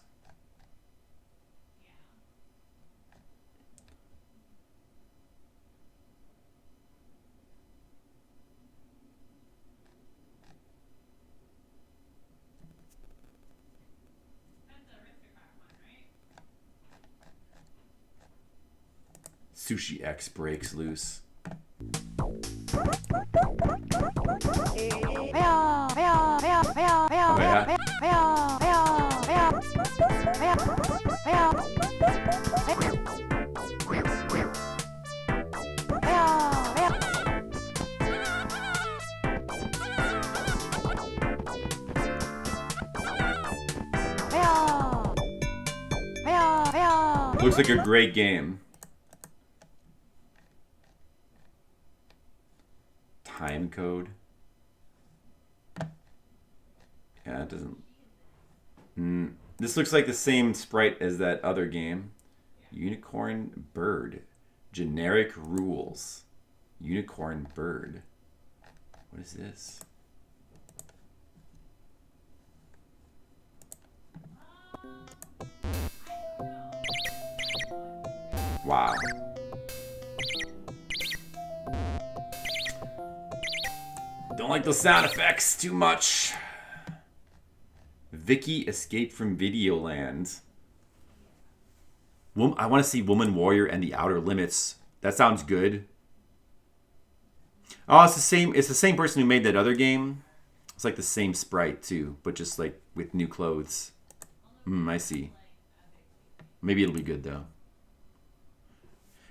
Sushi X Breaks Loose. Looks like a great game. Time code. Yeah, it doesn't. This looks like the same sprite as that other game. Unicorn Bird. Generic rules. Unicorn Bird. What is this? Wow. Don't like the sound effects too much. Vicky Escape from Videoland. I want to see Woman Warrior and the Outer Limits. That sounds good. Oh, it's the same. It's the same person who made that other game. It's like the same sprite too, but just like with new clothes. I see. Maybe it'll be good though.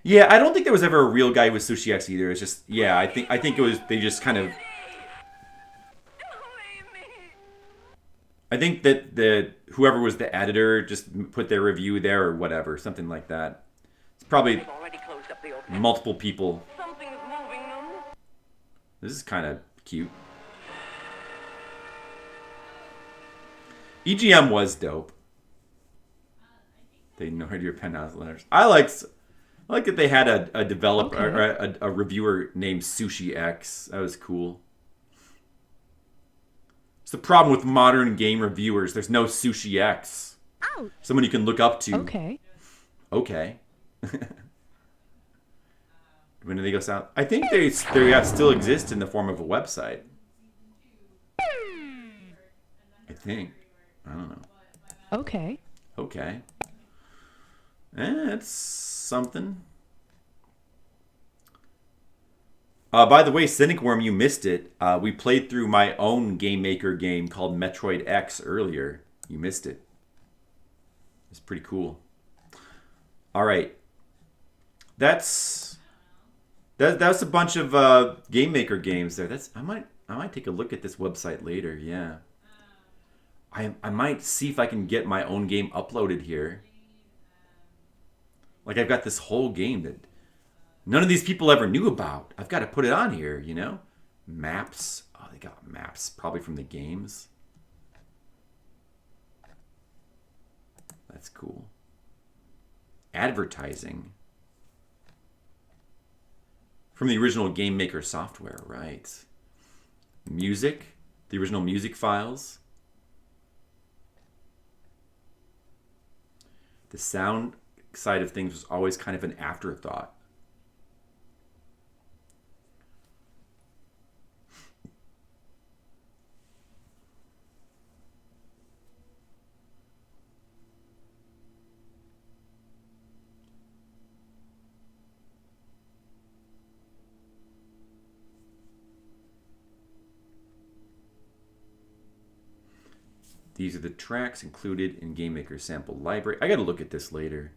Yeah, I don't think there was ever a real guy with Sushi X either. It's just, yeah, I think it was, they just kind of, I think that whoever was the editor just put their review there or whatever, something like that. It's probably multiple people. This is kind of cute. EGM was dope. They ignored your penthouse letters. I like that they had a developer, or a reviewer named Sushi X. That was cool. It's the problem with modern game reviewers. There's no Sushi X. Ouch. Someone you can look up to. Okay. Okay. When do they go south? I think they still exist in the form of a website. I think. I don't know. Okay. Okay. It's something. By the way, Cynic Worm, you missed it. We played through my own Game-Maker game called Metroid X earlier. You missed it. It's pretty cool. All right. That's a bunch of Game-Maker games there. I might take a look at this website later. Yeah. I might see if I can get my own game uploaded here. Like, I've got this whole game that none of these people ever knew about. I've got to put it on here, you know? Maps. Oh, they got maps. Probably from the games. That's cool. Advertising. From the original Game-Maker software, right. Music. The original music files. The sound side of things was always kind of an afterthought. These are the tracks included in GameMaker sample library. I got to look at this later.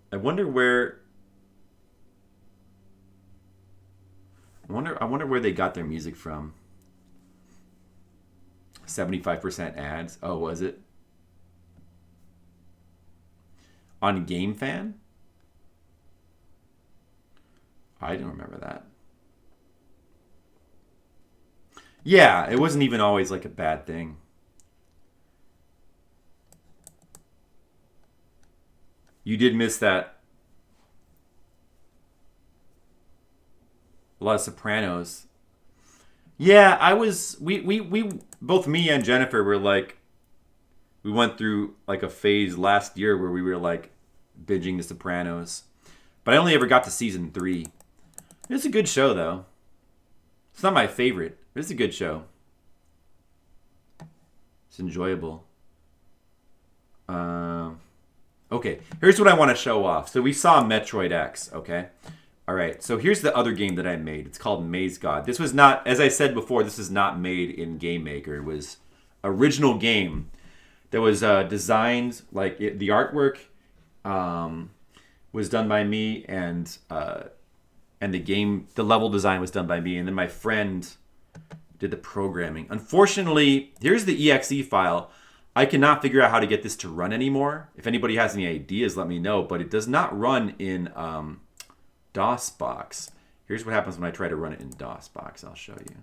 I wonder where they got their music from. 75% ads. Oh, was it? On GameFan? I don't remember that. Yeah, it wasn't even always like a bad thing. You did miss that. A lot of Sopranos. Yeah, we both me and Jennifer were like, we went through like a phase last year where we were like binging The Sopranos. But I only ever got to season 3. It's a good show though. It's not my favorite. It's a good show. It's enjoyable. Okay, here's what I want to show off. So we saw Metroid X, okay? All right, so here's the other game that I made. It's called Maze God. This was not, as I said before, this is not made in GameMaker. It was original game that was designed, like the artwork was done by me, and the level design was done by me, and then my friend did the programming. Unfortunately, here's the exe file. I cannot figure out how to get this to run anymore. If anybody has any ideas, let me know. But it does not run in DOSBox. Here's what happens when I try to run it in DOSBox. I'll show you.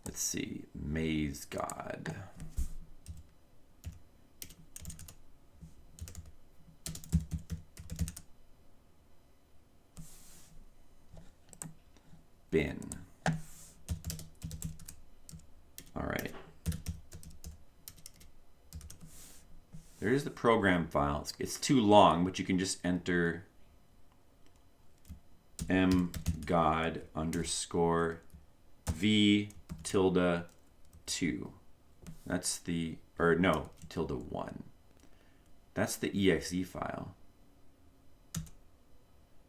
Let's see, Maze God. Bin. All right. There's the program file. It's too long, but you can just enter mgod _ v tilde 2. That's the, or no, tilde 1. That's the exe file.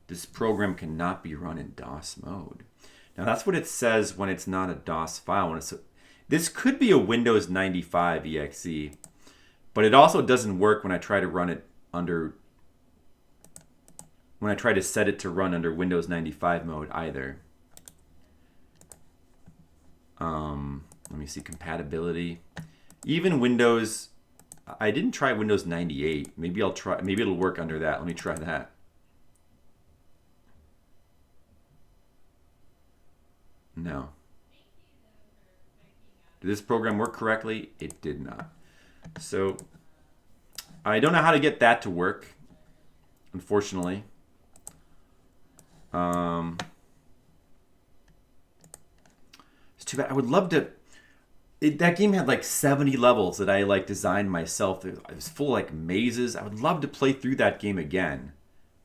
This program cannot be run in DOS mode. Now that's what it says when it's not a DOS file. When it's this could be a Windows 95 exe, but it also doesn't work when I try to run it under, when I try to set it to run under Windows 95 mode either. Let me see, compatibility. Even Windows, I didn't try Windows 98. Maybe I'll try, maybe it'll work under that. Let me try that. No. Did this program work correctly? It did not. So I don't know how to get that to work, unfortunately. It's too bad. I would love to. That game had like 70 levels that I like designed myself. It was full of like mazes. I would love to play through that game again,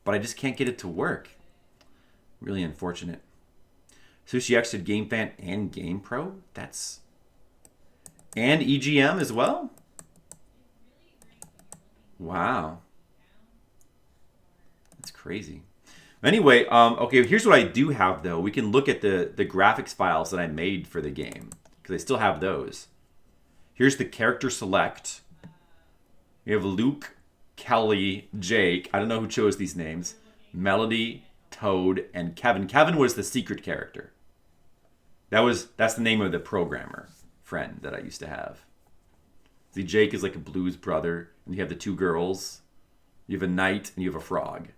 but I just can't get it to work. Really unfortunate. Sushi X did GameFan and GamePro. That's, and EGM as well. Wow, that's crazy. Anyway, okay, here's what I do have though. We can look at the graphics files that I made for the game, because I still have those. Here's the character select. We have Luke, Kelly, Jake. I don't know who chose these names. Melody, Toad, and Kevin. Kevin was the secret character. That's the name of the programmer friend that I used to have. See, Jake is like a blues brother, and you have the two girls. You have a knight and you have a frog.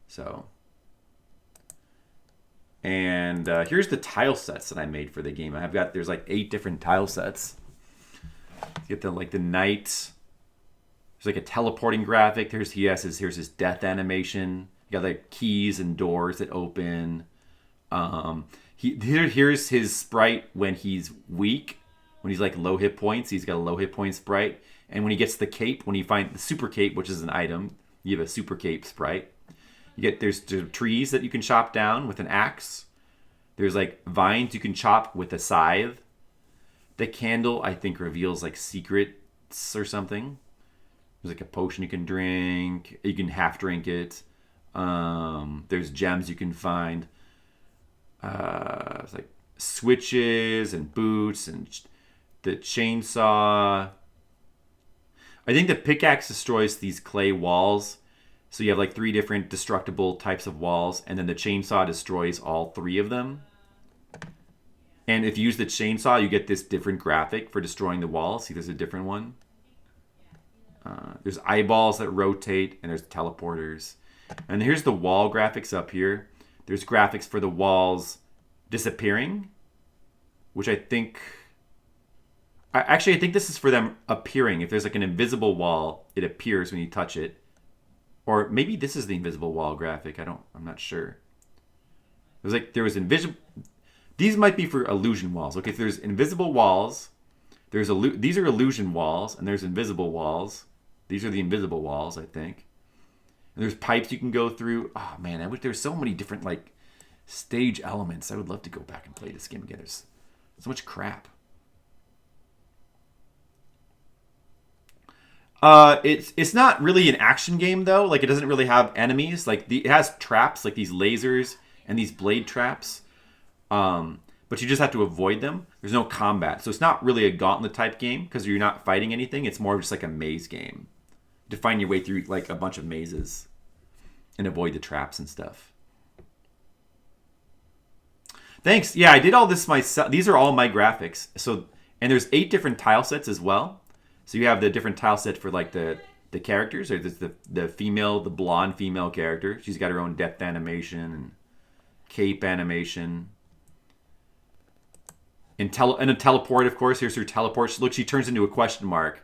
So, and And here's the tile sets that I made for the game. There's like 8 different tile sets. You get the knight. There's like a teleporting graphic. Here's his death animation. You got like keys and doors that open. Here's his sprite when he's weak. When he's like low hit points, he's got a low hit point sprite. And when he gets the cape, when you find the super cape, which is an item, you have a super cape sprite. There's trees that you can chop down with an axe. There's like vines you can chop with a scythe. The candle, I think, reveals like secrets or something. There's like a potion you can drink. You can half drink it. There's gems you can find. It's like switches and boots and the chainsaw. I think the pickaxe destroys these clay walls. So you have like 3 different destructible types of walls, and then the chainsaw destroys all 3 of them. And if you use the chainsaw, you get this different graphic for destroying the walls. See, there's a different one. There's eyeballs that rotate, and there's teleporters. And here's the wall graphics up here. There's graphics for the walls disappearing, which I think this is for them appearing. If there's like an invisible wall, it appears when you touch it. Or maybe this is the invisible wall graphic. I'm not sure. There was invisible. These might be for illusion walls. Okay, if there's invisible walls, these are illusion walls, and there's invisible walls. These are the invisible walls, I think. And there's pipes you can go through. Oh man, I wish there's so many different like stage elements. I would love to go back and play this game again. There's so much crap. It's not really an action game though. Like it doesn't really have enemies. It has traps, like these lasers and these blade traps. But you just have to avoid them. There's no combat, so it's not really a gauntlet type game because you're not fighting anything. It's more of just like a maze game to find your way through like a bunch of mazes and avoid the traps and stuff. Thanks. Yeah, I did all this myself. These are all my graphics. And there's 8 different tile sets as well. So you have the different tile set for like the characters. Or there's the blonde female character. She's got her own death animation and cape animation. And a teleport, of course. Here's her teleport. Look, she turns into a question mark.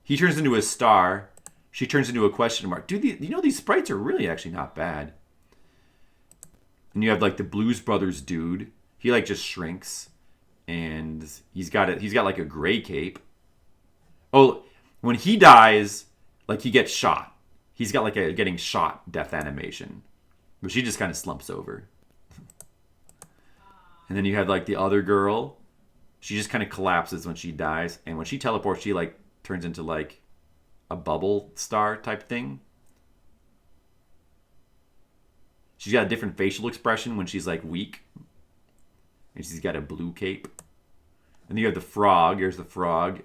He turns into a star. She turns into a question mark. Dude, these sprites are really actually not bad. And you have like the Blues Brothers dude. He like just shrinks, and he's got like a gray cape. Oh, when he dies, like he gets shot. He's got like a getting shot death animation, but she just kind of slumps over. And then you have like the other girl. She just kind of collapses when she dies, and when she teleports, she like turns into like a bubble star type thing. She's got a different facial expression when she's like weak. And she's got a blue cape. And then you have the frog. Here's the frog.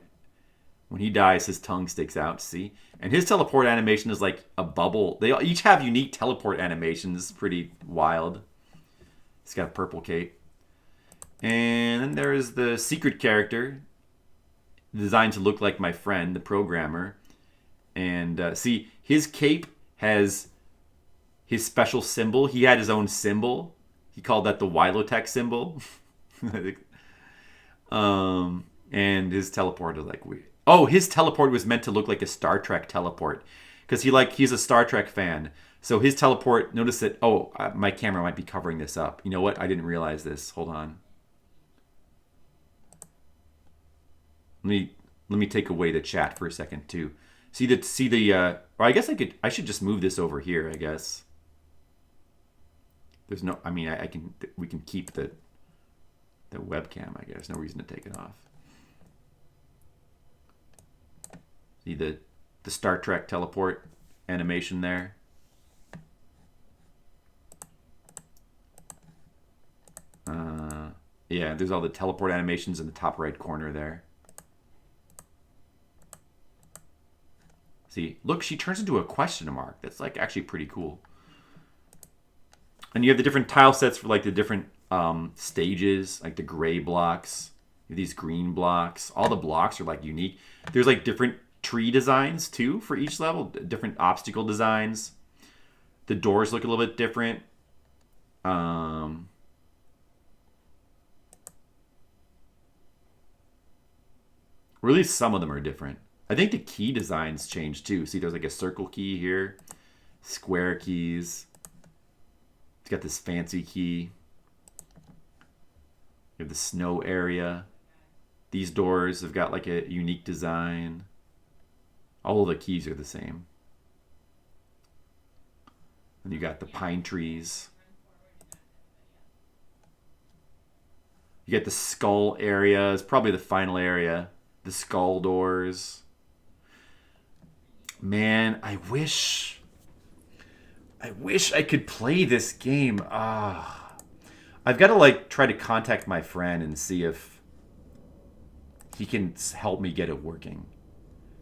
When he dies, his tongue sticks out, see? And his teleport animation is like a bubble. They each have unique teleport animations. Pretty wild. He's got a purple cape. And then there is the secret character. Designed to look like my friend, the programmer. And see, his cape has his special symbol. He had his own symbol. He called that the Wilotech symbol. And his teleport is like weird. Oh, his teleport was meant to look like a Star Trek teleport. Because he's a Star Trek fan. So his teleport, notice that, my camera might be covering this up. You know what? I didn't realize this. Hold on. Let me take away the chat for a second too. Or I guess I should just move this over here, I guess. There's no, we can keep the webcam, I guess. No reason to take it off. See the Star Trek teleport animation there? Yeah, there's all the teleport animations in the top right corner there. See, look, she turns into a question mark. That's like actually pretty cool. And you have the different tile sets for like the different stages, like the gray blocks, these green blocks. All the blocks are like unique. There's like different tree designs too for each level, different obstacle designs. The doors look a little bit different. Um, or at least some of them are different. I think the key designs changed too. See, there's like a circle key here, square keys. It's got this fancy key. You have the snow area. These doors have got like a unique design. All of the keys are the same. And you got the pine trees. You get the skull area. It's probably the final area. The skull doors. Man, I wish I could play this game. I've got to like try to contact my friend and see if he can help me get it working.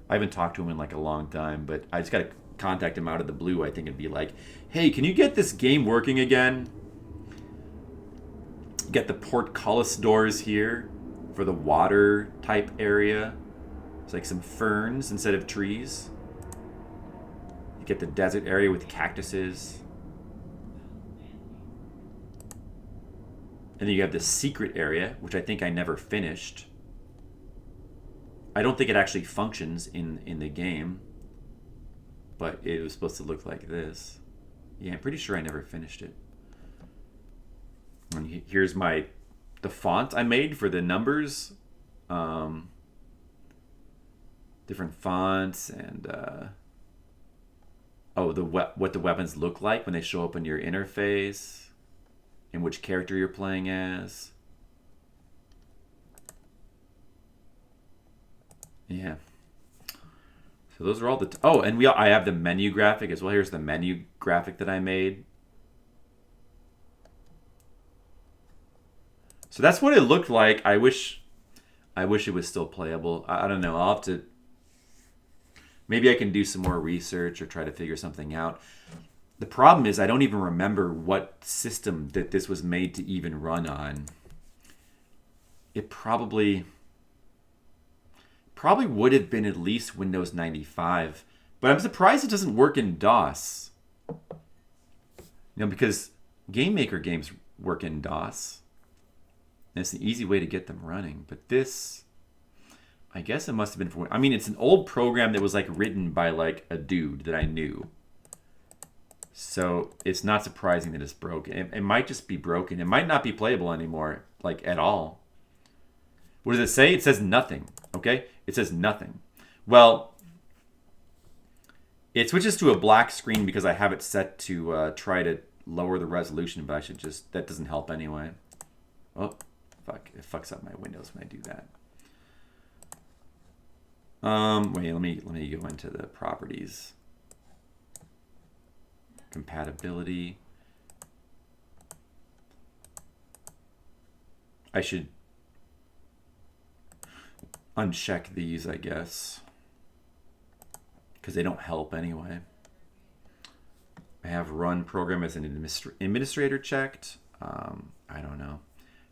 I haven't talked to him in like a long time, but I just got to contact him out of the blue, I think, and be like, hey, can you get this game working again? Get the portcullis doors here for the water type area. It's like some ferns instead of trees. You get the desert area with cactuses. And then you have the secret area, which I think I never finished. I don't think it actually functions in the game. But it was supposed to look like this. Yeah, I'm pretty sure I never finished it. And here's the font I made for the numbers. Different fonts and what the weapons look like when they show up in your interface, and which character you're playing as. Yeah. So those are all the... and I have the menu graphic as well. Here's the menu graphic that I made. So that's what it looked like. I wish it was still playable. I don't know. I'll have to... Maybe I can do some more research or try to figure something out. The problem is I don't even remember what system that this was made to even run on. It probably would have been at least Windows 95. But I'm surprised it doesn't work in DOS. Because Game-Maker games work in DOS. And it's an easy way to get them running. But this, I guess it must have been for... I mean, it's an old program that was like written by like a dude that I knew. So it's not surprising that it's broken. It might just be broken. It might not be playable anymore, like at all. What does it say? It says nothing. Okay? It says nothing. Well, it switches to a black screen because I have it set to try to lower the resolution, but I should just... That doesn't help anyway. Oh, fuck. It fucks up my windows when I do that. Wait, let me go into the properties. Compatibility. I should uncheck these, I guess, because they don't help anyway. I have run program as an administrator checked. I don't know.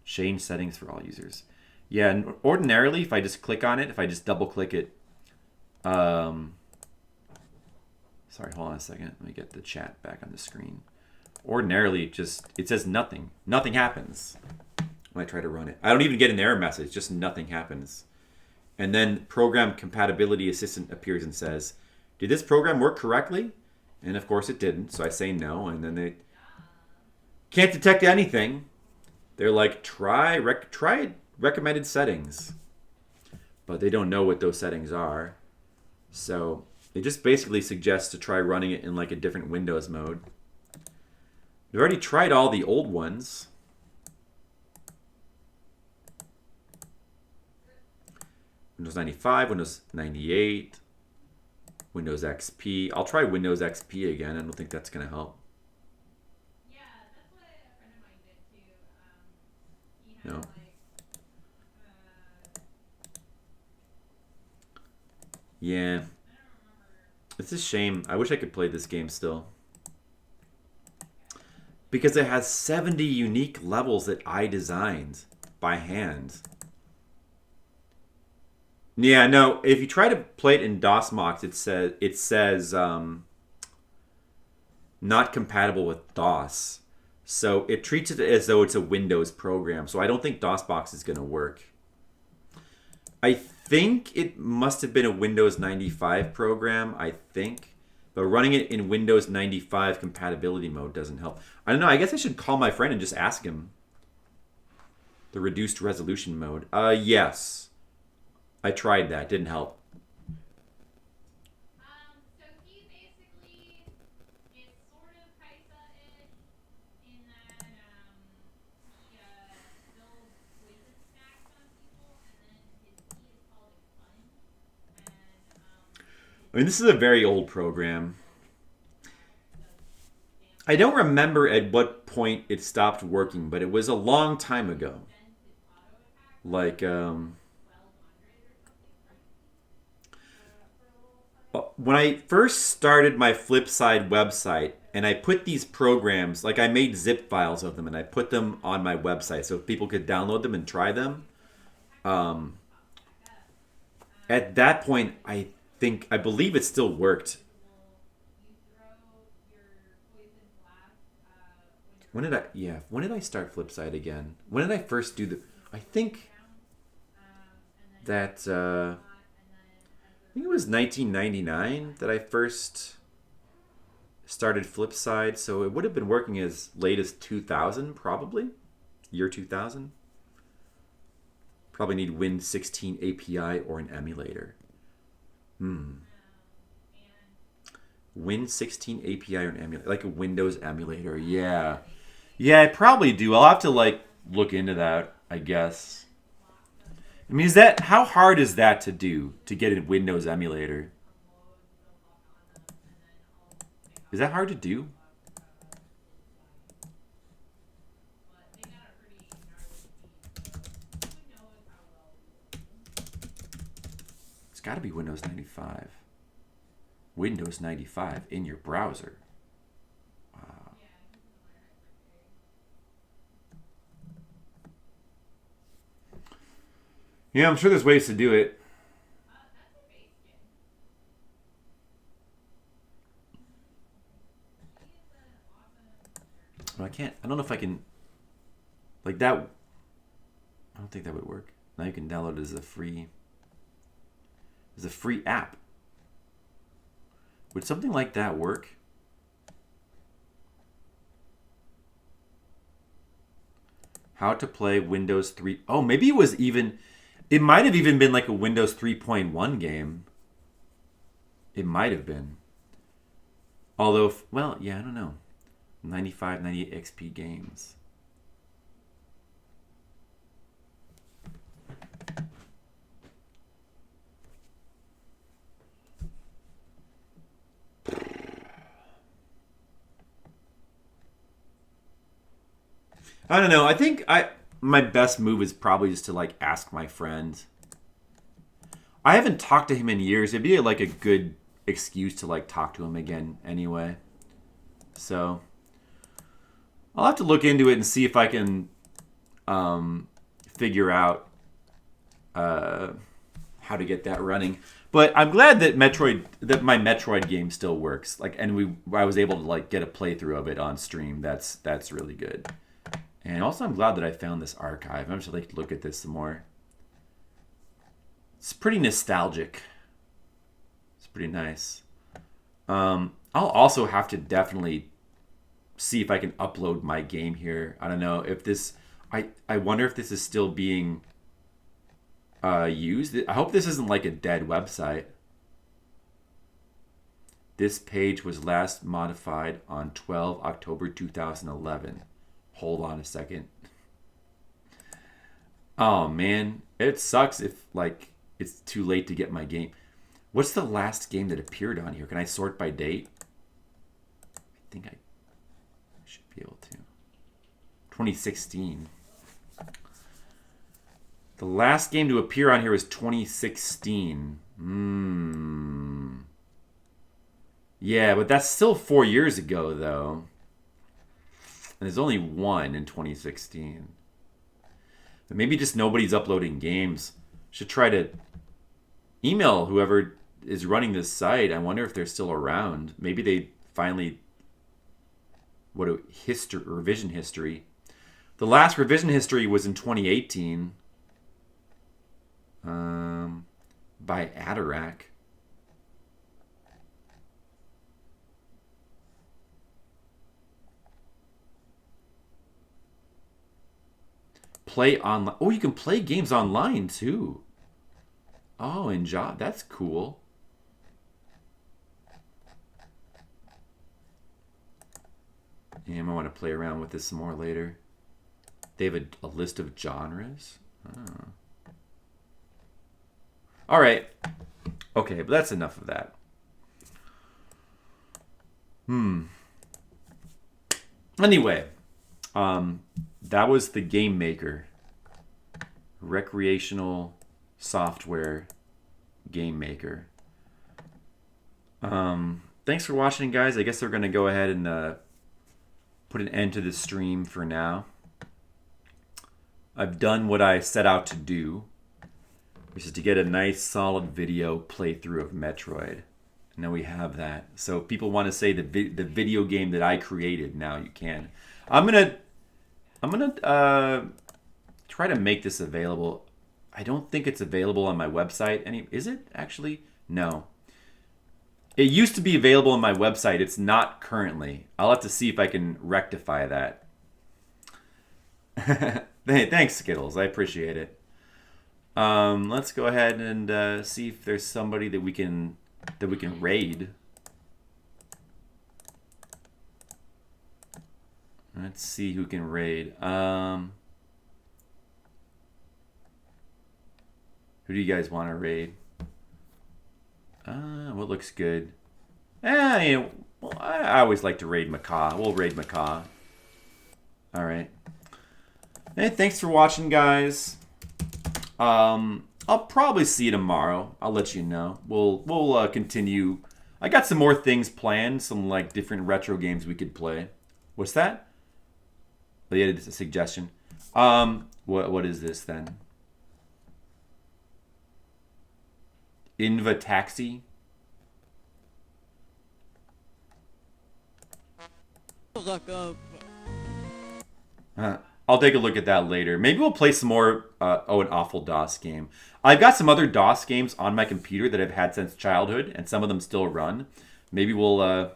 Change settings for all users. Yeah, and ordinarily, if I just click on it, if I just double click it, sorry, hold on a second. Let me get the chat back on the screen. Ordinarily, it says nothing. Nothing happens when I try to run it. I don't even get an error message. Just nothing happens. And then Program Compatibility Assistant appears and says, did this program work correctly? And of course it didn't, so I say no. And then they can't detect anything. They're like, try recommended settings. But they don't know what those settings are. So it just basically suggests to try running it in like a different Windows mode. We've already tried all the old ones. Windows 95, Windows 98, Windows XP. I'll try Windows XP again. I don't think that's going to help. Yeah, that's what a friend of mine did too. He had No. Yeah. It's a shame. I wish I could play this game still. Because it has 70 unique levels that I designed by hand. Yeah, no, if you try to play it in DOSMox, it says not compatible with DOS. So it treats it as though it's a Windows program. So I don't think DOSBox is going to work. I think it must have been a Windows 95 program, I think. But running it in Windows 95 compatibility mode doesn't help. I don't know. I guess I should call my friend and just ask him. The reduced resolution mode. Yes. I tried that. Didn't help. So he basically is sort of Kaisa-ish in that he builds poison stacks on people, and then his key is called Expunge. And I mean, this is a very old program. I don't remember at what point it stopped working, but it was a long time ago. Like, when I first started my Flipside website, and I put these programs, like I made zip files of them, and I put them on my website so people could download them and try them. At that point, I believe it still worked. When did I start Flipside again? When did I first do I think that, I think it was 1999 that I first started Flipside, so it would have been working as late as 2000, probably. Year 2000. Probably need Win16 API or an emulator. Win16 API or an emulator, like a Windows emulator. Yeah, I probably do. I'll have to look into that, I guess. I mean, how hard is that to do, to get a Windows emulator? Is that hard to do? It's got to be Windows 95. Windows 95 in your browser. Wow. Yeah, I'm sure there's ways to do it. Well, I don't know if I can, like that. I don't think that would work. Now you can download it as a free app. Would something like that work? How to play Windows 3. Oh, maybe it might have even been like a Windows 3.1 game. It might have been. Although, well, yeah, I don't know. 95, 98 XP games. I don't know. I think my best move is probably just to ask my friend. I haven't talked to him in years. It'd be a good excuse to talk to him again anyway. So I'll have to look into it and see if I can figure out how to get that running. But I'm glad that my Metroid game still works. I was able to get a playthrough of it on stream. That's really good. And also, I'm glad that I found this archive. I'm just to look at this some more. It's pretty nostalgic. It's pretty nice. I'll also have to definitely see if I can upload my game here. I don't know if this. I wonder if this is still being used. I hope this isn't a dead website. This page was last modified on 12 October 2011. Hold on a second. Oh man, it sucks if it's too late to get my game. What's the last game that appeared on here? Can I sort by date? I think I should be able to. 2016. The last game to appear on here was 2016. Yeah, but that's still 4 years ago though. And there's only one in 2016. But maybe just nobody's uploading games. Should try to email whoever is running this site. I wonder if they're still around. Maybe they finally revision history. The last revision history was in 2018 by Adarak. Play online. Oh, you can play games online too. Oh, in Java. That's cool. Yeah, I might want to play around with this some more later. They have a list of genres. Oh. All right. Okay, but that's enough of that. Anyway, that was the Game-Maker. Recreational Software Game-Maker. Thanks for watching, guys. I guess they're going to go ahead and put an end to the stream for now. I've done what I set out to do, which is to get a nice solid video playthrough of Metroid. And now we have that. So if people want to say the video game that I created, now you can. I'm gonna try to make this available. I don't think it's available on my website. Is it actually? No. It used to be available on my website. It's not currently. I'll have to see if I can rectify that. Hey, thanks, Skittles. I appreciate it. Let's go ahead and see if there's somebody that we can raid. Let's see who can raid. Who do you guys want to raid? What looks good? Yeah, well, I always like to raid Macaw. We'll raid Macaw. All right. Hey, thanks for watching, guys. I'll probably see you tomorrow. I'll let you know. We'll continue. I got some more things planned. Some like different retro games we could play. What's that? Oh, yeah, it's a suggestion. What is this then? Inva Taxi. I'll take a look at that later. Maybe we'll play some more an awful DOS game. I've got some other DOS games on my computer that I've had since childhood, and some of them still run. Maybe we'll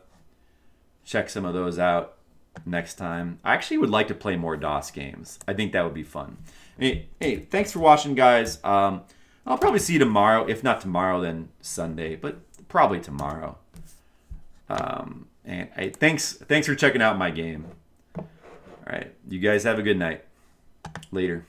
check some of those out next time. I actually would like to play more DOS games. I think that would be fun. Hey, thanks for watching, guys. I'll probably see you tomorrow. If not tomorrow, then Sunday, but probably tomorrow. Thanks for checking out my game. All right, you guys have a good night. Later.